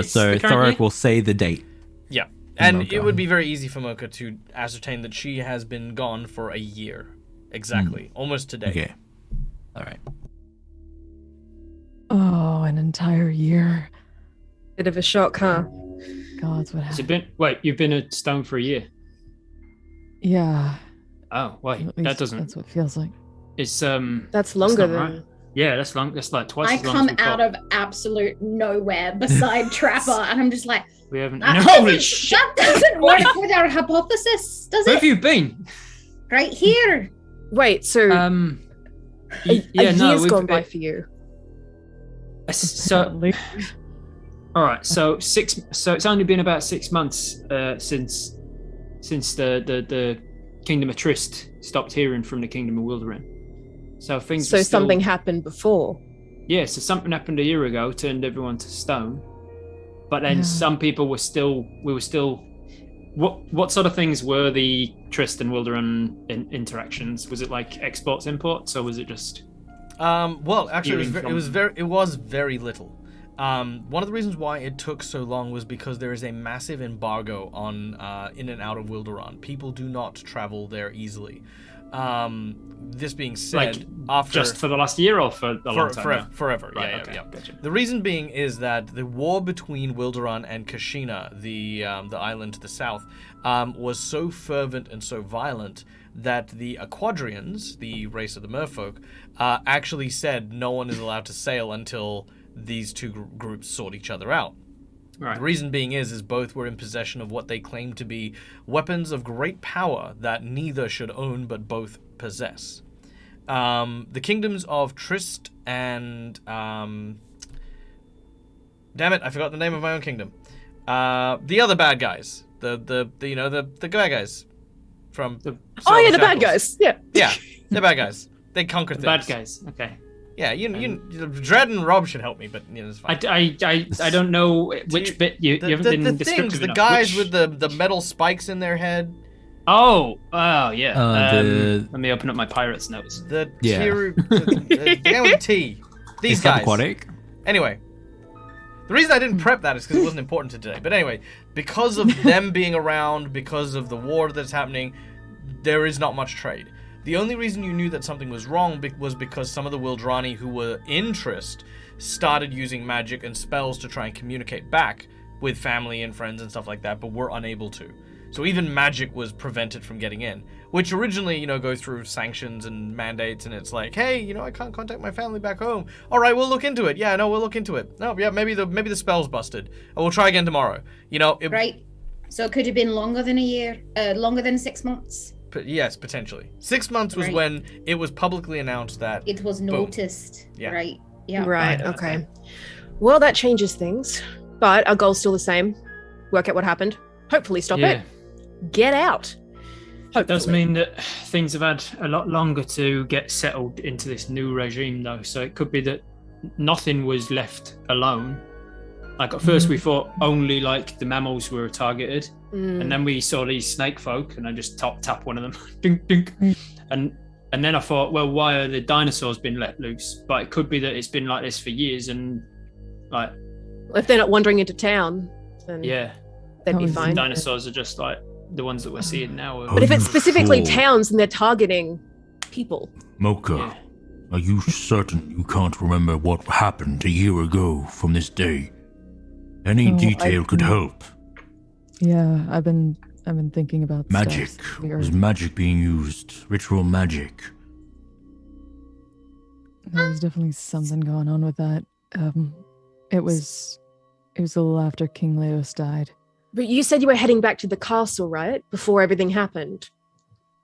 so Thoric will say the date. Yeah. And it would be very easy for Mocha to ascertain that she has been gone for a year. Exactly. Almost today. Okay. All right. Oh, an entire year. Bit of a shock, huh? God's what happened. You've been at Stone for a year? Yeah. Oh, wait. That's what it feels like. It's That's longer than right. Yeah, that's long. That's like twice I as long come as we out of absolute nowhere beside Trapper, and I'm just like, we haven't. Holy shit! That doesn't work with our hypothesis, does Where it? have you been? Right here. Wait, so a year's gone by for you. So, all right. So it's only been about 6 months since the Kingdom of Trist stopped hearing from the Kingdom of Wilderan. So something happened before. Yeah, so something happened a year ago, turned everyone to stone. But then some people we were still. What sort of things were the Trist and Wilderan interactions? Was it like exports, imports, or was it just? Well, actually, it was very little. One of the reasons why it took so long was because there is a massive embargo on in and out of Wilderan. People do not travel there easily. This being said, Like, after just for the last year or for a long time now? forever. Right, Yeah, okay, yeah. gotcha. The reason being is that the war between Wilderan and Kashina, the island to the south, was so fervent and so violent that the Aquadrians, the race of the merfolk, actually said no one is allowed to sail until these two groups sort each other out. Right. The reason being is both were in possession of what they claimed to be weapons of great power that neither should own but both possess. The kingdoms of Trist and damn it, I forgot the name of my own kingdom. The other bad guys, the bad guys from the bad guys. Yeah, the bad guys. They conquer things. Bad guys. Okay. Yeah, you Dredd and Rob should help me, but it's fine. I don't know which bit you haven't been the descriptive things, enough. the guys with the metal spikes in their head. Oh yeah. The- Let me open up my pirate's notes. The Yeah. the guy with the T. These Is guys. aquatic? Anyway, the reason I didn't prep that is because it wasn't important to today. But anyway, because of them being around, because of the war that's happening, there is not much trade. The only reason you knew that something was wrong was because some of the Wildrani who were in Trist started using magic and spells to try and communicate back with family and friends and stuff like that, but were unable to. So even magic was prevented from getting in, which originally, goes through sanctions and mandates, and it's like, hey, I can't contact my family back home. All right, we'll look into it. Yeah, no, we'll look into it. No, yeah, maybe the spell's busted. We'll try again tomorrow. Right. So it could have been longer than a year, longer than 6 months. Yes, potentially. 6 months was Right. when it was publicly announced that It was boom. noticed. Yeah. Right. Yeah. Right. Okay. Well, that changes things, but our goal's still the same. Work out what happened. Hopefully, stop Yeah. it. Get out. It does mean that things have had a lot longer to get settled into this new regime, though. So it could be that nothing was left alone. Like at first, we thought only like the mammals were targeted, and then we saw these snake folk, and I just tap one of them, dink dink, and then I thought, well, why are the dinosaurs been let loose? But it could be that it's been like this for years, and like If they're not wandering into town, then yeah, they'd be the fine. dinosaurs are just like the ones that we're seeing now. But if it's specifically sure? towns, then they're targeting people. Mocha, are you certain you can't remember what happened a year ago from this day? Any No, detail I could can- help. Yeah, I've been thinking about Magic. stuff. Was magic being used? Ritual magic. There was definitely something going on with that. It was a little after King Leos died. But you said you were heading back to the castle, right? Before everything happened.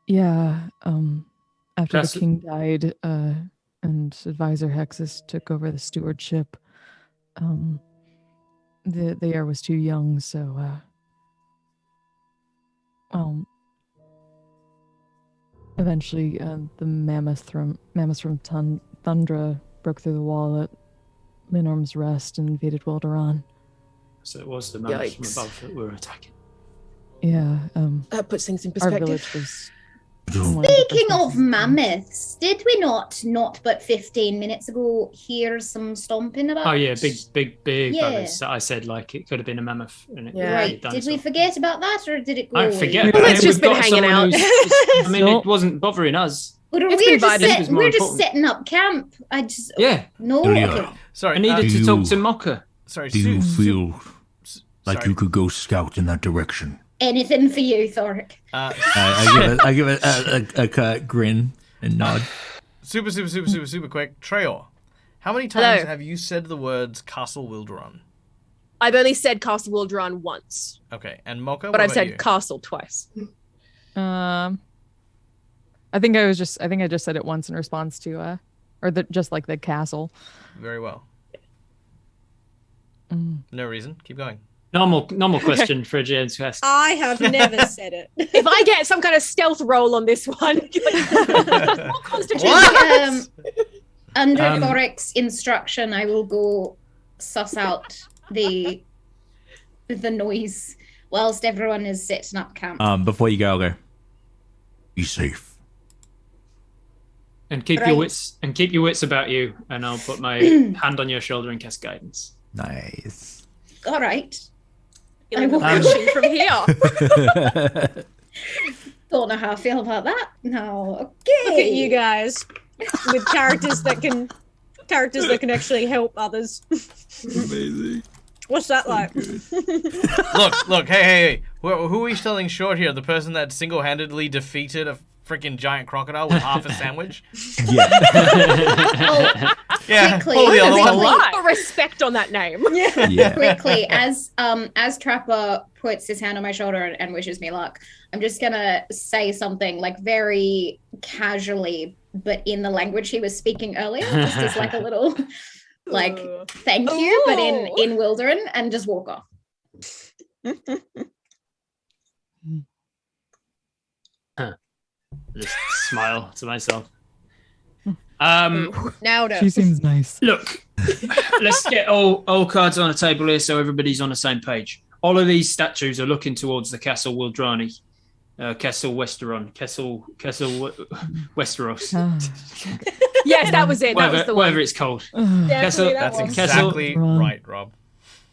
Yeah, after That's- the king died, and Advisor Hexus took over the stewardship, the heir was too young, so eventually the mammoths from Thundra broke through the wall at Linorm's Rest and invaded Wilderan. So it was the mammoths from Yikes. above that were attacking. Yeah, That puts things in our perspective. village was. Speaking of mammoths, did we not but 15 minutes ago hear some stomping about? Oh yeah, big Yeah. others. I said like it could have been a mammoth. And it could Yeah. have been a Right. Did dinosaur. we forget about that, or did it go I away? forget. Well, but it's then just we've been got hanging someone out. I mean, So- it wasn't bothering us. But It's we're been just, vibing. This was more we're just important. setting up camp. I just Yeah. no. Ilya, Okay. Sorry, I needed do to talk you- to Mocha. sorry. Do you feel like sorry. you could go scout in that direction? Anything for you, Thoric. I give it a grin and nod. Super quick. Treor, how many times Hello. have you said the words Castle Wilderan? I've only said Castle Wilderan once, Okay, and Mocha, but what I've about said you? castle twice. I think I just said it once in response to just like the castle. Very well. No reason. Keep going. Normal question for a James Quest. I have never said it. If I get some kind of stealth roll on this one, what constitutes Just, under Um, Thoric's instruction, I will go suss out the noise whilst everyone is setting up camp. Before you go, I'll go. Be safe. And keep Right. your wits about you, and I'll put my hand on your shoulder and cast guidance. Nice. All right. Feeling will- approaching from here? Don't know how I feel about that. No, okay. Look at you guys with characters that can actually help others. Amazing. What's that like? Look, hey. Who are we selling short here? The person that single-handedly defeated a freaking giant crocodile with half a sandwich? Well, Yeah, quickly, pull the other There's a one. lot of respect on that name. Yeah. quickly, as Trapper puts his hand on my shoulder and wishes me luck, I'm just gonna say something like very casually, but in the language he was speaking earlier, just as like a little like thank you, but in Wilderan, and just walk off. Just smile to myself. Now She seems nice. Look, let's get all cards on the table here so everybody's on the same page. All of these statues are looking towards the Castle Wildrani, Castle Westeron, Castle Westeros. Yes, that was it. That was the one. Whatever it's called. Definitely that That's one. exactly right, Rob.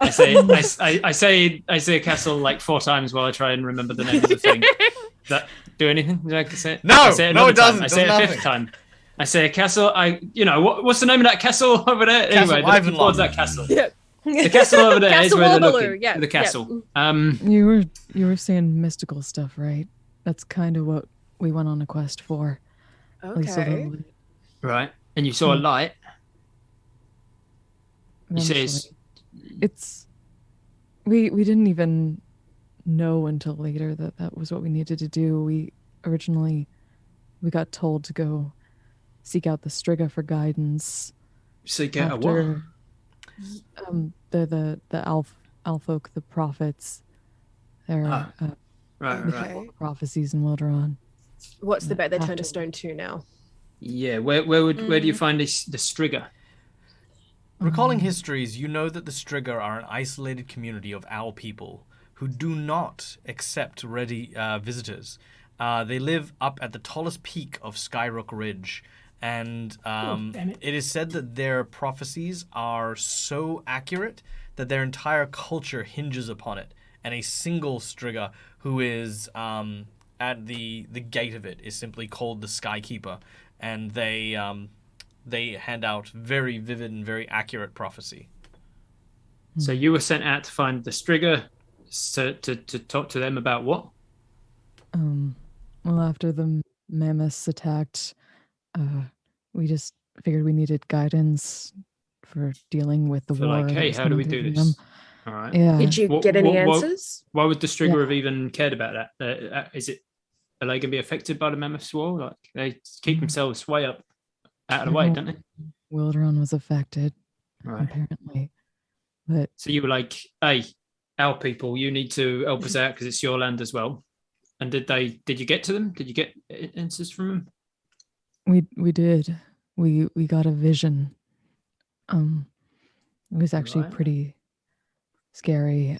I say castle like 4 times while I try and remember the name of the thing. Does that do anything? Did I say it? No, I say it no, another it doesn't. time. I say it Does a 5th time. I say a castle. What's the name of that castle over there? Castle Anyway, looking Ivanlon. towards that castle. Yeah. The castle over there is Castle where they're Orbaloo, looking. yeah, The castle. You were saying mystical stuff, right? That's kind of what we went on a quest for. At least a Okay. little bit. Right. And you saw a light. He says, It's we didn't even know until later that was what we needed to do. We got told to go seek out the Striga for guidance. seek out a what? The Alfolk, the prophets. They're Right. mythical prophecies in Wilderan. What's the bet they turned After- to stone 2 now? Yeah. Where do you find the Striga? Recalling histories, you know that the Striga are an isolated community of owl people who do not accept ready visitors. They live up at the tallest peak of Skyrock Ridge, and it is said that their prophecies are so accurate that their entire culture hinges upon it, and a single Striga who is at the gate of it is simply called the Skykeeper, and they hand out very vivid and very accurate prophecy. So you were sent out to find the Striga to talk to them about what? Well, after the mammoths attacked, we just figured we needed guidance for dealing with the For war. like, that hey, was how do coming we through do from this? them. All right. Yeah. Did you get any answers? Why would the Striga Yeah. have even cared about that? Are they going to be affected by the mammoth war? Like they keep themselves way up out of the way, don't they? Wilderan was affected, Right. apparently. But So you were like, hey, our people, you need to help us out because it's your land as well. And did you get to them? Did you get answers from them? we did. We got a vision. It was actually Right. pretty scary.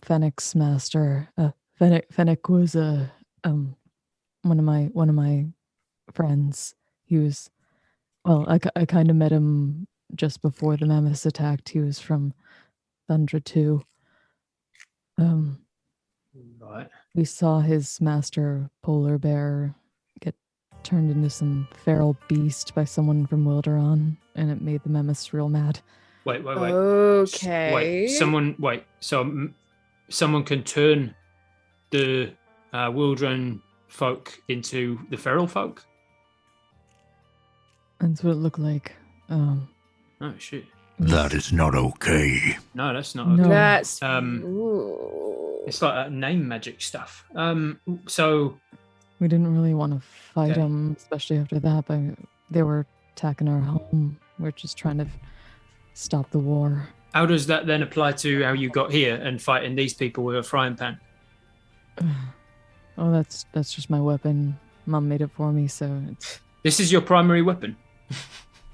Fennec's master. Fennec was one of my friends. He was, well, I kind of met him just before the mammoths attacked. He was from Thundra 2. Right. We saw his master polar bear get turned into some feral beast by someone from Wilderan, and it made the mammoths real mad. Wait. Okay. Someone can turn the Wilderan folk into the feral folk? That's what it looked like. Oh shit. That is not okay. No, that's not No. okay. That's It's like that name magic stuff. So We didn't really want to fight them, especially after that, but they were attacking our home. We're just trying to stop the war. how does that then apply to how you got here and fighting these people with a frying pan? Oh, that's just my weapon. Mom made it for me, so it's... This is your primary weapon.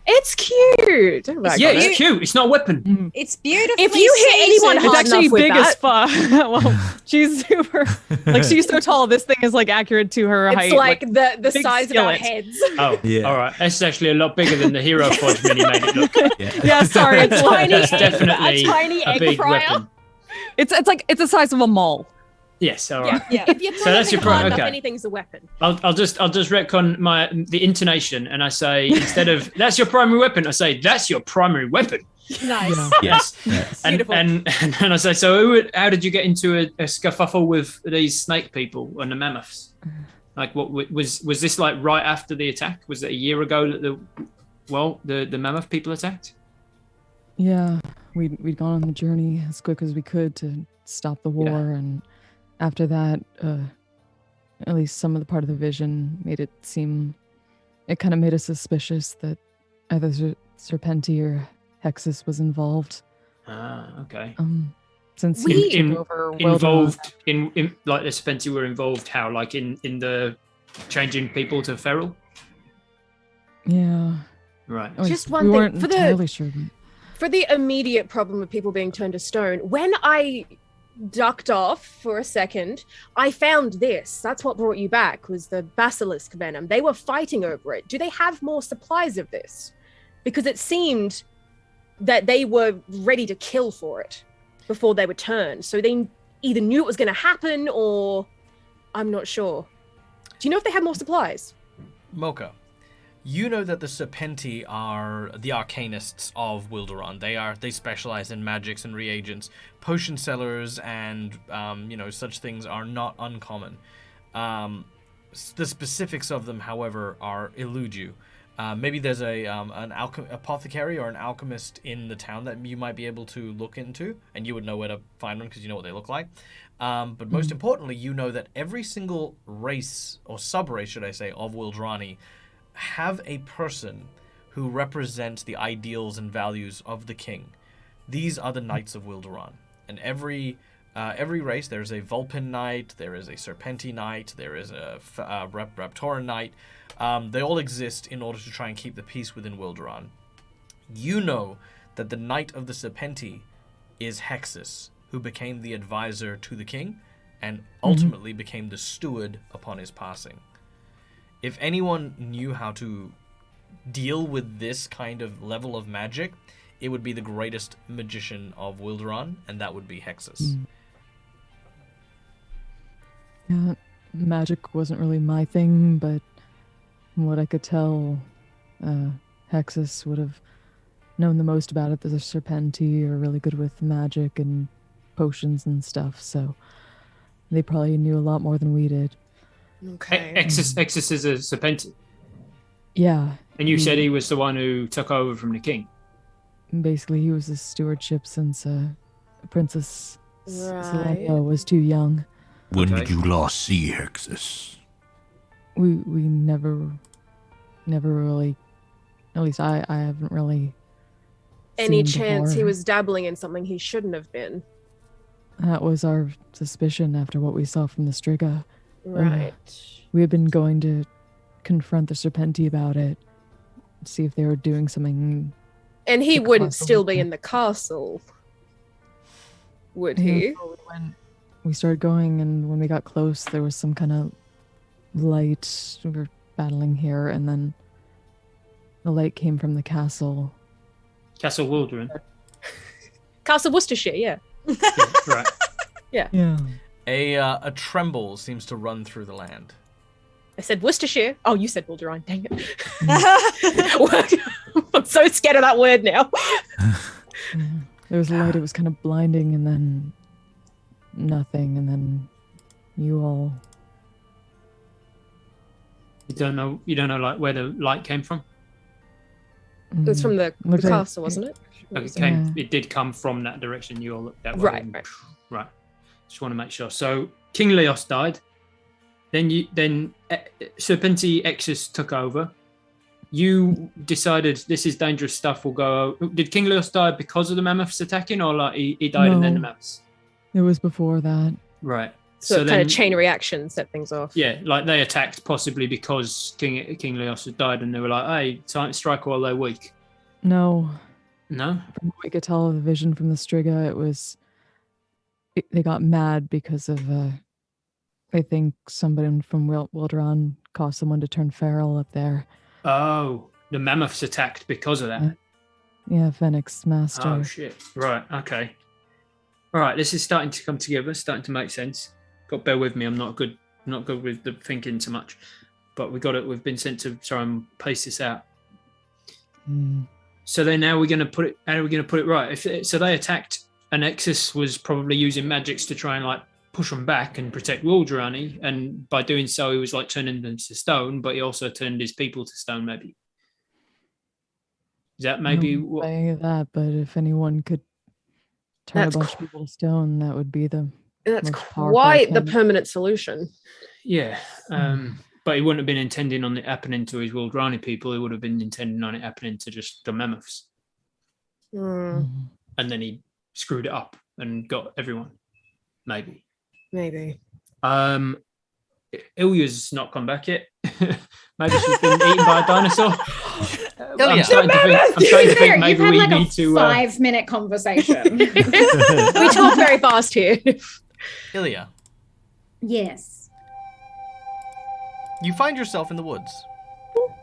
It's cute. Don't rag Yeah, on it's it. cute. It's not a weapon. It's beautiful. If you hit anyone It's hard actually enough with big that, as fuck. Well, she's super... Like, she's so tall, this thing is, like, accurate to her height. it's like the big size of our skillet. heads. Oh, Yeah. all right. That's actually a lot bigger than the Hero Forge mini made it look. Yeah, sorry, it's Tiny That's egg- definitely a tiny a egg big fryer. weapon. It's like, it's the size of a mall. Yes, all right. Yeah. If you put So that's your hard enough, okay. anything's a weapon. I'll just retcon the intonation, and I say instead of "that's your primary weapon," I say "that's your primary weapon." Nice. Yes. Beautiful. And I say, so how did you get into a scuffle with these snake people and the mammoths? Like, what was this like right after the attack? Was it a year ago that the mammoth people attacked? Yeah, we'd gone on the journey as quick as we could to stop the war, and after that, at least some of the part of the vision made it seem, it kind of made us suspicious that either Serpenti or Hexus was involved. Ah, okay. Since he took over involved in like the Serpenti were involved, how like in the changing people to feral? Yeah. Right. Just we one weren't thing entirely sure. for the immediate problem of people being turned to stone. When I ducked off for a second, I found this. That's what brought you back, was the basilisk venom. They were fighting over it. Do they have more supplies of this? Because it seemed that they were ready to kill for it before they were turned. So they either knew it was going to happen, or I'm not sure. Do you know if they have more supplies? Mocha, you know that the Serpenti are the arcanists of Wilderan. They specialize in magics and reagents. Potion sellers and such things are not uncommon. The specifics of them, however, elude you. Maybe there's an apothecary or an alchemist in the town that you might be able to look into, and you would know where to find them because you know what they look like. But most importantly, you know that every single race, or sub-race, should I say, of Wildrani have a person who represents the ideals and values of the king. These are the Knights of Wilderan. And every race, there's a Vulpin Knight, there is a Serpenti Knight, there is a Raptoran Knight. They all exist in order to try and keep the peace within Wilderan. You know that the Knight of the Serpenti is Hexus, who became the advisor to the king and ultimately became the steward upon his passing. If anyone knew how to deal with this kind of level of magic, it would be the greatest magician of Wilderan, and that would be Hexus. Yeah, magic wasn't really my thing, but from what I could tell, Hexus would have known the most about it. The Serpenti are really good with magic and potions and stuff, so they probably knew a lot more than we did. Okay. Exus is a Serpenti. Yeah. And you said he was the one who took over from the king. Basically, he was a stewardship since Princess Right. Selena was too young. When did you last see Hexus? We never really, at least I haven't really Any seen chance he before. was dabbling in something he shouldn't have been? That was our suspicion after what we saw from the Striga. Right. We had been going to confront the Serpenti about it, see if they were doing something. And he to wouldn't cause the still be war. in the castle, would Yeah, he? We started going, and when we got close, there was some kind of light. We were battling here, and then the light came from the castle. Castle Wilderan. Castle Worcestershire, yeah. Right. Yeah. Yeah. A tremble seems to run through the land. I said Worcestershire. Oh, you said Wilderan. Dang it. I'm so scared of that word now. There was light, it was kind of blinding, and then nothing, and then you all. You don't know like where the light came from? It was from the Looked like- castle, wasn't it? It did come from that direction. You all looked that way. Right. Right. Just want to make sure. So King Leos died. Then Serpenti Exus took over. You decided this is dangerous stuff. We'll go. Did King Leos die because of the mammoths attacking, or like he died and then the No. mammoths? It was before that. Right. So, kind then- of chain reaction set things off. Yeah, like they attacked possibly because King Leos had died, and they were like, "Hey, time to strike while they're weak." No. No. From what we could tell of the vision from the Striga, it was. They got mad because of. I think somebody from Wilderan caused someone to turn feral up there. Oh, the mammoths attacked because of that. Yeah, Phoenix Master. Oh shit! Right. Okay. All right. This is starting to come together. Starting to make sense. Got bear with me. I'm not good with the thinking too much. But we've been sent to try and pace this out. So then now we're going to put it. How are we going to put it right? So they attacked, and Nexus was probably using magics to try and like push them back and protect Wilderan, and by doing so, he was like turning them to stone. But he also turned his people to stone. Maybe is that maybe what? Say that, but if anyone could turn a bunch of people to stone, that would be the. That's most powerful quite the thing. permanent solution. Yeah. But he wouldn't have been intending on it happening to his Wilderani people. He would have been intending on it happening to just the mammoths. Mm, And then he screwed it up and got everyone. Maybe. maybe. Ilya's not come back yet. Maybe she's been eaten by a dinosaur. I'm Ilya. starting to think maybe You've we had like need a to. 5-minute conversation. We talk very fast here. Ilya, Yes. you find yourself in the woods,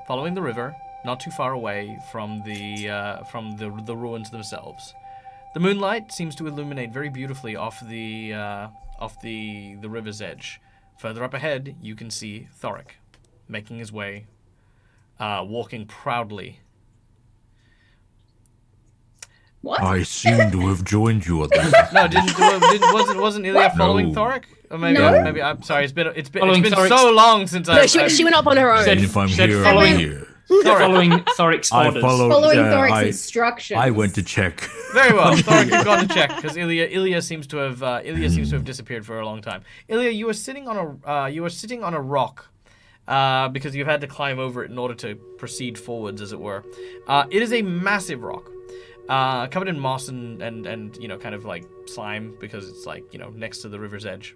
following the river, not too far away from the ruins themselves. The moonlight seems to illuminate very beautifully off the river's edge. Further up ahead, you can see Thoric making his way, walking proudly. What? I seem to have joined you at this. No, wasn't Ilya following No. Thoric? Or maybe, No. maybe I'm sorry. It's been Following Thoric's- so long since No, she went up on her own. And if I'm Said here, following- I'm here. following Thoric's I orders. followed. Following yeah, Thoric's I, instructions. I went to check. Very well. Thoric, you've gone to check because Ilya seems to have disappeared for a long time. Ilya, you are sitting on a rock because you've had to climb over it in order to proceed forwards, as it were. It is a massive rock, covered in moss and kind of like slime because it's like next to the river's edge.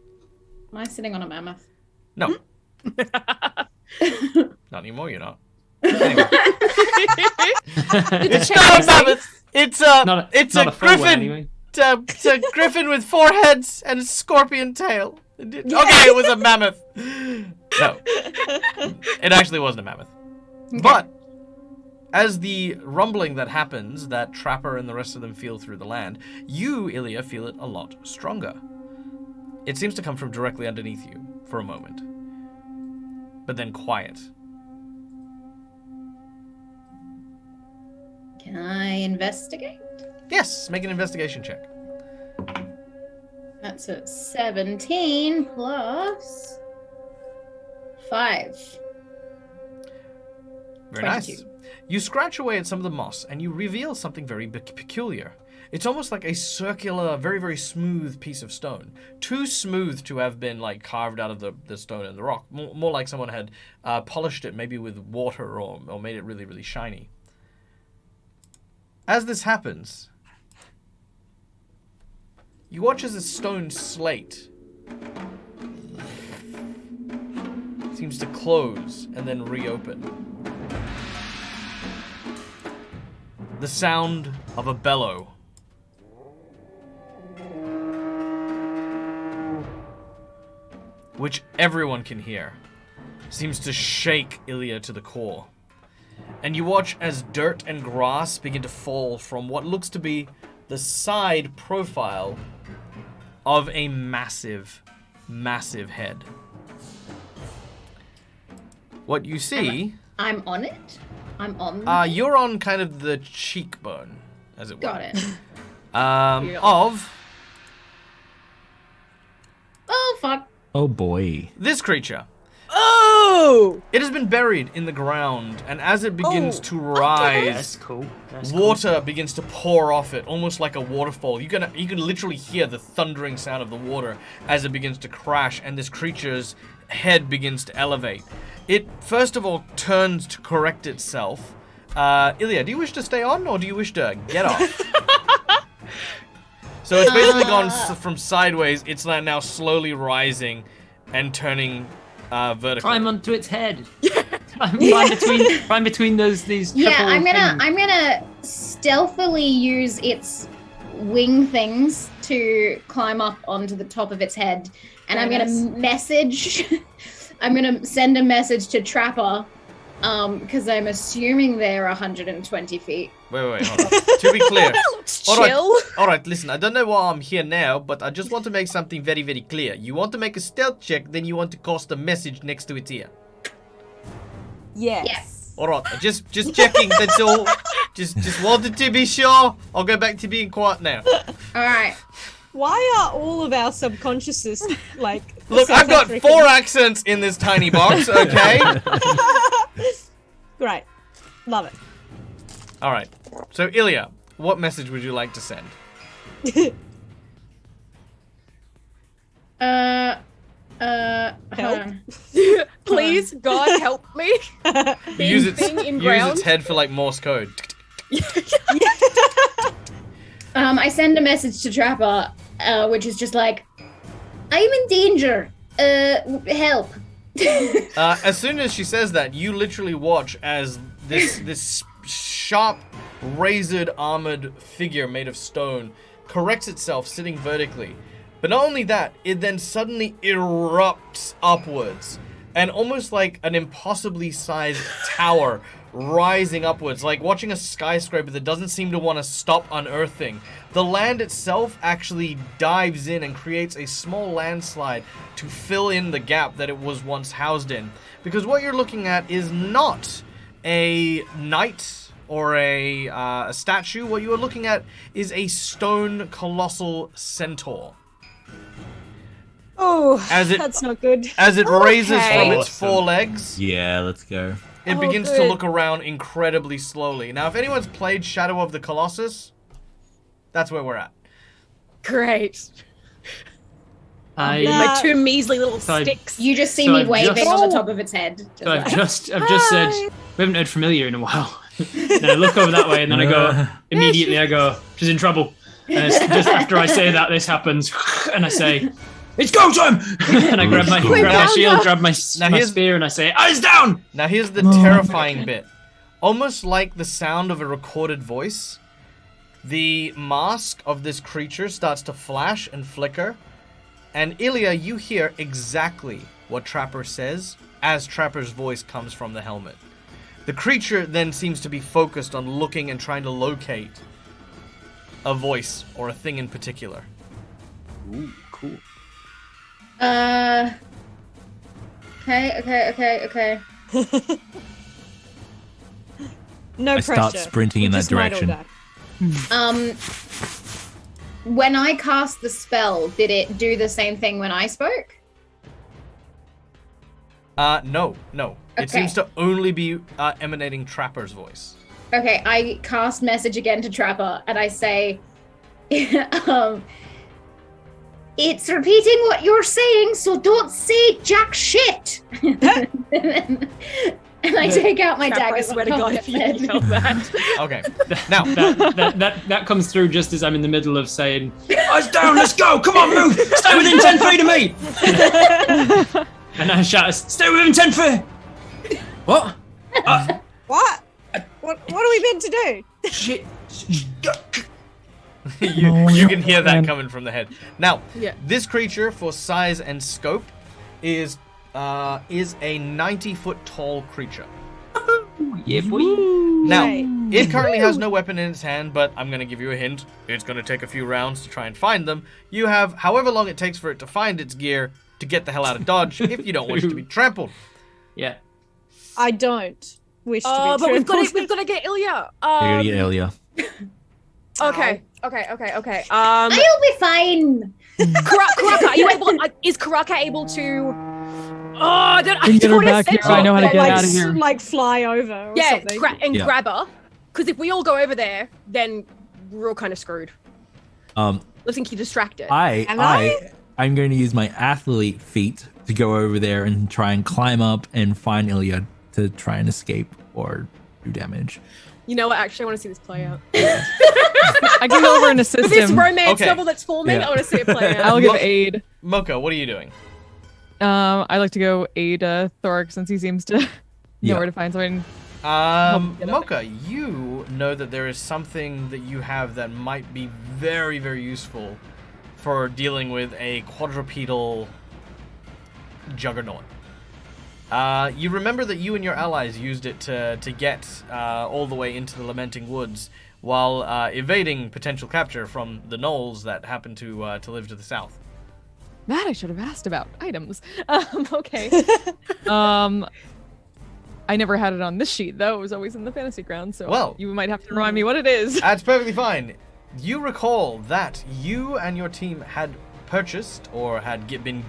Am I sitting on a mammoth? No, not anymore. You're not. Anyway. It's not a mammoth. It's not a a full one, griffin. anyway. It's a griffin with 4 heads and a scorpion tail. Okay, it was a mammoth. No, it actually wasn't a mammoth. Okay. But as the rumbling that happens, that Trapper and the rest of them feel through the land, you, Ilya, feel it a lot stronger. It seems to come from directly underneath you for a moment, but then quiet. Can I investigate? Yes, make an investigation check. That's a 17 plus 5. Very nice. 22. You scratch away at some of the moss, and you reveal something very peculiar. It's almost like a circular, very, very smooth piece of stone. Too smooth to have been like carved out of the stone and the rock. More like someone had polished it maybe with water or made it really, really shiny. As this happens, you watch as a stone slate seems to close and then reopen. The sound of a bellow. Which everyone can hear, seems to shake Ilya to the core. And you watch as dirt and grass begin to fall from what looks to be the side profile of a massive, massive head. What you see... I'm on it? I'm on you're on kind of the cheekbone, as it were. Got it. Of Oh, fuck. Oh boy. this creature. Oh! It has been buried in the ground, and as it begins to rise, That's cool. water begins to pour off it, almost like a waterfall. You can literally hear the thundering sound of the water as it begins to crash, and this creature's head begins to elevate. It first of all turns to correct itself. Ilya, do you wish to stay on, or do you wish to get off? So it's basically gone from sideways. It's now slowly rising and turning vertical. Climb onto its head. Climb between these. Yeah, triple I'm things. gonna stealthily use its wing things to climb up onto the top of its head, and I'm gonna message. I'm gonna send a message to Trapper because I'm assuming they're 120 feet. Wait, hold on. To be clear. Chill. All right, listen, I don't know why I'm here now, but I just want to make something very, very clear. You want to make a stealth check, then you want to cast a message next to its ear. Yes. All right, just checking, that's all. Just wanted to be sure. I'll go back to being quiet now. All right. Why are all of our subconsciouses like? Look, South I've got African? 4 accents in this tiny box, okay? Great. Love it. All right. So, Ilya, what message would you like to send? Help. Please, God, help me. Use in ground. its head for like Morse code. I send a message to Trapper, which is just like, I'm in danger. Help. As soon as she says that, you literally watch as this sharp, razored, armored figure made of stone corrects itself, sitting vertically. But not only that, it then suddenly erupts upwards, and almost like an impossibly sized tower rising upwards, like watching a skyscraper that doesn't seem to want to stop unearthing. The land itself actually dives in and creates a small landslide to fill in the gap that it was once housed in. Because what you're looking at is not a knight or a statue. What you are looking at is a stone colossal centaur. Oh, that's not good. As it raises from its 4 legs, Yeah, let's go. it begins to look around incredibly slowly. Now, if anyone's played Shadow of the Colossus, that's where we're at. Great. I My 2 measly little sticks. You just see So me I've waving just- on the top of its head. So I've just said we haven't heard familiar in a while. And I look over that way, and then I go immediately. I go, she's in trouble. And it's just after I say that, this happens, and I say, "It's go time!" And I grab my shield, grab my spear, and I say, "Eyes down!" Now here's the terrifying bit. Almost like the sound of a recorded voice, the mask of this creature starts to flash and flicker. And Ilya, you hear exactly what Trapper says as Trapper's voice comes from the helmet. The creature then seems to be focused on looking and trying to locate a voice or a thing in particular. Ooh, cool. Okay. No I pressure. start sprinting in that Just might all direction. die. When I cast the spell, did it do the same thing when I spoke? No. It Okay. seems to only be emanating Trapper's voice. Okay, I cast message again to Trapper, and I say, it's repeating what you're saying, so don't say jack shit. And I take out my Trapper, dagger. I swear to God, if you know that. Okay. Now that comes through just as I'm in the middle of saying, "Eyes down, let's go! Come on, move! Stay within 10 feet of me!" And I shout, "Stay within 10 feet!" What? What? What are we meant to do? Shit. you can hear that coming from the head. Now, Yeah. this creature, for size and scope, is a 90-foot tall creature. Yeah, boy. Now, Right. it currently has no weapon in its hand, but I'm going to give you a hint. It's going to take a few rounds to try and find them. You have however long it takes for it to find its gear to get the hell out of Dodge if you don't wish to be trampled. Yeah. I don't wish to be Oh, but we've trampled. got to get Ilya. You're gonna get Ilya. Okay. I'll be fine. Karaka, are you able? Is Karaka able to? Oh, I don't Get her want to back say here. I know how to get like, out of here. like fly over or Yeah, something. Yeah. grab her. Because if we all go over there, then we're all kind of screwed. Let's think you're distracted. I'm going to use my athlete feat to go over there and try and climb up and find Ilya to try and escape or do damage. You know what? Actually, I want to see this play out. I can go over and assist With this him. romance Okay. novel that's forming, Yeah. I want to see it play out. I'll give aid. Mocha, what are you doing? I like to go aid Thoric since he seems to know Yeah. where to find someone. Get up. Mocha, you know that there is something that you have that might be very, very useful for dealing with a quadrupedal juggernaut. You remember that you and your allies used it to get all the way into the Lamenting Woods while evading potential capture from the gnolls that happen to live to the south. That I should have asked about. Items. Okay. I never had it on this sheet, though. It was always in the fantasy ground, so well, you might have to remind me what it is. That's perfectly fine. You recall that you and your team had purchased or had been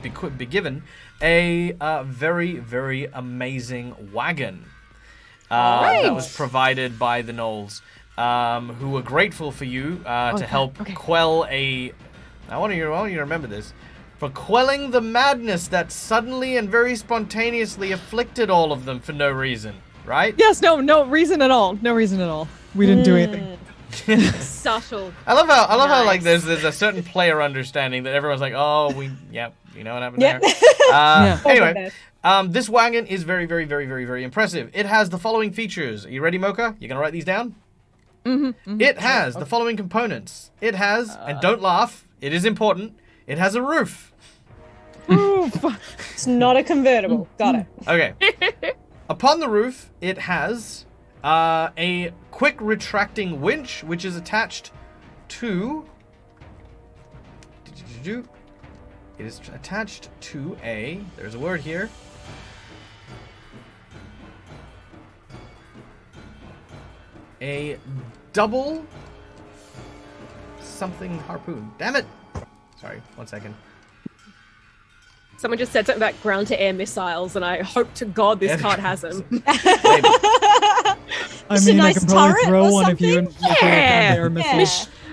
given a very, very amazing wagon that was provided by the gnolls, who were grateful for you to help quell a... I want you to remember this. For quelling the madness that suddenly and very spontaneously afflicted all of them for no reason, right? Yes, no reason at all. No reason at all. We didn't do anything. Subtle. I love how like there's a certain player understanding that everyone's like, oh, you know what happened there. Anyway, this wagon is very, very, very, very, very impressive. It has the following features. Are you ready, Mocha? You gonna write these down? Mm-hmm. It has the following components. It has, and don't laugh, it is important, it has a roof. It's not a convertible. Got it. Okay. Upon the roof, it has a quick retracting winch, which is attached to... It is attached to a... There's a word here. A double something harpoon. Damn it! Sorry, 1 second. Someone just said something about ground-to-air missiles, and I hope to God this card has them. I mean, I can probably throw one if you Yeah,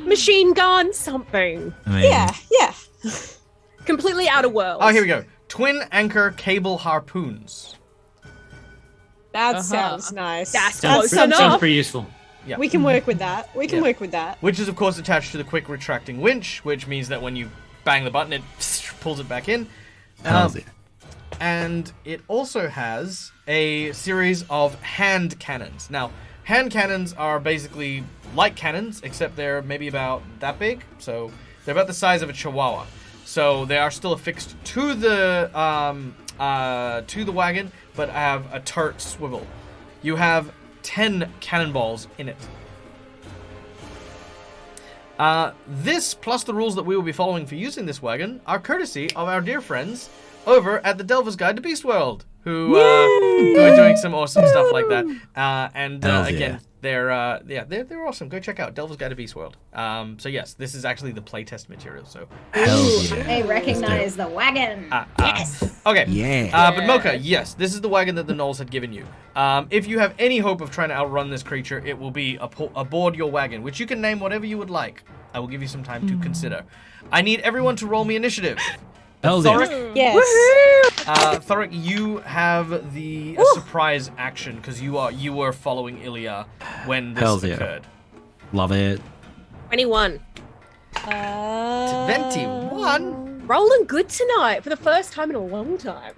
machine gun, something. Yeah. Completely out of world. Oh, here we go. Twin anchor cable harpoons. That sounds nice. Sounds pretty useful. Yeah. We can work with that. We can work with that. Which is, of course, attached to the quick retracting winch, which means that when you bang the button, it pulls it back in. And it also has a series of hand cannons. Now, hand cannons are basically like cannons, except they're maybe about that big. So they're about the size of a chihuahua. So they are still affixed to the wagon, but have a turret swivel. You have 10 cannonballs in it. This, plus the rules that we will be following for using this wagon, are courtesy of our dear friends over at the Delver's Guide to Beast World, who are doing some awesome stuff like that. Again, they're awesome. Go check out Delver's Guide to Beast World. So yes, this is actually the playtest material. So they recognize the wagon. Yes. Okay. Yeah. But Mocha, yes, this is the wagon that the gnolls had given you. If you have any hope of trying to outrun this creature, it will be aboard your wagon, which you can name whatever you would like. I will give you some time to consider. I need everyone to roll me initiative. Thoric? Yes. Thoric, you have the surprise action because you were following Ilya when this occurred. Love it. 21. 21? Rolling good tonight for the first time in a long time.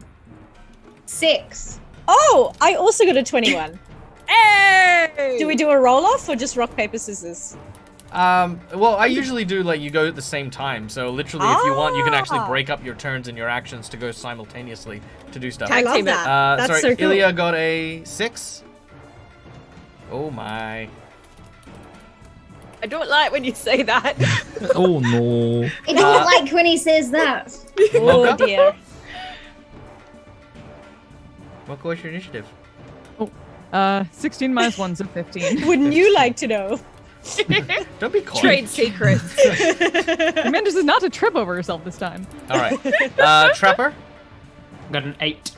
6. Oh, I also got a 21. Hey! Do we do a roll-off or just rock, paper, scissors? Well, I usually do, like, you go at the same time. So, literally, if you want, you can actually break up your turns and your actions to go simultaneously to do stuff. I love that. That's so cool. Ilya got a 6. Oh, my. I don't like when you say that. Oh, no. I don't like when he says that. Oh, dear. What was your initiative? 16 minus 1, so 15. Wouldn't you like to know? Don't be coy. Trade secrets. Amanda is not to trip over herself this time. All right. Trapper? Got an 8.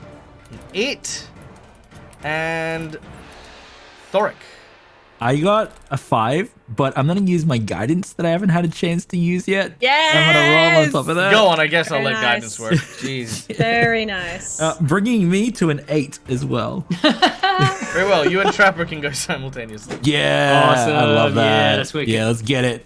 8. And Thoric. I got a 5, but I'm going to use my guidance that I haven't had a chance to use yet. Yes! I'm going to roll on top of that. Go on, I guess I'll Very let nice. guidance work. Jeez. Very nice. Bringing me to an 8 as well. Very well. You and Trapper can go simultaneously. Yeah. Awesome. I love that. Yeah, that's wicked. Yeah, let's get it.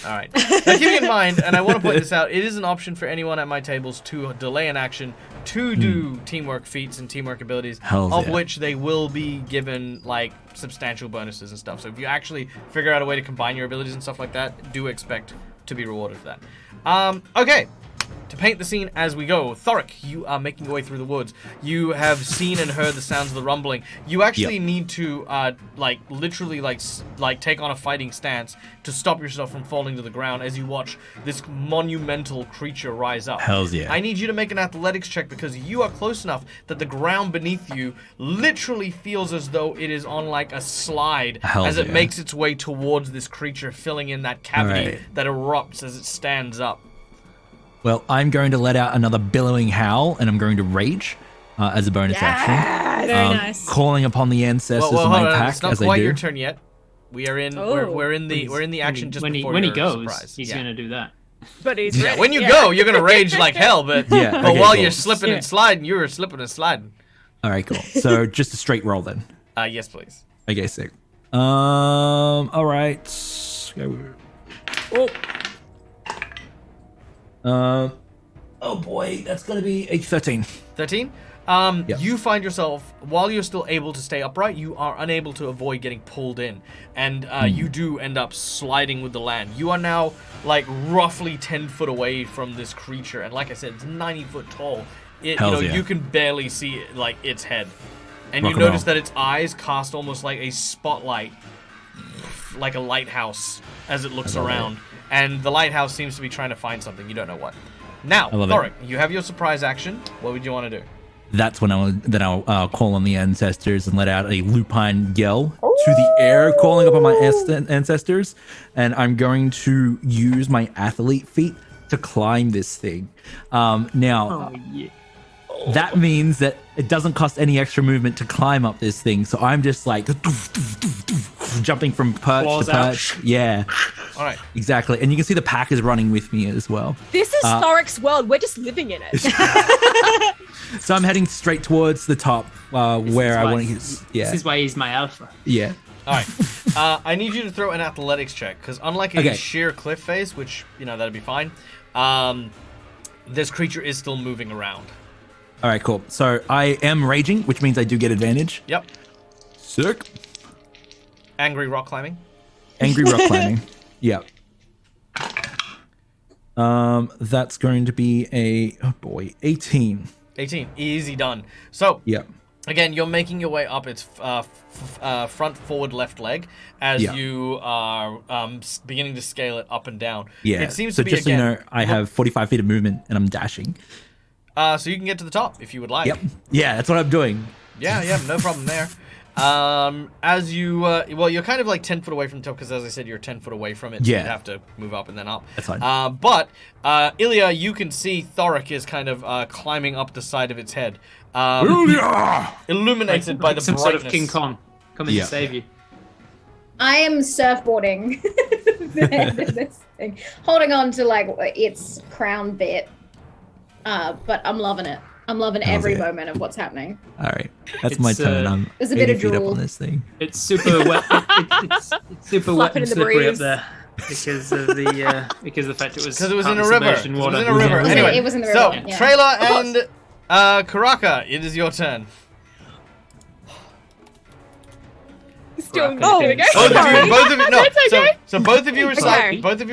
All right. Now, keeping in mind, and I want to point this out, it is an option for anyone at my tables to delay an action to do teamwork feats and teamwork abilities, of which they will be given, like, substantial bonuses and stuff. So if you actually figure out a way to combine your abilities and stuff like that, do expect to be rewarded for that. Okay. to paint the scene as we go, Thoric, you are making your way through the woods. You have seen and heard the sounds of the rumbling. You actually need to, literally, take on a fighting stance to stop yourself from falling to the ground as you watch this monumental creature rise up. Hells yeah. I need you to make an athletics check because you are close enough that the ground beneath you literally feels as though it is on like a slide as it makes its way towards this creature, filling in that cavity that erupts as it stands up. Well, I'm going to let out another billowing howl, and I'm going to rage as a bonus action. Very nice. Calling upon the ancestors of my pack it's not as I quite do. your turn yet. We are in. We're in the action just when before he your goes. surprise. He's gonna do that. But he's ready. When you go, you're gonna rage like hell. But while you're slipping and sliding, you were slipping and sliding. All right, cool. So just a straight roll then. Yes, please. Okay, sick. All right. Oh boy, that's gonna be a 13. 13. You find yourself, while you're still able to stay upright, you are unable to avoid getting pulled in, and you do end up sliding with the land. You are now like roughly 10 foot away from this creature, and like I said, it's 90 foot tall. You can barely see it, like its head, and you notice that its eyes cast almost like a spotlight, like a lighthouse, as it looks around, and the lighthouse seems to be trying to find something. You don't know what. Now, Thoric, you have your surprise action. What would you want to do? That's when I'll call on the ancestors and let out a lupine yell to the air, calling upon my ancestors, and I'm going to use my athlete feat to climb this thing. That means that it doesn't cost any extra movement to climb up this thing, so I'm just like jumping from perch to perch. Yeah. All right. Exactly. And you can see the pack is running with me as well. This is Thoric's world. We're just living in it. So I'm heading straight towards the top where I want to use. Yeah. This is why he's my alpha. Yeah. All right. I need you to throw an athletics check, because unlike a sheer cliff face, which, that'd be fine, this creature is still moving around. All right, cool. So I am raging, which means I do get advantage. Yep. Sick. Angry rock climbing. Angry rock climbing. Yep. That's going to be 18. 18. Easy done. So, again, you're making your way up its front forward left leg as you are beginning to scale it up and down. Yeah. It seems so to be, just so you know, I have 45 feet of movement and I'm dashing. So you can get to the top if you would like. Yep. Yeah, that's what I'm doing. Yeah, no problem there. As you, you're kind of like 10 foot away from the top, because as I said, you're 10 foot away from it, so you'd have to move up and then up. That's fine. But, Ilya, you can see Thoric is kind of climbing up the side of its head. Illuminated by the some brightness. sort of King Kong coming to save you. I am surfboarding the end of this thing, holding on to like its crown bit. But I'm loving it. I'm loving every moment of what's happening. All right, that's my turn. I'm there's a bit of feet up drool on this thing. It's super wet. It's super wet and slippery up there because of the fact it was in a river. It was in a river. Anyway, it was in the river. So yeah. Trailer and Karaka, it is your turn. Still, Both of you. No. So both of you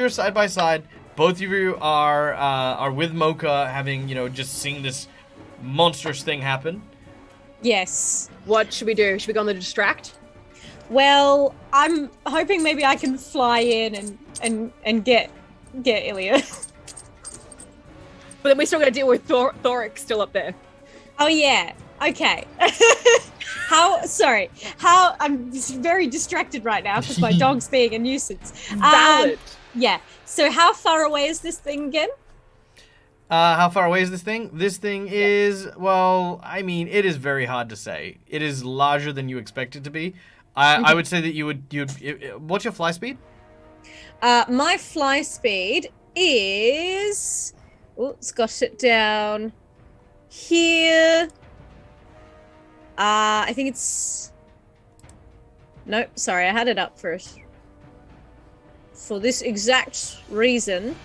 are side by side. Both of you are with Mocha, having just seen this monstrous thing happen. Yes. What should we do? Should we go on the distract? Well, I'm hoping maybe I can fly in and get Ilya. But then we still got to deal with Thoric still up there. Oh yeah. Okay. I'm just very distracted right now because my dog's being a nuisance. Valid. Yeah. So how far away is this thing again? How far away is this thing? This thing is, it is very hard to say. It is larger than you expect it to be. I would say that you'd what's your fly speed? My fly speed is, it's got it down here. I think it's, nope, sorry, I had it up first for this exact reason,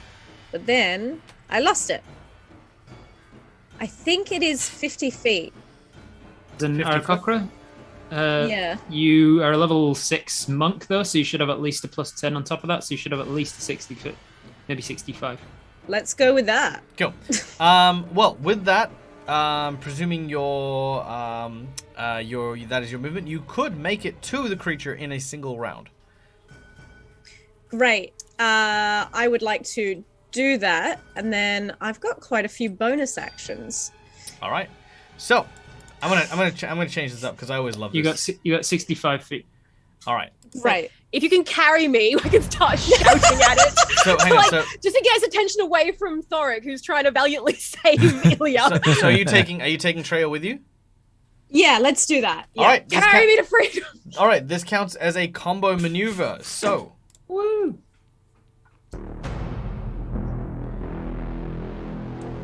but then I lost it. I think it is 50 feet. Then Arakokra, yeah. You are a level 6 monk though, so you should have at least a +10 on top of that, so you should have at least 60 foot, maybe 65. Let's go with that. Cool. Well, with that, presuming that is your movement, you could make it to the creature in a single round. Great. I would like to do that, and then I've got quite a few bonus actions. All right. So, I'm gonna change this up because I always love this. You got 65 feet. All right. Right. If you can carry me, I can start shouting at it. So, hang on, like, so- just to get his attention away from Thoric, who's trying to valiantly save Ilya. So are you taking Treyo with you? Yeah, let's do that. All right. this Carry me to freedom. All right. This counts as a combo maneuver. So. Woo.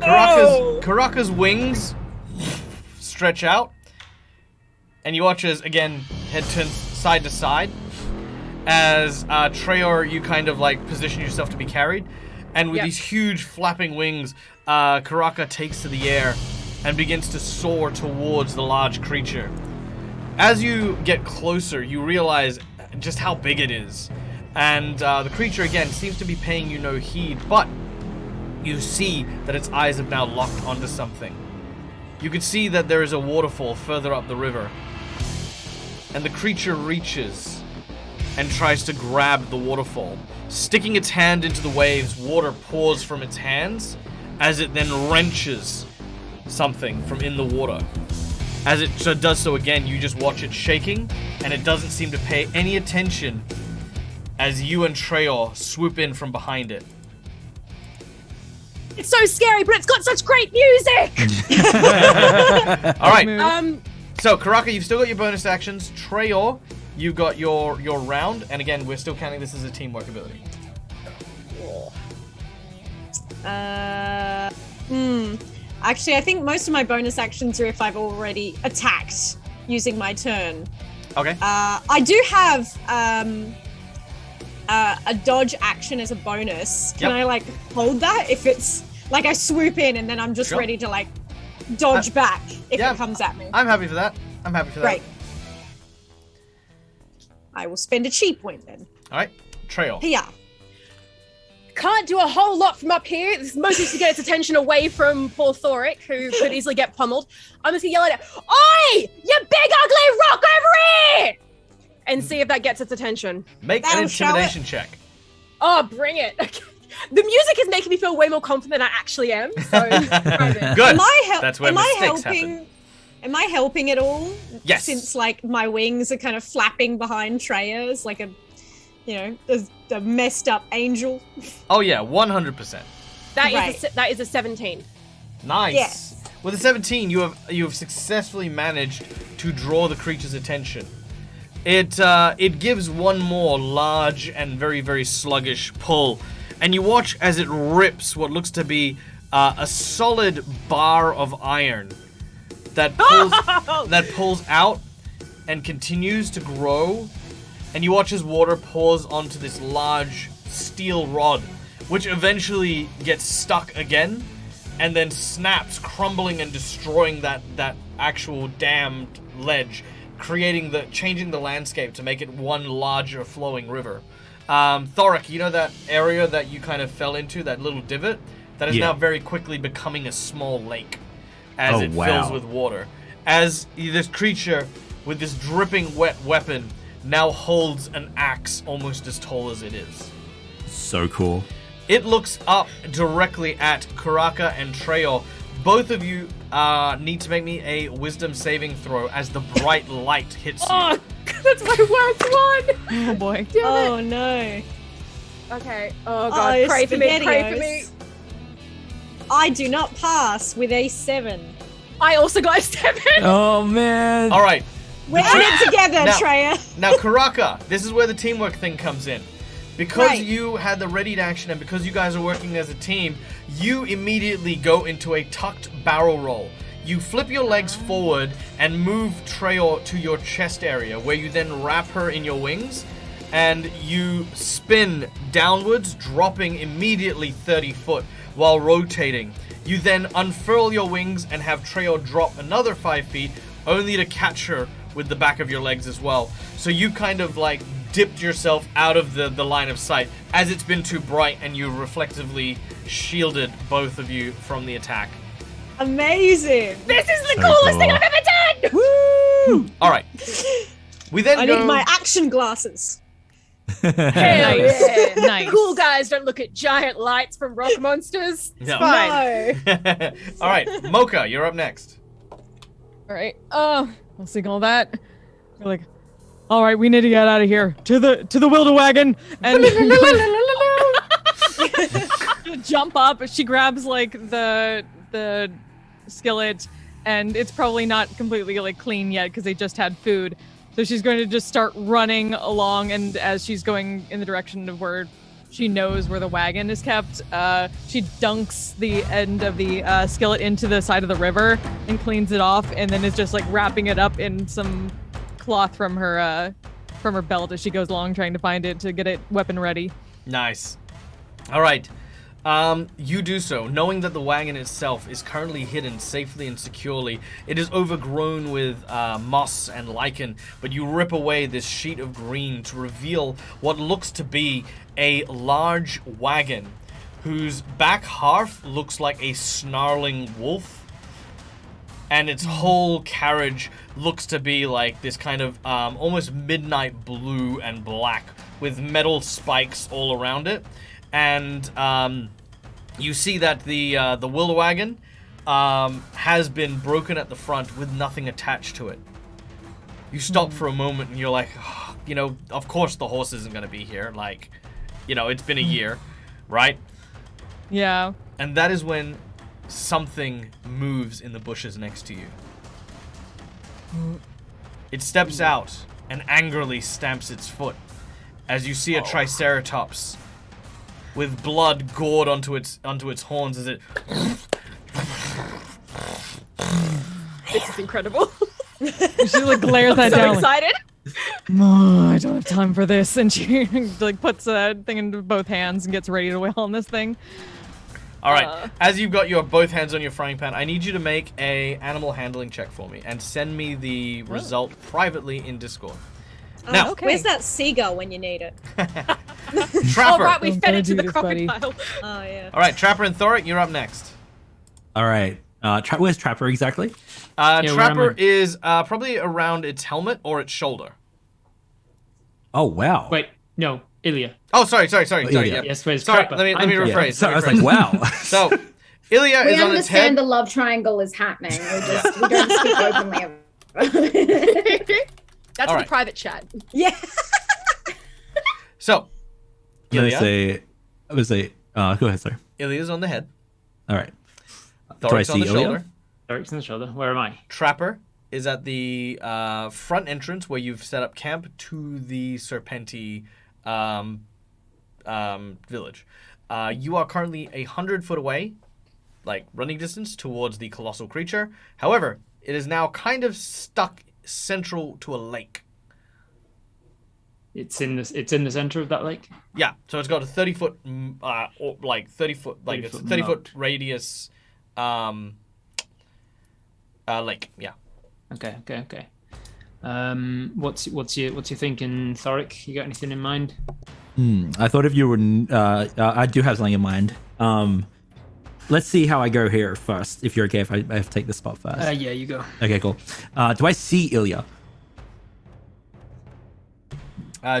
Karaka's wings stretch out, and you watch as, again, head turns side to side. As Treyor, you kind of like position yourself to be carried, and with these huge flapping wings, Karaka takes to the air and begins to soar towards the large creature. As you get closer, you realize just how big it is, and the creature again seems to be paying you no heed, but you see that its eyes have now locked onto something. You can see that there is a waterfall further up the river, and the creature reaches and tries to grab the waterfall. Sticking its hand into the waves, water pours from its hands as it then wrenches something from in the water. As it does so again, you just watch it shaking, and it doesn't seem to pay any attention as you and Treyor swoop in from behind it. It's so scary, but it's got such great music. All right. So, Karaka, you've still got your bonus actions. Treyor, you've got your round, and again, we're still counting this as a teamwork ability. Actually, I think most of my bonus actions are if I've already attacked using my turn. Okay. I do have a dodge action as a bonus. Can I like hold that if it's like I swoop in and then I'm just ready to like dodge back if it comes at me? I'm happy for that. Great. I will spend a cheap point then. All right, Treyor. Yeah. Can't do a whole lot from up here. This is mostly to get its attention away from poor Thoric, who could easily get pummeled. I'm just gonna yell at it, "Oi! You big ugly rock over here!" And see if that gets its attention. Make an intimidation check. Oh, bring it. The music is making me feel way more confident than I actually am. So Good. That's where mistakes happen. Am I helping at all? Yes. Since like my wings are kind of flapping behind Treyer's like a, a messed up angel. Oh yeah, 100%. That is a 17. Nice. Yes. With a 17, you have successfully managed to draw the creature's attention. It gives one more large and very, very sluggish pull, and you watch as it rips what looks to be a solid bar of iron that pulls out and continues to grow, and you watch as water pours onto this large steel rod, which eventually gets stuck again, and then snaps, crumbling and destroying that actual damned ledge, changing the landscape to make it one larger flowing river. Thoric, you know that area that you kind of fell into, that little divot? That is now very quickly becoming a small lake as it fills with water. As this creature, with this dripping wet weapon, now holds an axe almost as tall as it is. So cool. It looks up directly at Karaka and Treyo. Both of you need to make me a wisdom saving throw as the bright light hits you. Oh, that's my worst one. Oh boy. Oh no. Okay. Oh god, pray for me, pray for me. I do not pass with a 7. I also got a 7. Oh man. All right. We're in it together, Treya. Now, Karaka, this is where the teamwork thing comes in. Because you had the readied action and because you guys are working as a team, you immediately go into a tucked barrel roll. You flip your legs forward and move Treyo to your chest area, where you then wrap her in your wings, and you spin downwards, dropping immediately 30 foot while rotating. You then unfurl your wings and have Treyo drop another 5 feet, only to catch her with the back of your legs as well. So you kind of like dipped yourself out of the line of sight as it's been too bright, and you reflectively shielded both of you from the attack. Amazing! This is the coolest thing I've ever done! Woo! All right. We then I go... need my action glasses. Hell yeah! Nice. Cool guys don't look at giant lights from rock monsters. It's No. fine. All right, Mocha, you're up next. All right. I'll sing all that. We're like, all right, we need to get out of here to the Wildewagon and jump up. She grabs like the skillet, and it's probably not completely like clean yet because they just had food. So she's going to just start running along, and as she's going in the direction of where she knows where the wagon is kept, she dunks the end of the skillet into the side of the river and cleans it off, and then is just like wrapping it up in some cloth from her belt as she goes along, trying to find it to get it weapon ready. Nice. All right. You do so, knowing that the wagon itself is currently hidden safely and securely. It is overgrown with moss and lichen, but you rip away this sheet of green to reveal what looks to be a large wagon whose back half looks like a snarling wolf, and its whole carriage looks to be like this kind of almost midnight blue and black with metal spikes all around it. And you see that the Wildewagon has been broken at the front with nothing attached to it. You stop for a moment and you're like, oh, you know, of course the horse isn't going to be here. Like, you know, it's been a year, right? Yeah. And that is when something moves in the bushes next to you. It steps out and angrily stamps its foot as you see a Triceratops with blood gored onto its horns as it... This is incredible. She like glares that so down. excited. Oh, I don't have time for this, and she like puts a thing into both hands and gets ready to wail on this thing. All right. As you've got your both hands on your frying pan, I need you to make a animal handling check for me and send me the result privately in Discord. Now, Where's that seagull when you need it? Trapper. Oh, right, we fed it to the buddy. crocodile. Oh, yeah. All right, Trapper and Thoric, you're up next. All right. Where's Trapper exactly? Trapper is probably around its helmet or its shoulder. Oh, wow. Wait, no, Ilya. Oh, sorry. Ilya. Yes, where's Sorry, Trapper? let me rephrase. So I was like, wow. So, Ilya We is on its head. understand the love triangle is happening. We don't speak openly about it. That's All the right. private chat. Yeah. So, I'm gonna Ilya. say, go ahead, sir. Ilya's on the head. All right. Thoric's on the Ilya? shoulder. Eric's on the shoulder. Where am I? Trapper is at the front entrance where you've set up camp to the Serpenti village. You are currently 100 foot away, like running distance, towards the colossal creature. However, it is now kind of stuck central to a lake. It's in the center of that lake. Yeah, so it's got a 30 foot, or like 30 foot, like it's a 30 foot radius, lake. Yeah. Okay. What's your thinking, Thoric? You got anything in mind? I thought if you were, I do have something in mind. Let's see how I go here first. If you're okay, if I have to take this spot first. Yeah, you go. Okay, cool. Do I see Ilya?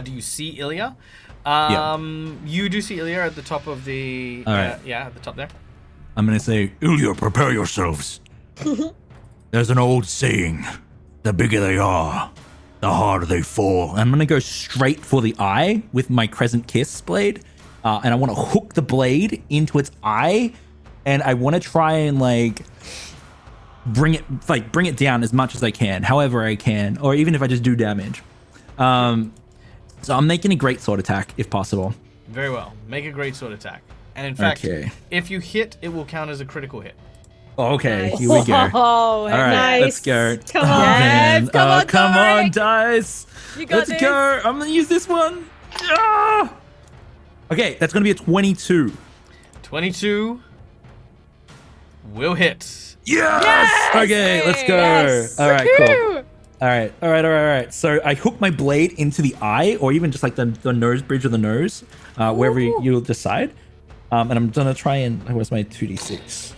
Do you see Ilya? Yeah. You do see Ilya at the top of the. All right. Yeah, at the top there. I'm gonna say, Ilya, prepare yourselves. There's an old saying: the bigger they are, the harder they fall. I'm gonna go straight for the eye with my Crescent Kiss blade, and I want to hook the blade into its eye, and I want to try and bring it down as much as I can, however I can, or even if I just do damage. So I'm making a great sword attack if possible. Very well. Make a great sword attack. And in fact, Okay. if you hit, it will count as a critical hit. Okay, Nice. here we go. Oh, All right, nice. let's go. Come on. Man. Come on, come on, Thoric. dice. You got Let's this. go. I'm gonna use this one. Ah! Okay, that's gonna be a 22. 22 will hit. Yes! Okay, let's go. Yes! All right, cool. right. So I hook my blade into the eye, or even just like the nose bridge of the nose, wherever you'll decide. And I'm gonna try and where's my 2d6?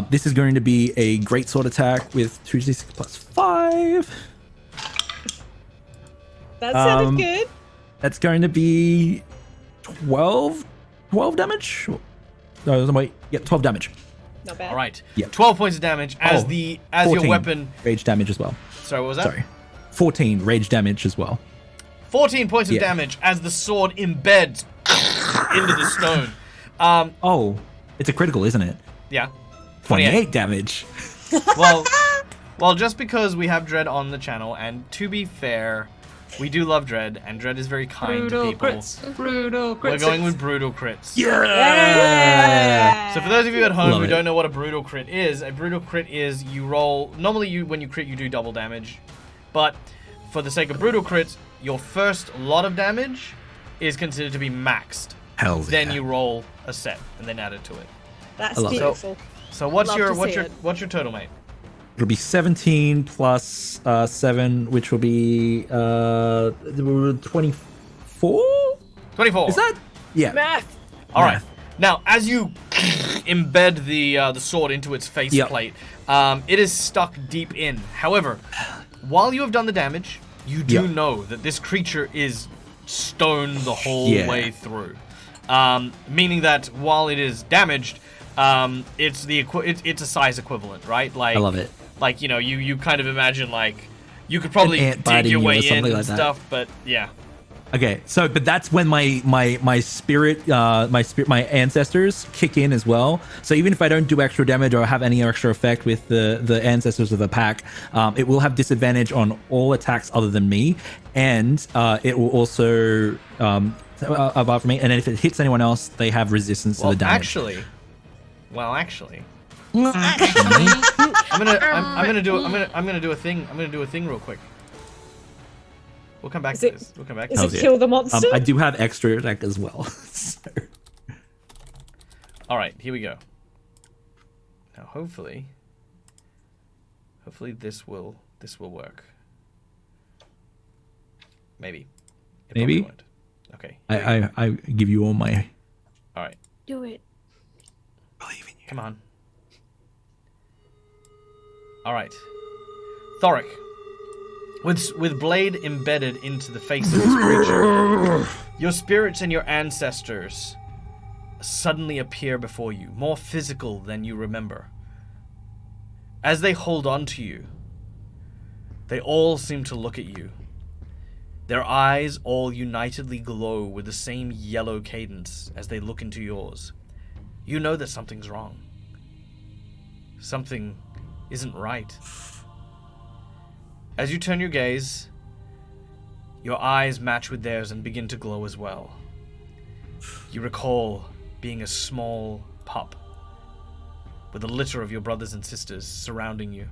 This is going to be a great sword attack with 2d6 plus 5. That sounded good. That's going to be 12 damage. No, wait. Yeah, 12 damage. Not bad. All right. Yeah. 12 points of damage as your weapon. Rage damage as well. Sorry, what was that? Sorry. 14 rage damage as well. 14 points of damage as the sword embeds into the stone. It's a critical, isn't it? Yeah. 28 damage. Well, just because we have Dread on the channel, and to be fair, we do love Dread, and Dread is very kind to people. Brutal crits. We're going with brutal crits. Yeah! So for those of you at home Love who it. don't know what a brutal crit is, you roll. Normally, when you crit, you do double damage, but for the sake of brutal crits, your first lot of damage is considered to be maxed. Hell Then yeah. you roll a set and then add it to it. That's beautiful. So what's Love your to see what's your total, mate? It'll be 17 plus 7, which will be 24? 24. Is that? Yeah. Math. All right. Now, as you embed the sword into its faceplate, it is stuck deep in. However, while you have done the damage, you do know that this creature is stone the whole way through. Meaning that while it is damaged, it's it's a size equivalent, right? Like I love it. Like, you kind of imagine like you could probably dig your way in and stuff, but yeah. Okay, but that's when my ancestors kick in as well. So even if I don't do extra damage or have any extra effect with the ancestors of the pack, it will have disadvantage on all attacks other than me, and it will also above me. And if it hits anyone else, they have resistance to the damage. Actually, I'm gonna do a thing real quick. We'll come back to this. We'll come back to Is this. it kill the monster? I do have extra attack as well. So. All right, here we go. Now, hopefully this will work. Maybe. It Maybe. won't. Okay. I give you all my. All right. Do it. Believe in you. Come on. All right. Thoric. With blade embedded into the face of this creature, your spirits and your ancestors suddenly appear before you, more physical than you remember. As they hold on to you, they all seem to look at you. Their eyes all unitedly glow with the same yellow cadence as they look into yours. You know that something's wrong. Something isn't right. As you turn your gaze, your eyes match with theirs and begin to glow as well. You recall being a small pup with a litter of your brothers and sisters surrounding you.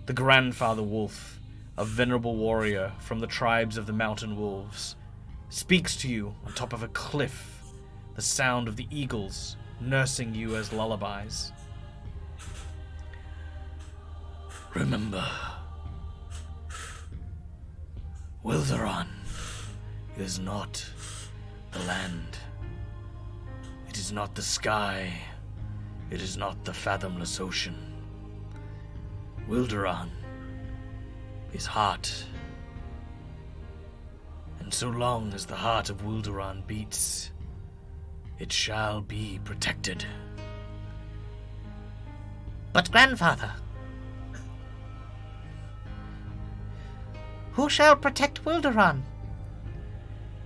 The grandfather wolf, a venerable warrior from the tribes of the mountain wolves, speaks to you on top of a cliff, the sound of the eagles nursing you as lullabies. Remember, Wilderan is not the land. It is not the sky. It is not the fathomless ocean. Wilderan is heart. And so long as the heart of Wilderan beats, it shall be protected. But grandfather, who shall protect Wilderan?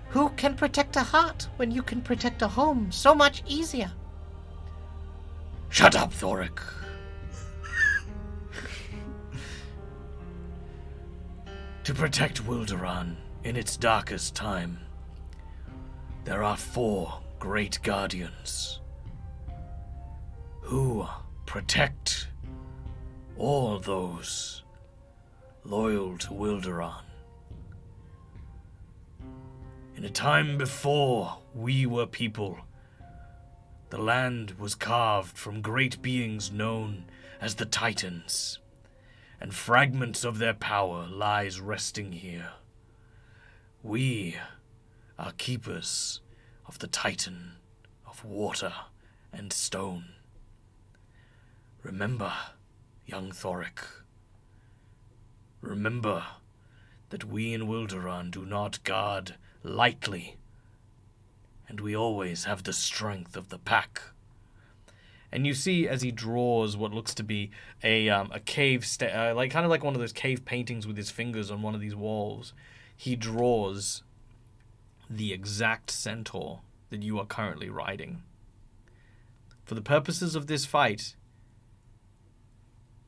Who can protect a heart when you can protect a home so much easier? Shut up, Thoric. To protect Wilderan in its darkest time, there are 4 great guardians who protect all those loyal to Wilderan. In a time before we were people, the land was carved from great beings known as the Titans, and fragments of their power lies resting here. We are keepers of the Titan of water and stone. Remember, young Thoric. Remember that we in Wilderan do not guard lightly, and we always have the strength of the pack. And you see as he draws what looks to be a cave, kind of like one of those cave paintings with his fingers on one of these walls, he draws the exact centaur that you are currently riding. For the purposes of this fight,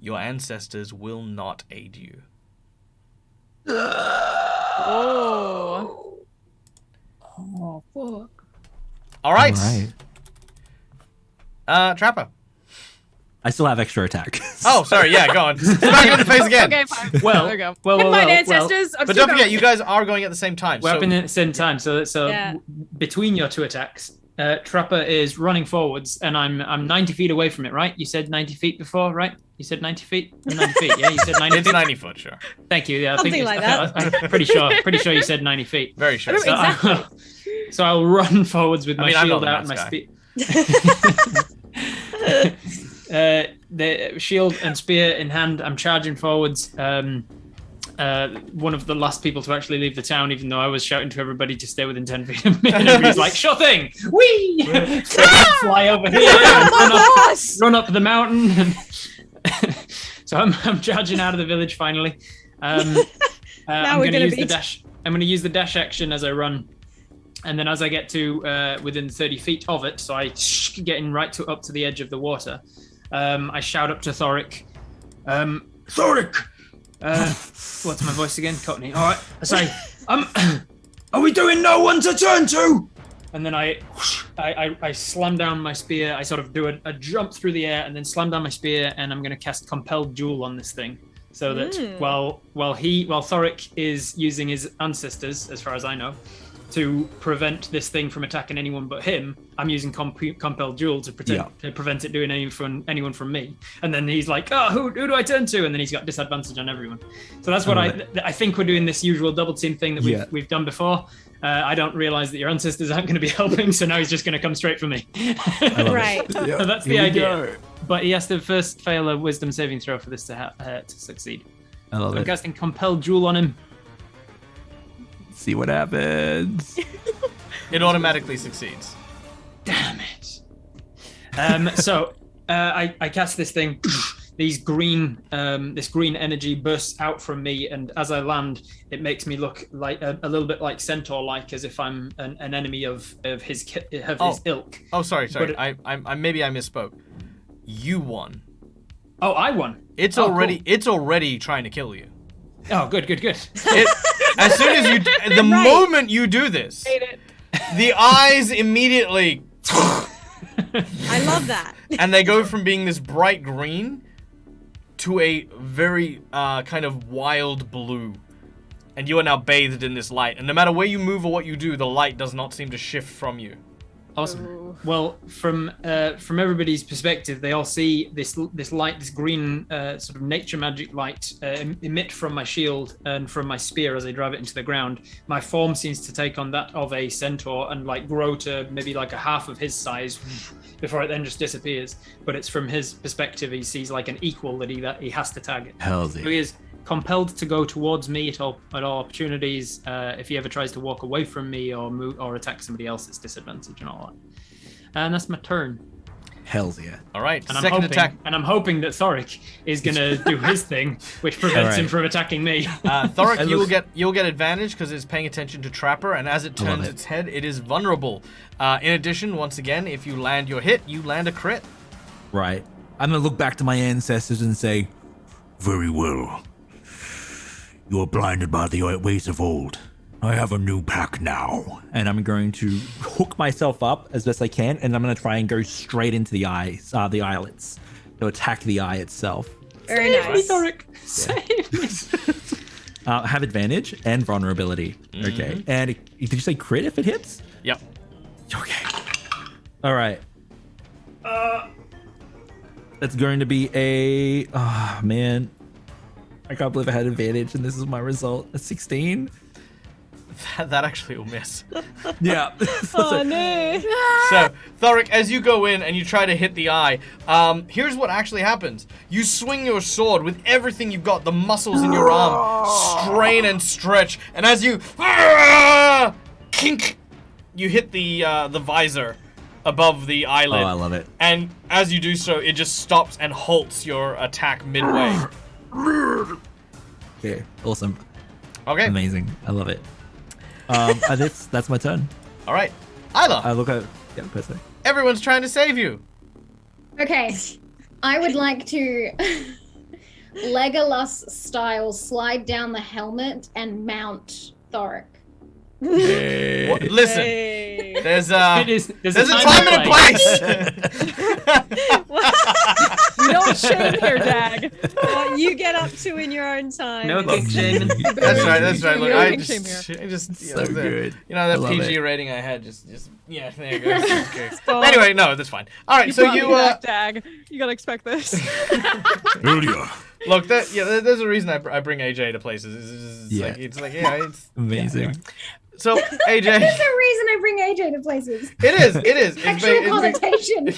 your ancestors will not aid you. Oh. Oh, fuck. All right. Trapper. I still have extra attack. Oh, sorry. Yeah, go on. Smack in the face again. Okay, fine. Well, there we go. well, Hit well, my well, ancestors. I'm But still don't forget, going. you guys are going at the same time. We're So up in the same time. So Yeah. between your two attacks, Trapper is running forwards, and I'm 90 feet away from it. Right? You said 90 feet before, right? You said 90 feet. 90 feet. Yeah, you said 90 it's feet. 90 foot, sure. Thank you. Yeah, Something like that. I'm pretty sure you said 90 feet. Very sure. So, so I'll run forwards with my I'm shield not out and the my maths spear. The shield and spear in hand, I'm charging forwards. One of the last people to actually leave the town, even though I was shouting to everybody to stay within 10 feet of me. And everybody's like, sure thing! Whee! Fly over here and run up the mountain. So I'm charging out of the village finally. I'm going to use the dash. I'm going to use the dash action as I run. And then as I get to within 30 feet of it, so I getting right up to the edge of the water, I shout up to Thoric. Thoric! What's my voice again? Cockney. All right. I say, are we doing no one to turn to? And then I slam down my spear. I sort of do a jump through the air and then slam down my spear, and I'm going to cast Compelled Duel on this thing. So that while Thoric is using his ancestors, as far as I know, to prevent this thing from attacking anyone but him, I'm using Compelled Duel to prevent it doing anyone from me. And then he's like, oh, who do I turn to? And then he's got disadvantage on everyone. So that's what I think we're doing this usual double team thing that we've done before. I don't realize that your ancestors aren't going to be helping, so now he's just going to come straight for me. Right. So that's the idea. But he has to first fail a wisdom saving throw for this to succeed. I love so I'm it. casting Compelled Duel on him. See what happens. It automatically succeeds. Damn it. So I cast this thing. This green energy bursts out from me, and as I land, it makes me look like a little bit like centaur-like, as if I'm an enemy of his ilk. Oh, sorry. But I maybe I misspoke. You won. Oh, I won. It's already trying to kill you. Oh, good. As soon as the moment you do this, the eyes immediately. I love that. And they go from being this bright green to a very kind of wild blue. And you are now bathed in this light. And no matter where you move or what you do, the light does not seem to shift from you. Awesome. Well, from everybody's perspective, they all see this light, this green sort of nature magic light emit from my shield and from my spear as I drive it into the ground. My form seems to take on that of a centaur and like grow to maybe like a half of his size before it then just disappears. But it's from his perspective, he sees like an equal that he has to target. Hell's So he is compelled to go towards me at all opportunities. If he ever tries to walk away from me or move or attack somebody else, it's disadvantage and all that. And that's my turn. Hell's yeah. All right. And Second attack. And I'm hoping that Thoric is gonna do his thing, which prevents him from attacking me. Thoric, you'll get advantage because it's paying attention to Trapper, and as it turns its head, it is vulnerable. In addition, once again, if you land your hit, you land a crit. Right. I'm gonna look back to my ancestors and say, very well. You are blinded by the ways of old. I have a new pack now. and I'm going to hook myself up as best I can, and I'm gonna try and go straight into the eyes, the eyelets, to attack the eye itself. Very nice. Thoric. Save me. Have advantage and vulnerability. Okay. And did you say crit if it hits? Yep. Okay. All right. That's going to be a... Oh, man. I can't believe I had advantage, and this is my result. A 16. That actually will miss. Yeah. Oh no. So, Thoric, as you go in and you try to hit the eye, here's what actually happens. You swing your sword with everything you've got, the muscles in your arm strain and stretch, and as you kink, you hit the visor above the eyelid. Oh, I love it. And as you do so, it just stops and halts your attack midway. Yeah, awesome. Okay. Amazing. I love it. That's my turn. All right. Isla. I look at person. Everyone's trying to save you. Okay, I would like to Legolas style slide down the helmet and mount Thoric. Listen, there's a time and a place. No shame here, Dag. What you get up to in your own time. No kink shaming. That's right. Look, No I kink just shame so good. You know that I love PG it. rating I had. Just yeah. There you go. Okay. Anyway, no, that's fine. All right, so brought you me back, Dag. You gotta expect this. Earlier. look. There's a reason I bring AJ to places. It's amazing. Anyway. So AJ. There's no reason I bring AJ to places. It is. It's Actual connotation.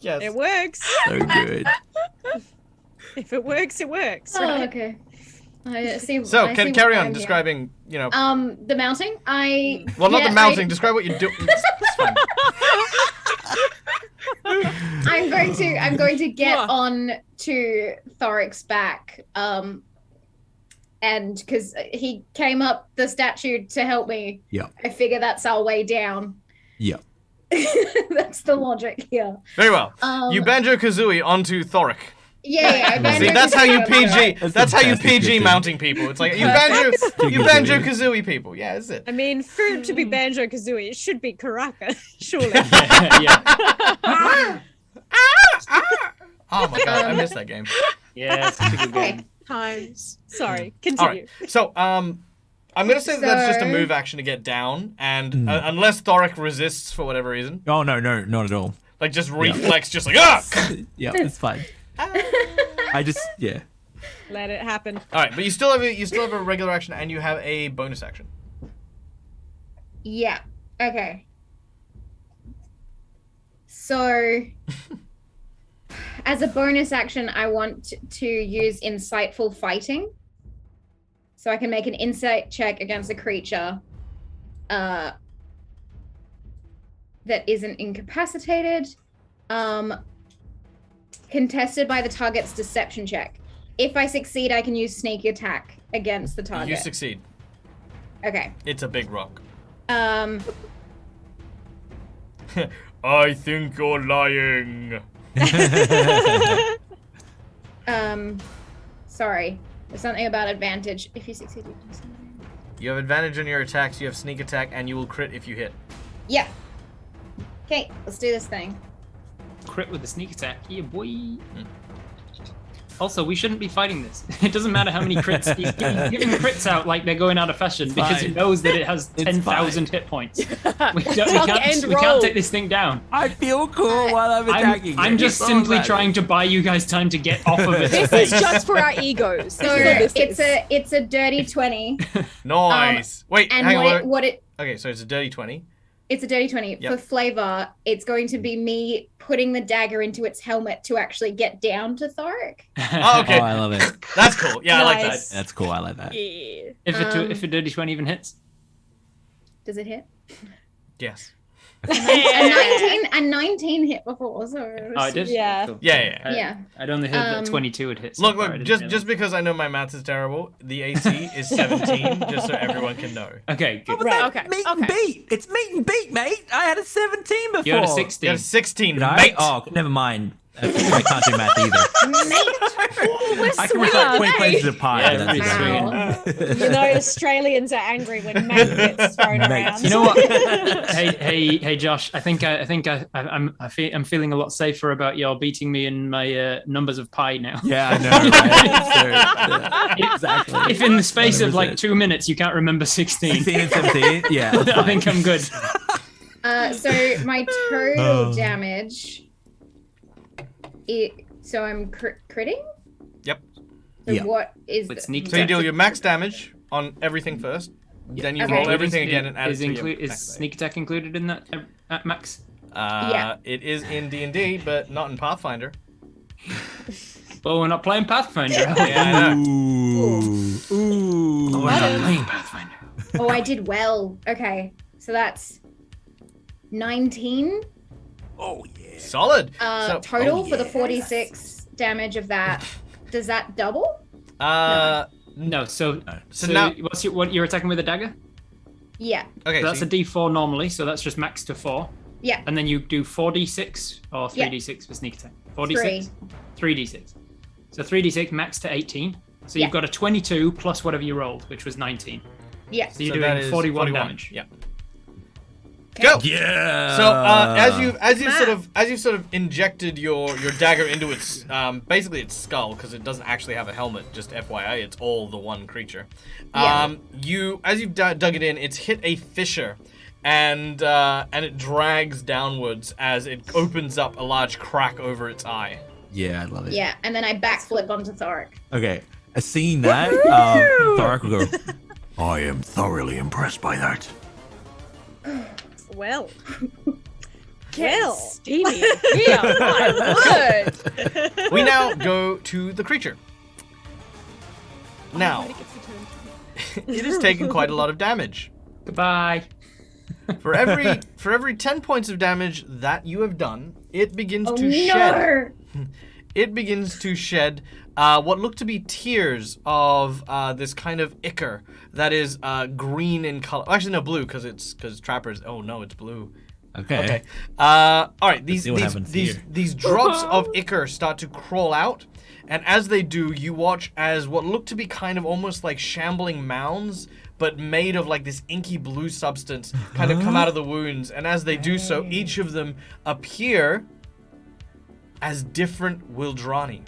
Yes. It works. So good. If it works, it works. Oh, Right? okay. I see. So I can see carry what on I'm describing. You know. The mounting. Well, not the mounting. Describe what you do. It's fine. I'm going to get on to Thoric's back. And because he came up the statue to help me. Yeah. I figure that's our way down. Yeah. That's the logic here. Very well. You Banjo Kazooie onto Thoric. Yeah. See, that's how you PG. That's That's how you fantastic PG description. mounting people. It's like you Banjo Kazooie people. Yeah, that's it. I mean, for it to be Banjo Kazooie, it should be Karaka, surely. Oh my god, I missed that game. Yeah, it's such a good game. Times. Sorry, All continue. right. So, I'm gonna say that's just a move action to get down, and unless Thoric resists for whatever reason, Oh no, not at all. like just reflex, just like ah. Yeah, it's fine. I just Let it happen. All right, but you still have a regular action, and you have a bonus action. Yeah. Okay. So, as a bonus action, I want to use insightful fighting. So I can make an insight check against a creature that isn't incapacitated, contested by the target's deception check. If I succeed, I can use sneak attack against the target. You succeed. Okay. It's a big rock. I think you're lying. Sorry. There's something about advantage. If you succeed, you can succeed. You have advantage on your attacks. You have sneak attack, and you will crit if you hit. Yeah. Okay, let's do this thing. Crit with the sneak attack. Yeah, boy. Also, we shouldn't be fighting this. It doesn't matter how many crits. He's giving crits out like they're going out of fashion because he knows that it has 10,000 hit points. We can't take this thing down. I feel cool while I'm attacking. I'm just simply trying to buy you guys time to get off of it. This is just for our egos. So it's a dirty 20. Nice. Wait, and hang on. Okay, so it's a dirty 20. It's a dirty 20. Yep. For flavor, it's going to be me putting the dagger into its helmet to actually get down to Thoric. Oh, okay. Oh, I love it. That's cool. Yeah, I like that. That's cool. I like that. Yeah. If a dirty 20 even hits. Does it hit? Yes. A 19 hit before, so Oh, it did? Yeah. Cool. Yeah. Yeah. I'd only heard that 22 would hit. So Look, far. I didn't just hear just because I know my maths is terrible, the AC is 17, just so everyone can know. that. Okay, good. Okay. Meet and beat. It's meet and beat, mate. I had a 17 before. You had a 16. You had a 16, Did I? mate. Oh, never mind. I can't do math either. I can recite 20 places of pie. Yeah, That's pretty about it. You know, Australians are angry when mate gets thrown around. You know what? hey, Josh. I think I'm feeling a lot safer about y'all beating me in my numbers of pi now. Yeah, I know. Right? Exactly. If in the space of 100%. like 2 minutes you can't remember 16, 16 and 17. Yeah, that's I fine. think I'm good. So my total damage. So I'm critting? Yep. So what is With the- sneak So you deal attack. your max damage on everything first. Then you Okay. roll everything again and add it Is, to your is max save. sneak attack included in that at max? Yeah. It is in D&D, but not in Pathfinder. Well, we're not playing Pathfinder. Are we? Yeah, I know. Oh, we're not playing Pathfinder. Oh, I did well. Okay, so that's 19 Solid. total for the 46 damage of that. Does that double? No. So now- what you're attacking with a dagger? Yeah. Okay, So that's so a D4 normally, so that's just max to 4. Yeah. And then you do 4d6 or 3d6 for sneak attack. 4d6? 3d6. So 3d6 max to 18. So you've got a 22 plus whatever you rolled, which was 19. Yeah. So you're So that doing is 41 damage. Yeah. Go. Yeah. So as you've sort of injected your dagger into its basically its skull, because it doesn't actually have a helmet. Just FYI, it's all the one creature. You've dug it in, it's hit a fissure, and it drags downwards as it opens up a large crack over its eye. Yeah, I love it. Yeah, and then I backflip onto Thoric. Okay, seeing that, Thoric will go, I am thoroughly impressed by that. Well. Well. Steamy. Yeah, my word. We now go to the creature. Now, it has taken quite a lot of damage. Goodbye. For every 10 points of damage that you have done, it begins to shed. It begins to shed what look to be tears of this kind of ichor that is green in color. Actually, no, blue, because trappers. Oh no, it's blue. Okay. All right. These see what happens here. these drops of ichor start to crawl out, and as they do, you watch as what look to be kind of almost like shambling mounds, but made of like this inky blue substance, kind of come out of the wounds. And as they do so, each of them appear as different Wildrani.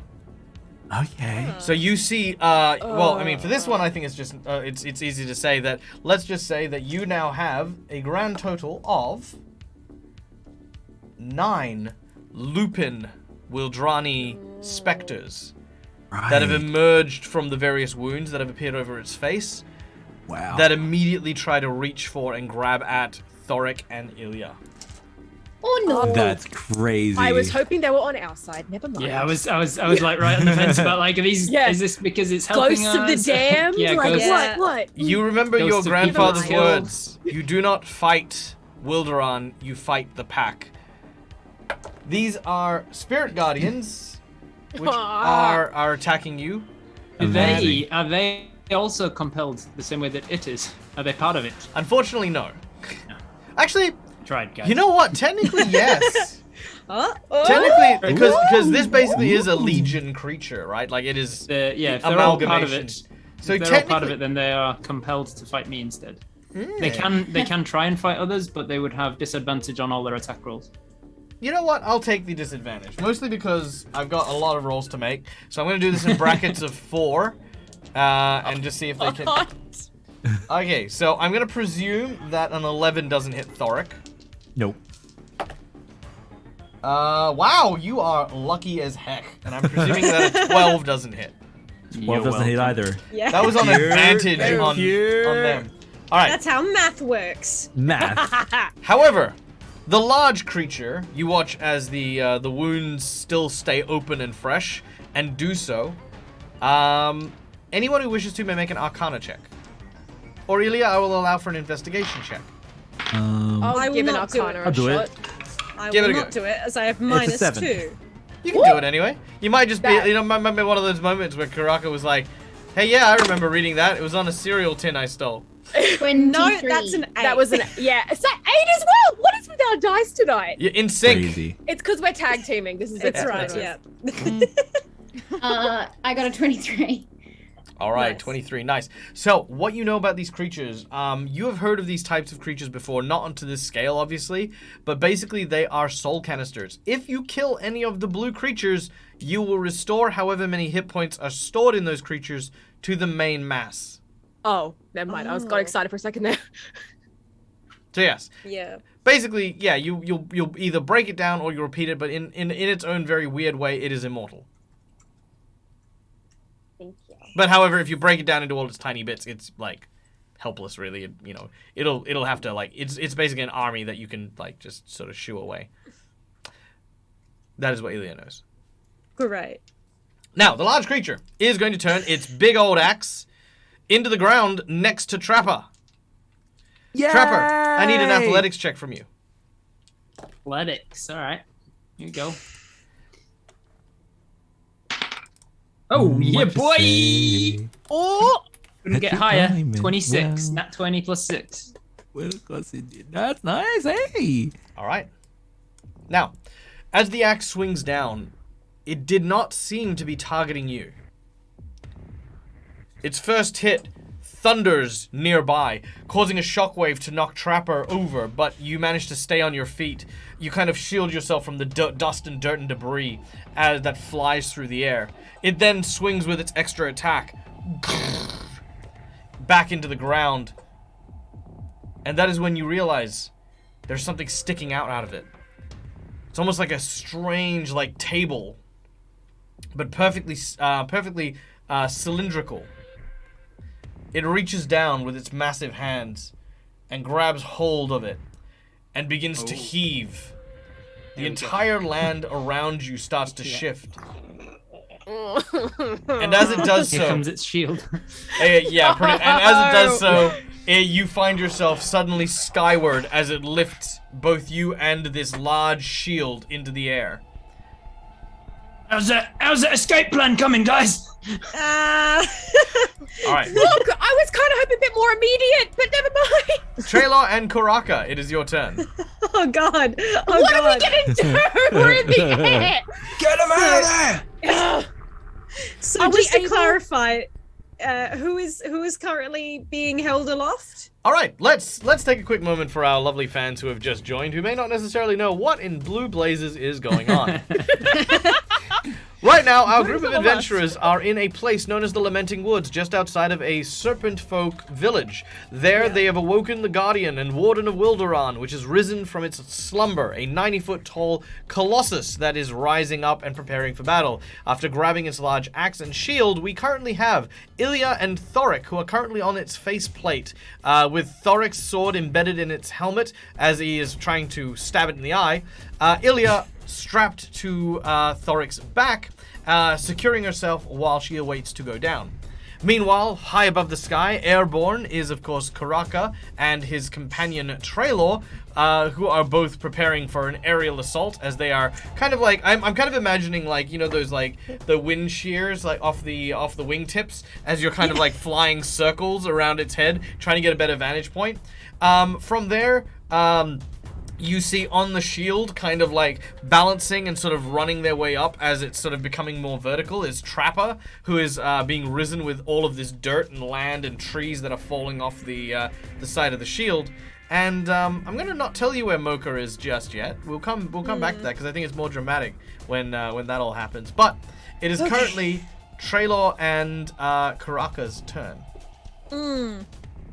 Okay. So you see, well, I mean, for this one, I think it's just, it's easy to say that, let's just say that you now have a grand total of 9 Lupin Wildrani specters that have emerged from the various wounds that have appeared over its face. Wow. That immediately try to reach for and grab at Thoric and Ilya. Oh no. That's crazy. I was hoping they were on our side. Never mind. Yeah, I was like right on the fence about like are these. Yeah. Is this because it's helping Ghosts of us? the damned? Yeah, like ghosts. what? You remember Ghosts your of people grandfather's killed. words. You do not fight Wilderan, you fight the pack. These are spirit guardians, which are attacking you. Are they also compelled the same way that it is? Are they part of it? Unfortunately, no. Actually, Tried, guys. you know what? Technically, yes. Oh. Technically, because this basically is a legion creature, right? Like it is if they're all part of amalgamation. it, So if they're all part of technically- it, then they are compelled to fight me instead. They can try and fight others, but they would have disadvantage on all their attack rolls. You know what? I'll take the disadvantage. Mostly because I've got a lot of rolls to make. So I'm going to do this in brackets of 4. And just see if they can... Okay, so I'm going to presume that an 11 doesn't hit Thoric. Nope. Wow, you are lucky as heck. And I'm presuming that a 12 doesn't hit. 12 doesn't hit either. Yeah. That was on advantage on them. All right. That's how math works. Math. However, the large creature, you watch as the wounds still stay open and fresh, and do so. Anyone who wishes to may make an Arcana check. Or Ilya, I will allow for an investigation check. I'll give an Arcana I'll do a it. shot. I Give will it a not go. do it as I have a minus 7. 2. You can do it anyway. You might just be, might be one of those moments where Karaka was like, hey, yeah, I remember reading that. It was on a cereal tin I stole. 23. No, that's an 8. That was an yeah. It's that 8 as well. What is with our dice tonight? You're in sync. Crazy. It's because we're tag teaming. This is It's it. right, that's yeah. I got a 23. All right, Nice. 23, nice. So, what you know about these creatures, you have heard of these types of creatures before, not onto this scale, obviously, but basically they are soul canisters. If you kill any of the blue creatures, you will restore however many hit points are stored in those creatures to the main mass. Oh, never mind. I got excited for a second there. So yes, Yeah. basically, yeah, you'll either break it down or you repeat it, but in its own very weird way, it is immortal. Thank you. But however, if you break it down into all its tiny bits, it's like helpless. Really, it'll have to like it's basically an army that you can like just sort of shoo away. That is what Ilya knows. Great. Now, the large creature is going to turn its big old axe into the ground next to Trapper. Yay! Trapper, I need an athletics check from you. Athletics. All right. Here you go. Oh, yeah, boy! Oh! Couldn't get higher. 26. Nat 20 plus 6. Well, of course it did. That's nice, hey! All right. Now, as the axe swings down, it did not seem to be targeting you. Its first hit thunders nearby, causing a shockwave to knock Trapper over, but you manage to stay on your feet. You kind of shield yourself from the dust and dirt and debris as that flies through the air. It then swings with its extra attack back into the ground. And that is when you realize there's something sticking out of it. It's almost like a strange, like, table, but perfectly cylindrical. It reaches down with its massive hands and grabs hold of it and begins to heave. The entire land around you starts to shift. And as it does so... Here comes its shield. And as it does so, you find yourself suddenly skyward as it lifts both you and this large shield into the air. How's that escape plan coming, guys? All right. Look, I was kind of hoping a bit more immediate, but never mind. Traylor and Karaka, it is your turn. Oh God! What are we gonna do? We're in the air. Get him out of there! So Are just we to able- clarify, who is currently being held aloft? All right, let's take a quick moment for our lovely fans who have just joined, who may not necessarily know what in blue blazes is going on. Right now, our group of adventurers are in a place known as the Lamenting Woods, just outside of a serpent folk village. There, they have awoken the Guardian and Warden of Wilderan, which has risen from its slumber, a 90-foot tall colossus that is rising up and preparing for battle. After grabbing its large axe and shield, we currently have Ilya and Thoric, who are currently on its faceplate, with Thoric's sword embedded in its helmet as he is trying to stab it in the eye. Ilya strapped to Thoric's back, securing herself while she awaits to go down. Meanwhile, high above the sky, airborne, is of course Karaka and his companion Traylor, who are both preparing for an aerial assault as they are kind of like, I'm kind of imagining like, you know, those like the wind shears like off the wingtips as you're kind of like flying circles around its head, trying to get a better vantage point. From there, you see on the shield, kind of like balancing and sort of running their way up as it's sort of becoming more vertical, is Trapper, who is being risen with all of this dirt and land and trees that are falling off the side of the shield. And I'm gonna not tell you where Mocha is just yet. We'll come back to that because I think it's more dramatic when that all happens. But it is currently Traylor and Karaka's turn.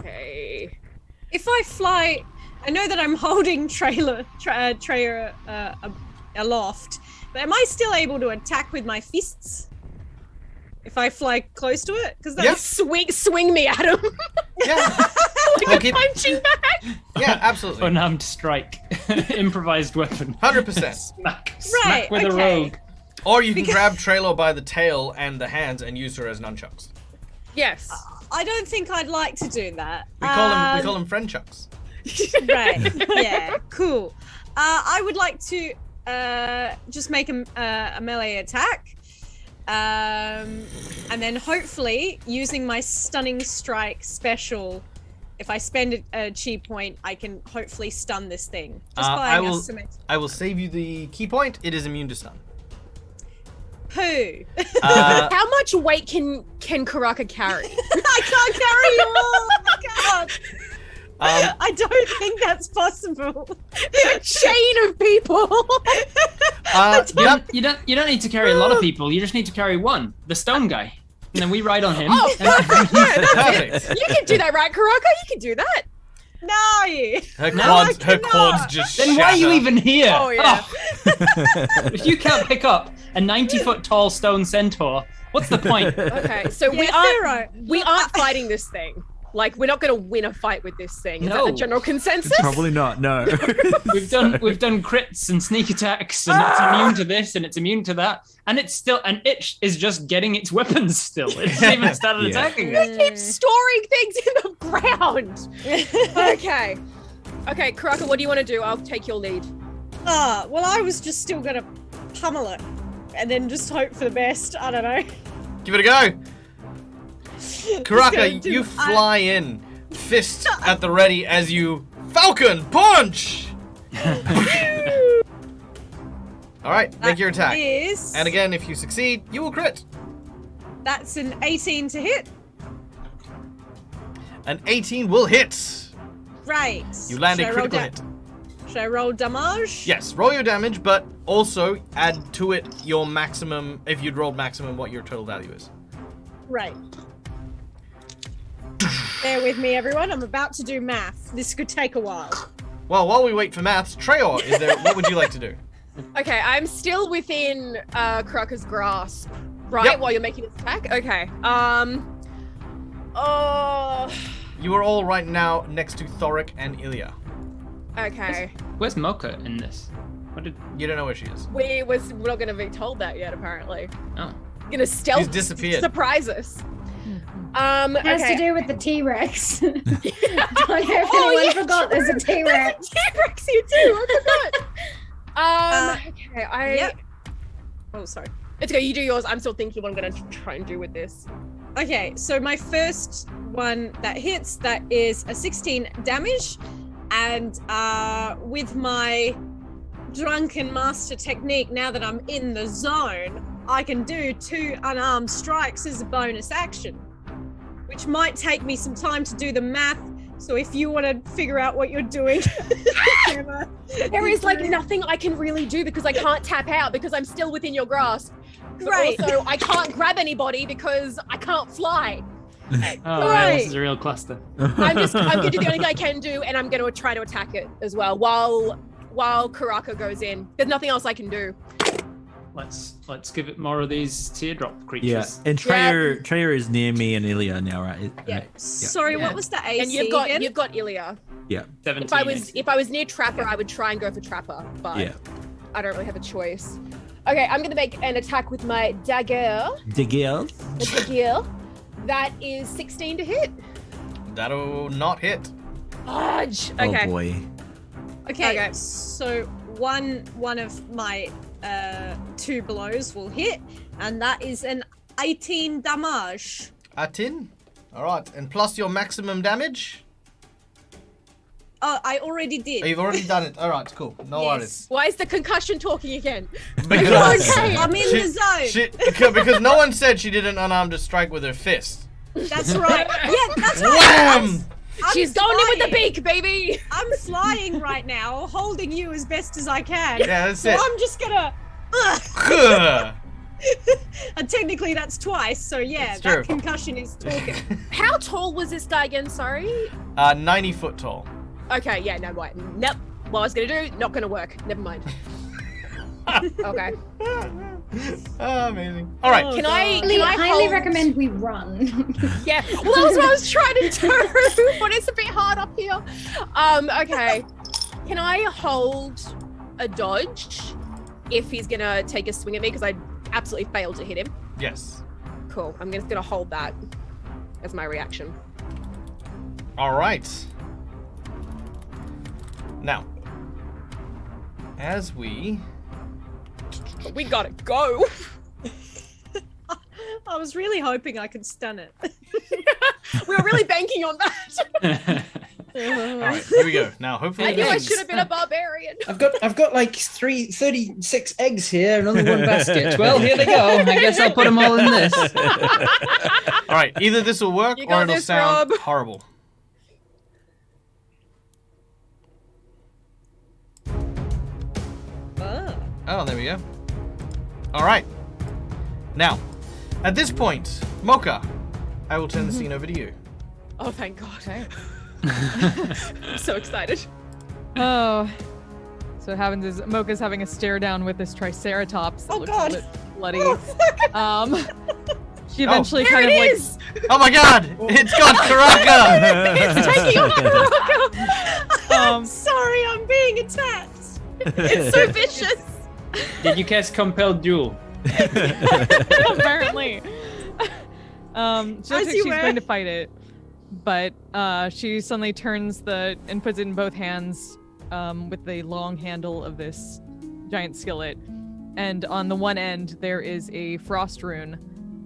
Okay. If I fly, I know that I'm holding Traylor aloft, but am I still able to attack with my fists if I fly close to it? Because that's Swing me at him. Yeah. Like a punching bag. Yeah, absolutely. Unarmed strike. Improvised weapon. 100%. Smack with a rogue. Or you can grab Traylor by the tail and the hands and use her as nunchucks. Yes. I don't think I'd like to do that. We call them friend chucks. Right. Yeah. Cool. I would like to just make a melee attack, and then hopefully using my stunning strike special. If I spend a chi point, I can hopefully stun this thing. Just by I will save you the key point. It is immune to stun. Poo. How much weight can Karaka carry? I can't carry you all. I can't. I don't think that's possible. A chain of people. You don't need to carry a lot of people. You just need to carry one, the stone guy, and then we ride on him. Oh, perfect. You can do that, right, Karaka? You can do that. No. Her quads just Then why are you shatter. even here? Oh yeah. If you can't pick up a 90-foot tall stone centaur What's the point? Okay, so we aren't fighting this thing. Like, we're not going to win a fight with this thing. Is that the general consensus? Probably not. No. We've done crits and sneak attacks, and it's immune to this, and it's immune to that, and it's still, and it is just getting its weapons still. It hasn't even started attacking You us. keep storing things in the ground. Okay, Karaka, what do you want to do? I'll take your lead. Well, I was just still gonna pummel it, and then just hope for the best. I don't know. Give it a go. Karaka, you fly in, fist at the ready as you Falcon punch. All right, make your attack. And again, if you succeed, you will crit. That's an 18 to hit. An 18 will hit. Right. You land a critical hit. Should I roll damage? Yes, roll your damage, but also add to it your maximum, if you'd rolled maximum, what your total value is. Right. Bear with me, everyone. I'm about to do math. This could take a while. Well, while we wait for maths, Treor, what would you like to do? Okay, I'm still within Karaka's grasp, right? Yep. While you're making this attack? Okay. You are all right now next to Thoric and Ilya. Okay. Where's Mocha in this? You don't know where she is. We're not gonna be told that yet, apparently. Oh. Gonna stealth She's disappeared. surprise us. It has to do with the T-Rex. Don't know if anyone forgot there's a T-Rex. T-Rex, you do. I forgot. Oh, sorry. It's okay. You do yours. I'm still thinking what I'm gonna try and do with this. Okay, so my first one that hits, that is a 16 damage, and with my drunken master technique, now that I'm in the zone, I can do 2 unarmed strikes as a bonus action, which might take me some time to do the math. So if you want to figure out what you're doing, there is like nothing I can really do because I can't tap out because I'm still within your grasp. But Right. also, I can't grab anybody because I can't fly. Oh man, this is a real cluster. I'm gonna do the only thing I can do, and I'm gonna try to attack it as well while Karaka goes in. There's nothing else I can do. Let's give it more of these teardrop creatures. Yeah, and Treyor is near me and Ilya now, right? Yeah. Right. Sorry, what was the AC And you've got Ilya. Yeah. 17. If I was near Trapper, I would try and go for Trapper, but Yeah. I don't really have a choice. Okay, I'm gonna make an attack with my dagger. Dagger. The dagger. That is 16 to hit. That'll not hit. Fudge. Okay. Oh boy. Okay, so one of my 2 blows will hit, and that is an 18 damage. 18? Alright, and plus your maximum damage? Oh, I already did. Oh, you've already done it. Alright, cool. No worries. Why is the concussion talking again? Because I'm in the zone. Because no one said she did an unarmed strike with her fist. That's right. Yeah, that's right. Wham! She's going in with the beak, baby. I'm flying right now, holding you as best as I can. Yeah, that's so it. I'm just gonna. Ugh. And technically that's twice, so yeah, That's that true. concussion is talking. How tall was this guy again? Sorry. 90 foot tall. Okay, yeah, no, wait. Nope. What I was gonna do, not gonna work. Never mind. Okay. Oh, amazing. All right. Can I highly hold- recommend we run. Yeah. Well, that's what I was trying to do, but it's a bit hard up here. Okay. Can I hold a dodge if he's gonna take a swing at me? Because I absolutely failed to hit him. Yes. Cool. I'm just gonna hold that as my reaction. All right. Now, as we gotta go. I was really hoping I could stun it. We were really banking on that. All right, here we go. Now, hopefully, I knew I should have been a barbarian. I've got like 36 eggs here and only 1 basket. Well, here they go. I guess I'll put them all in this. All right, either this will work You or got it'll this, sound Rob. horrible. Oh, there we go. All right. Now, at this point, Mocha, I will turn the scene over to you. Oh, thank God. I'm so excited. Oh. So what happens is Mocha's having a stare down with this Triceratops that looks a bit bloody. She eventually There kind of it like. is! Oh my god! It's got Karaka! It's taking on Um, Sorry, I'm being attacked. It's so vicious. Did you cast Compel Duel? Apparently. She looks like you she's were. going to fight it, but she suddenly turns and puts it in both hands with the long handle of this giant skillet, and on the one end there is a frost rune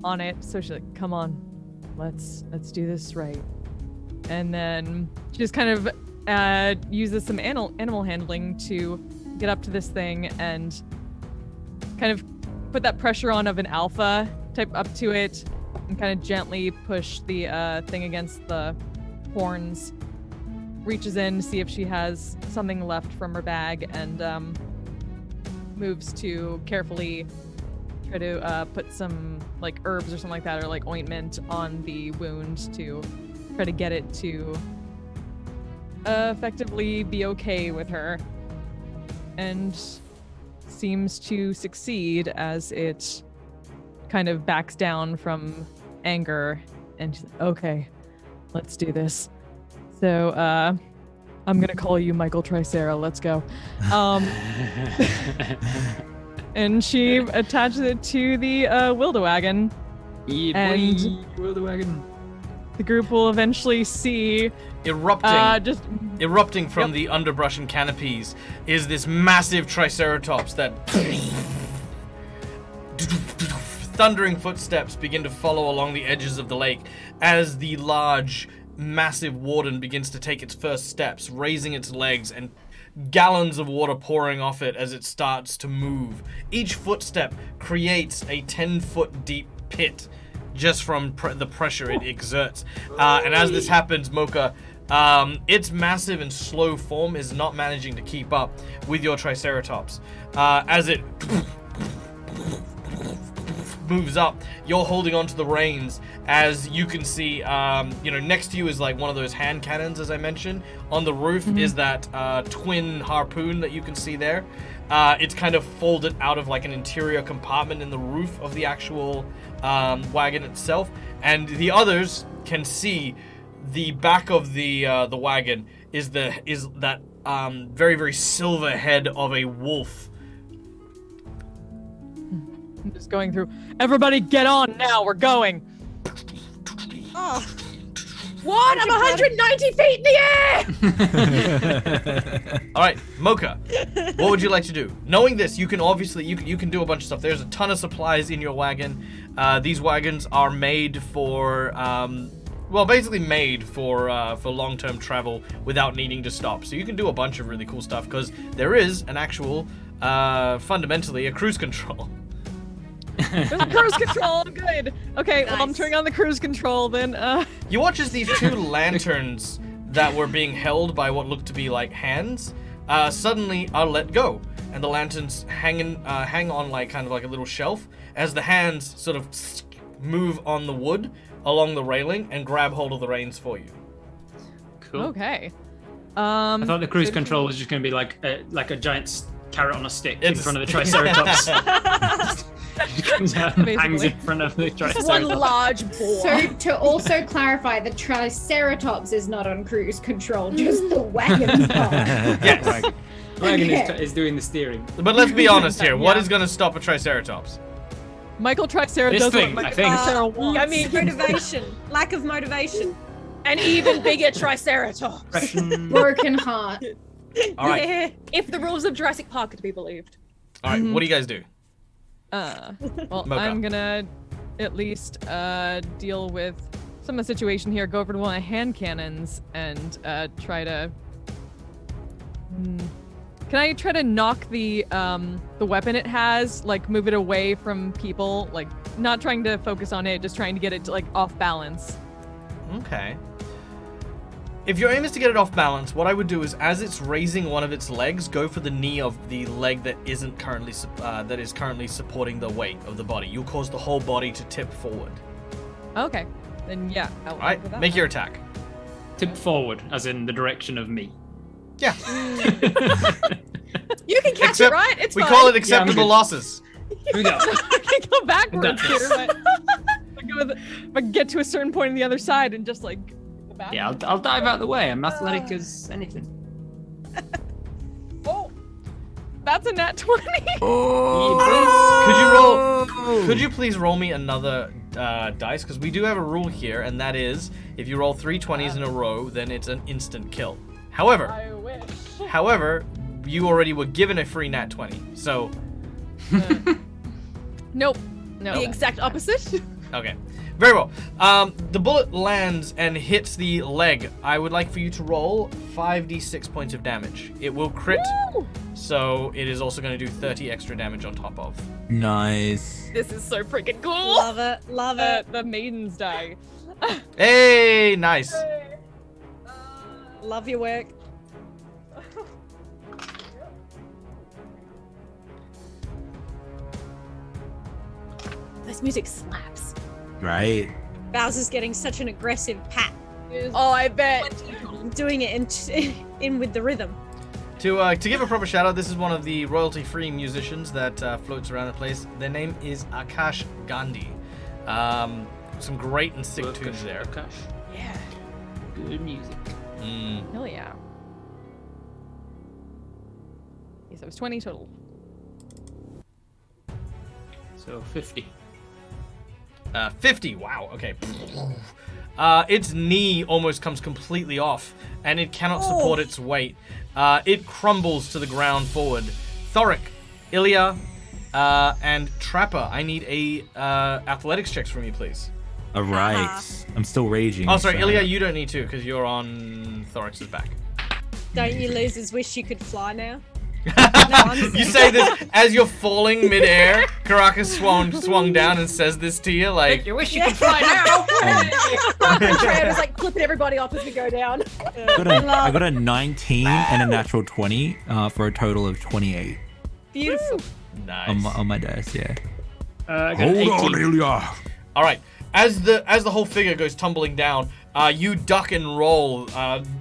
on it. So she's like, "Come on, let's do this right." And then she just kind of uses some animal handling to get up to this thing and kind of put that pressure on of an alpha type up to it and kind of gently push the thing against the horns. Reaches in to see if she has something left from her bag and moves to carefully try to put some like herbs or something like that or like ointment on the wound to try to get it to effectively be okay with her, and seems to succeed as it kind of backs down from anger, and she's like, okay, let's do this. So I'm gonna call you Michael Tricera. Let's go. And she attaches it to the Wildewagon. And Wildewagon. the group will eventually see erupting from the underbrush and canopies is this massive triceratops that thundering footsteps begin to follow along the edges of the lake as the large massive warden begins to take its first steps, raising its legs and gallons of water pouring off it as it starts to move. Each footstep creates a 10-foot deep pit just from the pressure it exerts. And as this happens, Mocha, its massive and slow form is not managing to keep up with your Triceratops. As it moves up, you're holding onto the reins. As you can see, next to you is like one of those hand cannons, as I mentioned. On the roof is that twin harpoon that you can see there. It's kind of folded out of like an interior compartment in the roof of the actual wagon itself, and the others can see the back of the wagon is that very, very silver head of a wolf. I'm just going through. Everybody get on now, we're going. Oh. What? I'm 190 feet in the air! All right, Mocha, what would you like to do? Knowing this, you can obviously you can do a bunch of stuff. There's a ton of supplies in your wagon. These wagons are made for basically made for long-term travel without needing to stop. So you can do a bunch of really cool stuff because there is an actual fundamentally a cruise control. There's a cruise control. Good. Okay, well, I'm turning on the cruise control then. You watch as these two lanterns that were being held by what looked to be like hands suddenly are let go, and the lanterns hang on like kind of like a little shelf as the hands sort of move on the wood along the railing and grab hold of the reins for you. Cool. Okay. I thought the cruise control was just going to be like a giant carrot on a stick in front of the Triceratops. Comes out and hangs in front of the Triceratops. One large boar. So to also clarify, the Triceratops is not on cruise control, just the wagon part. Yes. The wagon is doing the steering. But let's be honest here. What is going to stop a Triceratops? Michael Tricera This does thing, what I Michael think. Tricera wants. I mean, motivation. Lack of motivation. An even bigger Triceratops. Broken heart. All right. Yeah. If the rules of Jurassic Park are to be believed. All right. What do you guys do? Well, Mocha. I'm gonna at least deal with some of the situation here. Go over to one of the hand cannons and try to. Can I try to knock the weapon it has, like move it away from people, like not trying to focus on it, just trying to get it to, like off balance. Okay. If your aim is to get it off balance, what I would do is, as it's raising one of its legs, go for the knee of the leg that isn't currently that is currently supporting the weight of the body. You'll cause the whole body to tip forward. Okay, then yeah. All right, make your attack. Tip forward, as in the direction of me. Yeah. You can catch it, right? It's we fine. call it acceptable losses. Here we go. I can go backwards here, but If I can get to a certain point on the other side and just like the back. Yeah, I'll dive out the way. I'm athletic as anything. Oh, that's a nat 20. Could you please roll me another dice? Because we do have a rule here, and that is if you roll 3 20s in a row, then it's an instant kill. However, I wish. However, you already were given a free nat 20, so. Nope. No. The exact opposite. Okay. Very well. The bullet lands and hits the leg. I would like for you to roll 5d6 points of damage. It will crit, so it is also going to do 30 extra damage on top of. Nice. This is so freaking cool. Love it. Love it. The maidens die. Hey, nice. Love your work. This music slaps. Right. Bowser's getting such an aggressive pat. Oh, I bet. Doing it in with the rhythm. To give a proper shout out, this is one of the royalty-free musicians that floats around the place. Their name is Akash Gandhi. Some great and sick tunes there. Akash. Yeah. Good music. Hell yeah. Okay, so it was 20 total. So 50. 50. Wow. Okay. Its knee almost comes completely off, and it cannot support its weight. It crumbles to the ground forward. Thoric, Ilya, and Trapper, I need a athletics checks from you, please. All right. I'm still raging. Oh, sorry, so- Ilya, you don't need to because you're on Thoric's back. Don't you losers wish you could fly now? You say this as you're falling midair. Caracas swung down and says this to you, like. You wish you could fly now. Treyarch's like clipping everybody off as we go down. I got a 19 and a natural 20 for a total of 28 Beautiful. Nice. on my dice. Yeah. I got an 18. Hold on, Ilya. All right. As the whole figure goes tumbling down, you duck and roll,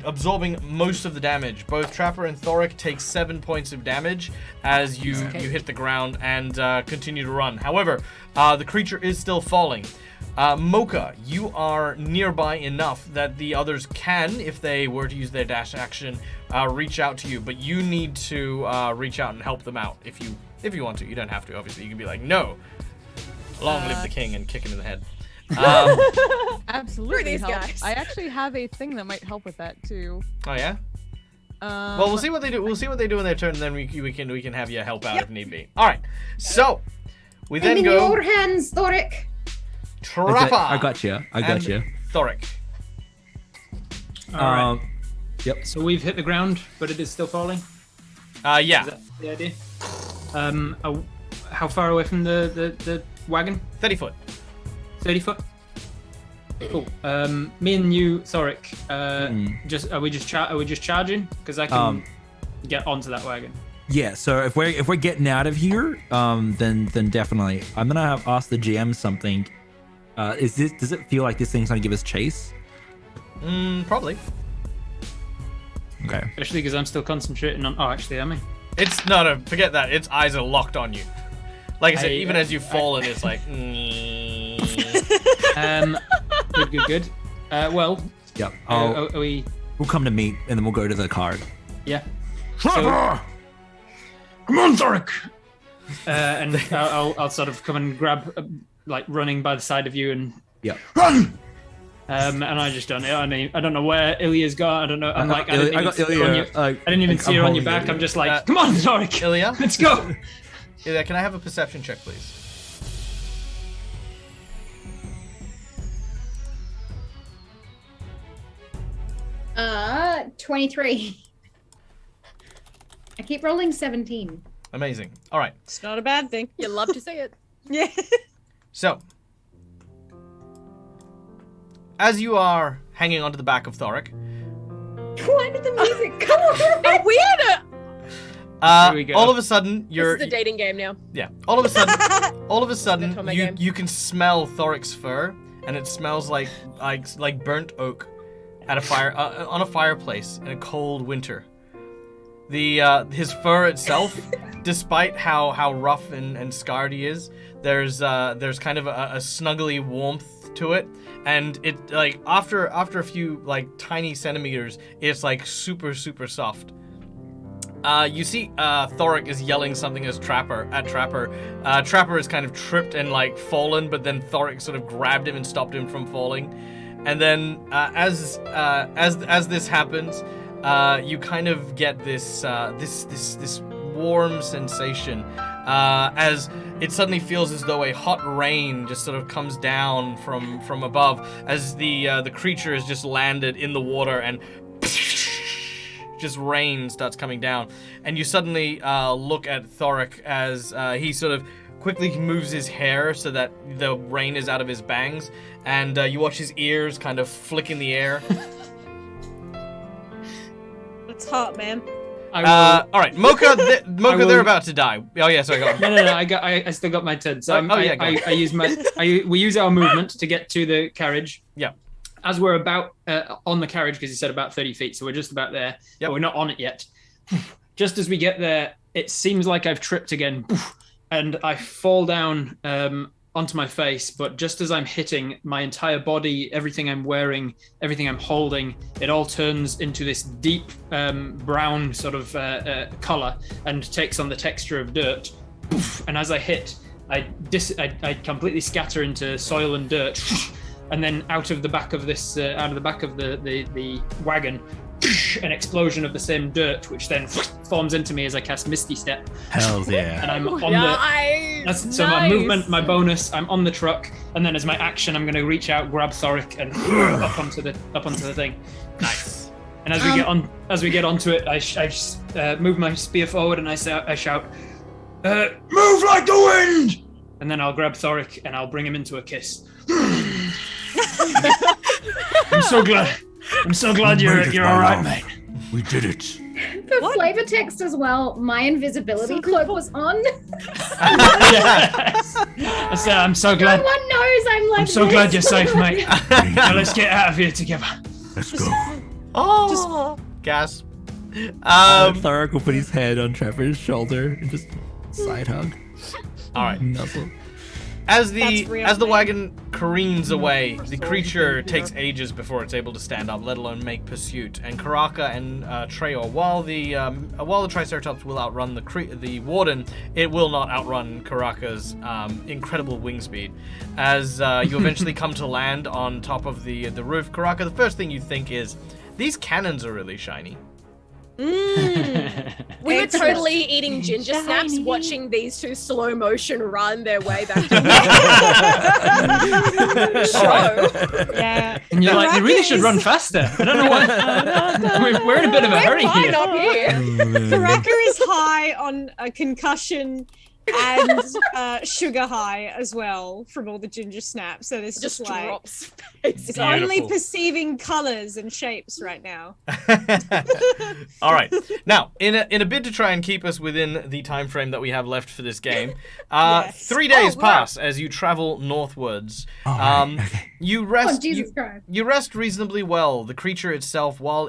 absorbing most of the damage. Both Trapper and Thoric take 7 points of damage as you hit the ground and continue to run. However, the creature is still falling. Mocha, you are nearby enough that the others can, if they were to use their dash action, reach out to you. But you need to reach out and help them out if you want to. You don't have to, obviously. You can be like, no. Long live the king, and kick him in the head. Absolutely these help. guys. I actually have a thing that might help with that too. Oh yeah. Well, we'll see what they do. We'll see what they do in their turn, and then we can have you help out if need be. All right. So we then in go. your hands, Thoric. Trapper. I got you. and Thoric. All right. Yep. So we've hit the ground, but it is still falling. Yeah. Is that the idea? How far away from the wagon? 30 foot. 30 foot. Cool. Me and you, Thoric. Are we just charging? Because I can get onto that wagon. Yeah. So if we're getting out of here, then definitely. I'm gonna ask the GM something. Does it feel like this thing's gonna give us chase? Probably. Okay. Especially because I'm still concentrating on. Oh, actually, am I? It's no. Forget that. Its eyes are locked on you. Like I said, even as you've fallen, it's like. Good. Well. Yep. We'll come to meet, and then we'll go to the card. Yeah. Trapper! Come on, Thoric! And I'll sort of come and grab, like running by the side of you, and Run! and I just don't know. I mean, I don't know where Ilya's gone. I don't know. I got Ilya. I didn't even see her on your back. I'm just like, come on, Thoric. Ilya, let's go. Ilya, can I have a perception check, please? 23. I keep rolling 17. Amazing. All right. It's not a bad thing. You love to see it. Yeah. So, as you are hanging onto the back of Thoric, Why did the music come on? Oh, we had a. Here we go. all of a sudden you're This is a dating game now. yeah. All of a sudden That's my you game. you can smell Thoric's fur, and it smells like burnt oak at a fire on a fireplace in a cold winter. His fur itself despite how rough and scarred he is, there's kind of a snuggly warmth to it, and it like after a few like tiny centimeters, it's like super soft. You see Thoric is yelling something at Trapper. Trapper is kind of tripped and like fallen, but then Thoric sort of grabbed him and stopped him from falling. And then as this happens, you kind of get this warm sensation as it suddenly feels as though a hot rain just sort of comes down from above as the creature has just landed in the water and just rain starts coming down. And you suddenly look at Thoric as he sort of quickly moves his hair so that the rain is out of his bangs, and you watch his ears kind of flick in the air. It's hot, man. All right, Mocha, they're about to die. Oh yeah, sorry, go on. No. I still got my turn. So we use our movement to get to the carriage. Yeah. As we're about on the carriage, because you said about 30 feet, so we're just about there. Yep. But we're not on it yet. Just as we get there, it seems like I've tripped again, and I fall down onto my face. But just as I'm hitting, my entire body, everything I'm wearing, everything I'm holding, it all turns into this deep brown sort of color and takes on the texture of dirt. And as I hit, I completely scatter into soil and dirt. And then out of the back of the wagon, an explosion of the same dirt, which then forms into me as I cast Misty Step. Hells yeah! And I'm on so my movement, my bonus, I'm on the truck, and then as my action, I'm going to reach out, grab Thoric, and up onto the thing. Nice. And as we get onto it, I move my spear forward and I shout, "Move like the wind!" And then I'll grab Thoric and I'll bring him into a kiss. I'm so glad you're all right, mate. We did it. For flavor text as well, my invisibility cloak was on. Yes. I'm so glad. No one knows I'm like I'm so this. glad you're safe, mate. Now let's get out of here together. Let's go. Oh, gasp. Thoric will put his head on Trevor's shoulder and just side hug. All right. Nuzzle. As the wagon careens away, the creature takes ages before it's able to stand up, let alone make pursuit. And Karaka and Treor, while the Triceratops will outrun the Warden, it will not outrun Karaka's incredible wing speed. As you eventually come to land on top of the roof, Karaka, the first thing you think is, these cannons are really shiny. We were totally eating ginger snaps, watching these two slow motion run their way back to the show. Yeah. And you're like, you really should run faster. I don't know why. We're in a bit of a hurry here. Up here. Karaka is high on a concussion and sugar high as well from all the ginger snaps. So there's just like drops. It's only perceiving colors and shapes right now. All right. Now, in a bid to try and keep us within the time frame that we have left for this game, 3 days pass as you travel northwards. You rest. You rest reasonably well. The creature itself, while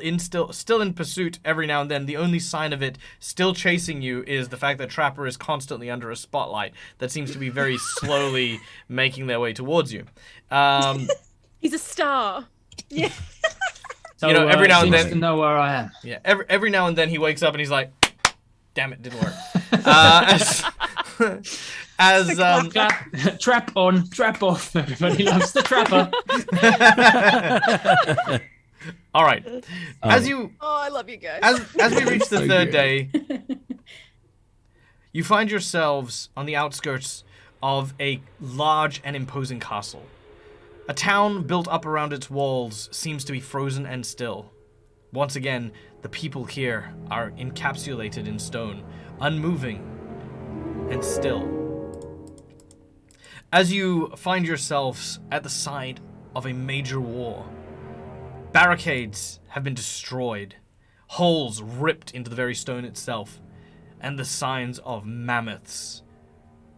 still in pursuit every now and then, the only sign of it still chasing you is the fact that Trapper is constantly under a spotlight that seems to be very slowly making their way towards you. He's a star. Yeah. So, you know, every now and then to know where I am. Yeah, every now and then he wakes up and he's like, "Damn it, didn't work." Trap on, trap off. Everybody loves the trapper. All right. I love you guys. As we reach the third day, you find yourselves on the outskirts of a large and imposing castle. A town built up around its walls seems to be frozen and still. Once again, the people here are encapsulated in stone, unmoving and still. As you find yourselves at the side of a major war, barricades have been destroyed, holes ripped into the very stone itself, and the signs of mammoths,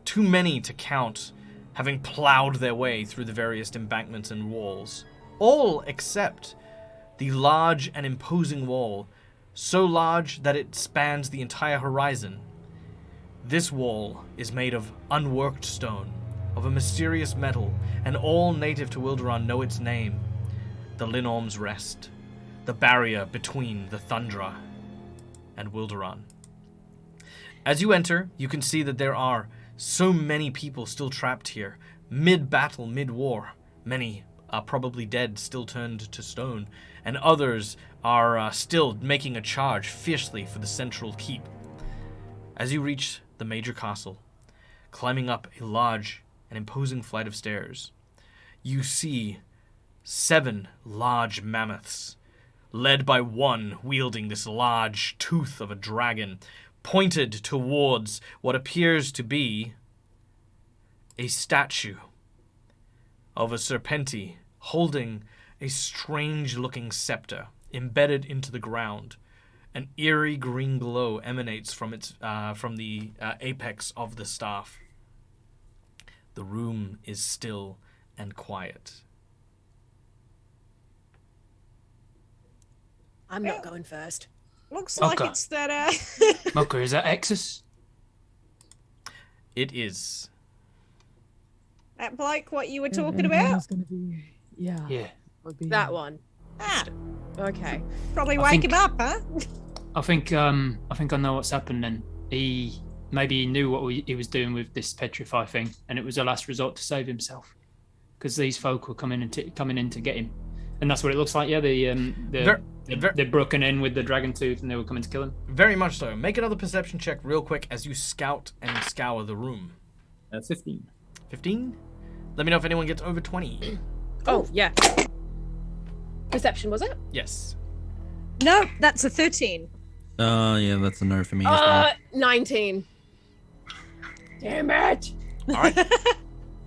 too many to count, having plowed their way through the various embankments and walls, all except the large and imposing wall, so large that it spans the entire horizon. This wall is made of unworked stone, of a mysterious metal, and all native to Wilderan know its name, the Linorm's Rest, the barrier between the Thundra and Wilderan. As you enter, you can see that there are so many people still trapped here, mid-battle, mid-war. Many are probably dead, still turned to stone, and others are still making a charge fiercely for the central keep. As you reach the major castle, climbing up a large and imposing flight of stairs, you see 7 large mammoths, led by one wielding this large tooth of a dragon, pointed towards what appears to be a statue of a Serpenti holding a strange-looking scepter embedded into the ground. An eerie green glow emanates from the apex of the staff. The room is still and quiet. I'm not going first. Looks like Okay. it's that. Mocha, is that Exus? It is. That bloke, what you were talking about? Yeah. Yeah. That one. Ah, Okay. probably I wake think- him up, huh? I think I know what's happened then. He knew what he was doing with this petrify thing, and it was a last resort to save himself, because these folk were coming in to get him, and that's what it looks like. Yeah, they're broken in with the dragon tooth, and they were coming to kill him. Very much so. Make another perception check real quick as you scout and scour the room. 15. 15? Let me know if anyone gets over 20. Oh, yeah. Perception, was it? Yes. No, that's a 13. Yeah, that's a no for me as well. 19. Damn it. All right.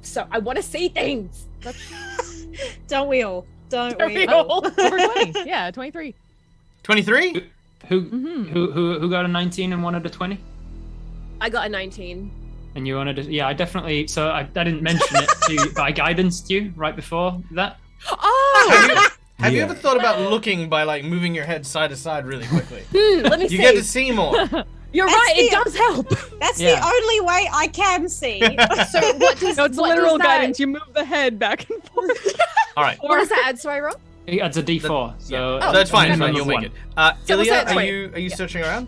So I want to see things. Don't we all? Don't Don't we we all? all? Over 20. Yeah, 23. 23? Who got a 19 and wanted a 20? I got a 19. And you wanted a, I definitely. So I didn't mention it to you, but I guidanced you right before that. Oh! Have you ever thought about looking by like moving your head side to side really quickly? Let me You see. get to see more. You're That's right, it the- does help. That's Yeah. the only way I can see. So what does No, it's what literal does that, guidance. You move the head back and forth. All right. What does that add, sorry, Rob? It adds a D4. So So it's fine. It's minimum fine. You'll of make one. it. So we'll say Ilya, it's are fine. you searching around?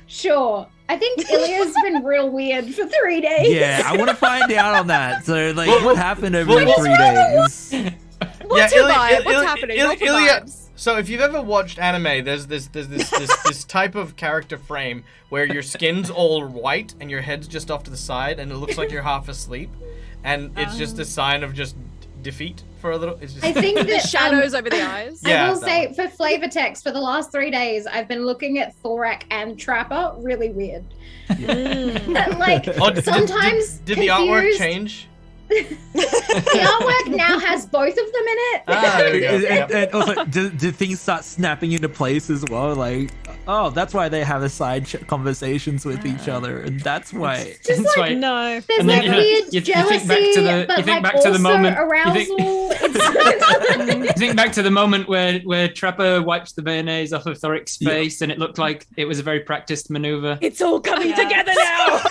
Sure. I think Ilya's been real weird for 3 days. Yeah, I want to find out on that. So, like, Well, what happened over well, the 3 days? What's your vibe? What's happening? What's your Ilya, vibes? so if you've ever watched anime, there's this type of character frame where your skin's all white and your head's just off to the side, and it looks like you're half asleep, and it's just a sign of just defeat for a little. It's just I think The that shadows over the eyes. Yeah, I will that say for flavor text for the last 3 days, I've been looking at Thorak and Trapper really weird. Like Oh, did sometimes the artwork confused. change? The artwork now has both of them in it. Ah, there we go. And, Yep. and also, do things start snapping into place as well? Like, oh, that's why they have a conversations with each other, and that's why. Just That's like why- No. there's And then, like you know, weird you jealousy, think back to the- but you think like back to the also moment- you arousal. think- It's- Think back to the moment where Trapper wipes the mayonnaise off of Thoric's face, and it looked like it was a very practiced maneuver. It's all coming together now.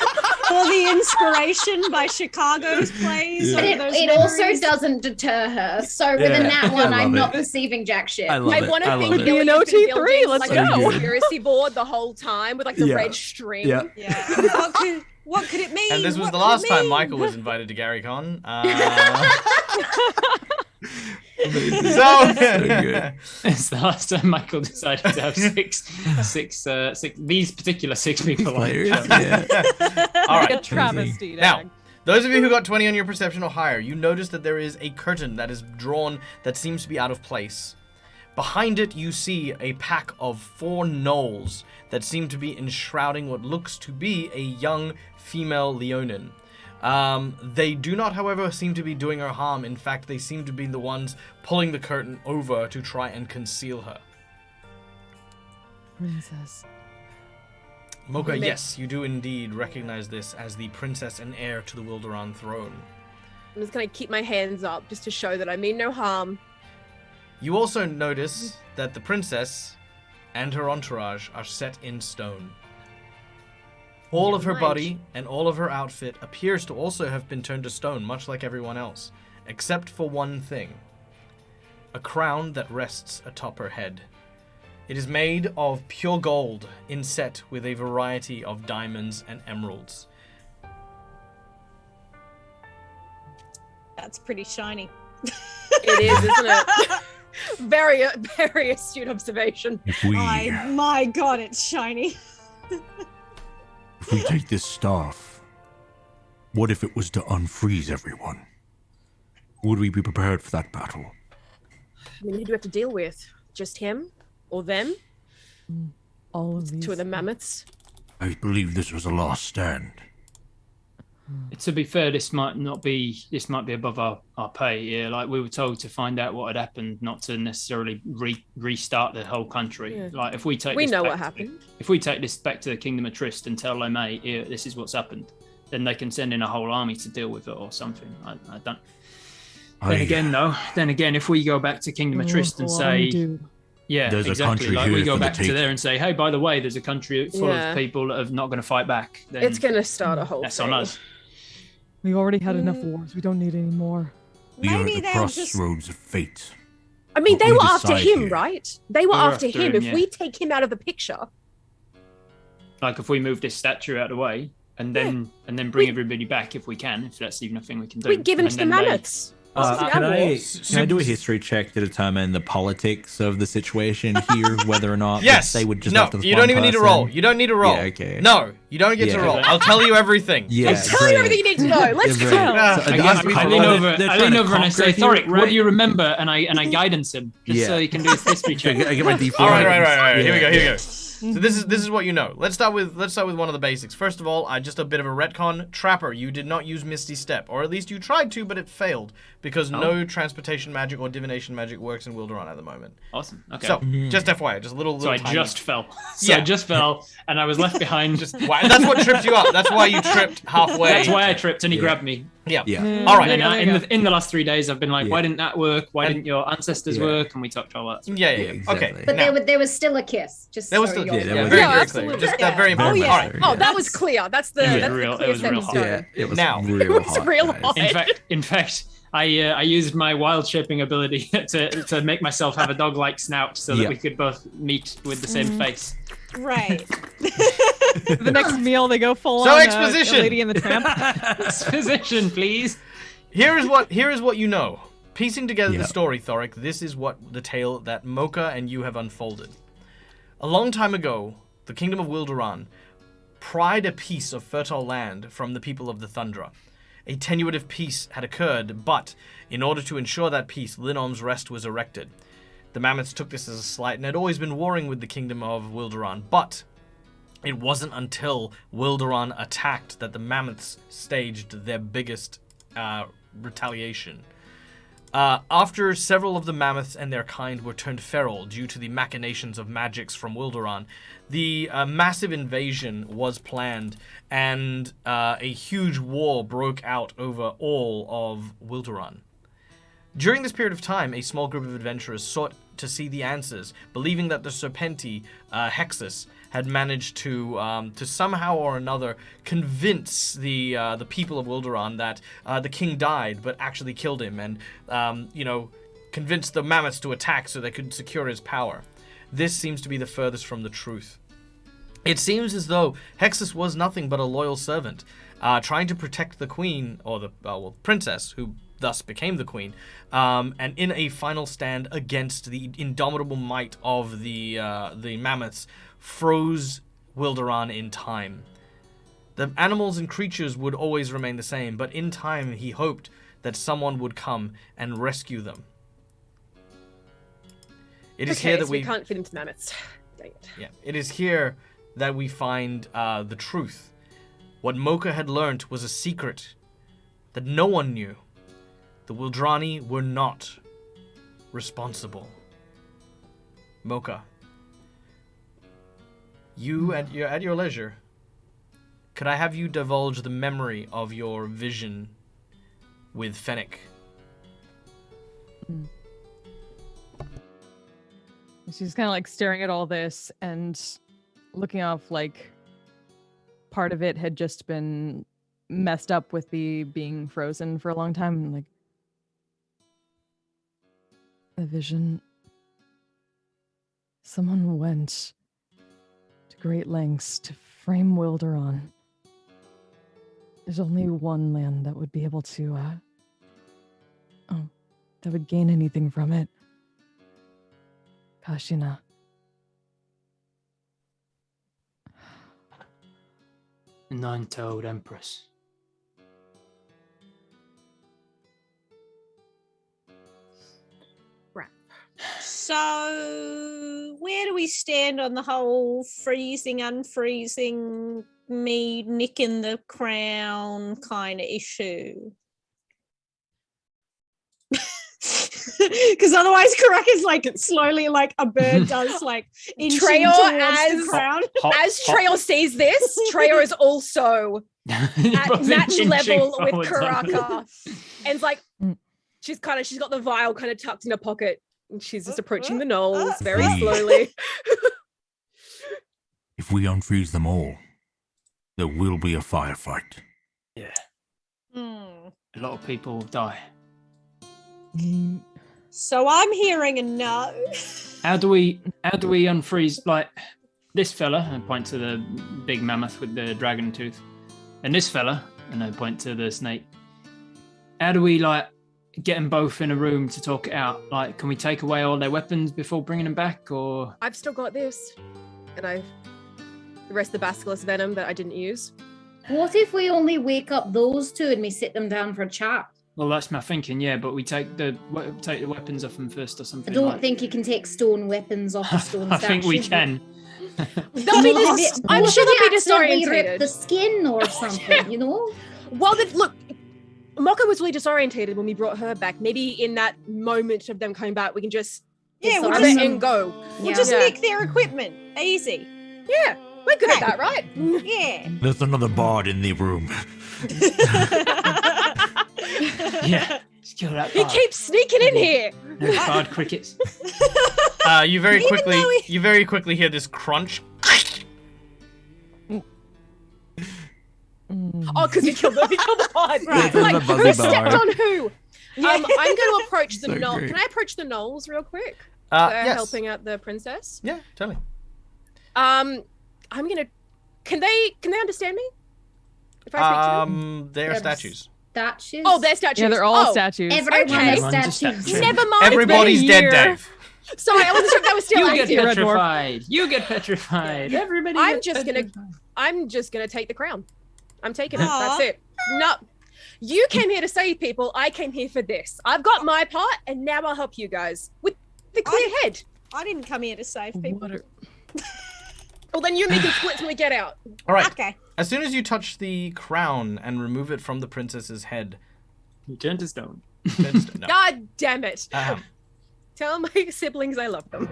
For the inspiration by Chicago's plays. But over those it also memories. doesn't deter her. So within Yeah, that I one, I'm love not it. perceiving jack shit. I love I it. want I to love think it. Ilya's The been NOT3, building let's like go. a conspiracy board the whole time with like the Yeah. red string. Yeah. Yeah. What could it mean? And this was What the could it last time mean? Michael was invited to GaryCon. So good. It's the last time Michael decided to have six these particular 6 people on Players. the show. Yeah. All Like a right. travesty. Now, Dag. those of you who got 20 on your perception or higher, you notice that there is a curtain that is drawn that seems to be out of place. Behind it, you see a pack of 4 gnolls that seem to be enshrouding what looks to be a young female Leonin. They do not, however, seem to be doing her harm. In fact, they seem to be the ones pulling the curtain over to try and conceal her. Princess. Mocha, Mimic. yes, you do indeed recognize this as the princess and heir to the Wilderan throne. I'm just gonna keep my hands up just to show that I mean no harm. You also notice that the princess and her entourage are set in stone. All of her mind. body and all of her outfit appears to also have been turned to stone, much like everyone else, except for one thing. A crown that rests atop her head. It is made of pure gold, inset with a variety of diamonds and emeralds. That's pretty shiny. It is, isn't it? Very, very astute observation. If we My God, it's shiny. if we take this staff, what if it was to unfreeze everyone? Would we be prepared for that battle? I mean, who do we have to deal with? Just him? Or them? All of these. Two of the mammoths? I believe this was a last stand. To be fair, this might be above our pay. Yeah, like we were told to find out what had happened, not to necessarily restart the whole country. Yeah. Like if we take We this know back what to- happened. If we take this back to the Kingdom of Trist and tell them, hey, here, this is what's happened, then they can send in a whole army to deal with it or something. I don't. Then again, if we go back to Kingdom of Trist and say, yeah, There's a exactly. country Like we here go for the back to taking. there and say, hey, by the way, there's a country full Yeah. of people that are not going to fight back. Then It's going to start a whole that's thing. on us. We already had enough wars. We don't need any more. We are Maybe at the they'll just- crossroads of fate. I mean, What they we were after decide him, here. right? They were We're after after him. him, If yeah. we take him out of the picture, Like if we move this statue out of the way and then bring everybody back if we can, if that's even a thing we can do. we give him And to the then they- mammoths. Can I do a history check to determine the politics of the situation here, whether or not Yes. they would just no, have to you don't even need to roll. You don't need to roll. Yeah, okay. No, you don't get to Yeah. roll. I'll tell you everything. Yeah, I'll tell you everything you need to know. Let's Yeah, go. very- I lean over, they're I trying lean to over and I say, conquer you, Thoric, what right? do you remember? And I guidance him just so he can do his history check. I get my D4. All right. Here we Yeah. go. So this is what you know. Let's start with one of the basics. First of all, just a bit of a retcon. Trapper, you did not use Misty Step, or at least you tried to, but it failed because no transportation magic or divination magic works in Wilderan at the moment. Awesome. Okay. So just FYI, just a little. So I tiny- just fell. So Yeah. I just fell, and I was left behind. That's what tripped you up. That's why you tripped halfway. That's why I tripped, and he grabbed me. Yeah. All right. right. In the last 3 days, I've been like, why didn't that work? Why didn't your ancestors work? And we talked all that. Yeah. Exactly. Okay. But there was still a kiss. Just There was so still you're yeah, aware. very, Yeah, very absolutely. clear. Just Yeah. very important. Oh, All yeah. right. Oh, that was clear. That's the It was that's real- the it clear was real setting hot. stone. Yeah, it was Now- real It was hot, real guys. hot. In fact, I used my wild shaping ability to make myself have a dog-like snout so that Yeah. we could both meet with the same face. Right. The next meal, they go full So on exposition. Lady and the Tramp. Exposition, please. Here is what you know. Piecing together Yeah. the story, Thoric, this is what the tale that Mocha and you have unfolded. A long time ago, the Kingdom of Wilderan pried a piece of fertile land from the people of the Thundra. A tenuative peace had occurred, but in order to ensure that peace, Linom's Rest was erected. The Mammoths took this as a slight and had always been warring with the Kingdom of Wilderan, but it wasn't until Wilderan attacked that the Mammoths staged their biggest retaliation. After several of the Mammoths and their kind were turned feral due to the machinations of magics from Wilderan, the massive invasion was planned, and a huge war broke out over all of Wilderan. During this period of time, a small group of adventurers sought to see the answers, believing that the Serpenti, Hexus, had managed to somehow or another convince the people of Wilderan that the king died, but actually killed him, and convinced the Mammoths to attack so they could secure his power. This seems to be the furthest from the truth. It seems as though Hexus was nothing but a loyal servant, trying to protect the queen, or the princess, who thus became the queen, and in a final stand against the indomitable might of the Mammoths, froze Wilderan in time. The animals and creatures would always remain the same, but in time he hoped that someone would come and rescue them. It is Okay, here that so we we can't fit into mammoths. Dang it. Yeah, it is here that we find the truth. What Mocha had learnt was a secret that no one knew. The Wildrani were not responsible. Mocha, you at your leisure, could I have you divulge the memory of your vision with Fennec? She's kind of like staring at all this and looking off like, part of it had just been messed up with the being frozen for a long time. And like the vision, someone went to great lengths to frame Wilderan. There's only one land that would be able to, that would gain anything from it. Kashina. The nine-tailed empress. Right. So, where do we stand on the whole freezing, unfreezing, me nicking the crown kind of issue? Because otherwise Karak is like slowly like a bird does like inching Trayor towards as the crown. as Trayor sees this, Trayor is also at match level with Karaka. And it's like she's got the vial kind of tucked in her pocket and she's just approaching the knolls very slowly. If we unfreeze them all, there will be a firefight. Yeah. A lot of people die. So I'm hearing a no. How do we unfreeze like this fella? And point to the big mammoth with the dragon tooth, and this fella, and I point to the snake. How do we like get them both in a room to talk it out? Like, can we take away all their weapons before bringing them back, or? I've still got this, and the rest of the basilisk venom that I didn't use. What if we only wake up those two and we sit them down for a chat? Well, that's my thinking, yeah. But we take the weapons off them first, or something. I don't think you can take stone weapons off a stone I think we statue. can. I'm sure they'll be accidentally disorientated. rip the skin or something, you know? Well, look, Moko was really disorientated when we brought her back. Maybe in that moment of them coming back, we can just we'll disarm just it and go. We'll just nick their equipment. Easy. Yeah, we're good at that, right? Yeah. There's another bard in the room. Yeah. Just kill that He bard. keeps sneaking in here. No bard crickets. You very quickly hear this crunch. Oh, because he killed the pod. Right. Like, The who buzzy stepped bar. on who? I'm going to approach the So knoll. great. Can I approach the knolls real quick? They're Yes. helping out the princess. Yeah, tell me. I'm gonna. Can they understand me? If I speak to them? They are statues. Statues? Oh, they're statues. Yeah, they're all Oh, statues. Everyone okay. is statues. Never mind. Everybody's it's been a dead, year. Dave. Sorry, I wasn't sure if that was still You get active. petrified. You get petrified. Everybody. I'm just gonna take the crown. I'm taking it. Aw. That's it. No, you came here to save people. I came here for this. I've got my part, and now I'll help you guys with the clear head. I didn't come here to save people. Well, then you and me can split when we get out. All right. Okay. As soon as you touch the crown and remove it from the princess's head, you turn to stone. No. God damn it. Tell my siblings I love them.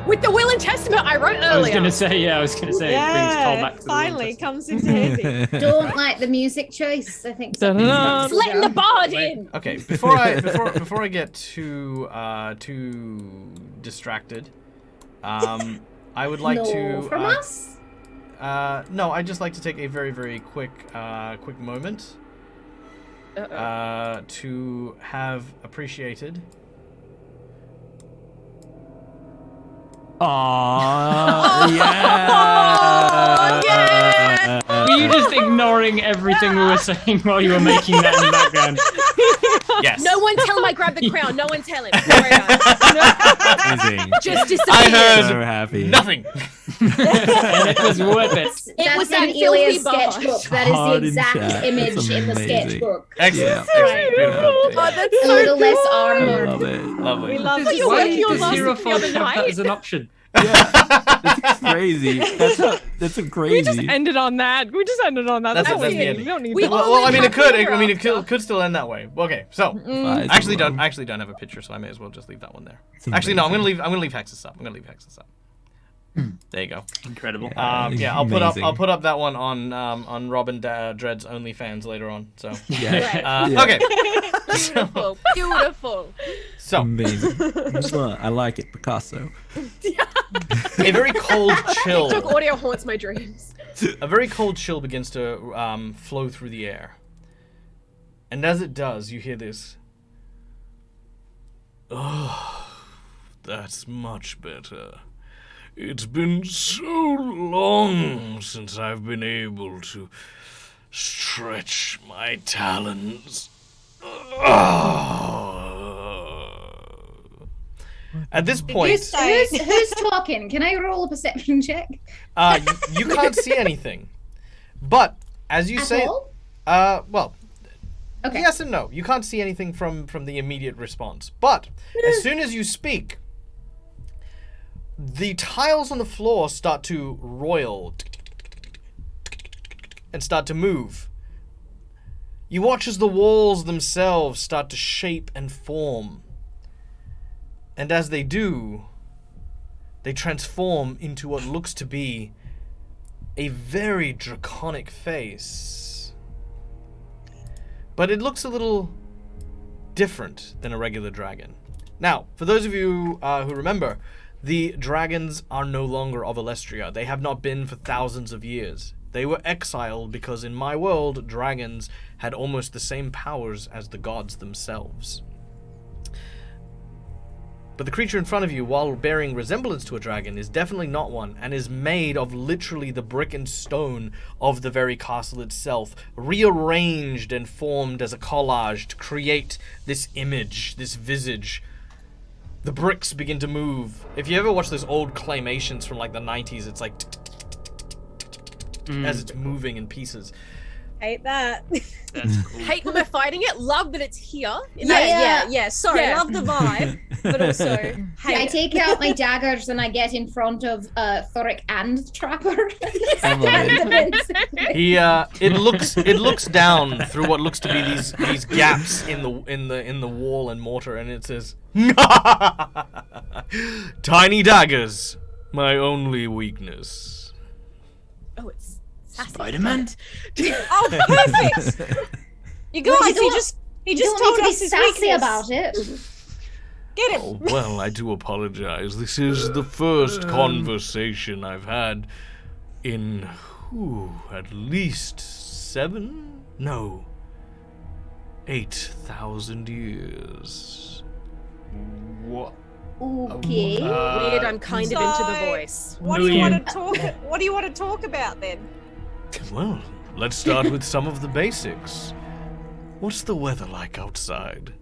With the will and testament I wrote earlier. I was gonna say, it brings Cole back to finally comes into handy. Don't like the music choice. I think so. Just letting the bard in. Okay, before I get too distracted, I would like to from us? no, I'd just like to take a very, very quick moment to have appreciated. Aww, yeah. Were you just ignoring everything we were saying while you were making that in the background? Yes. No one tell him I grabbed the crown. No one tell him. Don't worry about it. Amazing. Just disappear. I heard So happy. nothing. And it was worth it. It was an that Elias filthy bard. sketchbook. That is Hard the in exact chat. image That's in the amazing. sketchbook. Excellent. Right. Beautiful. Oh, that's A so little less cool. I armor. love it. Lovely. We love But you're Why working on does last Hero the Forge other have that night. as an option? That's crazy. That's a We crazy. just ended on that. We just ended on that. That's That's the it. ending. We don't need We that. all Well, I mean, have it could still end that way. Okay, so Flies I actually below. don't have a picture, so I may as well just leave that one there. It's Actually, no, I'm amazing. gonna leave Hexus up. There you go. Incredible. Yeah, Amazing. I'll put up that one on Robin Dread's OnlyFans later on. So Yeah. okay. Beautiful. Beautiful. So Amazing. I like it, Picasso. A very cold chill. TikTok audio haunts my dreams. A very cold chill begins to flow through the air. And as it does, you hear this. Oh, that's much better. It's been so long since I've been able to stretch my talons. At this point, who's talking? Can I roll a perception check? You can't see anything. But as you say, well, okay. Yes and no. You can't see anything from the immediate response. But as soon as you speak, the tiles on the floor start to roil and start to move. You watch as the walls themselves start to shape and form. And as they do, they transform into what looks to be a very draconic face. But it looks a little different than a regular dragon. Now, for those of you who remember, the dragons are no longer of Alestria. They have not been for thousands of years. They were exiled because in my world, dragons had almost the same powers as the gods themselves. But the creature in front of you, while bearing resemblance to a dragon, is definitely not one, and is made of literally the brick and stone of the very castle itself, rearranged and formed as a collage to create this image, this visage. The bricks begin to move. If you ever watch those old claymations from like the 90s, it's like as it's moving in pieces. Hate that. That's cool. Hate when we're fighting it. Love that it's here. Yeah. Sorry, love the vibe, but also hate I take out my daggers and I get in front of Thoric and Trapper. It looks down through what looks to be these gaps in the wall and mortar, and it says, "Tiny daggers, my only weakness." Oh, it's Spider-Man? Oh, perfect! You guys, he just told us his weakness about it. Get him. Oh, well, I do apologize. This is the first conversation I've had in at least 8,000 years. What? Okay. Weird. I'm kind of into the voice. What do you want to talk about then? Well, let's start with some of the basics. What's the weather like outside?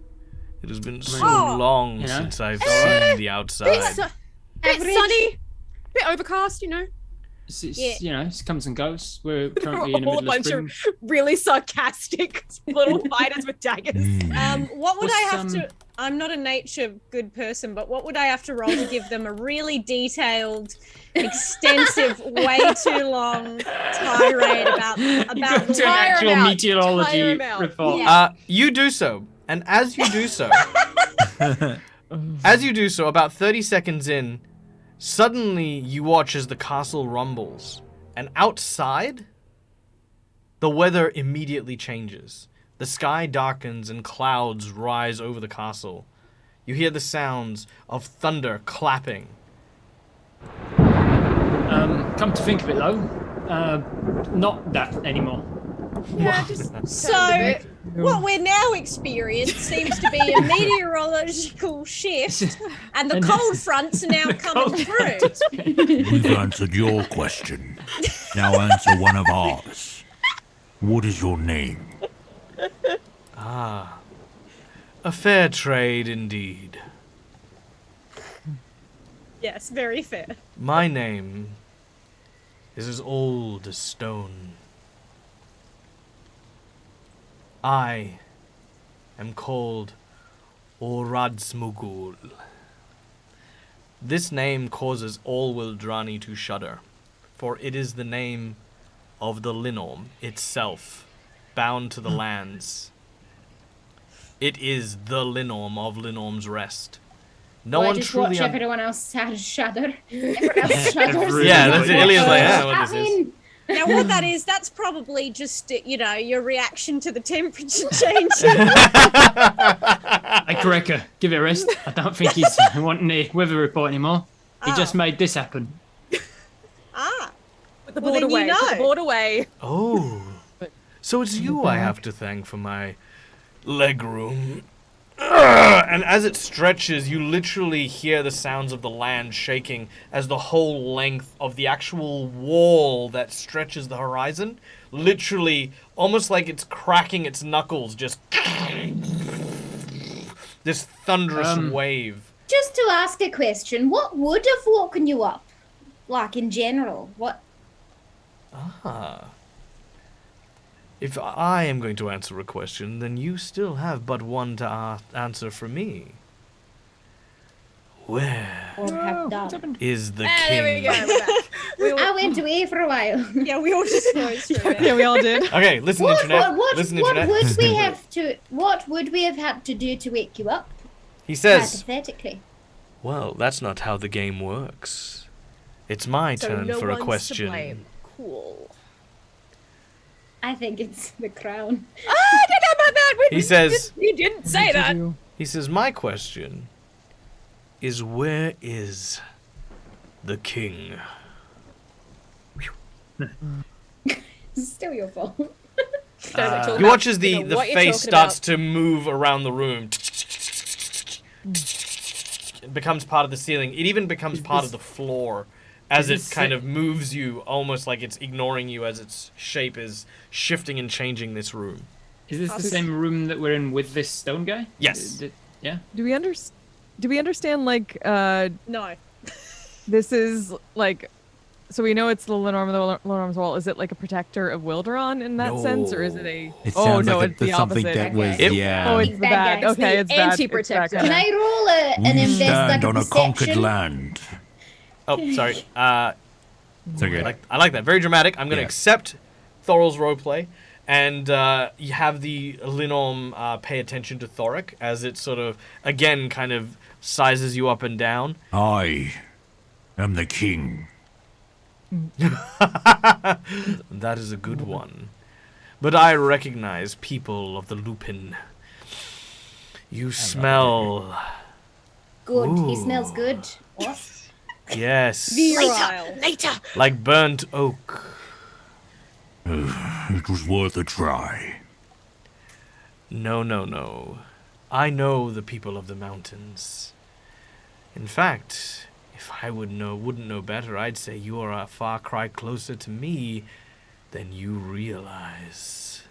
It has been so long since I've seen the outside. Bit sunny, bit overcast, It comes and goes. We're currently in the middle of spring. Of really sarcastic little fighters with daggers. What would I have to? I'm not a nature good person, but what would I have to roll to give them a really detailed, extensive, way too long tirade about an actual meteorology report? Yeah. You do so, and as you do so, about 30 seconds in, suddenly you watch as the castle rumbles, and outside, the weather immediately changes. The sky darkens and clouds rise over the castle. You hear the sounds of thunder clapping. Come to think of it, though, not that anymore. Yeah, so what we're now experiencing seems to be a meteorological shift, and the cold fronts are now coming through. We've answered your question. Now answer one of ours. What is your name? A fair trade indeed. Yes, very fair. My name is as old as stone. I am called Oradsmugul. This name causes all Wildrani to shudder, for it is the name of the Linorm itself, bound to the lands. It is the Linorm of Linorm's Rest. No one I just truly watch everyone else shudder. Everyone else shudders. Yeah, that's Ilya's like, what this is. Now, what that is, that's probably just, your reaction to the temperature change. Hey, Kareka, give it a rest. I don't think he's wanting the weather report anymore. He just made this happen. Put the Well, board then you away. Put the know. board away. Oh, so it's you I have to thank for my leg room. And as it stretches, you literally hear the sounds of the land shaking as the whole length of the actual wall that stretches the horizon, literally, almost like it's cracking its knuckles, just this thunderous wave. Just to ask a question, what would have woken you up? Like in general, what? If I am going to answer a question, then you still have but one to answer for me. Where Or have done? is the There we king? go. We're back. I went away for a while. Yeah, we all just closed for a minute. Yeah, we all did. Okay, listen, internet. Listen, internet. What would we have had to do to wake you up? He says, Hypothetically. well, that's not how the game works. It's my So turn no for a one's to question. blame. Cool. I think it's the crown. I don't know about that. He says, You didn't say that. he says, my question is, where is the king? It's still your fault. He watches the know what you're face talking starts about. to move around the room. It becomes part of the ceiling. It even becomes part of the floor as it kind of moves you, almost like it's ignoring you as its shape is shifting and changing this room. Is this the same room that we're in with this stone guy? Yes. Yeah. Do we understand like No. this is like, so we know it's the Lenormand's wall. Is it like a protector of Wilderan in that sense, or is it a? It Oh sounds no, like it's the something opposite. that was, It- yeah. Oh, it's the bad. guy. Okay, it's bad. Anti-protector. Can I roll an We invest stand like on a perception? conquered land. Oh, sorry. It's okay. I like that. Very dramatic. I'm going to Yeah. accept Thorol's roleplay, and you have the Linorm pay attention to Thoric as it sort of, again, kind of sizes you up and down. I am the king. That is a good one. But I recognize people of the Lupin. You smell... Good. He Ooh. smells good. What? Yes. Later. Like burnt oak. It was worth a try. No, no, no. I know the people of the mountains. In fact, if I wouldn't know better, I'd say you are a far cry closer to me than you realize.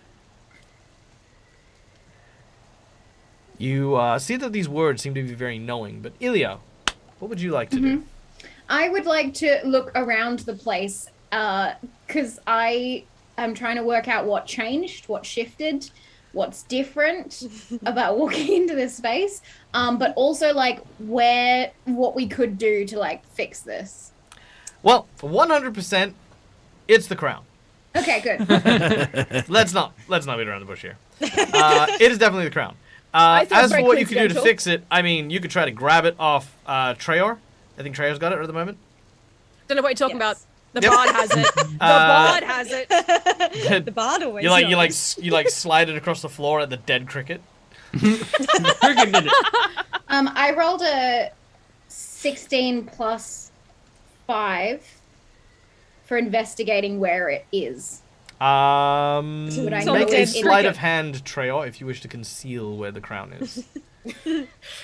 You see that these words seem to be very knowing, but Ilya, what would you like to do? I would like to look around the place because I am trying to work out what changed, what shifted, what's different about walking into this space, but also like what we could do to like fix this. Well, for 100%, it's the crown. Okay, good. Let's not beat around the bush here. It is definitely the crown. I thought As for very what you could do to coincidental. fix it, I mean, you could try to grab it off Treyarch. I think Treyarch's got it at the moment. Don't know what you're talking about. The Yep. bard has it. The bard has it. The bard always You knows. slide it across the floor at the dead cricket. Cricket did it. I rolled a 16 plus 5 for investigating where it is. Would I know make a it's sleight cricket? of hand, Treyarch, if you wish to conceal where the crown is.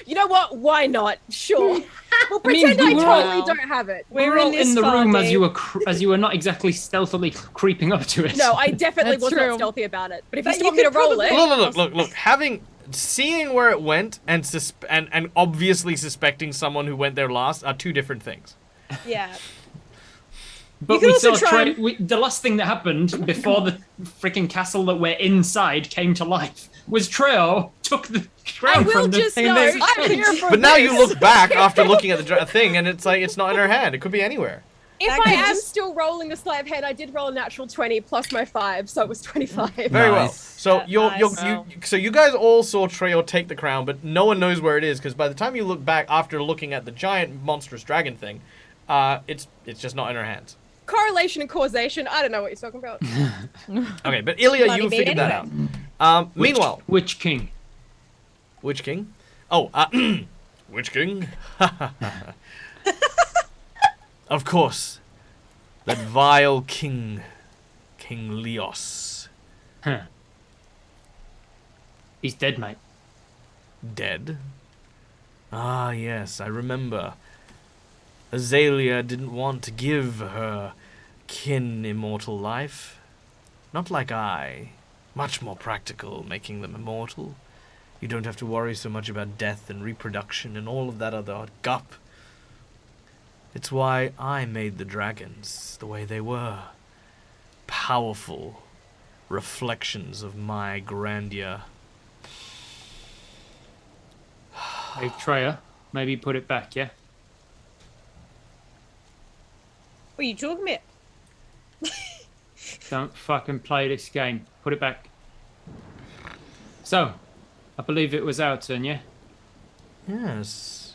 You know what? Why not? Sure. We'll I mean, pretend I we were totally all- don't have it. We're all in the room as you were not exactly stealthily creeping up to it. No, I definitely That's was true. not stealthy about it. But if But you you want me to could roll probably- it, Look. Seeing where it went and obviously suspecting someone who went there last are two different things. Yeah. But You can we also saw try the last thing that happened before the freaking castle that we're inside came to life was Treo took the crown I will from the just thing know. that's I'm here for But now you this. look back after looking at the thing, and it's like it's not in her hand. It could be anywhere. If That I could am just- still rolling the sleight of hand, I did roll a natural 20 plus my 5, so it was 25. Very well. Nice. So Nice. so you guys all saw Treo take the crown, but no one knows where it is because by the time you look back after looking at the giant monstrous dragon thing, it's just not in her hands. Correlation and causation, I don't know what you're talking about. Okay, but Ilya, Bloody you beat figured that out. Meanwhile, Which king? which king? Oh, which king? Of course. That vile king. King Leos. Huh. He's dead, mate. Dead? Ah, yes, I remember. Azalea didn't want to give her kin immortal life. Not like I. Much more practical, making them immortal. You don't have to worry so much about death and reproduction and all of that other gup. It's why I made the dragons the way they were. Powerful reflections of my grandeur. Hey, Treya, maybe put it back, yeah? What are you talking about? Don't fucking play this game. Put it back. So, I believe it was our turn, yeah? Yes.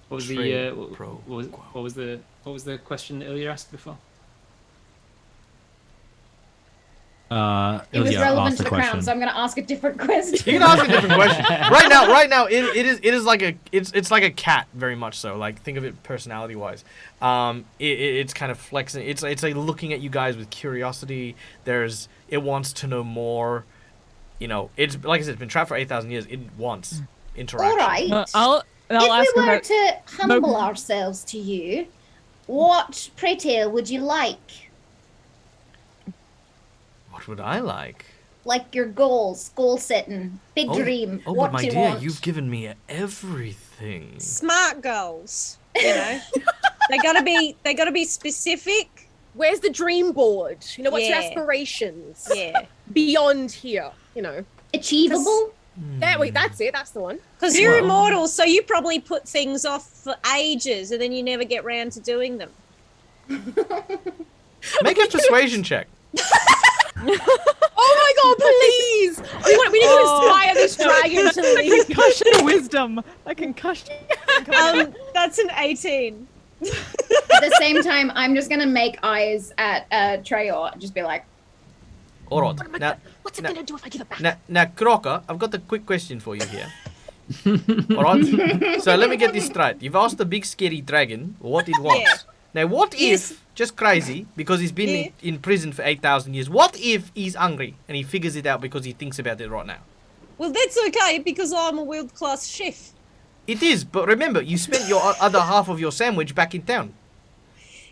What was Trade, the what was the question that Ilya asked before? It was Ilya relevant asked to the question. crown, so I'm going to ask a different question. You can ask a different question. Right now, it is like it's like a cat, very much so. Like, think of it personality wise. It's kind of flexing. It's like looking at you guys with curiosity. It wants to know more. You know, it's like I said, it's been trapped for 8,000 years. It wants interaction. All right. I'll ask If we her were to humble ourselves to you, what, pray tell, would you like? What would I like? Like your goals, goal setting, big dream. Oh, what but my do you dear, want? you've given me everything. Smart goals. You know, they gotta be specific. Where's the dream board? You know, what's your Yeah. aspirations? Yeah. Beyond here, you know. Achievable? That's it. That's the one. Because you're immortal, so you probably put things off for ages, and then you never get round to doing them. Make a persuasion check. Oh my god, please! We need to inspire this dragon to leave. Concussion wisdom. A concussion. That's an 18. At the same time, I'm just going to make eyes at Treya and just be like, All right. Now, What's it gonna do if I give it back? now, Crocker, I've got a quick question for you here. All right. So let me get this straight. You've asked the big scary dragon what it wants. Yeah. Now, what if, just crazy, because he's been in prison for 8,000 years, what if he's hungry and he figures it out because he thinks about it right now? Well, that's okay because I'm a world-class chef. It is, but remember, you spent your other half of your sandwich back in town.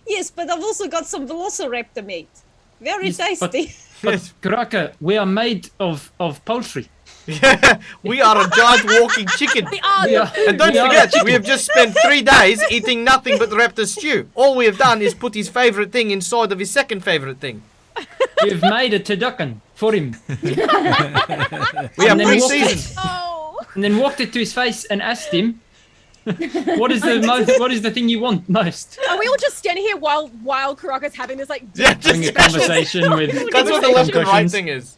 Yes, but I've also got some velociraptor meat. Very tasty. But Kraka, we are made of poultry. Yeah, we are a giant walking chicken. We are. And don't forget, we have just spent 3 days eating nothing but raptor stew. All we have done is put his favourite thing inside of his second favourite thing. We've made a turducken for him. We have pre-seasoned. And then walked it to his face and asked him, what is the thing you want most? Are we all just standing here while Karaka's having this like Having a conversation with That's what the left and right thing is.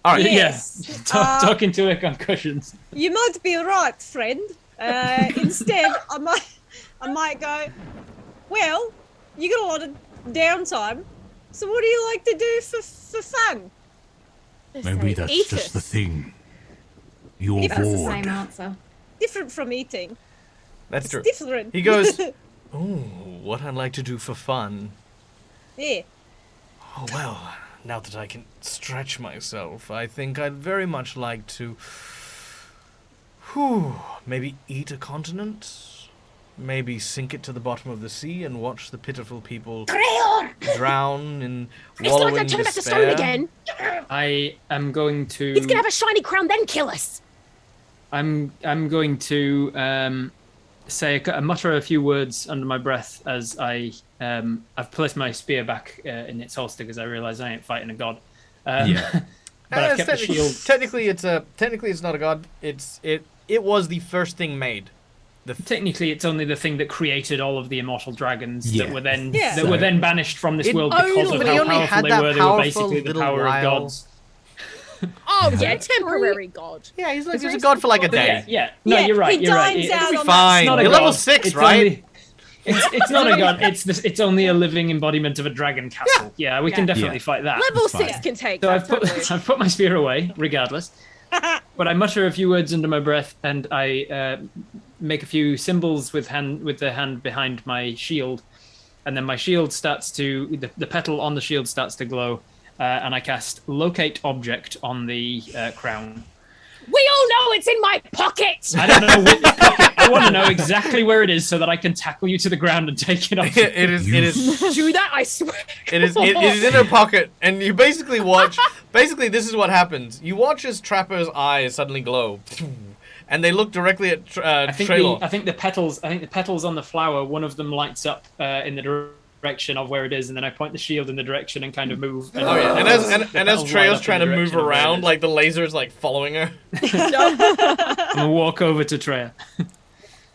All right. Yes. Yeah. Talking to her concussions. You might be right, friend. Instead, I might go, well, you got a lot of downtime, so what do you like to do for fun? Maybe that's just the thing. You're that's the bored. same answer. Different from eating. That's It's true. different. He goes, oh, what I'd like to do for fun. Yeah. Oh, well, now that I can stretch myself, I think I'd very much like to, maybe eat a continent? Maybe sink it to the bottom of the sea and watch the pitiful people drown in wallowing turn back to stone despair? again. I am going to. He's gonna have a shiny crown, then kill us. I'm going to mutter a few words under my breath as I've placed my spear back in its holster because I realise I ain't fighting a god. But I've kept the shield. Technically, it's not a god. It was the first thing made. Technically, it's only the thing that created all of the immortal dragons Yeah. that were then Yeah. were then banished from this It world because only- of but he how only powerful had they that were. They were powerful basically the little power while. of gods. Oh yeah, temporary god. Yeah, he's a god for like a day. Yeah. No, you're right. You're right. It'll be fine. It's not a You're god. level 6, It's right? only- it's not a god. It's only a living embodiment of a dragon castle. Yeah, we can definitely fight that. Level 6 can take So that. Totally. I've put my spear away, regardless. But I mutter a few words under my breath, and I make a few symbols with the hand behind my shield, and then my shield starts to the petal on the shield starts to glow, and I cast Locate Object on the crown. We all know it's in my pocket. I don't know which pocket. I want to know exactly where it is so that I can tackle you to the ground and take it off. It is. Do that, I swear. It is in her pocket, and you basically watch. Basically, this is what happens. You watch as Trapper's eyes suddenly glow, and they look directly at Traylor. I think the petals on the flower. One of them lights up in the direction of where it is, and then I point the shield in the direction and kind of move. And, and as Traylor's trying to move around, like the laser's like following her. I'm gonna walk over to Treya.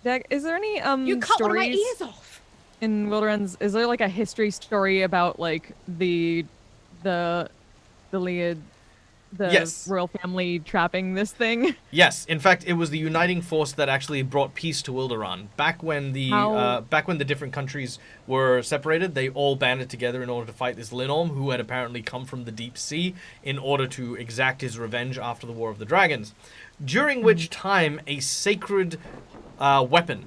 Dag, is there any You cut one of my stories ears off. in Wilderan's? Is there like a history story about like the Lead, the Yes. royal family trapping this thing? Yes, in fact, it was the uniting force that actually brought peace to Wilderan. Back when the different countries were separated, they all banded together in order to fight this Linorm, who had apparently come from the deep sea, in order to exact his revenge after the War of the Dragons. During which time, a sacred weapon,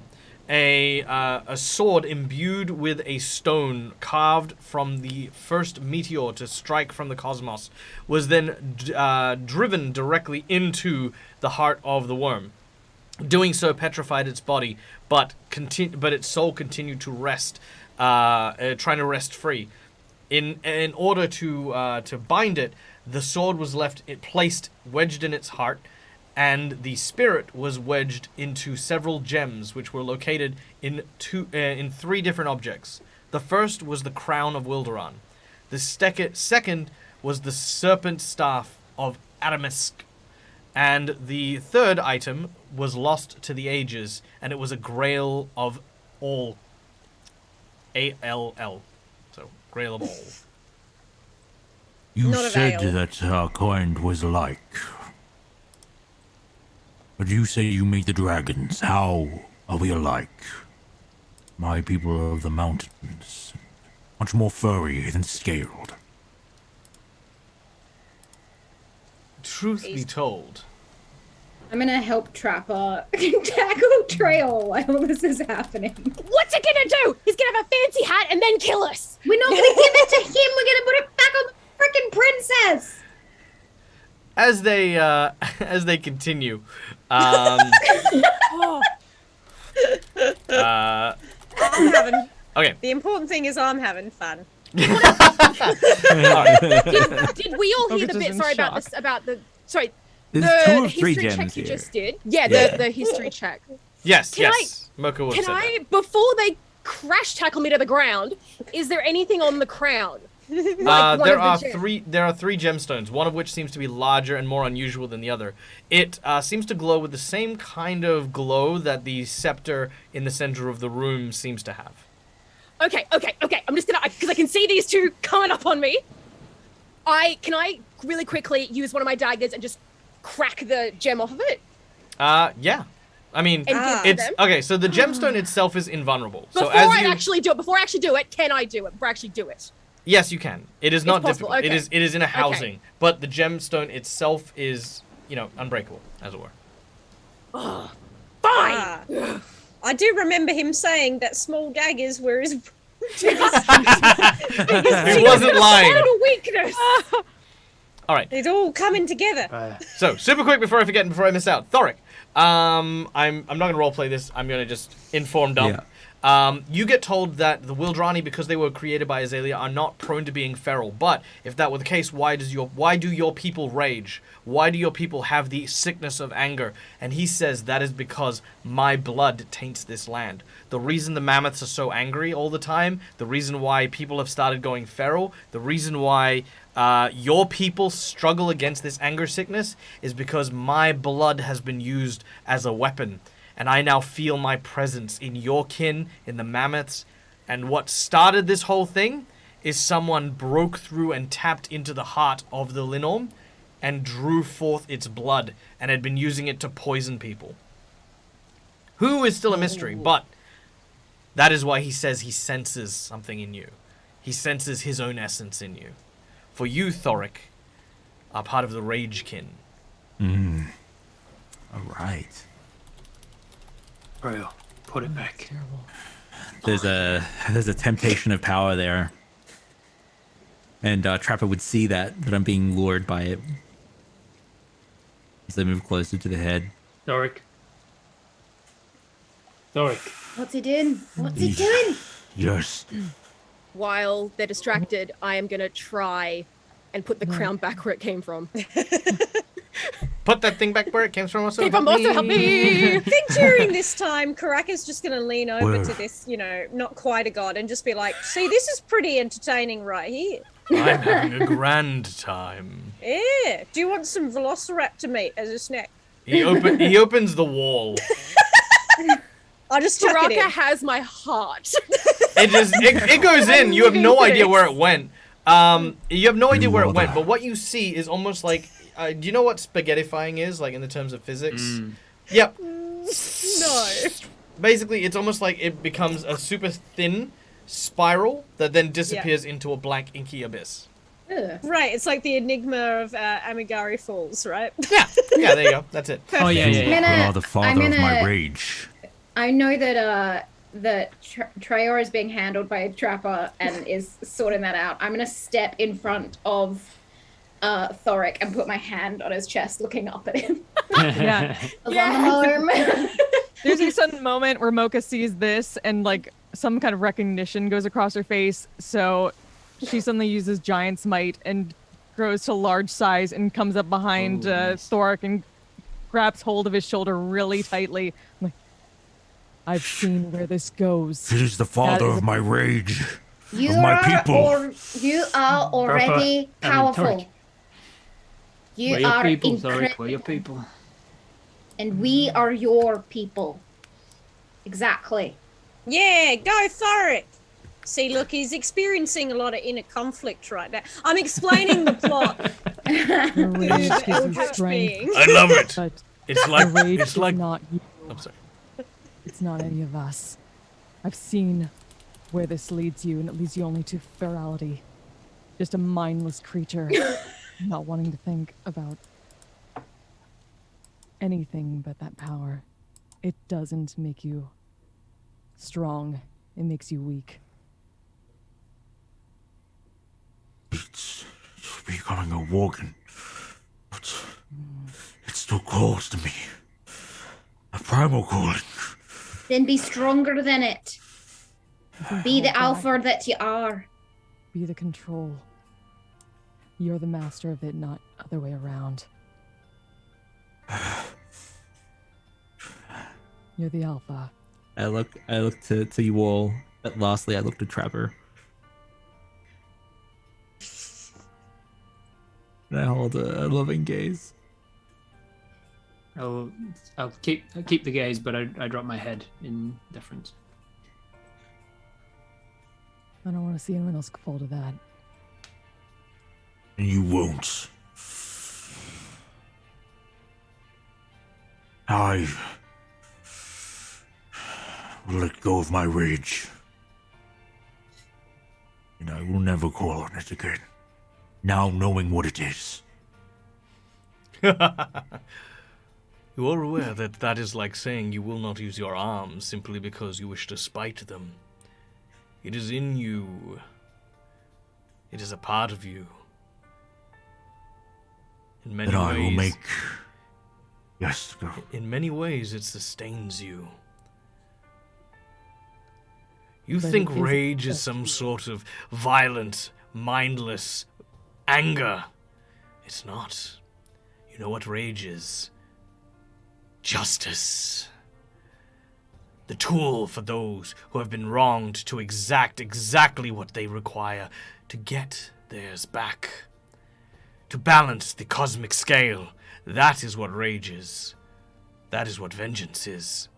a sword imbued with a stone carved from the first meteor to strike from the cosmos, was then driven directly into the heart of the worm. Doing so petrified its body, but its soul continued to rest, trying to rest free. In order to bind it, the sword was placed wedged in its heart, and the spirit was wedged into several gems, which were located in three different objects. The first was the crown of Wilderan. The second was the serpent staff of Adamisk. And the third item was lost to the ages, and it was a grail of all. A-L-L. So, grail of all. You Not said avail. that our kind was alike. But you say you made the dragons. How are we alike? My people are of the mountains. Much more furry than scaled. Truth be told, I'm gonna help Trapper tackle Trail while this is happening. What's it gonna do? He's gonna have a fancy hat and then kill us. We're not gonna give it to him. We're gonna put it back on the freaking princess. as they continue, I'm having. Okay. The important thing is I'm having fun. Did we all hear the Focus is bit? in Sorry about shock. this. About the sorry. There's the two of three history gems check you here. just did. Yeah, Yeah. the history check. yes, Can yes, Mocha would Can have said I, before they crash tackle me to the ground, is there anything on the crown? that. one There of the are gems. There are three gemstones, one of which seems to be larger and more unusual than the other. It seems to glow with the same kind of glow that the scepter in the center of the room seems to have. Okay. I'm just gonna, because I can see these two coming up on me. Can I really quickly use one of my daggers and just crack the gem off of it? Yeah. I mean, And give it's them? okay. So the gemstone itself is invulnerable. So Before as I you, actually do it, can I do it? Before I actually do it? yes, you can. It is not possible, difficult. okay. It is in a housing, but the gemstone itself is, unbreakable, as it were. Fine. Ah. I do remember him saying that small daggers were his. He wasn't lying. What a weakness. All right. It's all coming together. So super quick before I forget and before I miss out, Thoric. I'm not gonna roleplay this. I'm gonna just inform Dump. You get told that the Wildrani, because they were created by Azalea, are not prone to being feral. But if that were the case, why do your people rage? Why do your people have the sickness of anger? And he says that is because my blood taints this land. The reason the mammoths are so angry all the time, the reason why people have started going feral, the reason why your people struggle against this anger sickness is because my blood has been used as a weapon. And I now feel my presence in your kin, in the mammoths. And what started this whole thing is someone broke through and tapped into the heart of the Linorm and drew forth its blood and had been using it to poison people. Who is still a mystery, but that is why he says he senses something in you. He senses his own essence in you. For you, Thoric, are part of the Rage kin. All right. Bro, put it back. There's a temptation of power there. And Trapper would see that I'm being lured by it. As they move closer to the head. Thoric. What's he doing? What's he doing? Yes. While they're distracted, I am gonna try and put the crown back where it came from. Put that thing back where it came from. Also, Keep on, also help me. I think during this time, Karaka's just going to lean over Where? to this, not quite a god, and just be like, see, this is pretty entertaining right here. I'm having a grand time. Yeah. Do you want some velociraptor meat as a snack? He opens the wall. I'll just chuck it in. Karaka has my heart. It goes in. You have no idea where it went. You have no idea where it went, but what you see is almost like... do you know what spaghettifying is, like in the terms of physics? Yep. No. Basically, it's almost like it becomes a super thin spiral that then disappears into a black inky abyss. Ugh. Right, it's like the enigma of Amigari Falls, right? Yeah, there you go. That's it. Oh, yeah. You are the father of my rage. I know that Trayor is being handled by a trapper and is sorting that out. I'm gonna step in front of Thoric and put my hand on his chest, looking up at him. Yeah. There's a sudden moment where Mocha sees this and like some kind of recognition goes across her face. So she suddenly uses Giant's Might and grows to large size and comes up behind Thoric and grabs hold of his shoulder really tightly. I'm like, I've seen where this goes. It is the father of my rage. You of my people. You are already powerful. You We're are your people, Thoric. incredible. We're your people. And we are your people. Exactly. Yeah, go Thoric. See, look, he's experiencing a lot of inner conflict right now. I'm explaining the plot. The rage gives you strength. I love it. But It's like the rage is not you. I'm sorry. It's not any of us. I've seen where this leads you, and it leads you only to ferality. Just a mindless creature, not wanting to think about anything but that power. It doesn't make you strong. It makes you weak. It's becoming a Worgen, but it still calls to me. A primal calling. Then be stronger than it. Be the alpha that you are. Be the control. You're the master of it, not other way around. You're the alpha. I look to you all. But lastly, I look to Trevor. And I hold a loving gaze. I'll keep the gaze, but I drop my head in deference. I don't want to see anyone else fall to that. And you won't. I will let go of my rage. And I will never call on it again. Now knowing what it is. You are aware that that is like saying you will not use your arms simply because you wish to spite them. It is in you. It is a part of you. In many And ways, I will make... Yes, go. In many ways, it sustains you. You But think it isn't rage is just some you. sort of violent, mindless anger. It's not. You know what rage is? Justice. The tool for those who have been wronged to exact exactly what they require to get theirs back. To balance the cosmic scale. That is what rage is. That is what vengeance is.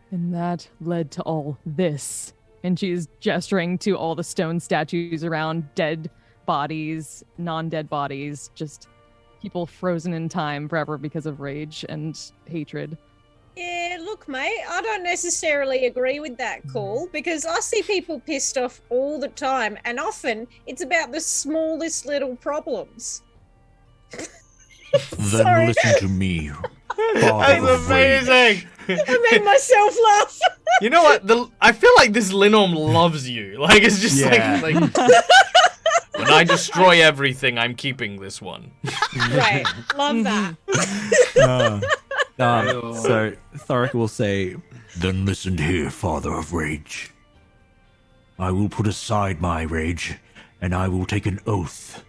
And that led to all this. And she's gesturing to all the stone statues around, dead bodies, non-dead bodies, just people frozen in time forever because of rage and hatred. Yeah, look, mate, I don't necessarily agree with that call because I see people pissed off all the time, and often it's about the smallest little problems. Then listen to me. Father of rage. amazing. I made myself laugh. You know what? I feel like this Linom loves you. Like it's just like when I destroy everything, I'm keeping this one. Right. Love that. So Thoric will say, Then listen here, Father of Rage. I will put aside my rage, and I will take an oath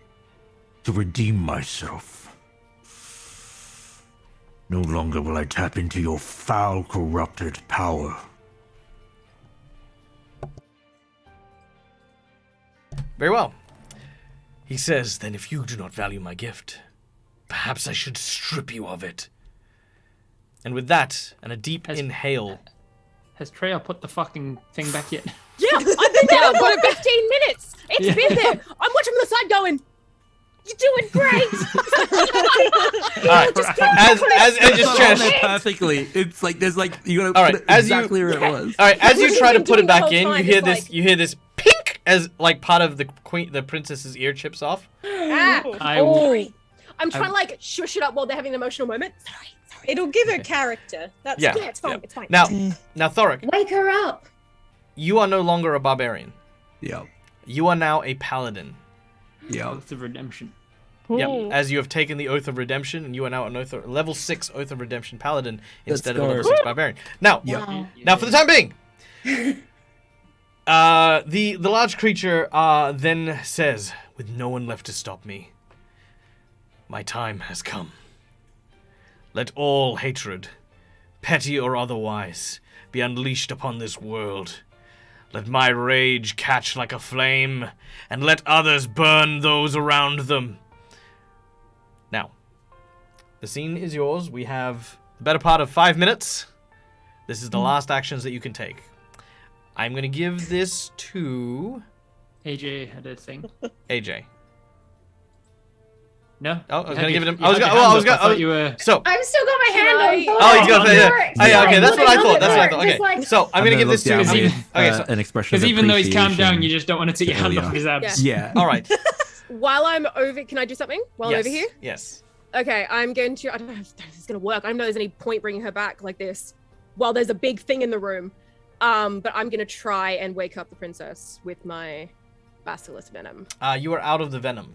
to redeem myself. No longer will I tap into your foul, corrupted power. Very well. He says, then if you do not value my gift, perhaps I should strip you of it. And with that, and a deep inhale. Has Treya put the fucking thing back yet? Yeah, I've been there for 15 minutes. It's been there. I'm watching from the side going, you're doing great. All right. As just trying there perfectly. It's like there's like you gotta all right, put it exactly where it was. All right, as you try to put it back the in, whole you time, hear it's this. You hear this pink as like part of the princess's ear chips off. I'm trying to like shush it up while they're having an emotional moment. Sorry. It'll give her character. That's Yeah. Yeah, it's fine. It's fine. Now, Thoric, Wake her up. you are no longer a barbarian. Yeah. You are now a paladin. Yeah. Oath of Redemption. Yeah, as you have taken the Oath of Redemption, and you are now an level 6 Oath of Redemption paladin instead of a level 6 barbarian. Now, now for the time being, the large creature then says, with no one left to stop me, my time has come. Let all hatred, petty or otherwise, be unleashed upon this world. Let my rage catch like a flame, and let others burn those around them. Now, the scene is yours. We have the better part of 5 minutes. This is the last actions that you can take. I'm going to give this to... AJ had a thing. AJ. No? Oh, I was You going to had give your- it him. you I was had your going hand to... up. I thought you were... So... I've still got my hand on. Oh, he's got yeah, that's what I thought. That's what I thought. Just Okay, like- so I'm going to give this to... down okay, with, so, an expression Because of even though he's calmed down, appreciation you just don't want to take your hand Ilya. off his abs. Yeah. all right. While I'm over, can I do something while I'm over here? Yes. Okay, I'm going to. I don't know if this is gonna work. I don't know if there's any point bringing her back like this while there's a big thing in the room. But I'm gonna try and wake up the princess with my basilisk venom. You are out of the venom.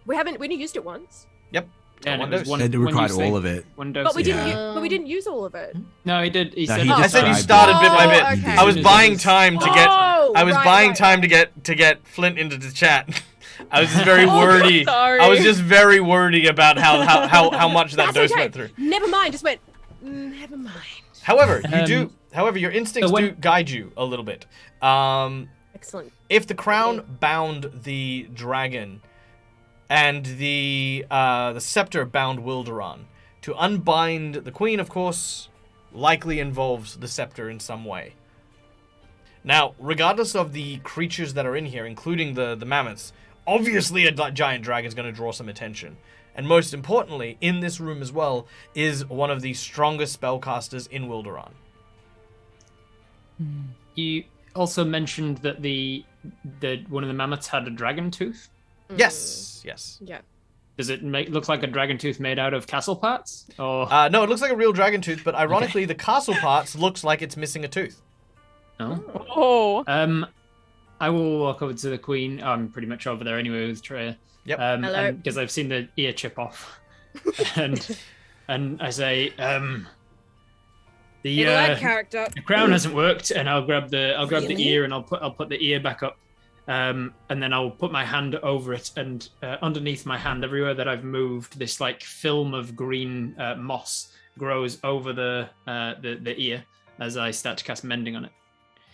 We only used it once. Yep. Yeah, and One it was dose. one, It one required use all thing. of it. One dose. But we didn't. Yeah. But we didn't use all of it. No, he did. He No, said. he that. I said you described started bit by bit. Oh, okay. I was As soon as buying it was- time to get. Oh, I was right, buying right, time to get Flint into the chat. I was just very wordy. sorry. I was just very wordy about how much that That's dose okay. went through. Never mind. Just went. Never mind. However, However, your instincts so when- do guide you a little bit. Excellent. If the crown bound the dragon, and the scepter bound Wilderan, to unbind the queen, of course, likely involves the scepter in some way. Now, regardless of the creatures that are in here, including the mammoths, obviously a giant dragon is going to draw some attention. And most importantly, in this room as well, is one of the strongest spellcasters in Wilderan. You also mentioned that the one of the mammoths had a dragon tooth. Yes, yes. Yeah. Does it look like a dragon tooth made out of castle parts? Or No, it looks like a real dragon tooth, but ironically, the castle parts looks like it's missing a tooth. no? Oh. I will walk over to the queen. I'm pretty much over there anyway with Treya. Yep. Hello. Because I've seen the ear chip off, and I say, It'll add character. the crown hasn't worked, and I'll grab the ear and I'll put the ear back up, and then I'll put my hand over it, and underneath my hand, everywhere that I've moved, this like film of green moss grows over the ear as I start to cast mending on it.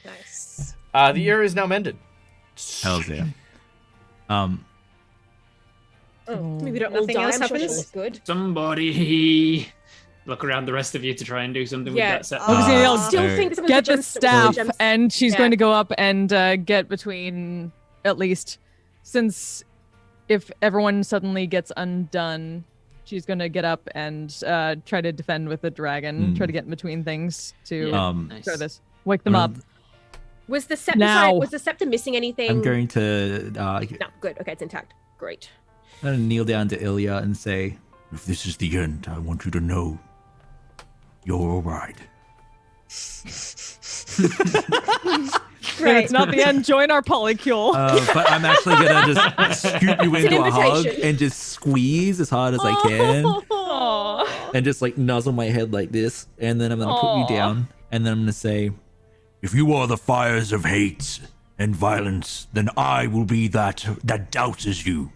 Nice. The ear is now mended. Hells yeah. Oh, maybe don't all Nothing die. else I'm sure happens? she'll look good. Somebody look around the rest of you to try and do something with that set. I still think this was Get a the staff, and she's Yeah. going to go up and get between, at least, since if everyone suddenly gets undone, she's going to get up and try to defend with the dragon, try to get in between things to show this. Wake them up. Was the scepter? Now. Sorry, was the scepter missing anything? I'm going to No, good. Okay, it's intact. Great. I'm gonna kneel down to Ilya and say, If this is the end, I want you to know You're all right. Great. It's not the end. Join our polycule. But I'm actually gonna just scoop you into a hug and just squeeze as hard as I can, and just like nuzzle my head like this, and then I'm gonna put you down, and then I'm gonna say, "If you are the fires of hate and violence, then I will be that douses you."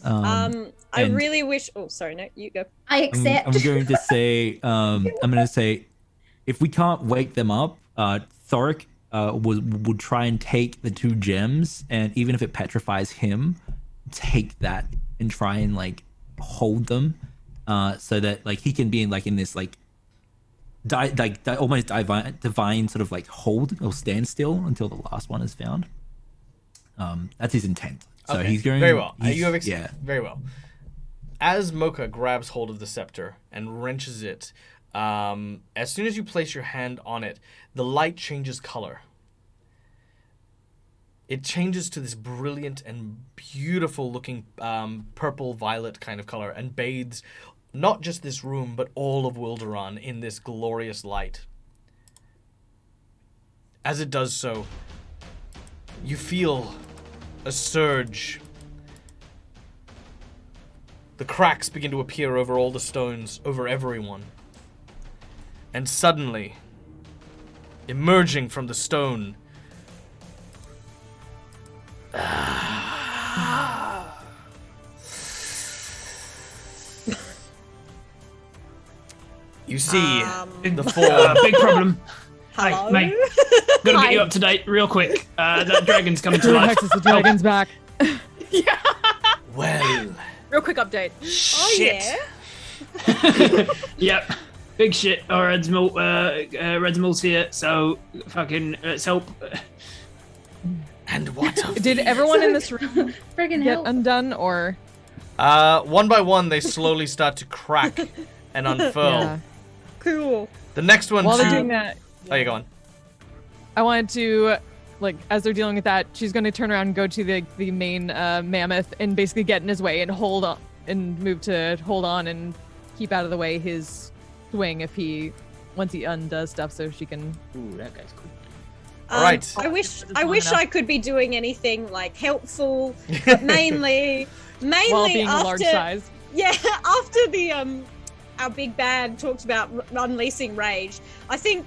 I really wish. Oh, sorry. No, you go. I accept. I'm going to say, I'm gonna say, if we can't wake them up, Thoric would try and take the 2 gems, and even if it petrifies him, take that and try and like hold them, so that like he can be in like in this like almost divine sort of like hold or stand still until the last one is found. That's his intent. So Okay, he's going very well. yeah. Very well. As Mocha grabs hold of the scepter and wrenches it, as soon as you place your hand on it, the light changes color. It changes to this brilliant and beautiful looking purple violet kind of color and bathes not just this room but all of Wilderan in this glorious light. As it does so, you feel a surge. The cracks begin to appear over all the stones, over everyone. And suddenly, emerging from the stone, you see the form. Big problem. Hello? Hi, mate. Gotta get you up to date real quick. That dragon's coming to life. The dragon's back. Well. Real quick update. Shit. Yep. Big shit. Redsmall's here, so fucking let's help. And what Did everyone in this room Friggin' get help. undone, or? One by one, they slowly start to crack and unfurl. Yeah. Cool. The next one, While too. they're doing that, Oh, you go on. I wanted to, like, as they're dealing with that, she's going to turn around and go to the main mammoth and basically get in his way and hold on and move to hold on and keep out of the way his swing once he undoes stuff, so she can. Ooh, that guy's cool. All right. I wish I could be doing anything like helpful, but mainly While being after a large size. Yeah, after the our big bad talked about unleashing rage, I think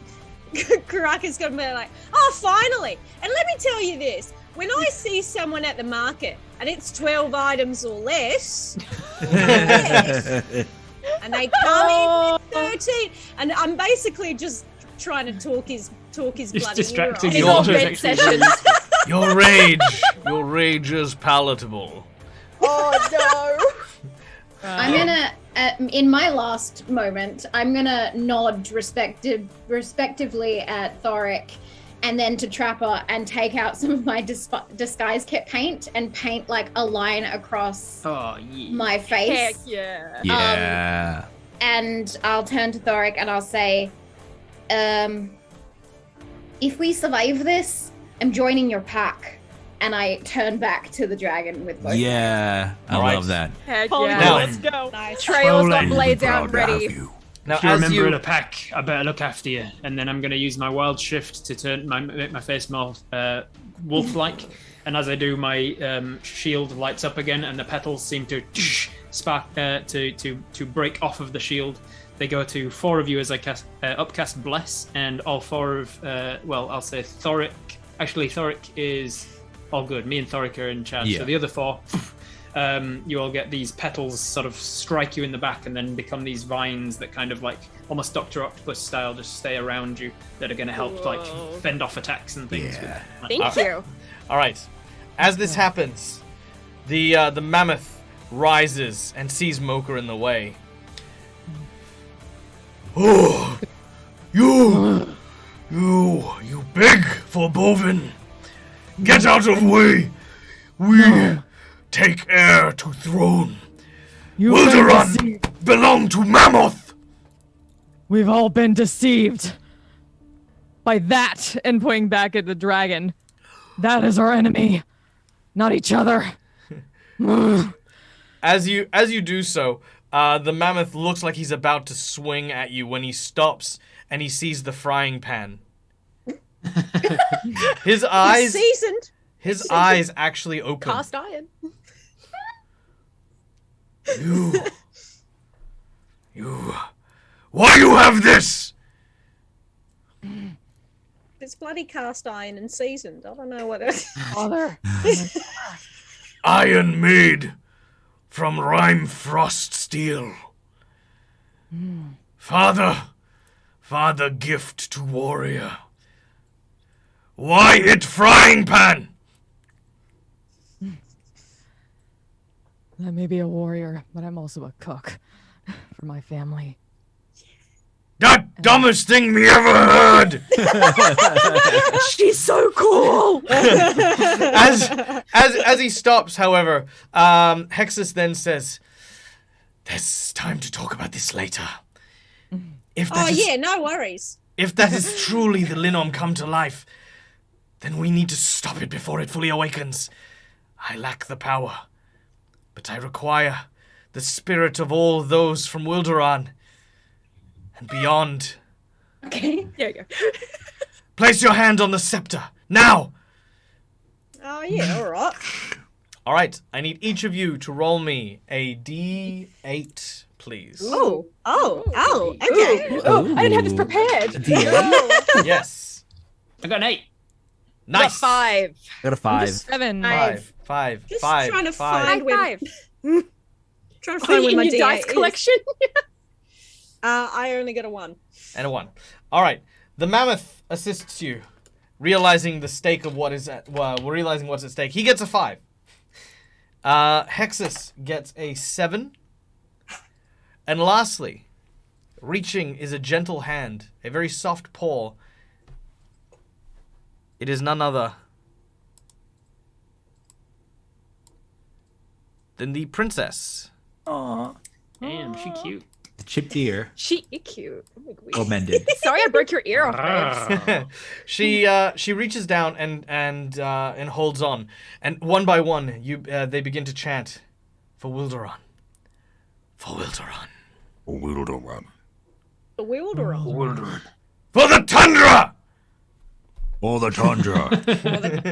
Karaka's gonna be like, oh, finally! And let me tell you this: when I see someone at the market and it's 12 items or less, and they come in with 13, and I'm basically just trying to talk his bloody distracting ear you. off. Red sessions. Your rage is palatable. Oh I'm gonna, in my last moment, I'm gonna nod respectively at Thoric, and then to Trapper, and take out some of my disguise kit paint and paint like a line across my no. face. Heck yeah. Yeah. And I'll turn to Thoric and I'll say, if we survive this, I'm joining your pack. And I turn back to the dragon with both. Yeah, I All right. love that. Heck Holy yeah. Now- Let's go. Nice. Trail's got Rolling. blades out Proud to have ready. you. Now, If you're a as member you of the pack, I better look after you. And then I'm going to use my wild shift to make my face more wolf-like. And as I do, my shield lights up again, and the petals seem to spark to break off of the shield. They go to 4 of you as I cast upcast bless, and all 4 of I'll say Thoric. Actually, Thoric is all good. Me and Thoric are in charge. Yeah. So the other 4. You all get these petals sort of strike you in the back and then become these vines that kind of like almost Dr. Octopus style just stay around you that are going to help like fend off attacks and things. Yeah. Thank you. All right. As this happens, the mammoth rises and sees Mocha in the way. Oh, you big foreboding! Get out of the way! We take heir to throne. Wilderan belong to Mammoth. We've all been deceived by that, and pointing back at the dragon. That is our enemy, not each other. As you do so, The mammoth looks like he's about to swing at you when he stops and he sees the frying pan. His eyes... Seasoned. His eyes actually open. Cast iron. You... Why you have this? It's bloody cast iron and seasoned. I don't know what it is. Father. Iron made from rime frost steel. Father gift to warrior. Why it frying pan? I may be a warrior, but I'm also a cook for my family. That dumbest thing me ever heard. She's so cool. As he stops, however, Hexus then says, "There's time to talk about this later." No worries. If that is truly the Linom come to life, then we need to stop it before it fully awakens. I lack the power, but I require the spirit of all those from Wilderan and beyond. Okay. There you go. Place your hand on the scepter, now! Oh, yeah, all right. All right, I need each of you to roll me a D8, please. Oh, okay. Oh, I didn't have this prepared. Yes. I got an 8. Nice. 5. Got a 5. 7. Five. Just Five. trying to Five. find where... 5. Trying to Are find you where in my your D8 dice is. collection? I only got a 1. And a 1. All right. The mammoth assists you, realizing the stake of what is at. Well, realizing what's at stake. He gets a 5. Hexus gets a 7. And lastly, reaching is a gentle hand, a very soft paw. It is none other than the princess. Aww. Damn, she cute. The chipped ear. She is cute. Oh, mended. Sorry, I broke your ear off, babes. She reaches down and holds on, and one by one they begin to chant, "For Wilderan, for Wilderan, for Wilderan, The Wilderan. for the tundra." For the tundra.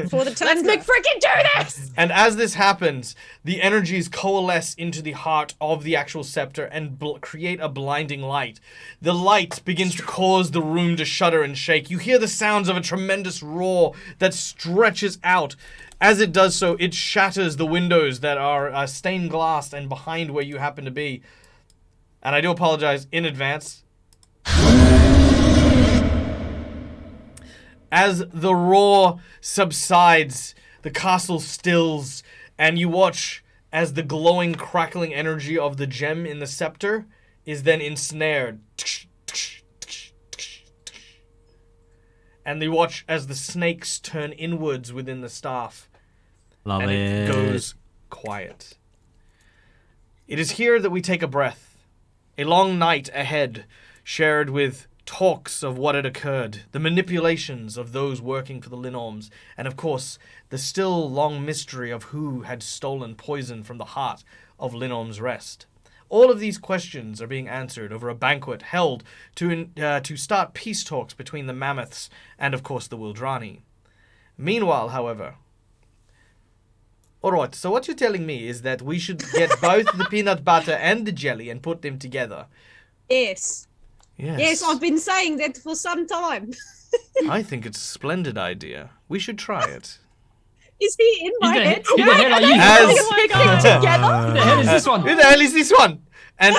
For the Let's make freaking do this! And as this happens, the energies coalesce into the heart of the actual scepter and create a blinding light. The light begins to cause the room to shudder and shake. You hear the sounds of a tremendous roar that stretches out. As it does so, it shatters the windows that are stained glass and behind where you happen to be. And I do apologize in advance. As the roar subsides, the castle stills, and you watch as the glowing, crackling energy of the gem in the scepter is then ensnared. And you watch as the snakes turn inwards within the staff. Love and it goes quiet. It is here that we take a breath. A long night ahead, shared with talks of what had occurred, the manipulations of those working for the Linorms, and of course, the still long mystery of who had stolen poison from the heart of Linorm's Rest. All of these questions are being answered over a banquet held to start peace talks between the mammoths and, of course, the Wildrani. Meanwhile, however... Alright, so what you're telling me is that we should get both the peanut butter and the jelly and put them together. Yes. Yes, I've been saying that for some time. I think it's a splendid idea. We should try it. Is he in my head? Who the hell are you? Oh my God. Together? Who the hell is this one? Who the hell is this one? And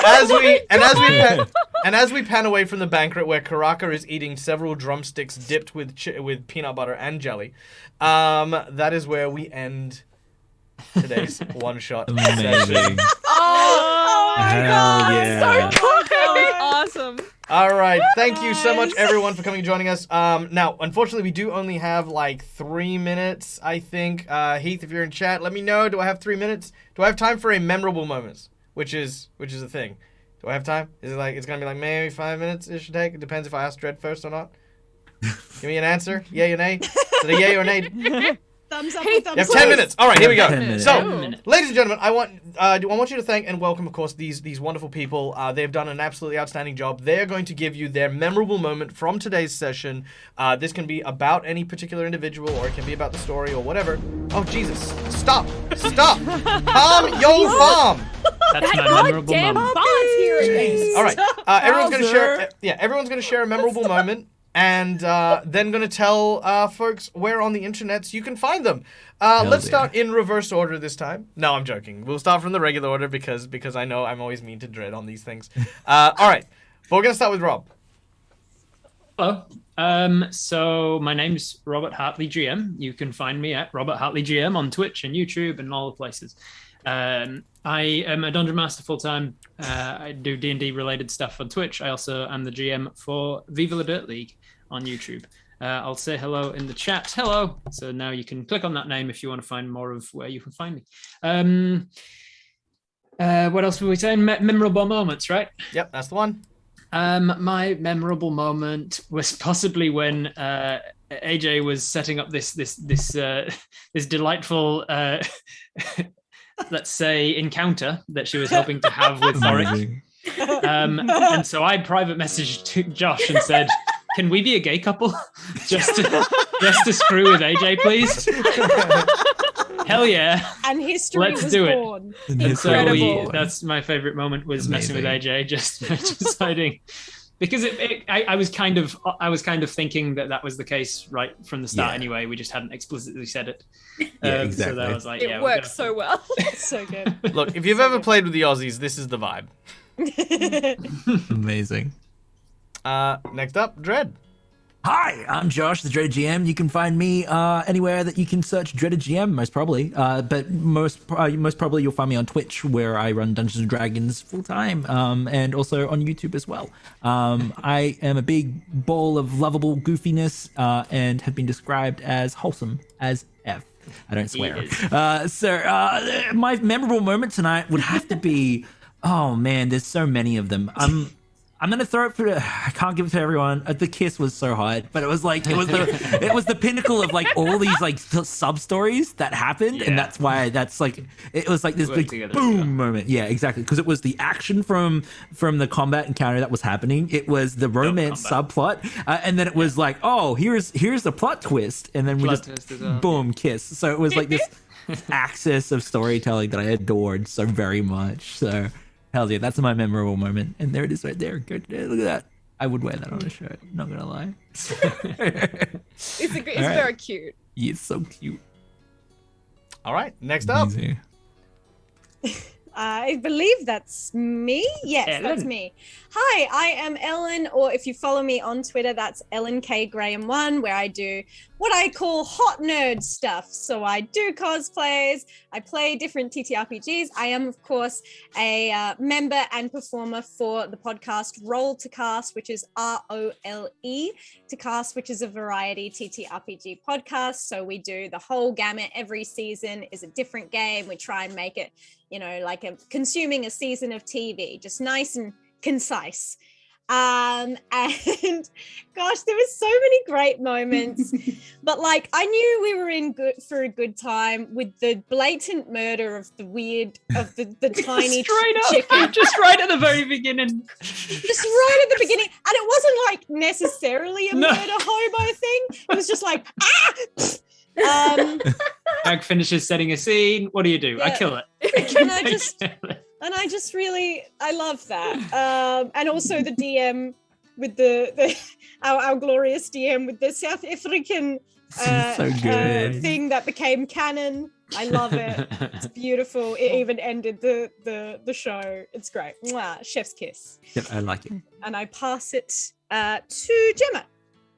as we pan away from the banquet where Karaka is eating several drumsticks dipped with peanut butter and jelly, that is where we end today's one-shot session. Amazing. Oh my Hell God. yeah. So cool. Awesome. All right, thank you so much, everyone, for coming and joining us. Now, unfortunately, we do only have like 3 minutes, I think. Heath, if you're in chat, let me know. Do I have 3 minutes? Do I have time for a memorable moments? Which is the thing. Do I have time? Is it like it's gonna be like maybe 5 minutes? It should take. It depends if I ask Dread first or not. Give me an answer. Yay or nay? Is it a yay or nay? Thunder Thumbs up. Hey, Thumbs You have up. 10 minutes. All right, here we go. 10 minutes. So, 10 minutes. ladies and gentlemen, I want you to thank and welcome, of course, these wonderful people. They've done an absolutely outstanding job. They're going to give you their memorable moment from today's session. This can be about any particular individual, or it can be about the story, or whatever. Oh, Jesus. Stop. Calm your farm. That's my memorable Damn moment. boss here again. All right. Everyone's going to share. Yeah, everyone's going to share a memorable moment, and then going to tell folks where on the internets you can find them. Let's start in reverse order this time. No, I'm joking. We'll start from the regular order because I know I'm always mean to Dread on these things. All right. But we're going to start with Rob. Hello. So my name's Robert Hartley GM. You can find me at Robert Hartley GM on Twitch and YouTube and all the places. I am a Dungeon Master full-time. I do D&D related stuff on Twitch. I also am the GM for Viva La Dirt League on YouTube. I'll say hello in the chat. Hello. So now you can click on that name if you want to find more of where you can find me. What else were we saying? Memorable moments, right? Yep, that's the one. My memorable moment was possibly when AJ was setting up this delightful let's say encounter that she was hoping to have with Thoric. And so I private messaged to Josh and said, "Can we be a gay couple? just to screw with AJ, please?" Hell yeah. And history Let's was do born. it. And so Incredible. that's my favorite moment was messing with AJ, just deciding. Because I was kind of thinking that was the case right from the start. Anyway, we just hadn't explicitly said it. Yeah, exactly. So that was like, It works so well. It's so good. Look, if you've ever played with the Aussies, this is the vibe. Amazing. Next up, Dread. Hi, I'm Josh, the Dreaded GM. You can find me anywhere that you can search Dreaded GM, most probably. But most probably you'll find me on Twitch, where I run Dungeons and Dragons full time, and also on YouTube as well. I am a big ball of lovable goofiness, and have been described as wholesome as F. I don't swear. So my memorable moment tonight would have to be, oh man, there's so many of them. I'm gonna throw it for. I can't give it to everyone. The kiss was so hot, but it was the pinnacle of like all these like sub stories that happened, and that's why it was like this big boom moment. Yeah, exactly, because it was the action from the combat encounter that was happening. It was the romance subplot, and then it was like, oh, here's the plot twist, and then we just boom kiss. So it was like this axis of storytelling that I adored so very much. So. Hell yeah, that's my memorable moment. And there it is right there. Good. Look at that. I would wear that on a shirt, not gonna lie. It's very cute. Yeah, it's so cute. All right, next up. I believe that's me. Yes, Ellen. that's me. Hi, I am Ellen, or if you follow me on Twitter, that's Ellen K Graham 1, where I do what I call hot nerd stuff. So I do cosplays, I play different TTRPGs. I am, of course, a member and performer for the podcast Roll to Cast, which is ROLE to Cast, which is a variety TTRPG podcast. So we do the whole gamut. Every season is a different game. We try and make it, like consuming a season of TV, just nice and concise. And gosh, there were so many great moments, but like I knew we were in for a good time with the blatant murder of the tiny chicken. Just right at the very beginning. Just right at the beginning. And it wasn't like necessarily a murder hobo thing. It was just like, Meg finishes setting a scene. What do? Yeah. I kill it. And I just really, I love that. And also the DM with our glorious DM with the South African thing that became canon. I love it. It's beautiful. It even ended the show. It's great. Mwah, chef's kiss. Yep, I like it. And I pass it to Gemma.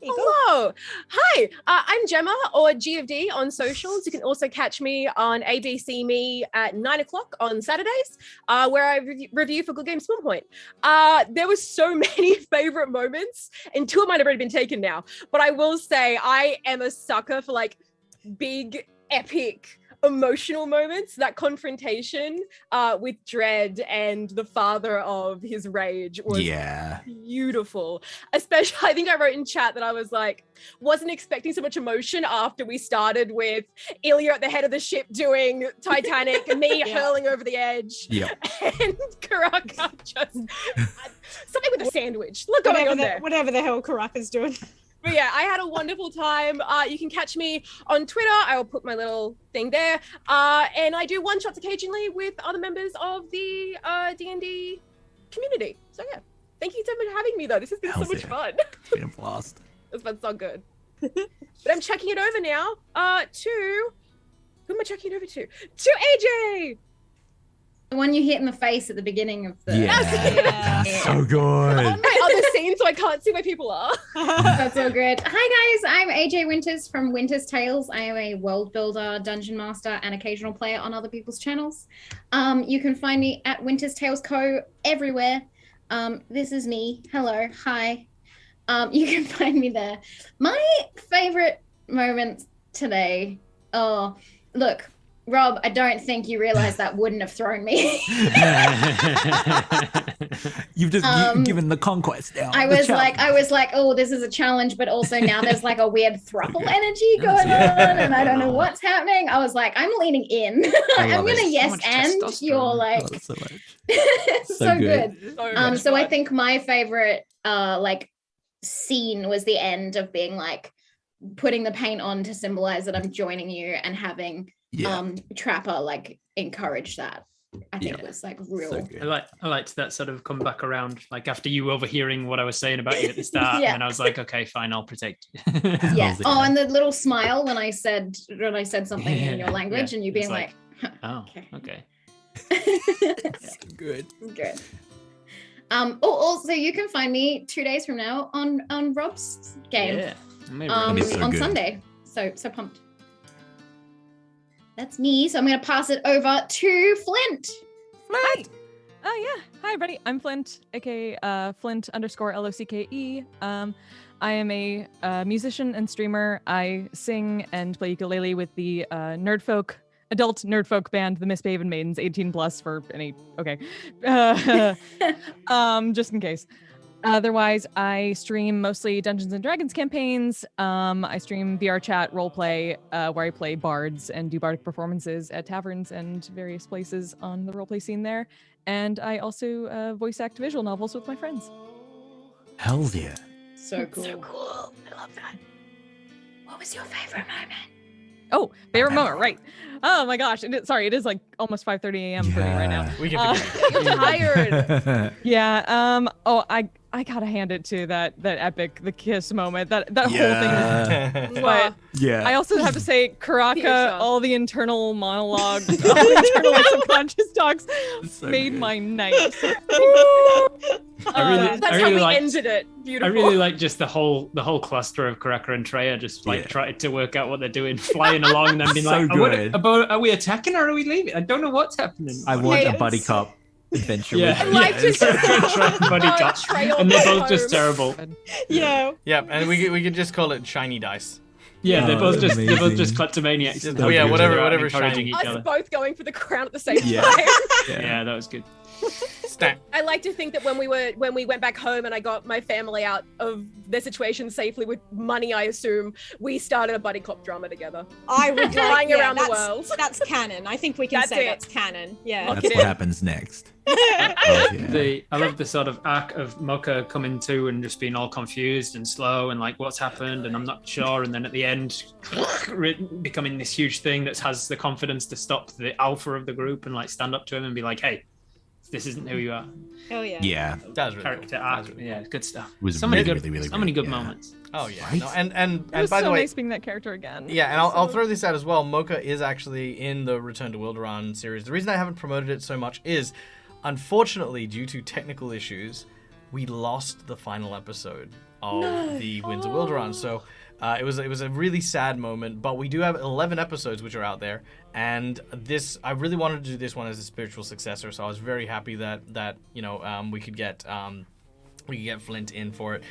Hello. Hi, I'm Gemma, or G of D on socials. You can also catch me on ABC Me at 9:00 on Saturdays, where I review for Good Game Spawn Point. There were so many favorite moments, and two might have already been taken now, but I will say I am a sucker for like big, epic emotional moments. That confrontation with Dread and the father of his rage was beautiful. Especially, I think I wrote in chat that I was like, wasn't expecting so much emotion after we started with Ilya at the head of the ship doing Titanic and me hurling over the edge. And Karaka just something with a sandwich. Look going on there. Whatever the hell Karaka's doing. But yeah, I had a wonderful time. You can catch me on Twitter. I will put my little thing there. And I do one-shots occasionally with other members of the D&D community. So yeah, thank you so much for having me though. This has been so much fun. Been a blast. It's been so good. But I'm chucking it over now to... Who am I chucking it over to? To AJ! The one you hit in the face at the beginning of the... So good. On my other scene, so I can't see where people are. That's so good. Hi guys, I'm AJ Winters from Winter's Tales. I am a world builder, dungeon master, and occasional player on other people's channels. You can find me at Winter's Tales Co. everywhere. This is me. Hello. Hi. You can find me there. My favorite moment today. Oh, look. Rob, I don't think you realize that wouldn't have thrown me. You've just given the conquest now. I was like, oh, this is a challenge, but also now there's like a weird thruple energy going on, and I don't know what's happening. I was like, I'm leaning in. I'm gonna yes, and you're like, so good. So I think my favorite like scene was the end of being like putting the paint on to symbolize that I'm joining you and having Trapper like encourage that. I think it was like real. So I liked that sort of come back around, like after you overhearing what I was saying about you at the start, and I was like, okay, fine, I'll protect you. Oh, and the little smile when I said something in your language, and you being like, oh, okay. Good. Good. Also, you can find me 2 days from now on Rob's game. On Sunday. So pumped. That's me. So I'm going to pass it over to Flint. Hi. Oh yeah. Hi everybody. I'm Flint, aka Flint_LOCKE. I am a musician and streamer. I sing and play ukulele with the adult nerdfolk band, the Misbehaved Maidens, 18 plus for any. Okay. Just in case. Otherwise, I stream mostly Dungeons and Dragons campaigns. I stream VR chat roleplay, where I play bards and do bardic performances at taverns and various places on the roleplay scene there. And I also voice act visual novels with my friends. Hell yeah. So cool. So cool. I love that. What was your favorite moment? Oh, favorite moment, right. Oh my gosh. It is like almost 5:30 a.m. for me right now. We can You're tired. Yeah. I gotta hand it to that epic, the kiss moment, that whole thing. But I also have to say, Karaka, all the internal monologue, all the internal like, subconscious talks made my night. That's how we ended it. Beautiful. I really like just the whole cluster of Karaka and Treya just like trying to work out what they're doing, flying along and then being like, are we attacking or are we leaving? I don't know what's happening. I want a buddy cop adventure. Buddy cop. And they're both just terrible. Yeah, and we could just call it shiny dice. Yeah, they're both just kleptomaniacs. Whatever encouraging shiny. each other. Us both going for the crown at the same time. Yeah, that was good. I like to think that when we went back home and I got my family out of their situation safely with money, I assume, we started a buddy cop drama together. I would flying around the world. That's canon. I think we can say that's canon. Yeah. That's what happens next. I love the sort of arc of Mocha coming to and just being all confused and slow and like what's happened and I'm not sure, and then at the end becoming this huge thing that has the confidence to stop the alpha of the group and like stand up to him and be like, hey, this isn't who you are. Oh yeah. Yeah. That was really character cool. arc. Good stuff. It was so many really, good, really so many good yeah. moments. Oh yeah. Right? No, and It was by so the way, nice being that character again. yeah, and I'll throw this out as well. Mocha is actually in the Return to Wilderan series. The reason I haven't promoted it so much is, unfortunately, due to technical issues, we lost the final episode of the Winds of Wilderan. So it was a really sad moment, but we do have 11 episodes which are out there, and this I really wanted to do this one as a spiritual successor. So I was very happy that we could get we could get Flint in for it,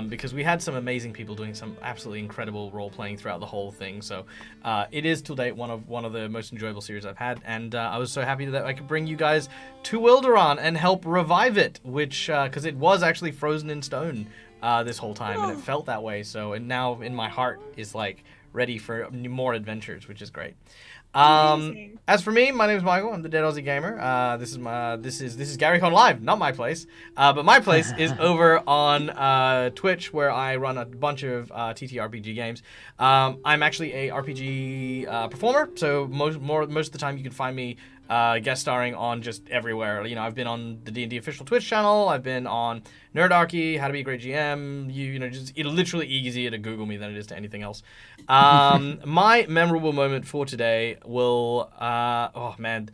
because we had some amazing people doing some absolutely incredible role playing throughout the whole thing. So it is to date one of the most enjoyable series I've had, and I was so happy that I could bring you guys to Wilderan and help revive it, which because it was actually frozen in stone this whole time, and it felt that way. So and now in my heart is like ready for more adventures, which is great. As for me, my name is Michael. I'm the Dead Aussie Gamer. This is GaryCon Live, not my place. But my place is over on Twitch, where I run a bunch of TTRPG games. I'm actually a RPG performer, so most of the time you can find me guest starring on just everywhere. You know, I've been on the D&D official Twitch channel. I've been on Nerdarchy, How to Be a Great GM. You know, just it's literally easier to Google me than it is to anything else. My memorable moment for today will, oh man,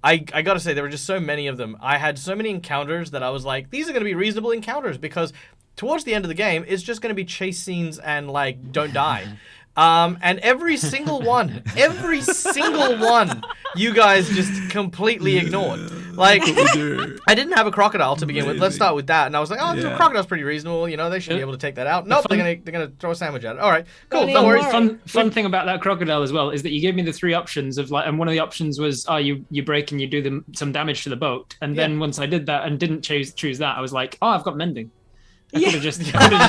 I gotta say there were just so many of them. I had so many encounters that I was like, these are gonna be reasonable encounters, because towards the end of the game, it's just gonna be chase scenes and like don't die. And every single one, you guys just completely ignored. Like, I didn't have a crocodile to begin with. Let's start with that. And I was like, oh, the crocodile's pretty reasonable. You know, they should be able to take that out. Nope, they're gonna throw a sandwich at it. All right, cool. No worries. Fun thing about that crocodile as well is that you gave me the 3 options of like, and one of the options was, you break and you do some damage to the boat. And then once I did that and didn't choose that, I was like, oh, I've got mending. I could have just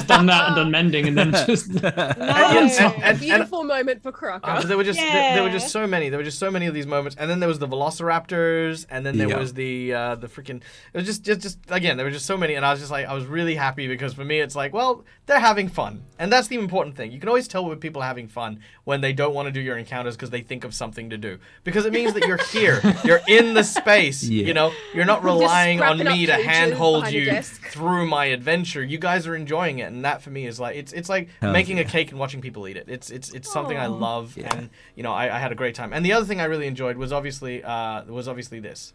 done that and done mending and then just a beautiful moment for Crocker. There were just so many. There were just so many of these moments, and then there was the velociraptors, and then there was the freaking. It was just again, there were just so many, and I was just like, I was really happy, because for me it's like, well, they're having fun, and that's the important thing. You can always tell when people are having fun when they don't want to do your encounters because they think of something to do, because it means that you're here, you're in the space. You know, you're not relying on me to handhold you through my adventure. You guys are enjoying it, and that for me is like it's like making a cake and watching people eat it. It's something I love, and you know I had a great time. And the other thing I really enjoyed was obviously this.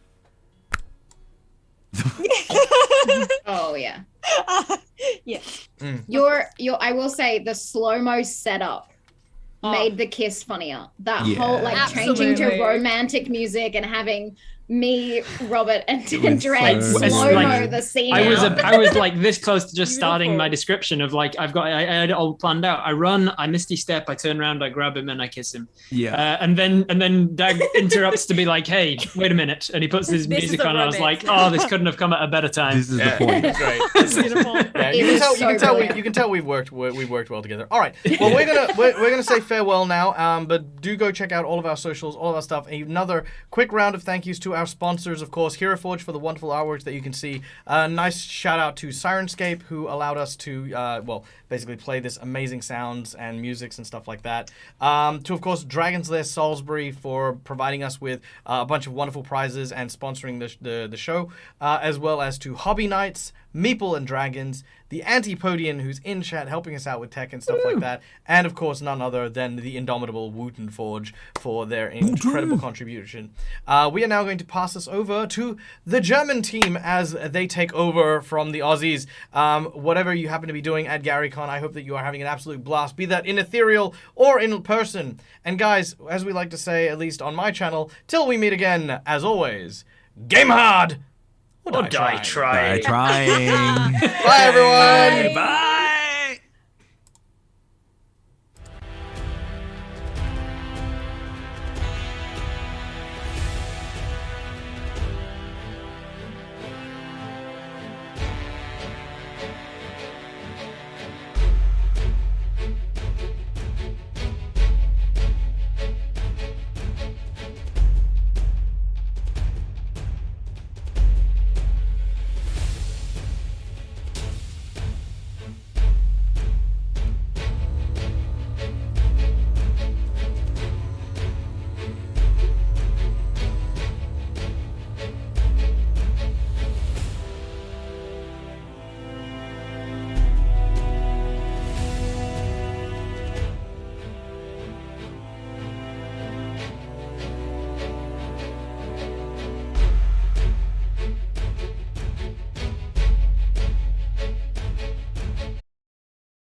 Oh yeah, yeah. Your I will say the slow-mo setup made the kiss funnier. That whole like changing to romantic music and having me, Robert, and Dread slow-mo the scene. I was like this close to just starting my description of like I had it all planned out. I run, I misty step, I turn around, I grab him, and I kiss him. And then Dag interrupts to be like, "Hey, wait a minute," and he puts his music on. And I was like, "Oh, this couldn't have come at a better time." This is the point. That's great. It's beautiful. Yeah, you can tell we've worked well together. All right. Well, we're gonna say farewell now. But do go check out all of our socials, all of our stuff. Another quick round of thank yous to our sponsors, of course, Hero Forge for the wonderful artworks that you can see. Nice shout out to Sirenscape, who allowed us to, basically play this amazing sounds and musics and stuff like that. To, of course, Dragon's Lair Salisbury for providing us with a bunch of wonderful prizes and sponsoring the show, as well as to Hobby Knights, Meeple and Dragons, the Antipodian, who's in chat helping us out with tech and stuff like that, and of course none other than the indomitable Wooten Forge for their incredible contribution. We are now going to pass us over to the German team as they take over from the Aussies. Whatever you happen to be doing at GaryCon, I hope that you are having an absolute blast, be that in ethereal or in person. And guys, as we like to say, at least on my channel, till we meet again, as always, game hard! Or die trying. Bye, everyone. Bye, everyone. Bye.